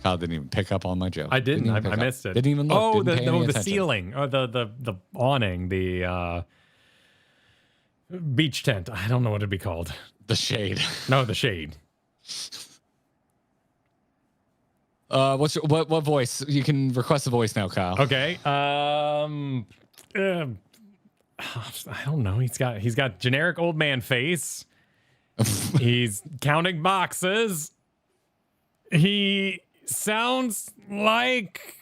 Kyle didn't even pick up on my joke. I didn't. I missed it. Didn't even look. Oh, the the ceiling, or the awning, the beach tent. I don't know what it'd be called. The shade. No, the shade. What voice? You can request a voice now, Kyle. Okay. I don't know. He's got generic old man face. He's counting boxes. He sounds like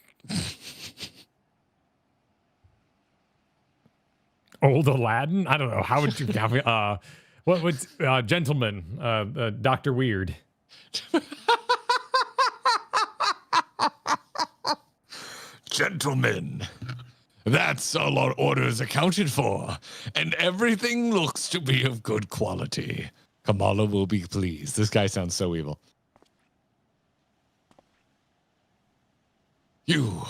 old Aladdin. I don't know. How would you what would gentleman, Dr. Weird. Gentlemen, that's all our orders accounted for, and everything looks to be of good quality. Kamala will be pleased. This guy sounds so evil. You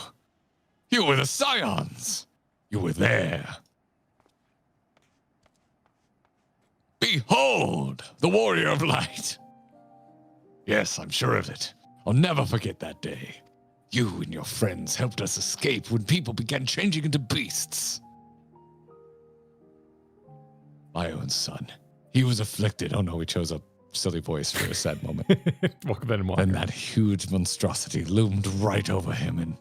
were the Scions. You were there. Behold, the Warrior of Light. Yes, I'm sure of it. I'll never forget that day. You and your friends helped us escape when people began changing into beasts. My own son. He was afflicted. Oh no, he chose a silly voice for a sad moment. And that huge monstrosity loomed right over him, and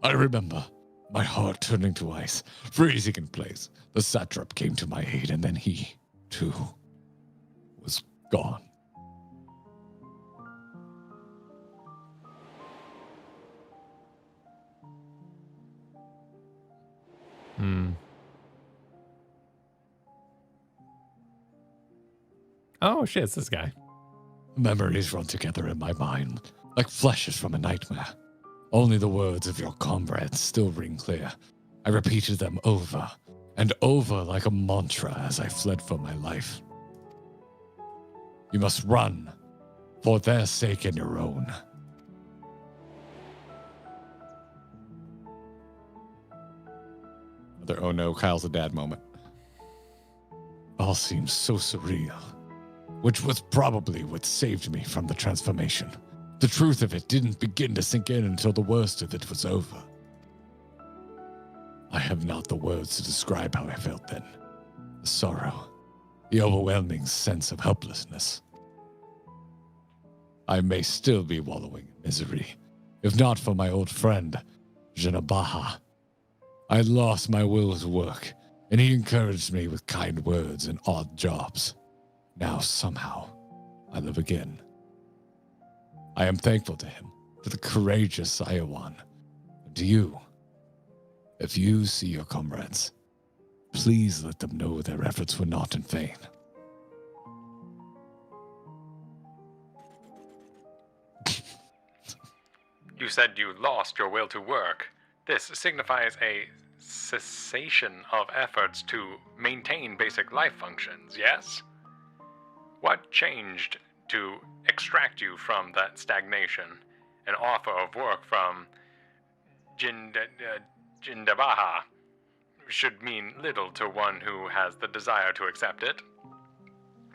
I remember my heart turning to ice, freezing in place. The satrap came to my aid, and then he, too, was gone. Oh shit, it's this guy. Memories run together in my mind, like flashes from a nightmare. Only the words of your comrades still ring clear. I repeated them over and over like a mantra as I fled for my life. You must run, for their sake and your own. Another oh no, Kyle's a dad moment. All seems so surreal, which was probably what saved me from the transformation. The truth of it didn't begin to sink in until the worst of it was over. I have not the words to describe how I felt then. The sorrow, the overwhelming sense of helplessness. I may still be wallowing in misery, if not for my old friend, Jinabaha. I lost my will to work, and he encouraged me with kind words and odd jobs. Now, somehow, I live again. I am thankful to him, to the courageous Iowan, and to you. If you see your comrades, please let them know their efforts were not in vain. You said you lost your will to work. This signifies a cessation of efforts to maintain basic life functions, yes? What changed to extract you from that stagnation? An offer of work from Jindabaha should mean little to one who has the desire to accept it.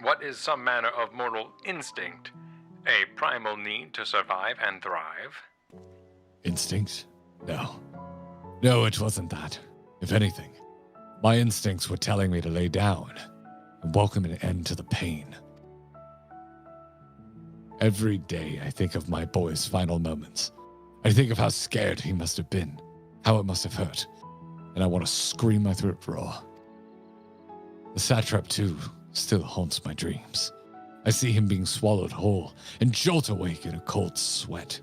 What is some manner of mortal instinct? A primal need to survive and thrive? Instinct? No. No, it wasn't that. If anything, my instincts were telling me to lay down and welcome an end to the pain. Every day I think of my boy's final moments. I think of how scared he must have been, how it must have hurt, and I want to scream my throat raw. The satrap, too, still haunts my dreams. I see him being swallowed whole and jolt awake in a cold sweat.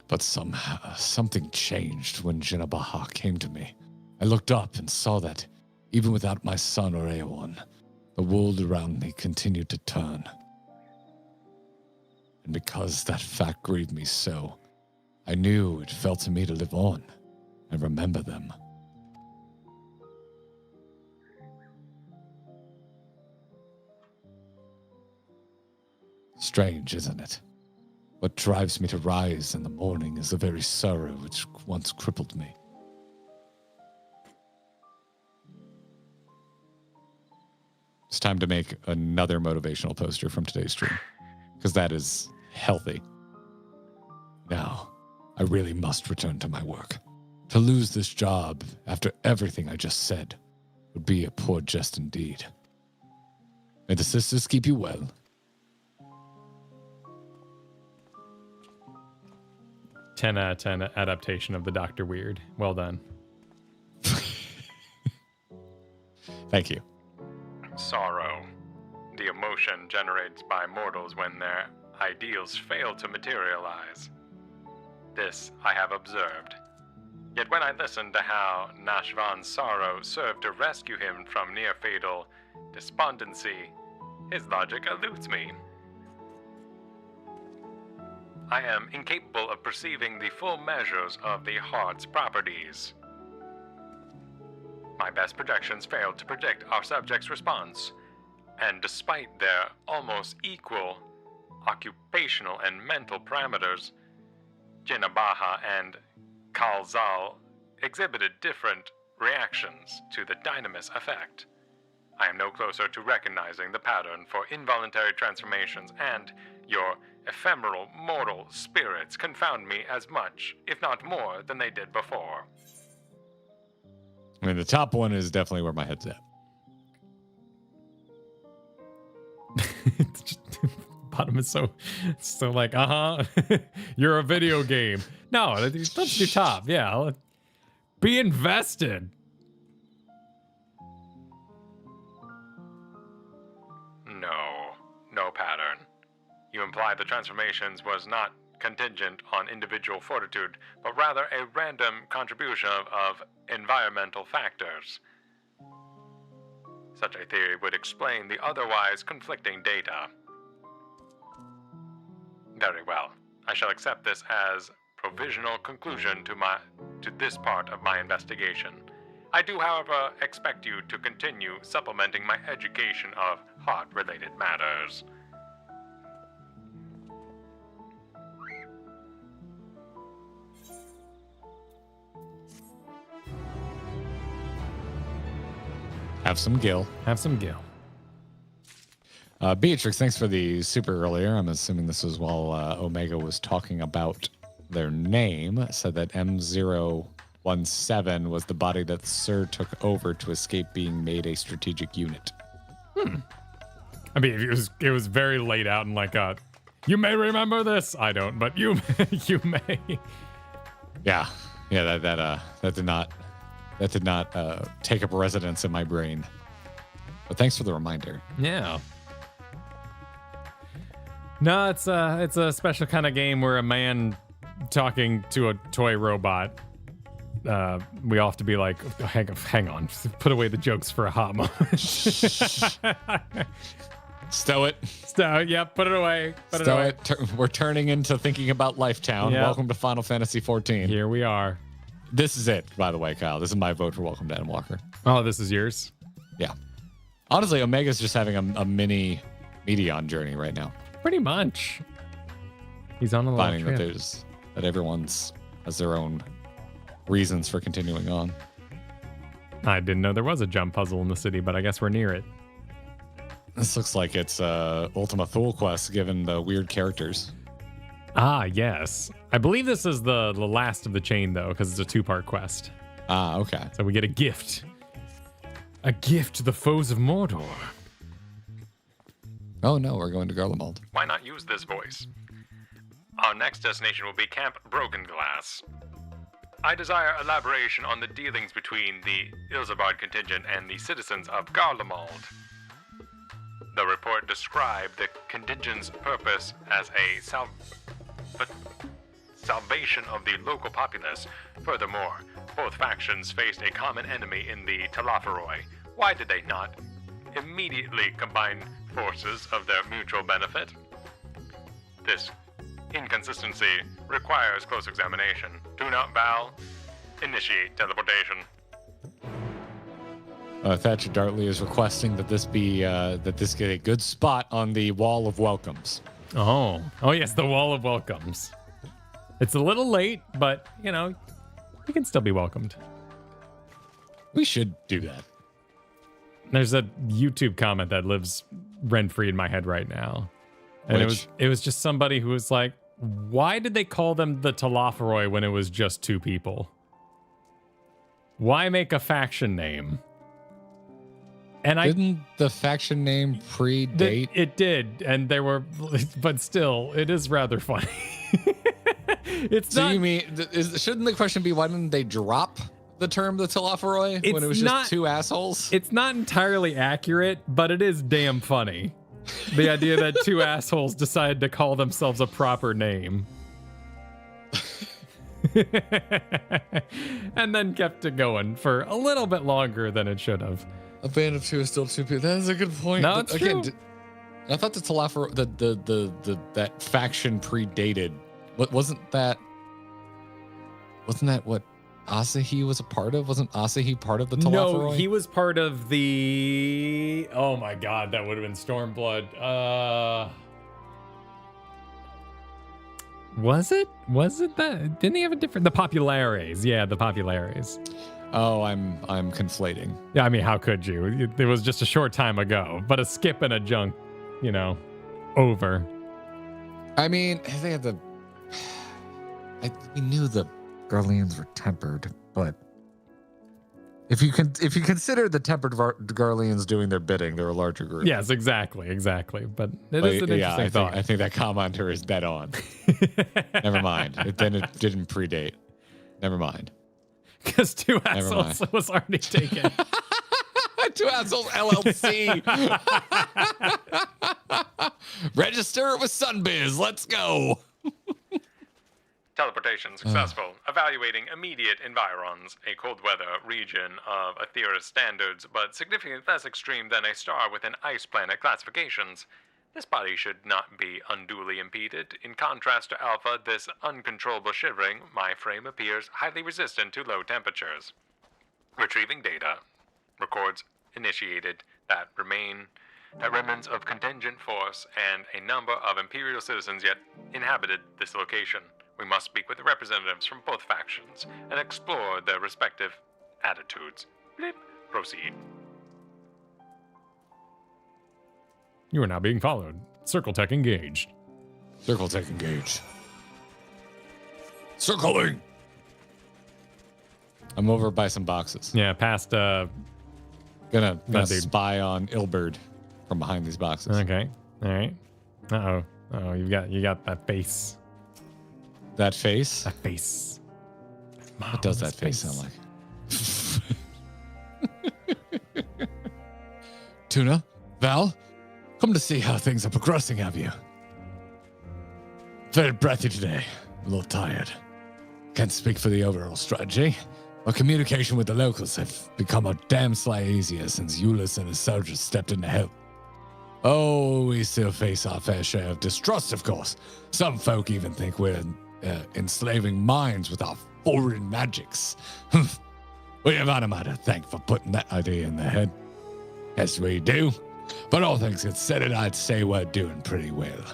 But somehow, something changed when Jinabaha came to me. I looked up and saw that, even without my son or Eowyn, the world around me continued to turn. And because that fact grieved me so, I knew it fell to me to live on and remember them. Strange, isn't it? What drives me to rise in the morning is the very sorrow which once crippled me. It's time to make another motivational poster from today's stream, because that is healthy. Now, I really must return to my work. To lose this job after everything I just said would be a poor jest indeed. May the sisters keep you well. 10 out of 10 adaptation of the Dr. Weird. Well done. Thank you. Sorrow. The emotion generated by mortals when their ideals fail to materialize. This I have observed. Yet when I listen to how Nashvan's sorrow served to rescue him from near-fatal despondency, his logic eludes me. I am incapable of perceiving the full measures of the heart's properties. My best projections failed to predict our subject's response, and despite their almost equal occupational and mental parameters, Jinabaha and Kalzal exhibited different reactions to the dynamis effect. I am no closer to recognizing the pattern for involuntary transformations, and your ephemeral mortal spirits confound me as much, if not more, than they did before. I mean, the top one is definitely where my head's at. Bottom is so like, you're a video game. No, let's do top. Yeah, be invested. No pattern. You imply the transformations was not contingent on individual fortitude, but rather a random contribution of environmental factors. Such a theory would explain the otherwise conflicting data. Very well. I shall accept this as provisional conclusion to this part of my investigation. I do, however, expect you to continue supplementing my education of heart-related matters. Have some Gil. Have some Gil. Beatrix, thanks for the super earlier. I'm assuming this was while Omega was talking about their name. Said that M017 was the body that Sir took over to escape being made a strategic unit. I mean, it was very laid out and like, you may remember this. I don't, but you may. Yeah, that did not take up residence in my brain. But thanks for the reminder. Yeah. No, it's a special kind of game where a man talking to a toy robot. We all have to be like, hang on, put away the jokes for a hot moment. Stow it. Yeah, put it away. Stow it. We're turning into thinking about Lifetown. Yep. Welcome to Final Fantasy XIV. Here we are. This is it, by the way, Kyle. This is my vote for Welcome to Endwalker. Oh, this is yours? Yeah. Honestly, Omega's just having a mini Medion journey right now. Pretty much. He's on a little Finding trip. that everyone's has their own reasons for continuing on. I didn't know there was a jump puzzle in the city, but I guess we're near it. This looks like it's Ultima Thule quest, given the weird characters. Ah, yes. I believe this is the last of the chain, though, because it's a 2-part quest. Ah, okay. So we get a gift. A gift to the foes of Mordor. Oh, no, we're going to Garlemald. Why not use this voice? Our next destination will be Camp Broken Glass. I desire elaboration on the dealings between the Ilzabard contingent and the citizens of Garlemald. The report described the contingent's purpose as a salvation of the local populace. Furthermore, both factions faced a common enemy in the Talaferoi. Why did they not immediately combine forces of their mutual benefit? This inconsistency requires close examination. Do not bow. Initiate teleportation. Thatcher Dartley is requesting that this get a good spot on the Wall of Welcomes. Oh yes, the Wall of Welcomes. It's a little late, but you can still be welcomed. We should do that. There's a YouTube comment that lives rent-free in my head right now. And it was just somebody who was like, why did they call them the Talaferoi when it was just 2 people? Why make a faction name? And Didn't the faction name predate? It did, and there were, but still, it is rather funny. You mean, shouldn't the question be, why didn't they drop the term the Talaferoi when it was just 2 assholes? It's not entirely accurate, but it is damn funny. The idea that 2 assholes decided to call themselves a proper name. And then kept it going for a little bit longer than it should have. A band of 2 is still 2 people. That is a good point. No, it's true. I thought the Talaferoi, that faction predated. Wasn't that what Asahi was a part of? Wasn't Asahi part of the Talaferoi? No, he was part of the... Oh my god, that would have been Stormblood. Was it? Was it that? Didn't he have a different... The Populares. Yeah, the Populares. Oh, I'm conflating. Yeah, I mean, how could you? It was just a short time ago, but a skip and a junk, over. I mean, they had we knew the Garleans were tempered, but if you consider the tempered Garleans doing their bidding, they're a larger group. Yes, exactly. But it is an interesting thought. I think that commenter is dead on. Never mind. It didn't predate. Never mind. Because 2 assholes was already taken. 2 assholes LLC. Register it with Sunbiz. Let's go. Teleportation successful. Evaluating immediate environs, a cold weather region of Aetherius standards, but significantly less extreme than a star within ice planet classifications. This body should not be unduly impeded. In contrast to Alpha, this uncontrollable shivering, my frame appears highly resistant to low temperatures. Retrieving data. Records initiated that remnants of contingent force and a number of Imperial citizens yet inhabited this location. We must speak with the representatives from both factions and explore their respective attitudes. Blip. Proceed. You are now being followed. Circle tech engaged. Circle tech engaged. Circling. I'm over by some boxes. Yeah, past Gonna spy on Ilberd from behind these boxes. Okay. All right. Uh-oh. Oh, you got that face. That face? That face. What does that face sound like? Tuna? Val? Come to see how things are progressing, have you? Very breathy today. A little tired. Can't speak for the overall strategy. Our communication with the locals have become a damn sight easier since Euless and his soldiers stepped in to help. Oh, we still face our fair share of distrust, of course. Some folk even think we're enslaving minds with our foreign magics. We have Anima to thank for putting that idea in their head. Yes, we do. But all things considered, I'd say we're doing pretty well.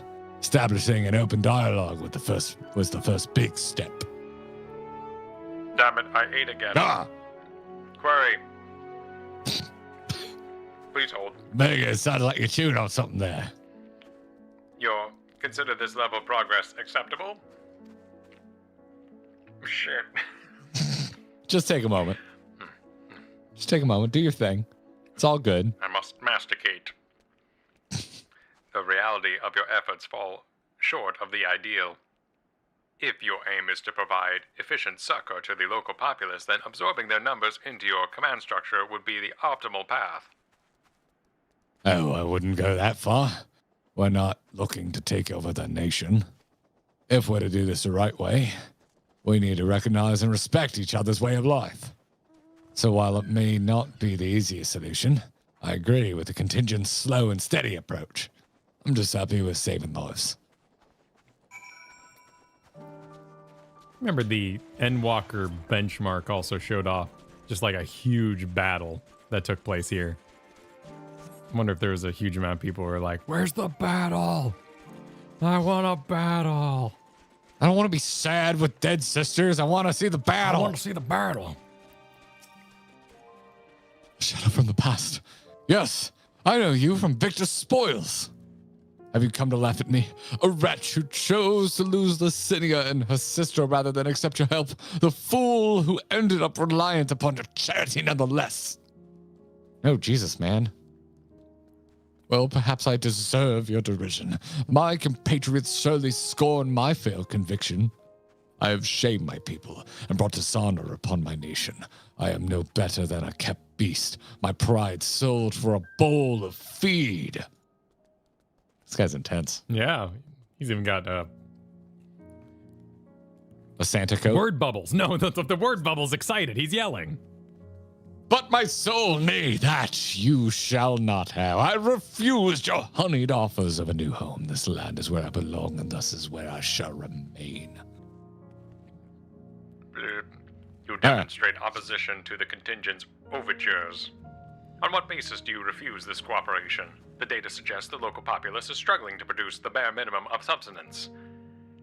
Establishing an open dialogue was the first big step. Damn it, I ate again. Ah! Query. Please hold. Mega, it sounded like you're chewing on something there. You consider this level of progress acceptable? Shit. Just take a moment. Just take a moment. Do your thing. It's all good. I must masticate. The reality of your efforts fall short of the ideal. If your aim is to provide efficient succor to the local populace, then absorbing their numbers into your command structure would be the optimal path. Oh, I wouldn't go that far. We're not looking to take over the nation. If we're to do this the right way, we need to recognize and respect each other's way of life. So while it may not be the easiest solution, I agree with the contingent slow and steady approach. I'm just happy with saving lives. Remember the Endwalker benchmark also showed off just like a huge battle that took place here. I wonder if there was a huge amount of people who were like, where's the battle? I want a battle. I don't want to be sad with dead sisters. I want to see the battle. I want to see the battle. Shadow from the past. Yes, I know you from Victor's Spoils. Have you come to laugh at me? A wretch who chose to lose Licinia and her sister rather than accept your help. The fool who ended up reliant upon your charity nonetheless. No, Jesus, man. Well, perhaps I deserve your derision. My compatriots surely scorn my failed conviction. I have shamed my people and brought dishonor upon my nation. I am no better than a kept beast, my pride sold for a bowl of feed. This guy's intense. Yeah, he's even got a Santa coat. Word bubbles. No, the word bubbles excited. He's yelling. But my soul, nay, that you shall not have. I refused your honeyed offers of a new home. This land is where I belong, and thus is where I shall remain. You demonstrate opposition to the contingent's overtures. On what basis do you refuse this cooperation? The data suggests the local populace is struggling to produce the bare minimum of subsistence.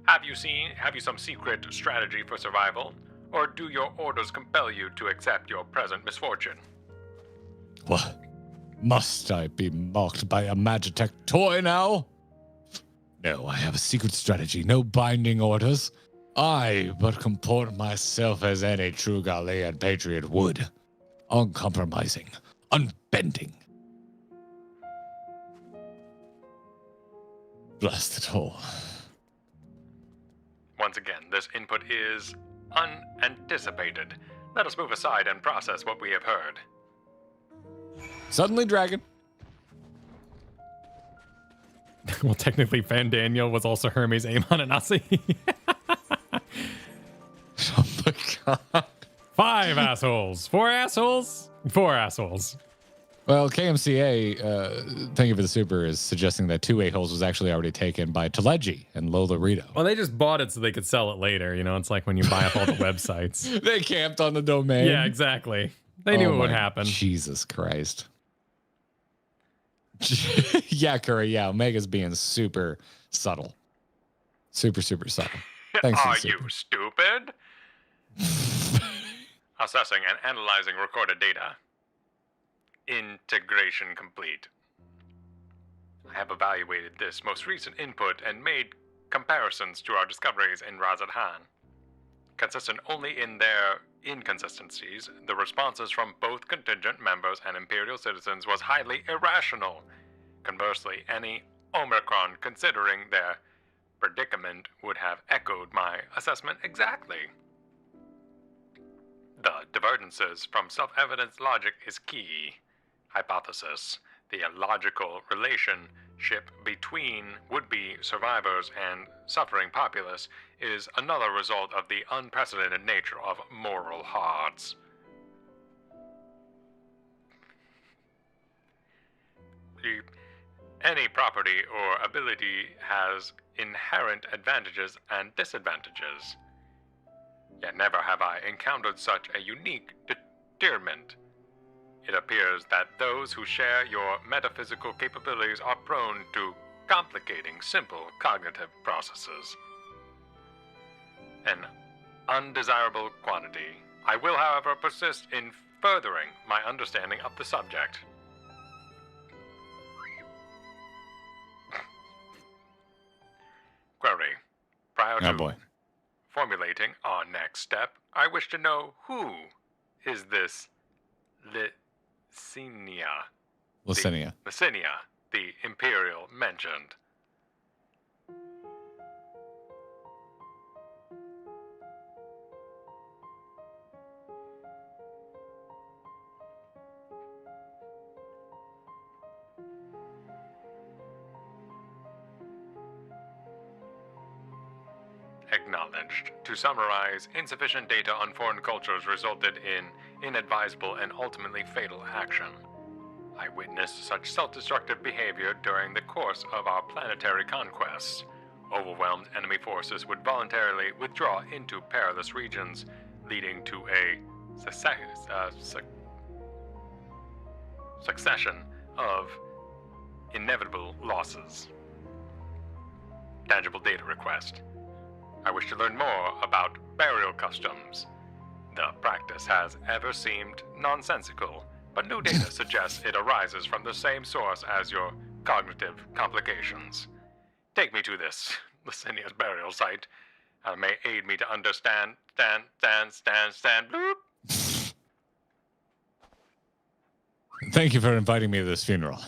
Have you some secret strategy for survival? Or do your orders compel you to accept your present misfortune? What? Must I be mocked by a Magitech toy now? No, I have a secret strategy, no binding orders. I but comport myself as any true Galilean patriot would. Uncompromising, unbending. Blast it all. Once again, this input is unanticipated. Let us move aside and process what we have heard. Suddenly dragon. Well, technically, Fan Daniel was also Hermes Amon and Nasi. Oh my god. 5 assholes. 4 assholes? 4 assholes. Well, KMCA, thank you for the super, is suggesting that 2 a-holes was actually already taken by Telegy and Lola Rito. Well, they just bought it so they could sell it later. You know, it's like when you buy up all the websites. They camped on the domain. Yeah, exactly. They knew it would happen. Jesus Christ. Yeah, Curry, yeah. Omega's being super subtle. Super, super subtle. Thanks. Are you stupid? Assessing and analyzing recorded data. Integration complete. I have evaluated this most recent input and made comparisons to our discoveries in Razad Han. Consistent only in their inconsistencies, the responses from both contingent members and Imperial citizens was highly irrational. Conversely, any Omicron considering their predicament would have echoed my assessment exactly. The divergences from self-evident logic is key. Hypothesis. The illogical relationship between would-be survivors and suffering populace is another result of the unprecedented nature of moral hearts. Any property or ability has inherent advantages and disadvantages. Yet never have I encountered such a unique determinant. It appears that those who share your metaphysical capabilities are prone to complicating simple cognitive processes. An undesirable quantity. I will, however, persist in furthering my understanding of the subject. Query. Prior to formulating our next step, I wish to know who is this Licinia, the Imperial mentioned. Acknowledged. To summarize, insufficient data on foreign cultures resulted in inadvisable and ultimately fatal action. I witnessed such self-destructive behavior during the course of our planetary conquests. Overwhelmed enemy forces would voluntarily withdraw into perilous regions, leading to a succession of inevitable losses. Tangible data request. I wish to learn more about burial customs. The practice has ever seemed nonsensical, but new data suggests it arises from the same source as your cognitive complications. Take me to this Licinia's burial site, and may aid me to understand. Bloop. Thank you for inviting me to this funeral.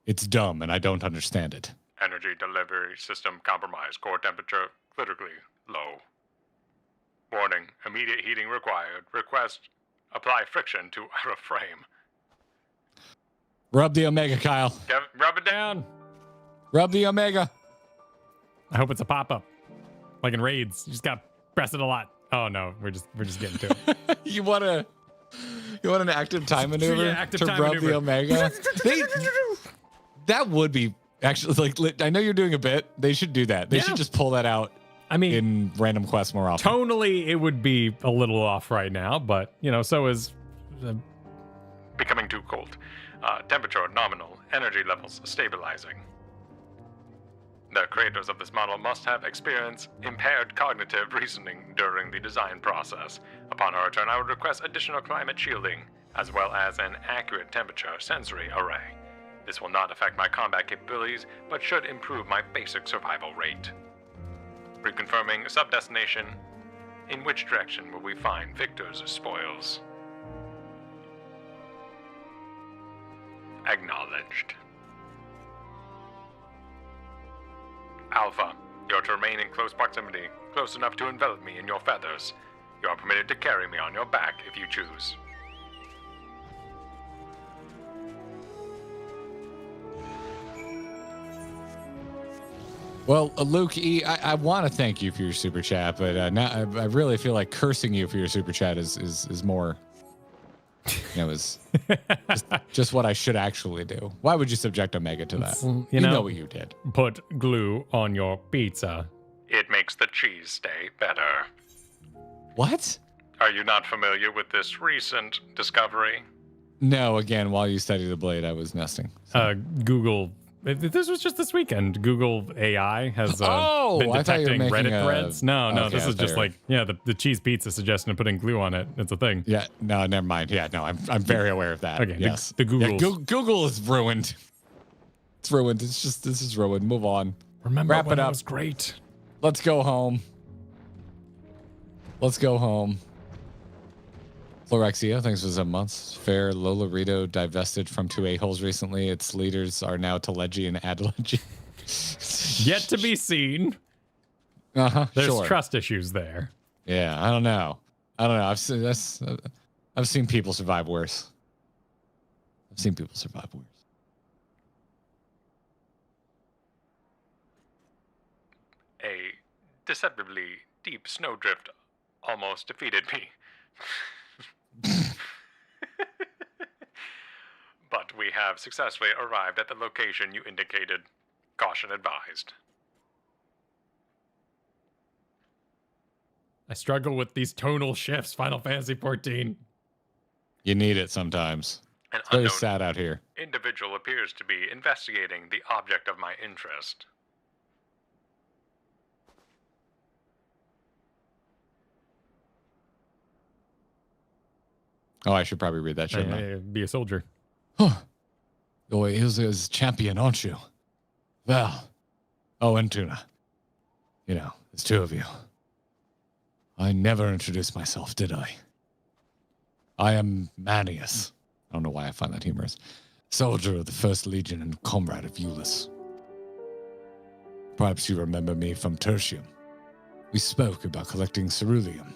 It's dumb, and I don't understand it. Energy delivery system compromised. Core temperature critically low. Warning, immediate heating required. Request, apply friction to outer frame. Rub the Omega, Kyle. Rub it down. Rub the Omega. I hope it's a pop-up. Like in raids. You just gotta press it a lot. Oh no, we're just getting to it. You want an active time maneuver active time rub maneuver. the Omega? That would be actually like, I know you're doing a bit. They should do that. They should just pull that out. I mean, in random quests more often. Tonally, it would be a little off right now, but so is becoming too cold. Temperature nominal. Energy levels stabilizing. The creators of this model must have experienced impaired cognitive reasoning during the design process. Upon our return, I would request additional climate shielding, as well as an accurate temperature sensory array. This will not affect my combat capabilities, but should improve my basic survival rate. Reconfirming sub-destination. In which direction will we find Victor's spoils? Acknowledged. Alpha, you are to remain in close proximity, close enough to envelop me in your feathers. You are permitted to carry me on your back if you choose. Well, Luke E., I want to thank you for your super chat, but now I really feel like cursing you for your super chat is more, is just what I should actually do. Why would you subject Omega to that? You know what you did. Put glue on your pizza. It makes the cheese stay better. What? Are you not familiar with this recent discovery? No, again, while you study the blade, I was nesting. So. Google. This was just this weekend. Google AI has been detecting Reddit threads. No, this is just like, the cheese pizza suggestion of putting glue on it. It's a thing. Yeah, no, never mind. Yeah, no, I'm very aware of that. Okay, yes. the Google. Yeah, Google is ruined. It's ruined. This is ruined. Move on. Remember Wrap when it up. It was great. Let's go home. Let's go home. Florexia, thanks for 7 months. Fair Lolorito divested from 2 a-holes recently. Its leaders are now Telegy and Adelegy. Yet to be seen. There's trust issues there. Yeah, I don't know. I've seen people survive worse. A deceptively deep snowdrift almost defeated me. But we have successfully arrived at the location you indicated. Caution advised. I struggle with these tonal shifts, Final Fantasy XIV. You need it sometimes. An It's very unknown sad out here. individual appears to be investigating the object of my interest. Oh, I should probably read that, shouldn't I? Be a soldier. Oh, Ilza's champion, aren't you? Well, and Tuna. You know, there's 2 of you. I never introduced myself, did I? I am Manius. I don't know why I find that humorous. Soldier of the 1st Legion and comrade of Euless. Perhaps you remember me from Tertium. We spoke about collecting ceruleum,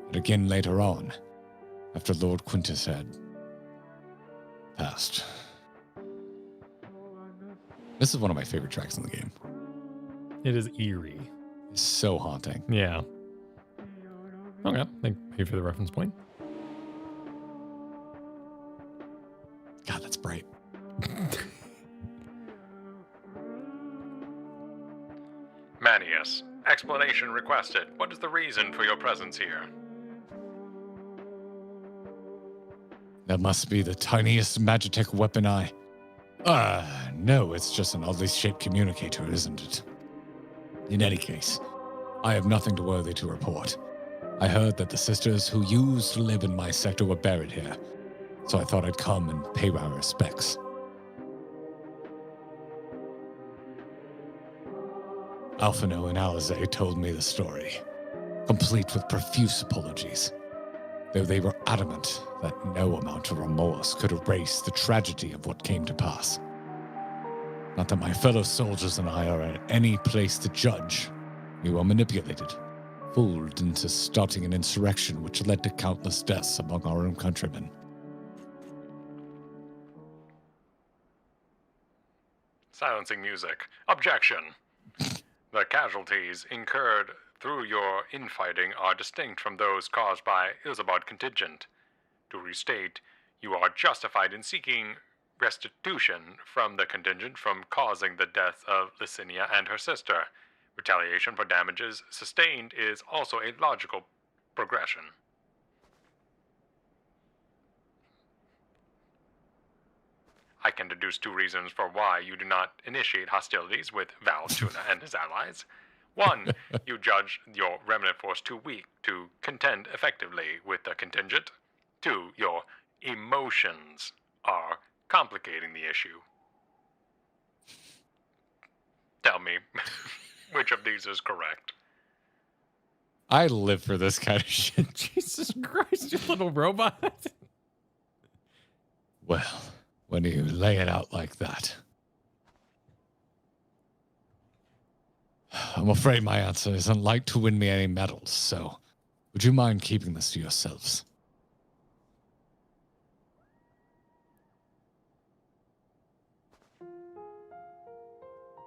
and again later on, after Lord Quintus had passed. This is one of my favorite tracks in the game. It is eerie. It's so haunting. Yeah. Okay, thank you for the reference point. God, that's bright. Manius, explanation requested. What is the reason for your presence here? That must be the tiniest Magitech weapon no, it's just an oddly shaped communicator, isn't it? In any case, I have nothing worthy to report. I heard that the sisters who used to live in my sector were buried here, so I thought I'd come and pay my respects. Alphino and Alizé told me the story, complete with profuse apologies, though they were adamant that no amount of remorse could erase the tragedy of what came to pass. Not that my fellow soldiers and I are at any place to judge. We were manipulated, fooled into starting an insurrection which led to countless deaths among our own countrymen. Silencing music. Objection. The casualties incurred through your infighting are distinct from those caused by Ilzabad contingent. To restate, you are justified in seeking restitution from the contingent from causing the death of Licinia and her sister. Retaliation for damages sustained is also a logical progression. I can deduce 2 reasons for why you do not initiate hostilities with Val Tuna and his allies. 1, you judge your remnant force too weak to contend effectively with the contingent. 2, your emotions are complicating the issue. Tell me, which of these is correct? I live for this kind of shit. Jesus Christ, you little robot. Well, when you lay it out like that, I'm afraid my answer isn't like to win me any medals, so would you mind keeping this to yourselves?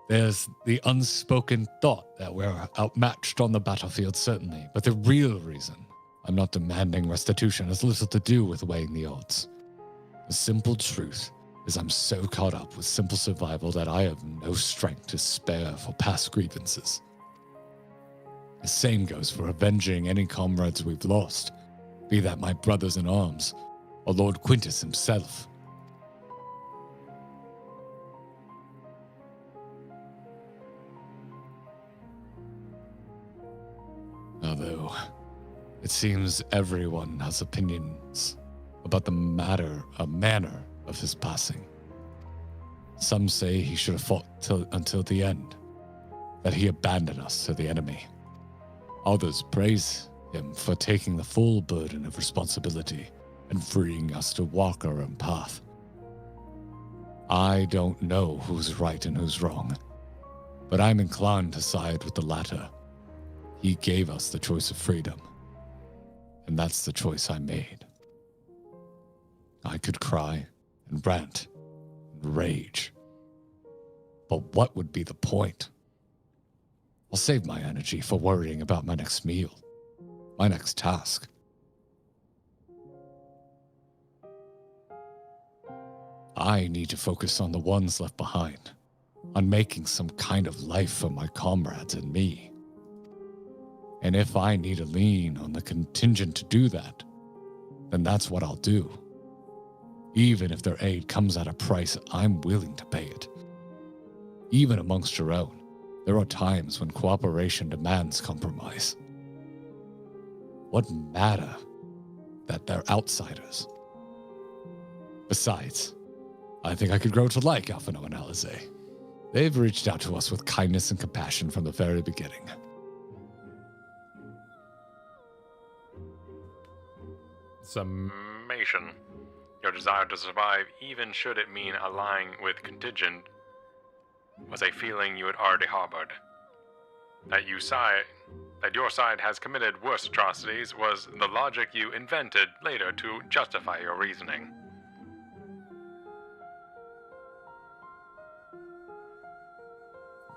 There's the unspoken thought that we're outmatched on the battlefield, certainly, but the real reason I'm not demanding restitution has little to do with weighing the odds. The simple truth is I'm so caught up with simple survival that I have no strength to spare for past grievances. The same goes for avenging any comrades we've lost, be that my brothers in arms or Lord Quintus himself. Although, it seems everyone has opinions about the manner of his passing. Some say he should have fought until the end, that he abandoned us to the enemy. Others praise him for taking the full burden of responsibility and freeing us to walk our own path. I don't know who's right and who's wrong, but I'm inclined to side with the latter. He gave us the choice of freedom, and that's the choice I made. I could cry and rant and rage, but what would be the point? I'll save my energy for worrying about my next meal, my next task. I need to focus on the ones left behind, on making some kind of life for my comrades and me. And if I need to lean on the contingent to do that, then that's what I'll do. Even if their aid comes at a price, I'm willing to pay it. Even amongst your own, there are times when cooperation demands compromise. What matter that they're outsiders? Besides, I think I could grow to like Alphino and Alizé. They've reached out to us with kindness and compassion from the very beginning. Summation. Your desire to survive, even should it mean allying with contingent, was a feeling you had already harbored. That your side has committed worse atrocities was the logic you invented later to justify your reasoning.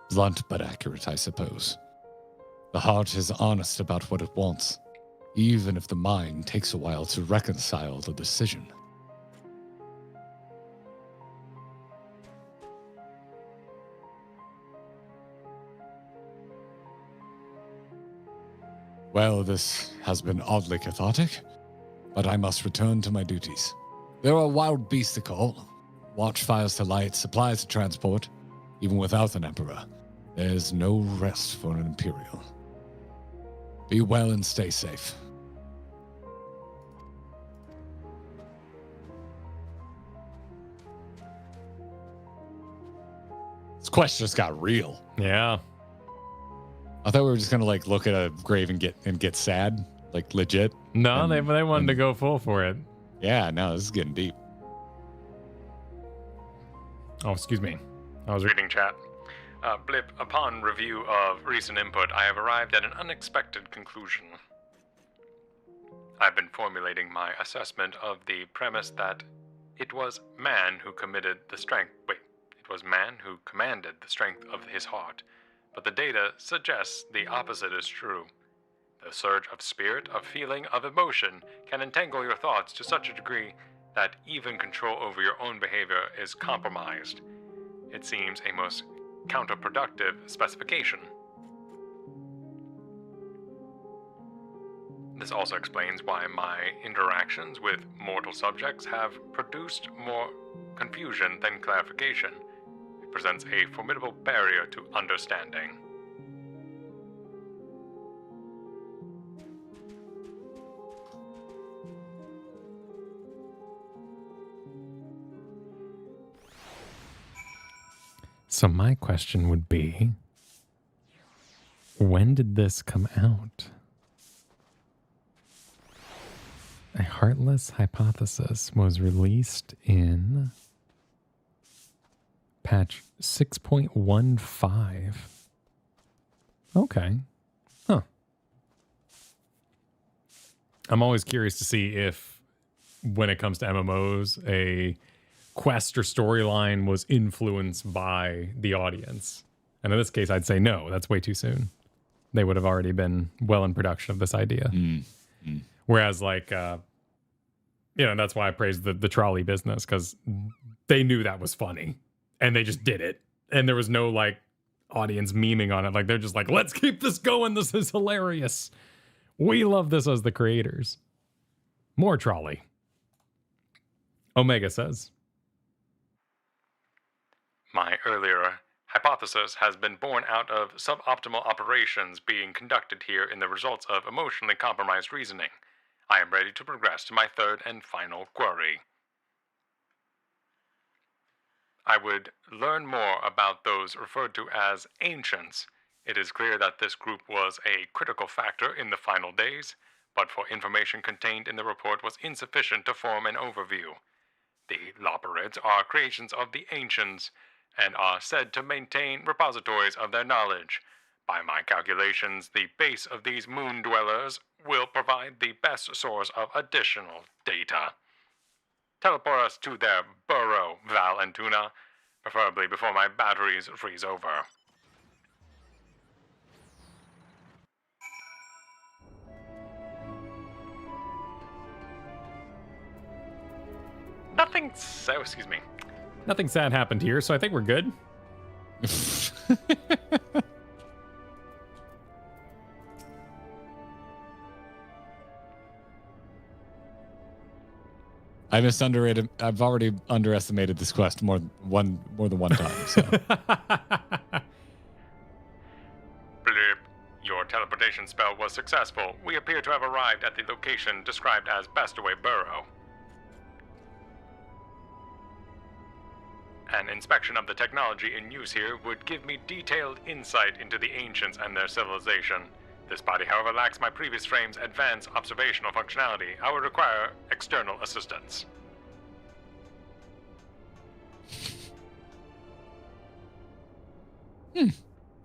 Blunt but accurate, I suppose. The heart is honest about what it wants, even if the mind takes a while to reconcile the decision. Well, this has been oddly cathartic, but I must return to my duties. There are wild beasts to call, watchfires to light, supplies to transport. Even without an emperor, there's no rest for an imperial. Be well and stay safe. This quest just got real. Yeah. I thought we were just gonna like look at a grave and get sad, like legit. No, they wanted to go full for it. Yeah, no, this is getting deep. Oh, excuse me. I was Reading chat. Blip, upon review of recent input, I have arrived at an unexpected conclusion. I've been formulating my assessment of the premise that it was man who commanded the strength of his heart, but the data suggests the opposite is true. The surge of spirit, of feeling, of emotion can entangle your thoughts to such a degree that even control over your own behavior is compromised. It seems a most counterproductive specification. This also explains why my interactions with mortal subjects have produced more confusion than clarification. It presents a formidable barrier to understanding. So my question would be, when did this come out? A Heartless Hypothesis was released in patch 6.15. Okay. Huh. I'm always curious to see if, when it comes to MMOs, a quest or storyline was influenced by the audience. And in this case, I'd say no, that's way too soon. They would have already been well in production of this idea. Whereas, like, that's why I praised the trolley business, because they knew that was funny and they just did it. And there was no, like, audience memeing on it. Like, they're just like, let's keep this going. This is hilarious. We love this as the creators. More trolley. Omega says, My earlier hypothesis has been born out of suboptimal operations being conducted here in the results of emotionally compromised reasoning. I am ready to progress to my third and final query. I would learn more about those referred to as ancients It is clear that this group was a critical factor in the final days, but for information contained in the report was insufficient to form an overview. The Loperids are creations of the ancients, and are said to maintain repositories of their knowledge. By my calculations, the base of these moon dwellers will provide the best source of additional data. Teleport us to their burrow, Val and Tuna, preferably before my batteries freeze over. Nothing sad happened here, so I think we're good. I've already underestimated this quest more than one time. So. Blip. Your teleportation spell was successful. We appear to have arrived at the location described as Bestaway Burrow. An inspection of the technology in use here would give me detailed insight into the ancients and their civilization. This body, however, lacks my previous frame's advanced observational functionality. I would require external assistance.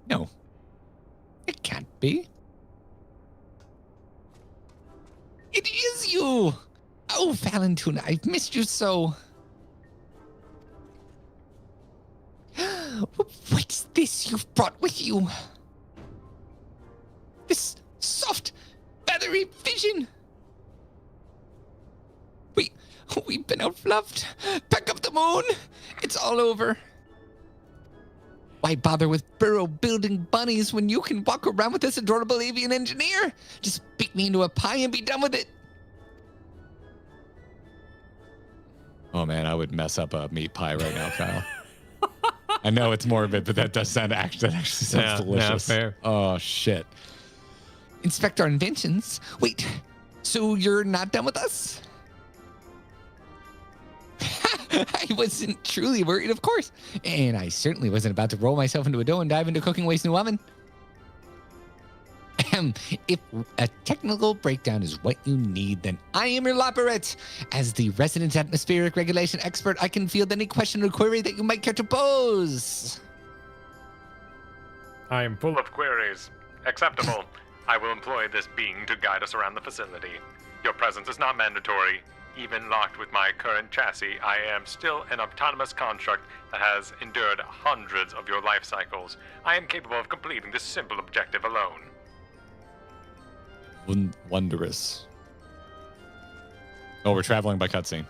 No. It can't be. It is you! Oh, Valentine, I've missed you so. What's this you've brought with you? This soft feathery vision. We've been outfluffed. Pack up the moon. It's all over. Why bother with burrow building bunnies when you can walk around with this adorable avian engineer? Just beat me into a pie and be done with it. Oh man, I would mess up a meat pie right now, Kyle. I know it's morbid, but that does sound that actually sounds delicious. Yeah, fair. Oh shit. Inspect our inventions. Wait, so you're not done with us? I wasn't truly worried, of course. And I certainly wasn't about to roll myself into a dough and dive into cooking waste new oven. If a technical breakdown is what you need, then I am your Loperet. As the resident atmospheric regulation expert, I can field any question or query that you might care to pose. I am full Of queries. Acceptable. I will employ this being to guide us around the facility. Your presence is not mandatory. Even locked with my current chassis, I am still an autonomous construct that has endured hundreds of your life cycles. I am capable of completing this simple objective alone. Wondrous. Oh, we're traveling by cutscene.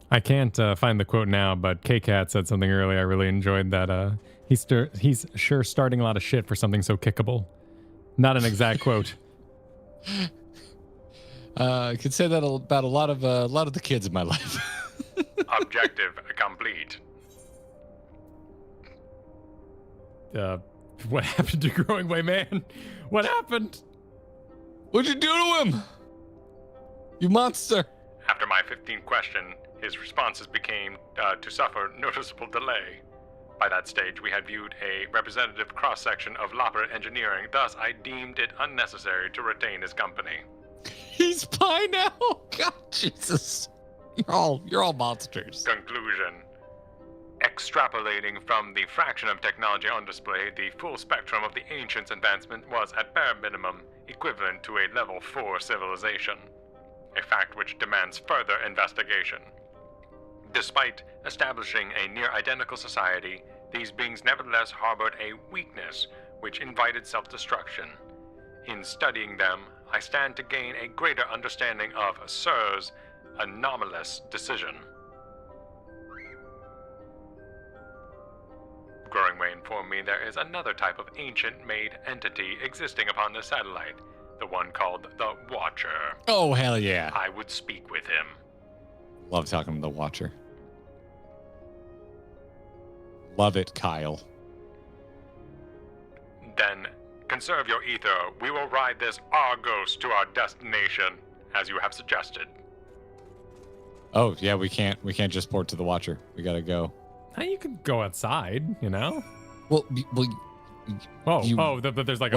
I can't find the quote now, but K-Cat said something earlier. I really enjoyed that. He's sure starting a lot of shit for something so kickable. Not an exact quote. I could say that about a lot of the kids in my life. Objective complete. What happened to Growing Way Man? What happened? What'd you do to him? You monster. After my 15th question, his responses became to suffer noticeable delay. By that stage, we had viewed a representative cross-section of Lopper engineering, thus I deemed it unnecessary to retain his company. He's pie now? God, Jesus. You're all monsters. Conclusion. Extrapolating from the fraction of technology on display, the full spectrum of the ancients' advancement was at bare minimum equivalent to a level 4 civilization, a fact which demands further investigation. Despite establishing a near-identical society, these beings nevertheless harbored a weakness which invited self-destruction. In studying them, I stand to gain a greater understanding of Sir's anomalous decision. Growing Way informed me there is another type of ancient-made entity existing upon the satellite, the one called the Watcher. Oh, hell yeah. I would speak with him. Love talking to the Watcher. Love it, Kyle. Then, conserve your ether. We will ride this Argos to our destination, as you have suggested. Oh yeah, we can't just port to the Watcher. We gotta go. Now you can go outside, you know? Well, but there's like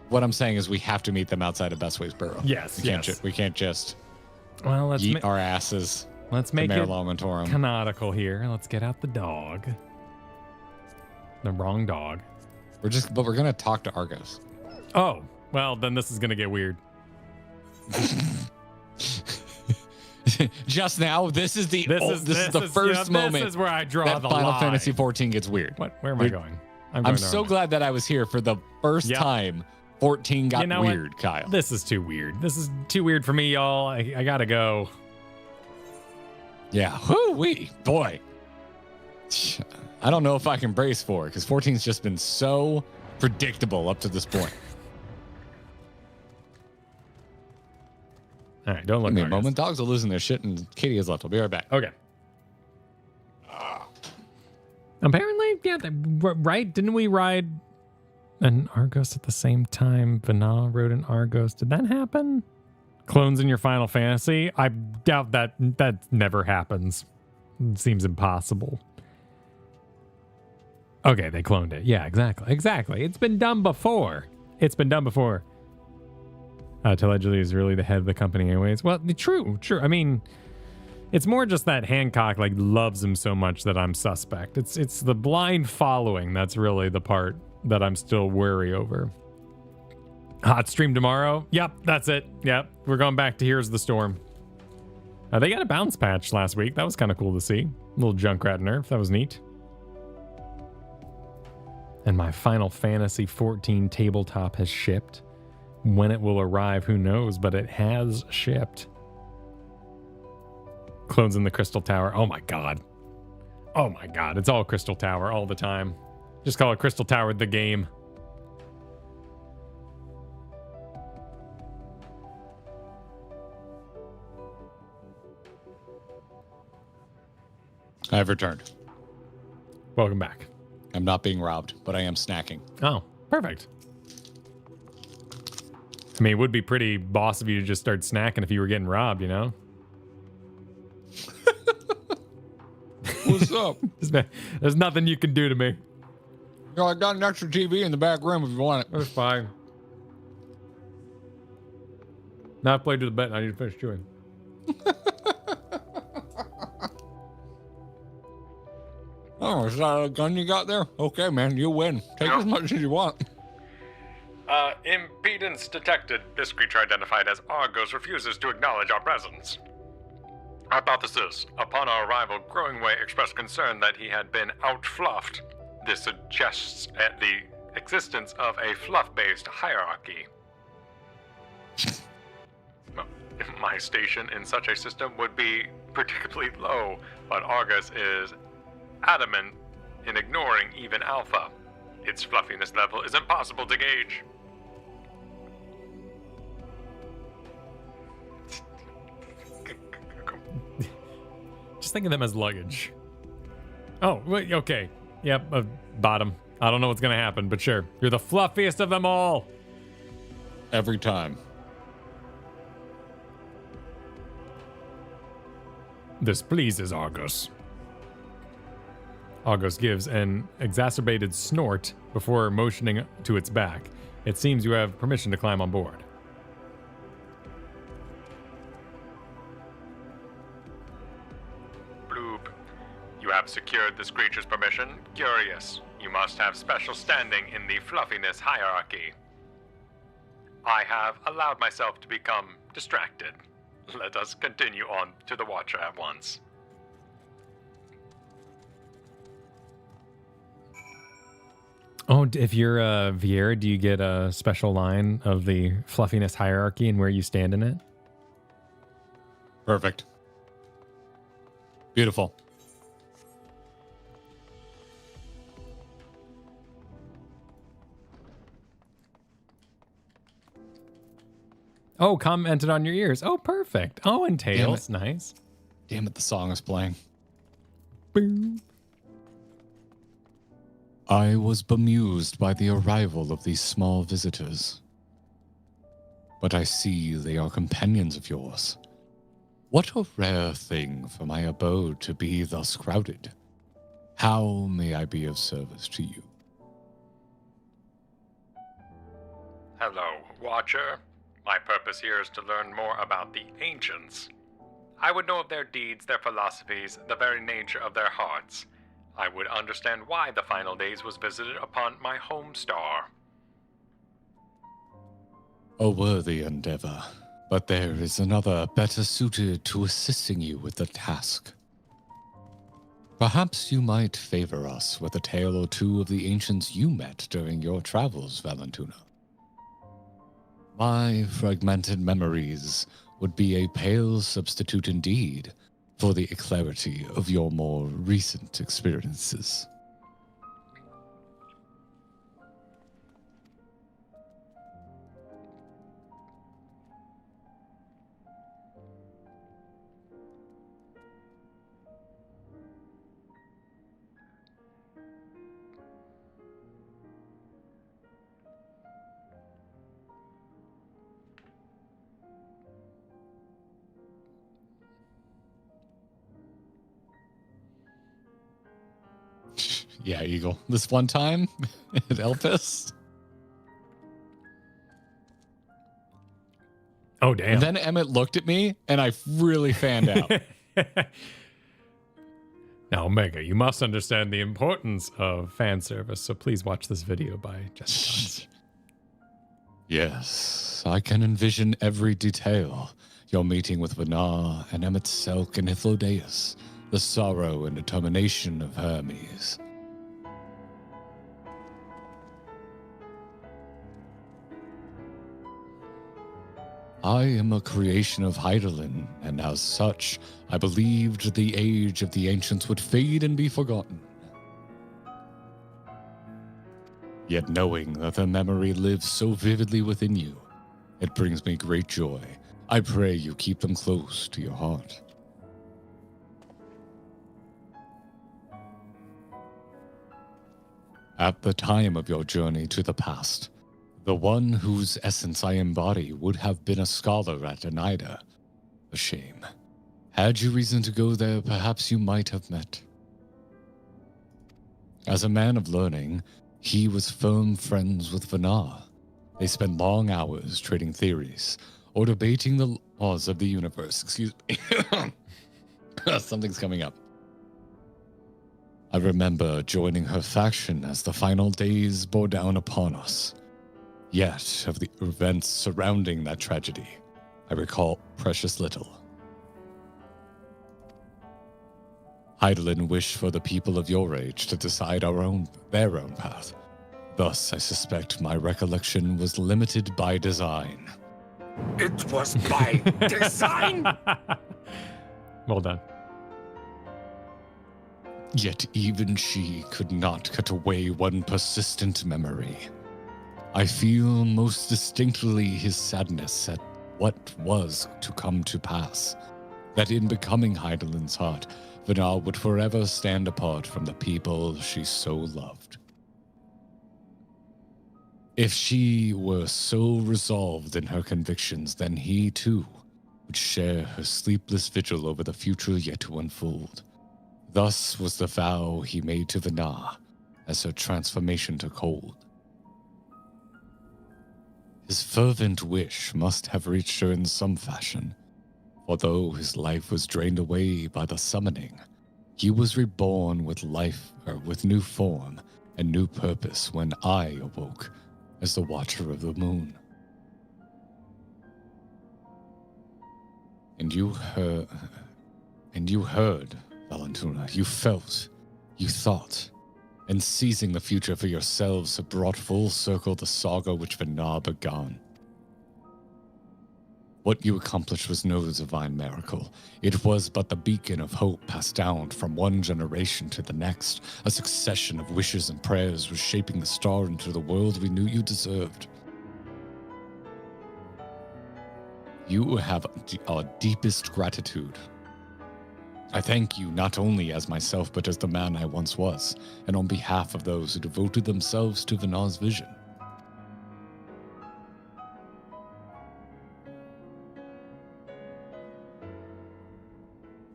what I'm saying is we have to meet them outside of Bestways Borough. Yes, We can't just let's eat our asses. Let's make it Longatorum. canonical here. Let's get out the dog. The wrong dog. But we're gonna talk to Argos. Oh, well, then this is gonna get weird. Just now, this is the first moment. This is where I draw that the Final line. Fantasy 14 gets weird. Where am I going? I'm so glad that I was here for the first time 14 got weird, what? Kyle. This is too weird. This is too weird for me, y'all. I gotta go. Yeah. Whoo-wee. Boy. I don't know if I can brace for it because 14's just been so predictable up to this point. All right, don't look. Give me a moment. Dogs are losing their shit, and Katie has left. I'll be right back. Okay. Apparently, yeah, right? Didn't we ride an Argos at the same time? Vanilla rode an Argos. Did that happen? Clones in your Final Fantasy? I doubt that never happens. It seems impossible. Okay, they cloned it. Yeah, exactly. It's been done before. Allegedly is really the head of the company anyways. Well, true. I mean, it's more just that Hancock loves him so much that I'm suspect. It's the blind following that's really the part that I'm still wary over. Hot stream tomorrow? Yep, that's it. Yep, we're going back to Here's the Storm. They got a bounce patch last week. That was kind of cool to see. A little Junkrat nerf. That was neat. And my Final Fantasy 14 tabletop has shipped. When it will arrive, who knows, but it has shipped. Clones in the Crystal Tower. Oh my god. It's all Crystal Tower all the time. Just call it Crystal Tower the game. I've returned. Welcome back. I'm not being robbed, but I am snacking. Oh, perfect. I mean, it would be pretty boss of you to just start snacking if you were getting robbed, you know? What's up? There's nothing you can do to me. I got an extra TV in the back room if you want it. That's fine. Now I've played to the bet and I need to finish chewing. Oh, is that a gun you got there? Okay, man, you win. Take as much as you want. Impedance detected. This creature identified as Argos refuses to acknowledge our presence. Hypothesis. Upon our arrival, Growingway expressed concern that he had been outfluffed. This suggests the existence of a fluff-based hierarchy. My station in such a system would be particularly low, but Argus is adamant in ignoring even Alpha. Its fluffiness level is impossible to gauge. Just think of them as luggage. Oh, wait, okay. Yep, bottom. I don't know what's going to happen, but sure. You're the fluffiest of them all. Every time. This pleases Argos. Argos gives an exacerbated snort before motioning to its back. It seems you have permission to climb on board. Bloob. You have secured this creature's permission. Curious. You must have special standing in the fluffiness hierarchy. I have allowed myself to become distracted. Let us continue on to the Watcher at once. Oh, if you're Vieira, do you get a special line of the fluffiness hierarchy and where you stand in it? Perfect. Beautiful. Oh, commented on your ears. Oh, perfect. Oh, and tails. Nice. Damn it, the song is playing. Boom. I was bemused by the arrival of these small visitors. But I see they are companions of yours. What a rare thing for my abode to be thus crowded. How may I be of service to you? Hello, Watcher. My purpose here is to learn more about the ancients. I would know of their deeds, their philosophies, the very nature of their hearts. I would understand why the final days was visited upon my home star. A worthy endeavor, but there is another better suited to assisting you with the task. Perhaps you might favor us with a tale or two of the ancients you met during your travels, Valentuna. My fragmented memories would be a pale substitute indeed for the clarity of your more recent experiences. Yeah, Eagle. This one time at Elpis. Oh, damn. And then Emmett looked at me, and I really fanned out. Now, Omega, you must understand the importance of fan service, so please watch this video by Jessica. Yes, I can envision every detail. Your meeting with Vanar and Emmett Selk and Hithlodeus, the sorrow and determination of Hermes. I am a creation of Hydaelyn, and as such, I believed the age of the ancients would fade and be forgotten. Yet knowing that their memory lives so vividly within you, it brings me great joy. I pray you keep them close to your heart. At the time of your journey to the past, the one whose essence I embody would have been a scholar at Oneida. A shame. Had you reason to go there, perhaps you might have met. As a man of learning, he was firm friends with Vanar. They spent long hours trading theories or debating the laws of the universe. Excuse me. Something's coming up. I remember joining her faction as the final days bore down upon us. Yet, of the events surrounding that tragedy, I recall precious little. Hydaelyn wished for the people of your age to decide their own path. Thus, I suspect my recollection was limited by design. It was by design! Well done. Yet even she could not cut away one persistent memory. I feel most distinctly his sadness at what was to come to pass, that in becoming Hydaelyn's heart, Vanar would forever stand apart from the people she so loved. If she were so resolved in her convictions, then he too would share her sleepless vigil over the future yet to unfold. Thus was the vow he made to Vanar as her transformation took hold. His fervent wish must have reached her in some fashion, for though his life was drained away by the summoning, he was reborn with life, with new form and new purpose when I awoke as the Watcher of the Moon. And you heard, Valentuna, you felt, you thought, and seizing the future for yourselves have brought full circle the saga which Vanar began. What you accomplished was no divine miracle. It was but the beacon of hope passed down from one generation to the next. A succession of wishes and prayers was shaping the star into the world we knew you deserved. You have our deepest gratitude. I thank you not only as myself, but as the man I once was, and on behalf of those who devoted themselves to Vanar's vision.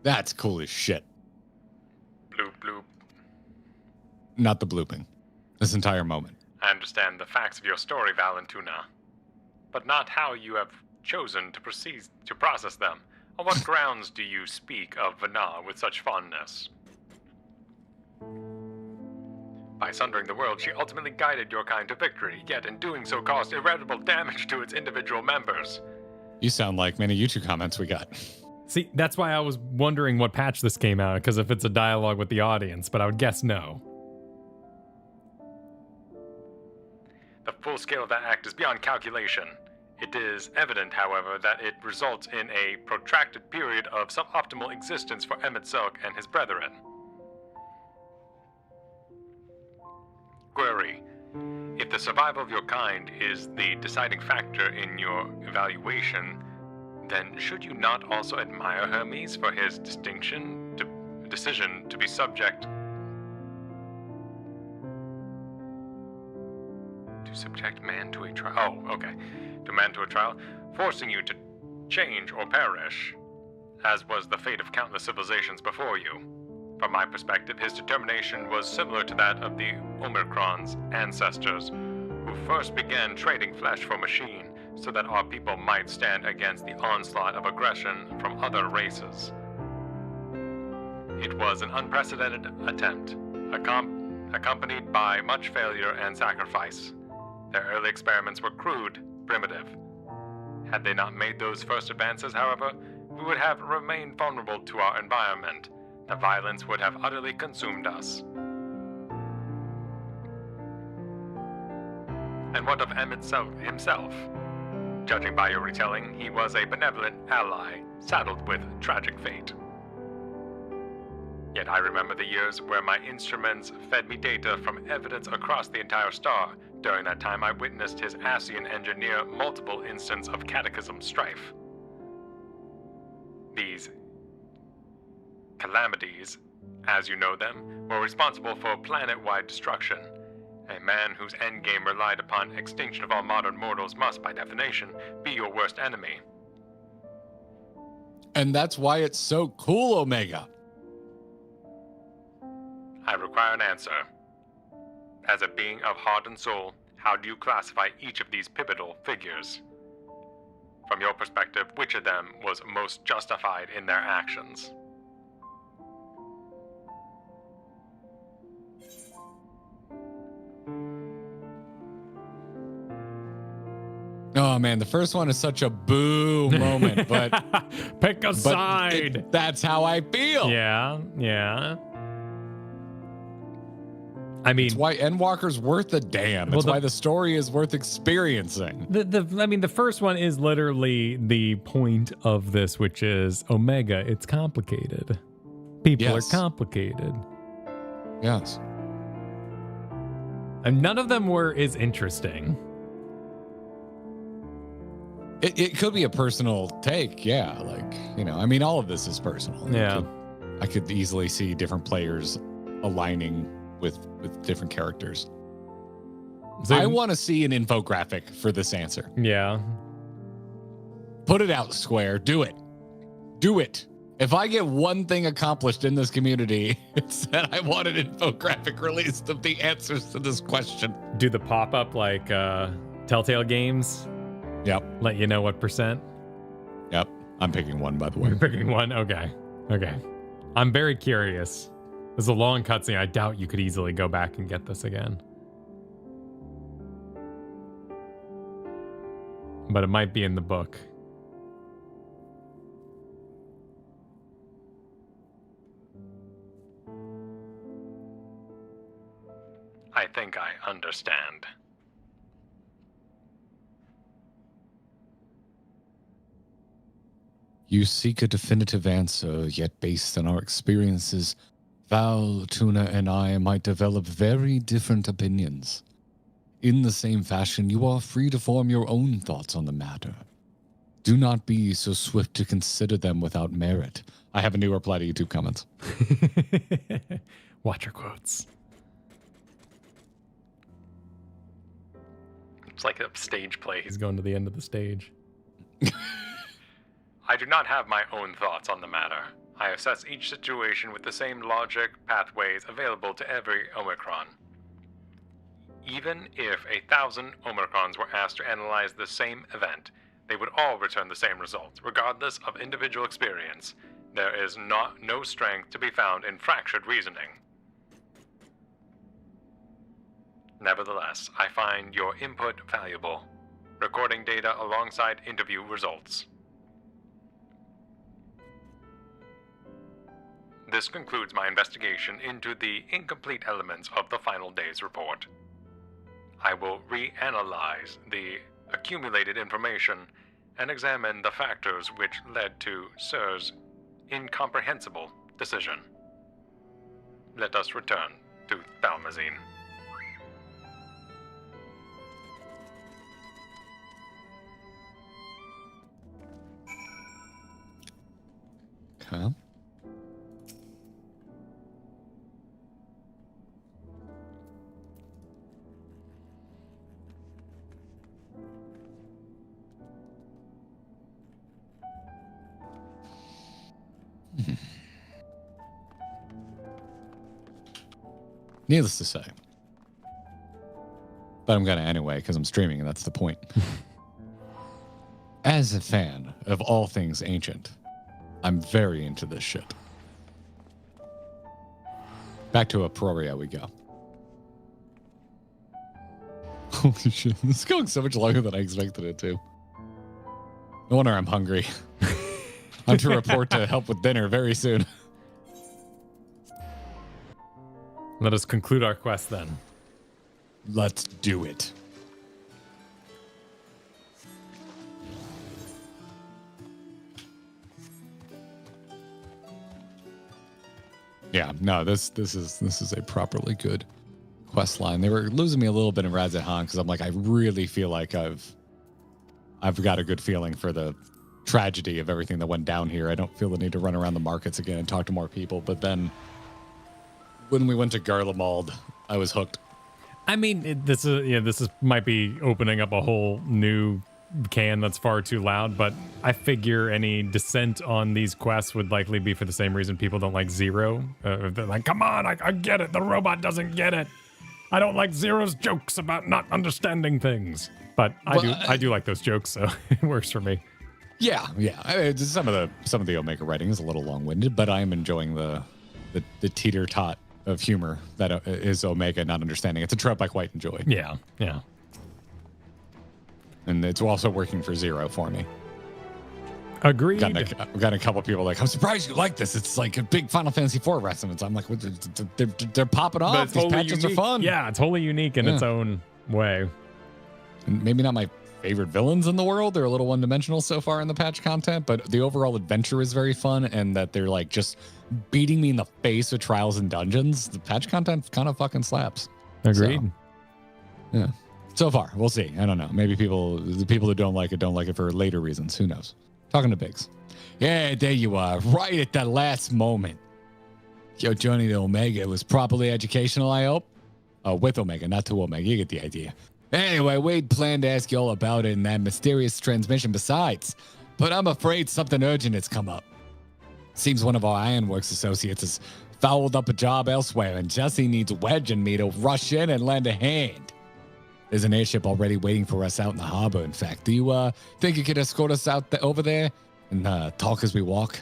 That's cool as shit. Bloop, bloop. Not the blooping. This entire moment. I understand the facts of your story, Valentuna, but not how you have chosen to proceed to process them. On what grounds do you speak of Vana with such fondness? By sundering the world, she ultimately guided your kind to victory, yet in doing so caused irreparable damage to its individual members. You sound like many YouTube comments we got. See, that's why I was wondering what patch this came out, because if it's a dialogue with the audience, but I would guess no. The full scale of that act is beyond calculation. It is evident, however, that it results in a protracted period of suboptimal existence for Emmett Silk and his brethren. Query: if the survival of your kind is the deciding factor in your evaluation, then should you not also admire Hermes for his decision to be subject man to a trial? Oh, okay. To man to a trial, forcing you to change or perish, as was the fate of countless civilizations before you. From my perspective, his determination was similar to that of the Omicron's ancestors, who first began trading flesh for machine so that our people might stand against the onslaught of aggression from other races. It was an unprecedented attempt, accompanied by much failure and sacrifice. Their early experiments were crude, primitive. Had they not made those first advances, however, we would have remained vulnerable to our environment. The violence would have utterly consumed us. And what of Emmett himself? Judging by your retelling, he was a benevolent ally, saddled with tragic fate. Yet I remember the years where my instruments fed me data from evidence across the entire star. During that time, I witnessed his Asian engineer multiple instances of cataclysm strife. These calamities, as you know them, were responsible for planet-wide destruction. A man whose endgame relied upon extinction of all modern mortals must, by definition, be your worst enemy. And that's why it's so cool, Omega. I require an answer. As a being of heart and soul, how do you classify each of these pivotal figures? From your perspective, which of them was most justified in their actions? Oh man, the first one is such a boo moment, but pick a side. That's how I feel. Yeah. I mean, it's why Endwalker's worth a damn. It's why the story is worth experiencing. The first one is literally the point of this, which is Omega. It's complicated. People are complicated. Yes. And none of them were as interesting. It could be a personal take, yeah. Like, I mean, all of this is personal. Yeah. I could easily see different players aligning with different characters. So I want to see an infographic for this answer. Yeah. Put it out, Square. Do it. Do it. If I get one thing accomplished in this community, it's that I want an infographic released of the answers to this question. Do the pop-up like Telltale Games? Yep. Let you know what percent? Yep. I'm picking one, by the way. You're picking one? Okay. I'm very curious. There's a long cutscene. I doubt you could easily go back and get this again. But it might be in the book. I think I understand. You seek a definitive answer, yet based on our experiences, Val, Tuna, and I might develop very different opinions. In the same fashion, you are free to form your own thoughts on the matter. Do not be so swift to consider them without merit. I have a new reply to YouTube comments. Watch your quotes. It's like a stage play. He's going to the end of the stage. I do not have my own thoughts on the matter. I assess each situation with the same logic pathways available to every Omicron. Even if 1,000 Omicrons were asked to analyze the same event, they would all return the same results, regardless of individual experience. There is no strength to be found in fractured reasoning. Nevertheless, I find your input valuable. Recording data alongside interview results. This concludes my investigation into the incomplete elements of the final day's report. I will reanalyze the accumulated information and examine the factors which led to Sir's incomprehensible decision. Let us return to Thalmazine. Okay. Needless to say. But I'm going to anyway, because I'm streaming, and that's the point. As a fan of all things ancient, I'm very into this shit. Back to Aproria we go. Holy shit, this is going so much longer than I expected it to. No wonder I'm hungry. I'm to report to help with dinner very soon. Let us conclude our quest then. Let's do it. Yeah, no, this is a properly good quest line. They were losing me a little bit in Razathan because I'm like, I really feel like I've got a good feeling for the tragedy of everything that went down here. I don't feel the need to run around the markets again and talk to more people. But then when we went to Garlemald, I was hooked. I mean, this might be opening up a whole new can that's far too loud, but I figure any dissent on these quests would likely be for the same reason people don't like Zero. They're like, come on, I get it. The robot doesn't get it. I don't like Zero's jokes about not understanding things. But I do like those jokes, so it works for me. Yeah. I mean, some of the Omega writing is a little long-winded, but I am enjoying the teeter-tot of humor that is Omega not understanding. It's a trope I quite enjoy. Yeah. And it's also working for Zero for me. Agreed. Got a couple people like, I'm surprised you like this. It's like a big Final Fantasy IV reference. I'm like, they're popping off. These patches are fun. Yeah, it's wholly unique in its own way. And maybe not my favorite villains in the world. They're a little one-dimensional so far in the patch content, but the overall adventure is very fun, and that they're like just beating me in the face with trials and dungeons. The patch content kind of fucking slaps. Agreed. So, yeah. So far, we'll see. I don't know. Maybe the people who don't like it for later reasons. Who knows? Talking to Biggs. Yeah, there you are. Right at the last moment. Your journey to Omega was properly educational, I hope. With Omega, not to Omega. You get the idea. Anyway, Wade planned to ask you all about it in that mysterious transmission besides, but I'm afraid something urgent has come up. Seems one of our Ironworks associates has fouled up a job elsewhere, and Jesse needs Wedge and me to rush in and lend a hand. There's an airship already waiting for us out in the harbor, in fact. Do you think you could escort us out over there and talk as we walk?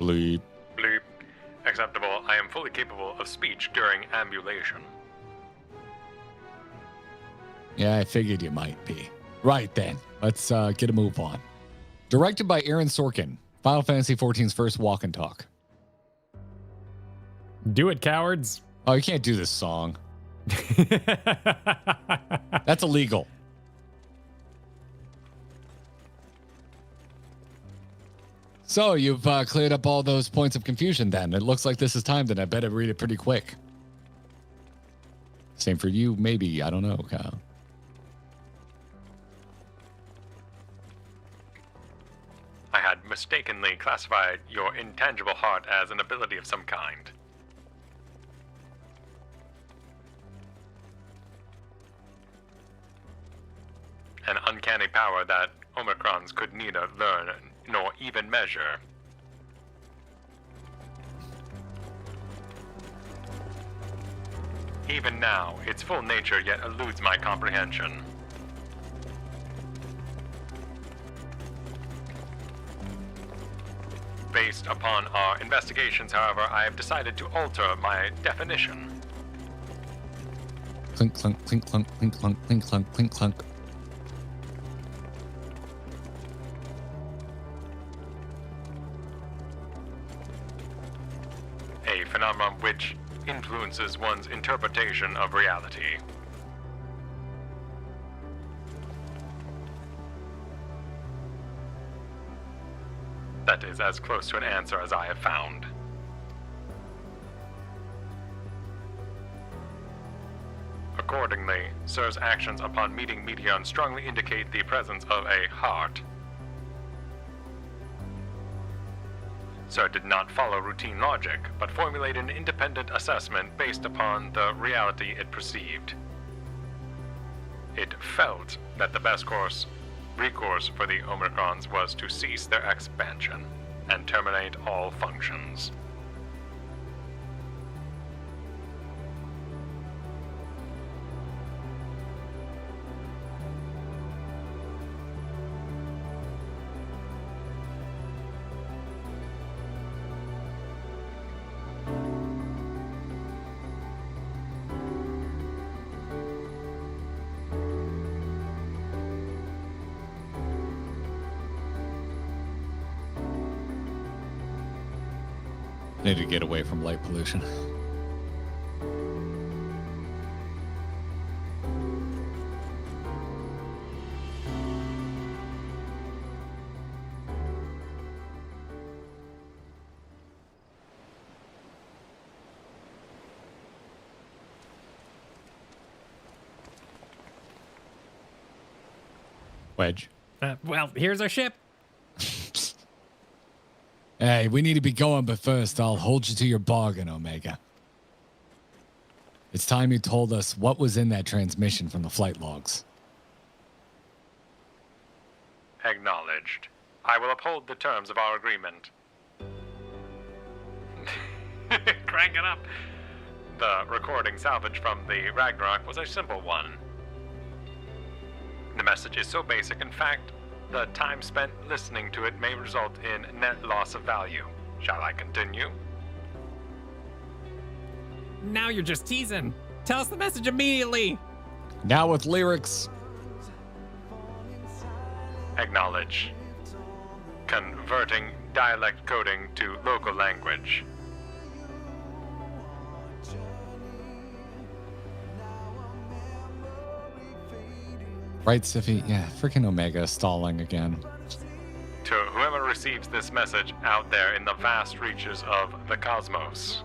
Bleep. Bleep. Acceptable. I am fully capable of speech during ambulation. Yeah, I figured you might be. Right then, let's get a move on. Directed by Aaron Sorkin, Final Fantasy XIV's first walk and talk. Do it, cowards. Oh, you can't do this song. That's illegal. So you've cleared up all those points of confusion then. It looks like this is time, then I better read it pretty quick. Same for you, maybe. I don't know, Kyle. I had mistakenly classified your intangible heart as an ability of some kind. An uncanny power that Omicrons could neither learn nor even measure. Even now, its full nature yet eludes my comprehension. Based upon our investigations, however, I have decided to alter my definition. Clink, clunk, clink, clunk, clink, clunk, clink, clunk, clink, clunk. A phenomenon which influences one's interpretation of reality. That is as close to an answer as I have found. Accordingly, Sir's actions upon meeting Meteon strongly indicate the presence of a heart. Sir did not follow routine logic, but formulated an independent assessment based upon the reality it perceived. It felt that the best recourse for the Omicrons was to cease their expansion and terminate all functions. Need to get away from light pollution. Wedge. Well, here's our ship. Hey, we need to be going, but first, I'll hold you to your bargain, Omega. It's time you told us what was in that transmission from the flight logs. Acknowledged. I will uphold the terms of our agreement. Crank it up. The recording salvaged from the Ragnarok was a simple one. The message is so basic, in fact, the time spent listening to it may result in net loss of value. Shall I continue? Now you're just teasing. Tell us the message immediately. Now with lyrics. Acknowledge. Converting dialect coding to local language. Right, Siffy? Yeah, freaking Omega stalling again. To whoever receives this message out there in the vast reaches of the cosmos.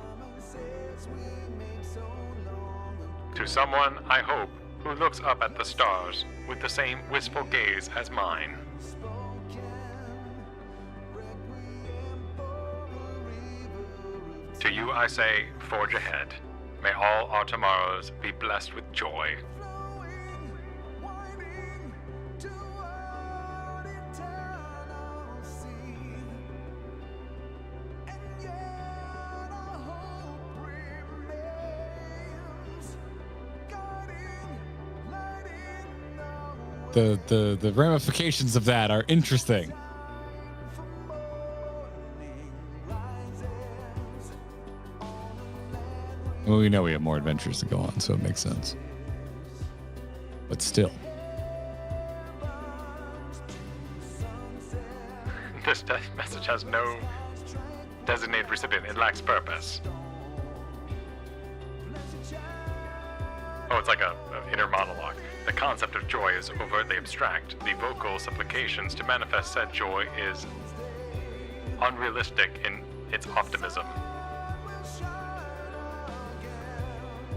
To someone, I hope, who looks up at the stars with the same wistful gaze as mine. To you I say, forge ahead. May all our tomorrows be blessed with joy. The ramifications of that are interesting. Well, we know we have more adventures to go on, so it makes sense. But still. This message has no designated recipient. It lacks purpose. Oh, it's like a inner monologue. The concept of joy is overtly abstract. The vocal supplications to manifest said joy is unrealistic in its optimism.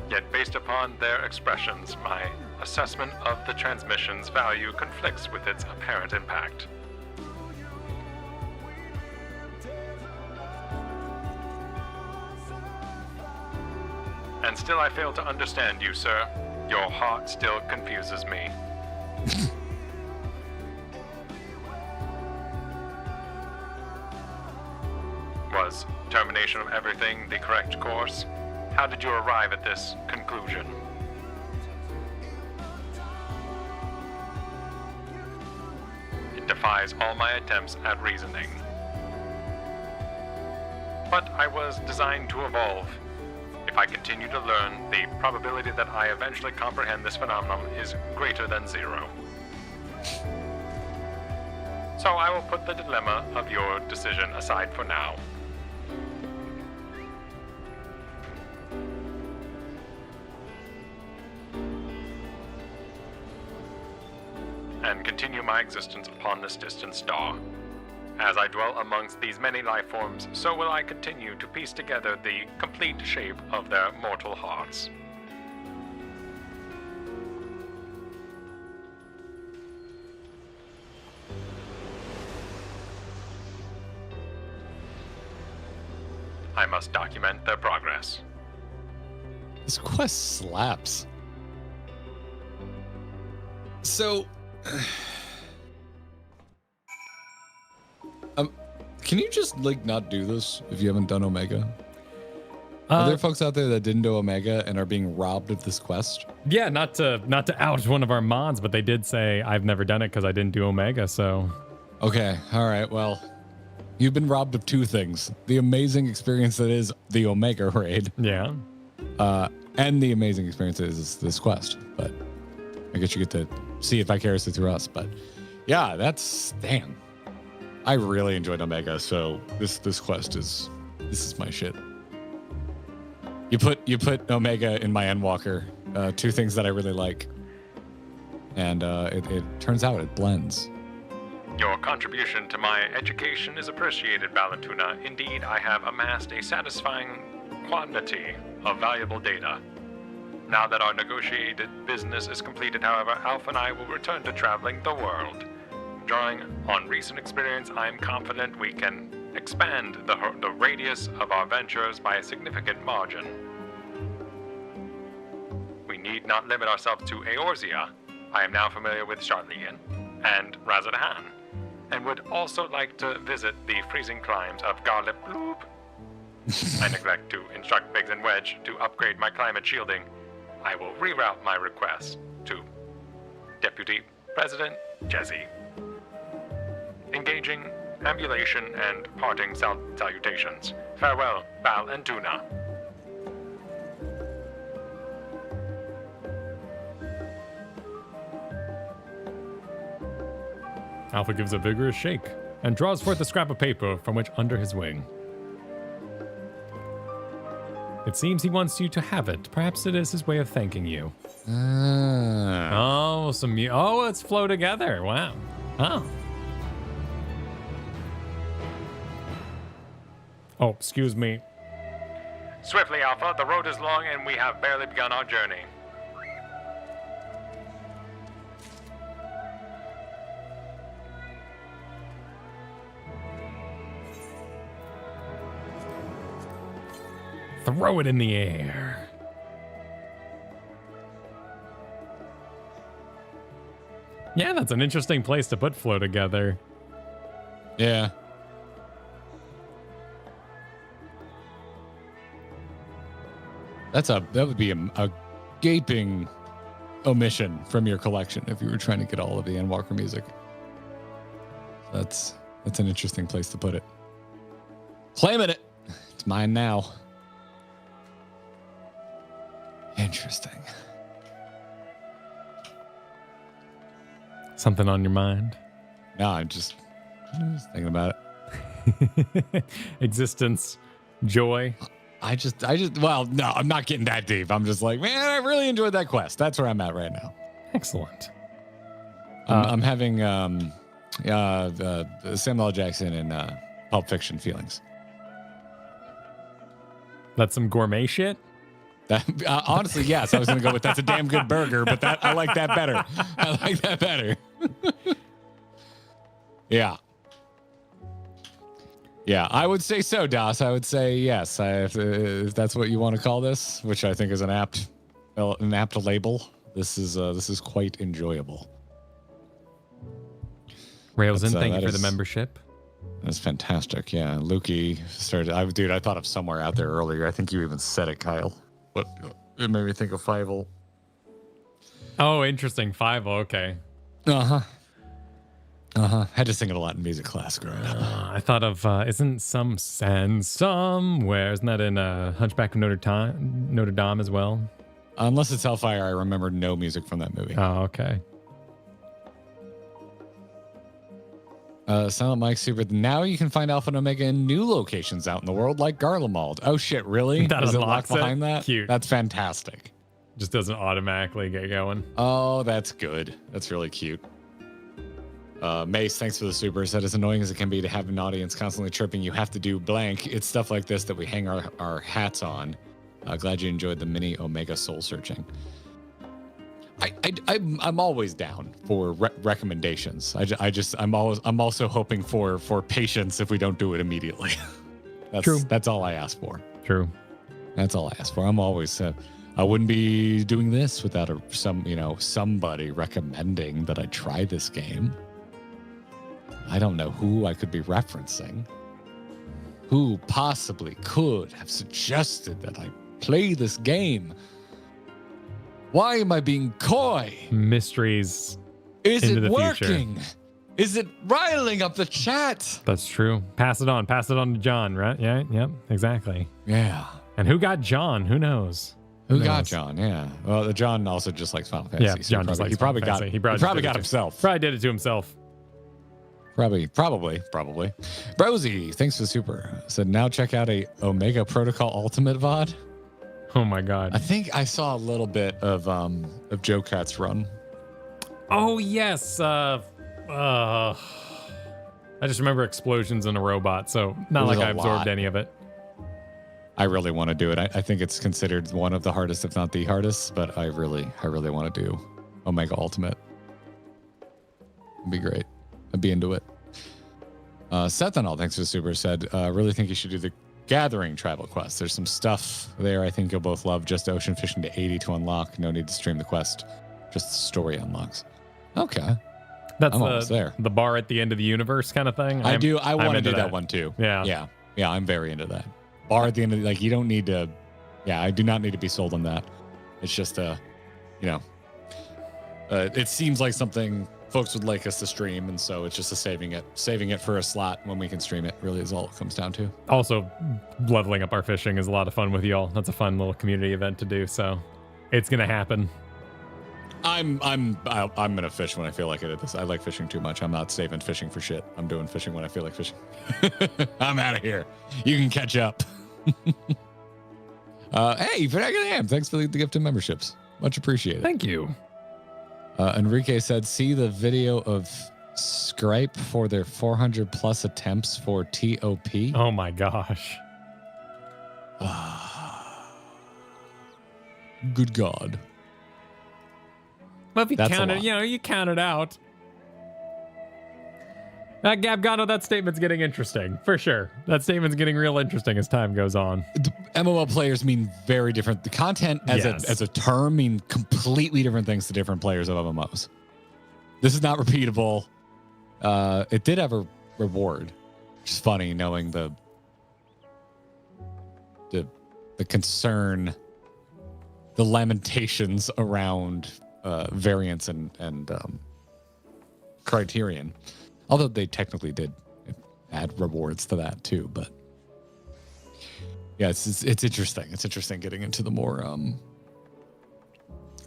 Yet based upon their expressions, my assessment of the transmission's value conflicts with its apparent impact. And still I fail to understand you, sir. Your heart still confuses me. Was termination of everything the correct course? How did you arrive at this conclusion? It defies all my attempts at reasoning. But I was designed to evolve. If I continue to learn, the probability that I eventually comprehend this phenomenon is greater than 0. So I will put the dilemma of your decision aside for now. And continue my existence upon this distant star. As I dwell amongst these many life forms, so will I continue to piece together the complete shape of their mortal hearts. I must document their progress. This quest slaps. So, can you just not do this if you haven't done Omega? Are there folks out there that didn't do Omega and are being robbed of this quest? Yeah, not to out one of our mods, but they did say I've never done it because I didn't do Omega. So, okay, all right, well, you've been robbed of 2 things: the amazing experience that is the Omega raid, yeah, and the amazing experience that is this quest. But I guess you get to see it vicariously through us. But yeah, that's damn. I really enjoyed Omega, so this quest is my shit. You put Omega in my Endwalker, 2 things that I really like, and it turns out it blends. Your contribution to my education is appreciated, Valentuna. Indeed, I have amassed a satisfying quantity of valuable data. Now that our negotiated business is completed, however, Alpha and I will return to traveling the world. Drawing on recent experience, I am confident we can expand the radius of our ventures by a significant margin. We need not limit ourselves to Eorzea. I am now familiar with Charlian and Razadahan, and would also like to visit the freezing climes of Garlip Bloop. I neglect to instruct Biggs and Wedge to upgrade my climate shielding. I will reroute my request to Deputy President Jesse. Engaging, ambulation, and parting salutations. Farewell, Val and Tuna. Alpha gives a vigorous shake and draws forth a scrap of paper from which under his wing. It seems he wants you to have it. Perhaps it is his way of thanking you. Oh, let's flow together. Wow. Oh. Oh, excuse me. Swiftly, Alpha. The road is long and we have barely begun our journey. Throw it in the air. Yeah, that's an interesting place to put flow together. Yeah. That would be a gaping omission from your collection if you were trying to get all of the Endwalker music. That's an interesting place to put it. Claiming it. It's mine now. Interesting. Something on your mind? No, I'm just thinking about it. Existence, joy. Well, no, I'm not getting that deep. I'm just like, man, I really enjoyed that quest. That's where I'm at right now. Excellent. I'm having Samuel L. Jackson and Pulp Fiction feelings. That's some gourmet shit? Honestly, yes. I was going to go with that's a damn good burger, but I like that better. I like that better. Yeah. Yeah, I would say so, Das. I would say yes. If that's what you want to call this, which I think is an apt label. This is quite enjoyable. Railsden, thank you for the membership. That's fantastic. Yeah, Lukey started. I thought of somewhere out there earlier. I think you even said it, Kyle. But it made me think of Fievel. Oh, interesting. 5. Okay. Had to sing it a lot in music class growing up. I thought of isn't some sand somewhere? Isn't that in Hunchback of Notre Dame as well? Unless it's Hellfire, I remember no music from that movie. Oh, okay. Silent Mike Super. Now you can find Alpha and Omega in new locations out in the world, like Garlemald. Oh shit, really? That Is it unlocks locked it? behind that? Cute. That's fantastic. Just doesn't automatically get going. Oh, that's good. That's really cute. Mace, thanks for the super. Said as annoying as it can be to have an audience constantly chirping, you have to do blank. It's stuff like this that we hang our hats on. Glad you enjoyed the mini Omega soul searching. I'm always down for recommendations. I'm also hoping for patience if we don't do it immediately. True. That's all I ask for. True. That's all I ask for. I'm always I wouldn't be doing this without somebody recommending that I try this game. I don't know who I could be referencing. Who possibly could have suggested that I play this game? Why am I being coy? Mysteries. Is into it the working? future. Is it riling up the chat? That's true. Pass it on. Pass it on to John, right? Yeah, yep, exactly. Yeah. And who got John? Who knows? Who got John? Yeah. Well, John also just likes Final Fantasy. Yeah, so John just likes he probably Final got Fantasy. it. He probably got did it himself. Probably did it to himself. Probably. Brosy, thanks for the super. Said now check out a Omega Protocol Ultimate VOD. Oh my god. I think I saw a little bit of Joe Cat's run. Oh yes. I just remember explosions in a robot, so not like I absorbed any of it. I really want to do it. I think it's considered one of the hardest, if not the hardest, but I really want to do Omega Ultimate. It'd be great. I'd be into it. Seth and all, thanks for the super, said, really think you should do the Gathering Tribal Quest. There's some stuff there I think you'll both love. Just ocean fishing to 80 to unlock. No need to stream the quest. Just the story unlocks. Okay. That's there. The bar at the end of the universe kind of thing. I want to do that one too. Yeah. Yeah, I'm very into that. Bar at the end of you don't need to. Yeah, I do not need to be sold on that. It's just it seems like something folks would like us to stream, and so it's just saving it for a slot when we can stream it. Really, is all it comes down to. Also, leveling up our fishing is a lot of fun with y'all. That's a fun little community event to do. So, it's gonna happen. I'm gonna fish when I feel like it. I like fishing too much. I'm not saving fishing for shit. I'm doing fishing when I feel like fishing. I'm out of here. You can catch up. Hey, Dragon Ham, thanks for the gift of memberships. Much appreciated. Thank you. Enrique said, see the video of Scripe for their 400 plus attempts for TOP. Oh my gosh. Good God. Well, if you count it, you count it out. Gabgano, that statement's getting interesting, for sure. That statement's getting real interesting as time goes on. MMO players mean very different. The content as a term mean completely different things to different players of MMOs. This is not repeatable. It did have a reward, which is funny knowing the concern, the lamentations around variance and criterion. Although they technically did add rewards to that too, but yeah, it's interesting. It's interesting getting into the more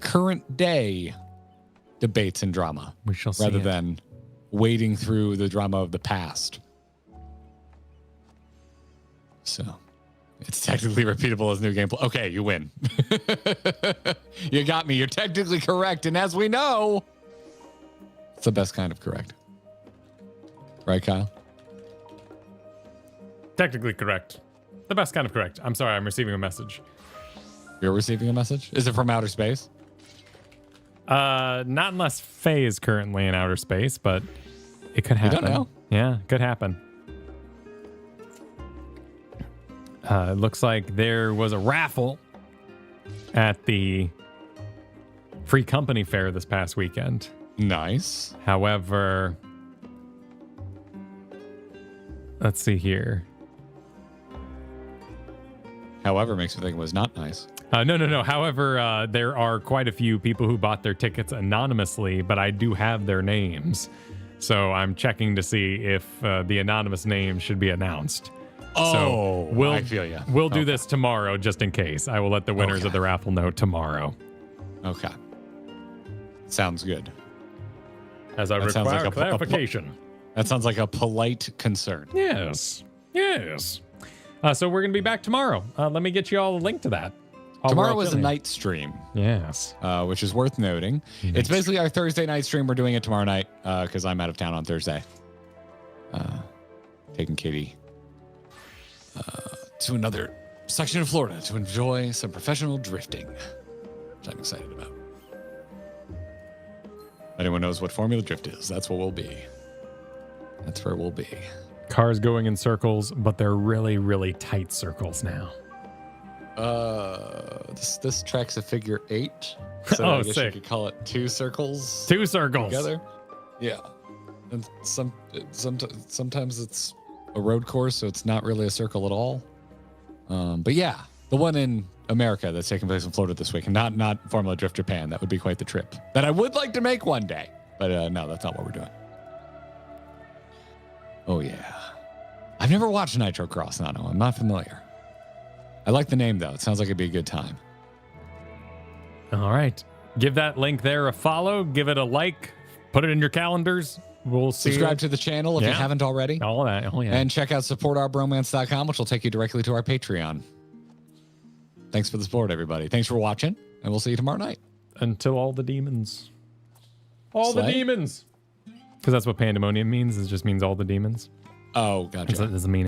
current day debates and drama. We shall see. Rather than wading through the drama of the past. So it's technically repeatable as new gameplay. Okay, you win. You got me. You're technically correct, and as we know, it's the best kind of correct. Right, Kyle? Technically correct. The best kind of correct. I'm sorry, I'm receiving a message. You're receiving a message? Is it from outer space? Not unless Faye is currently in outer space, but it could happen. You don't know. Yeah, it could happen. It looks like there was a raffle at the Free Company Fair this past weekend. Nice. However, let's see here. However, makes me think it was not nice. No. However, there are quite a few people who bought their tickets anonymously, but I do have their names. So I'm checking to see if the anonymous name should be announced. Oh, so I feel you. We'll do this tomorrow just in case. I will let the winners of the raffle know tomorrow. Okay. Sounds good. As I require like clarification. That sounds like a polite concern. Yes. So we're going to be back tomorrow. Let me get you all a link to that. Tomorrow was a night stream. Yes. Which is worth noting. It's basically our Thursday night stream. We're doing it tomorrow night because I'm out of town on Thursday. Taking Katie to another section of Florida to enjoy some professional drifting, which I'm excited about. If anyone knows what Formula Drift is, that's what we'll be. That's where we'll be. Cars going in circles, but they're really, really tight circles now. This track's a figure 8. So I guess sick. you could call it 2 circles. 2 circles. Together. Yeah. And sometimes it's a road course, so it's not really a circle at all. But yeah, the one in America that's taking place in Florida this week, and not Formula Drift Japan. That would be quite the trip that I would like to make one day. But no, that's not what we're doing. Oh yeah. I've never watched Nitro Cross, Nano. I'm not familiar. I like the name though. It sounds like it'd be a good time. All right. Give that link there a follow. Give it a like. Put it in your calendars. We'll see. Subscribe to the channel if you haven't already. All that. Oh, yeah. And check out supportourbromance.com, which will take you directly to our Patreon. Thanks for the support, everybody. Thanks for watching, and we'll see you tomorrow night. Until all the demons. Slay? The demons. Because that's what pandemonium means. It just means all the demons. Oh, gotcha. It doesn't mean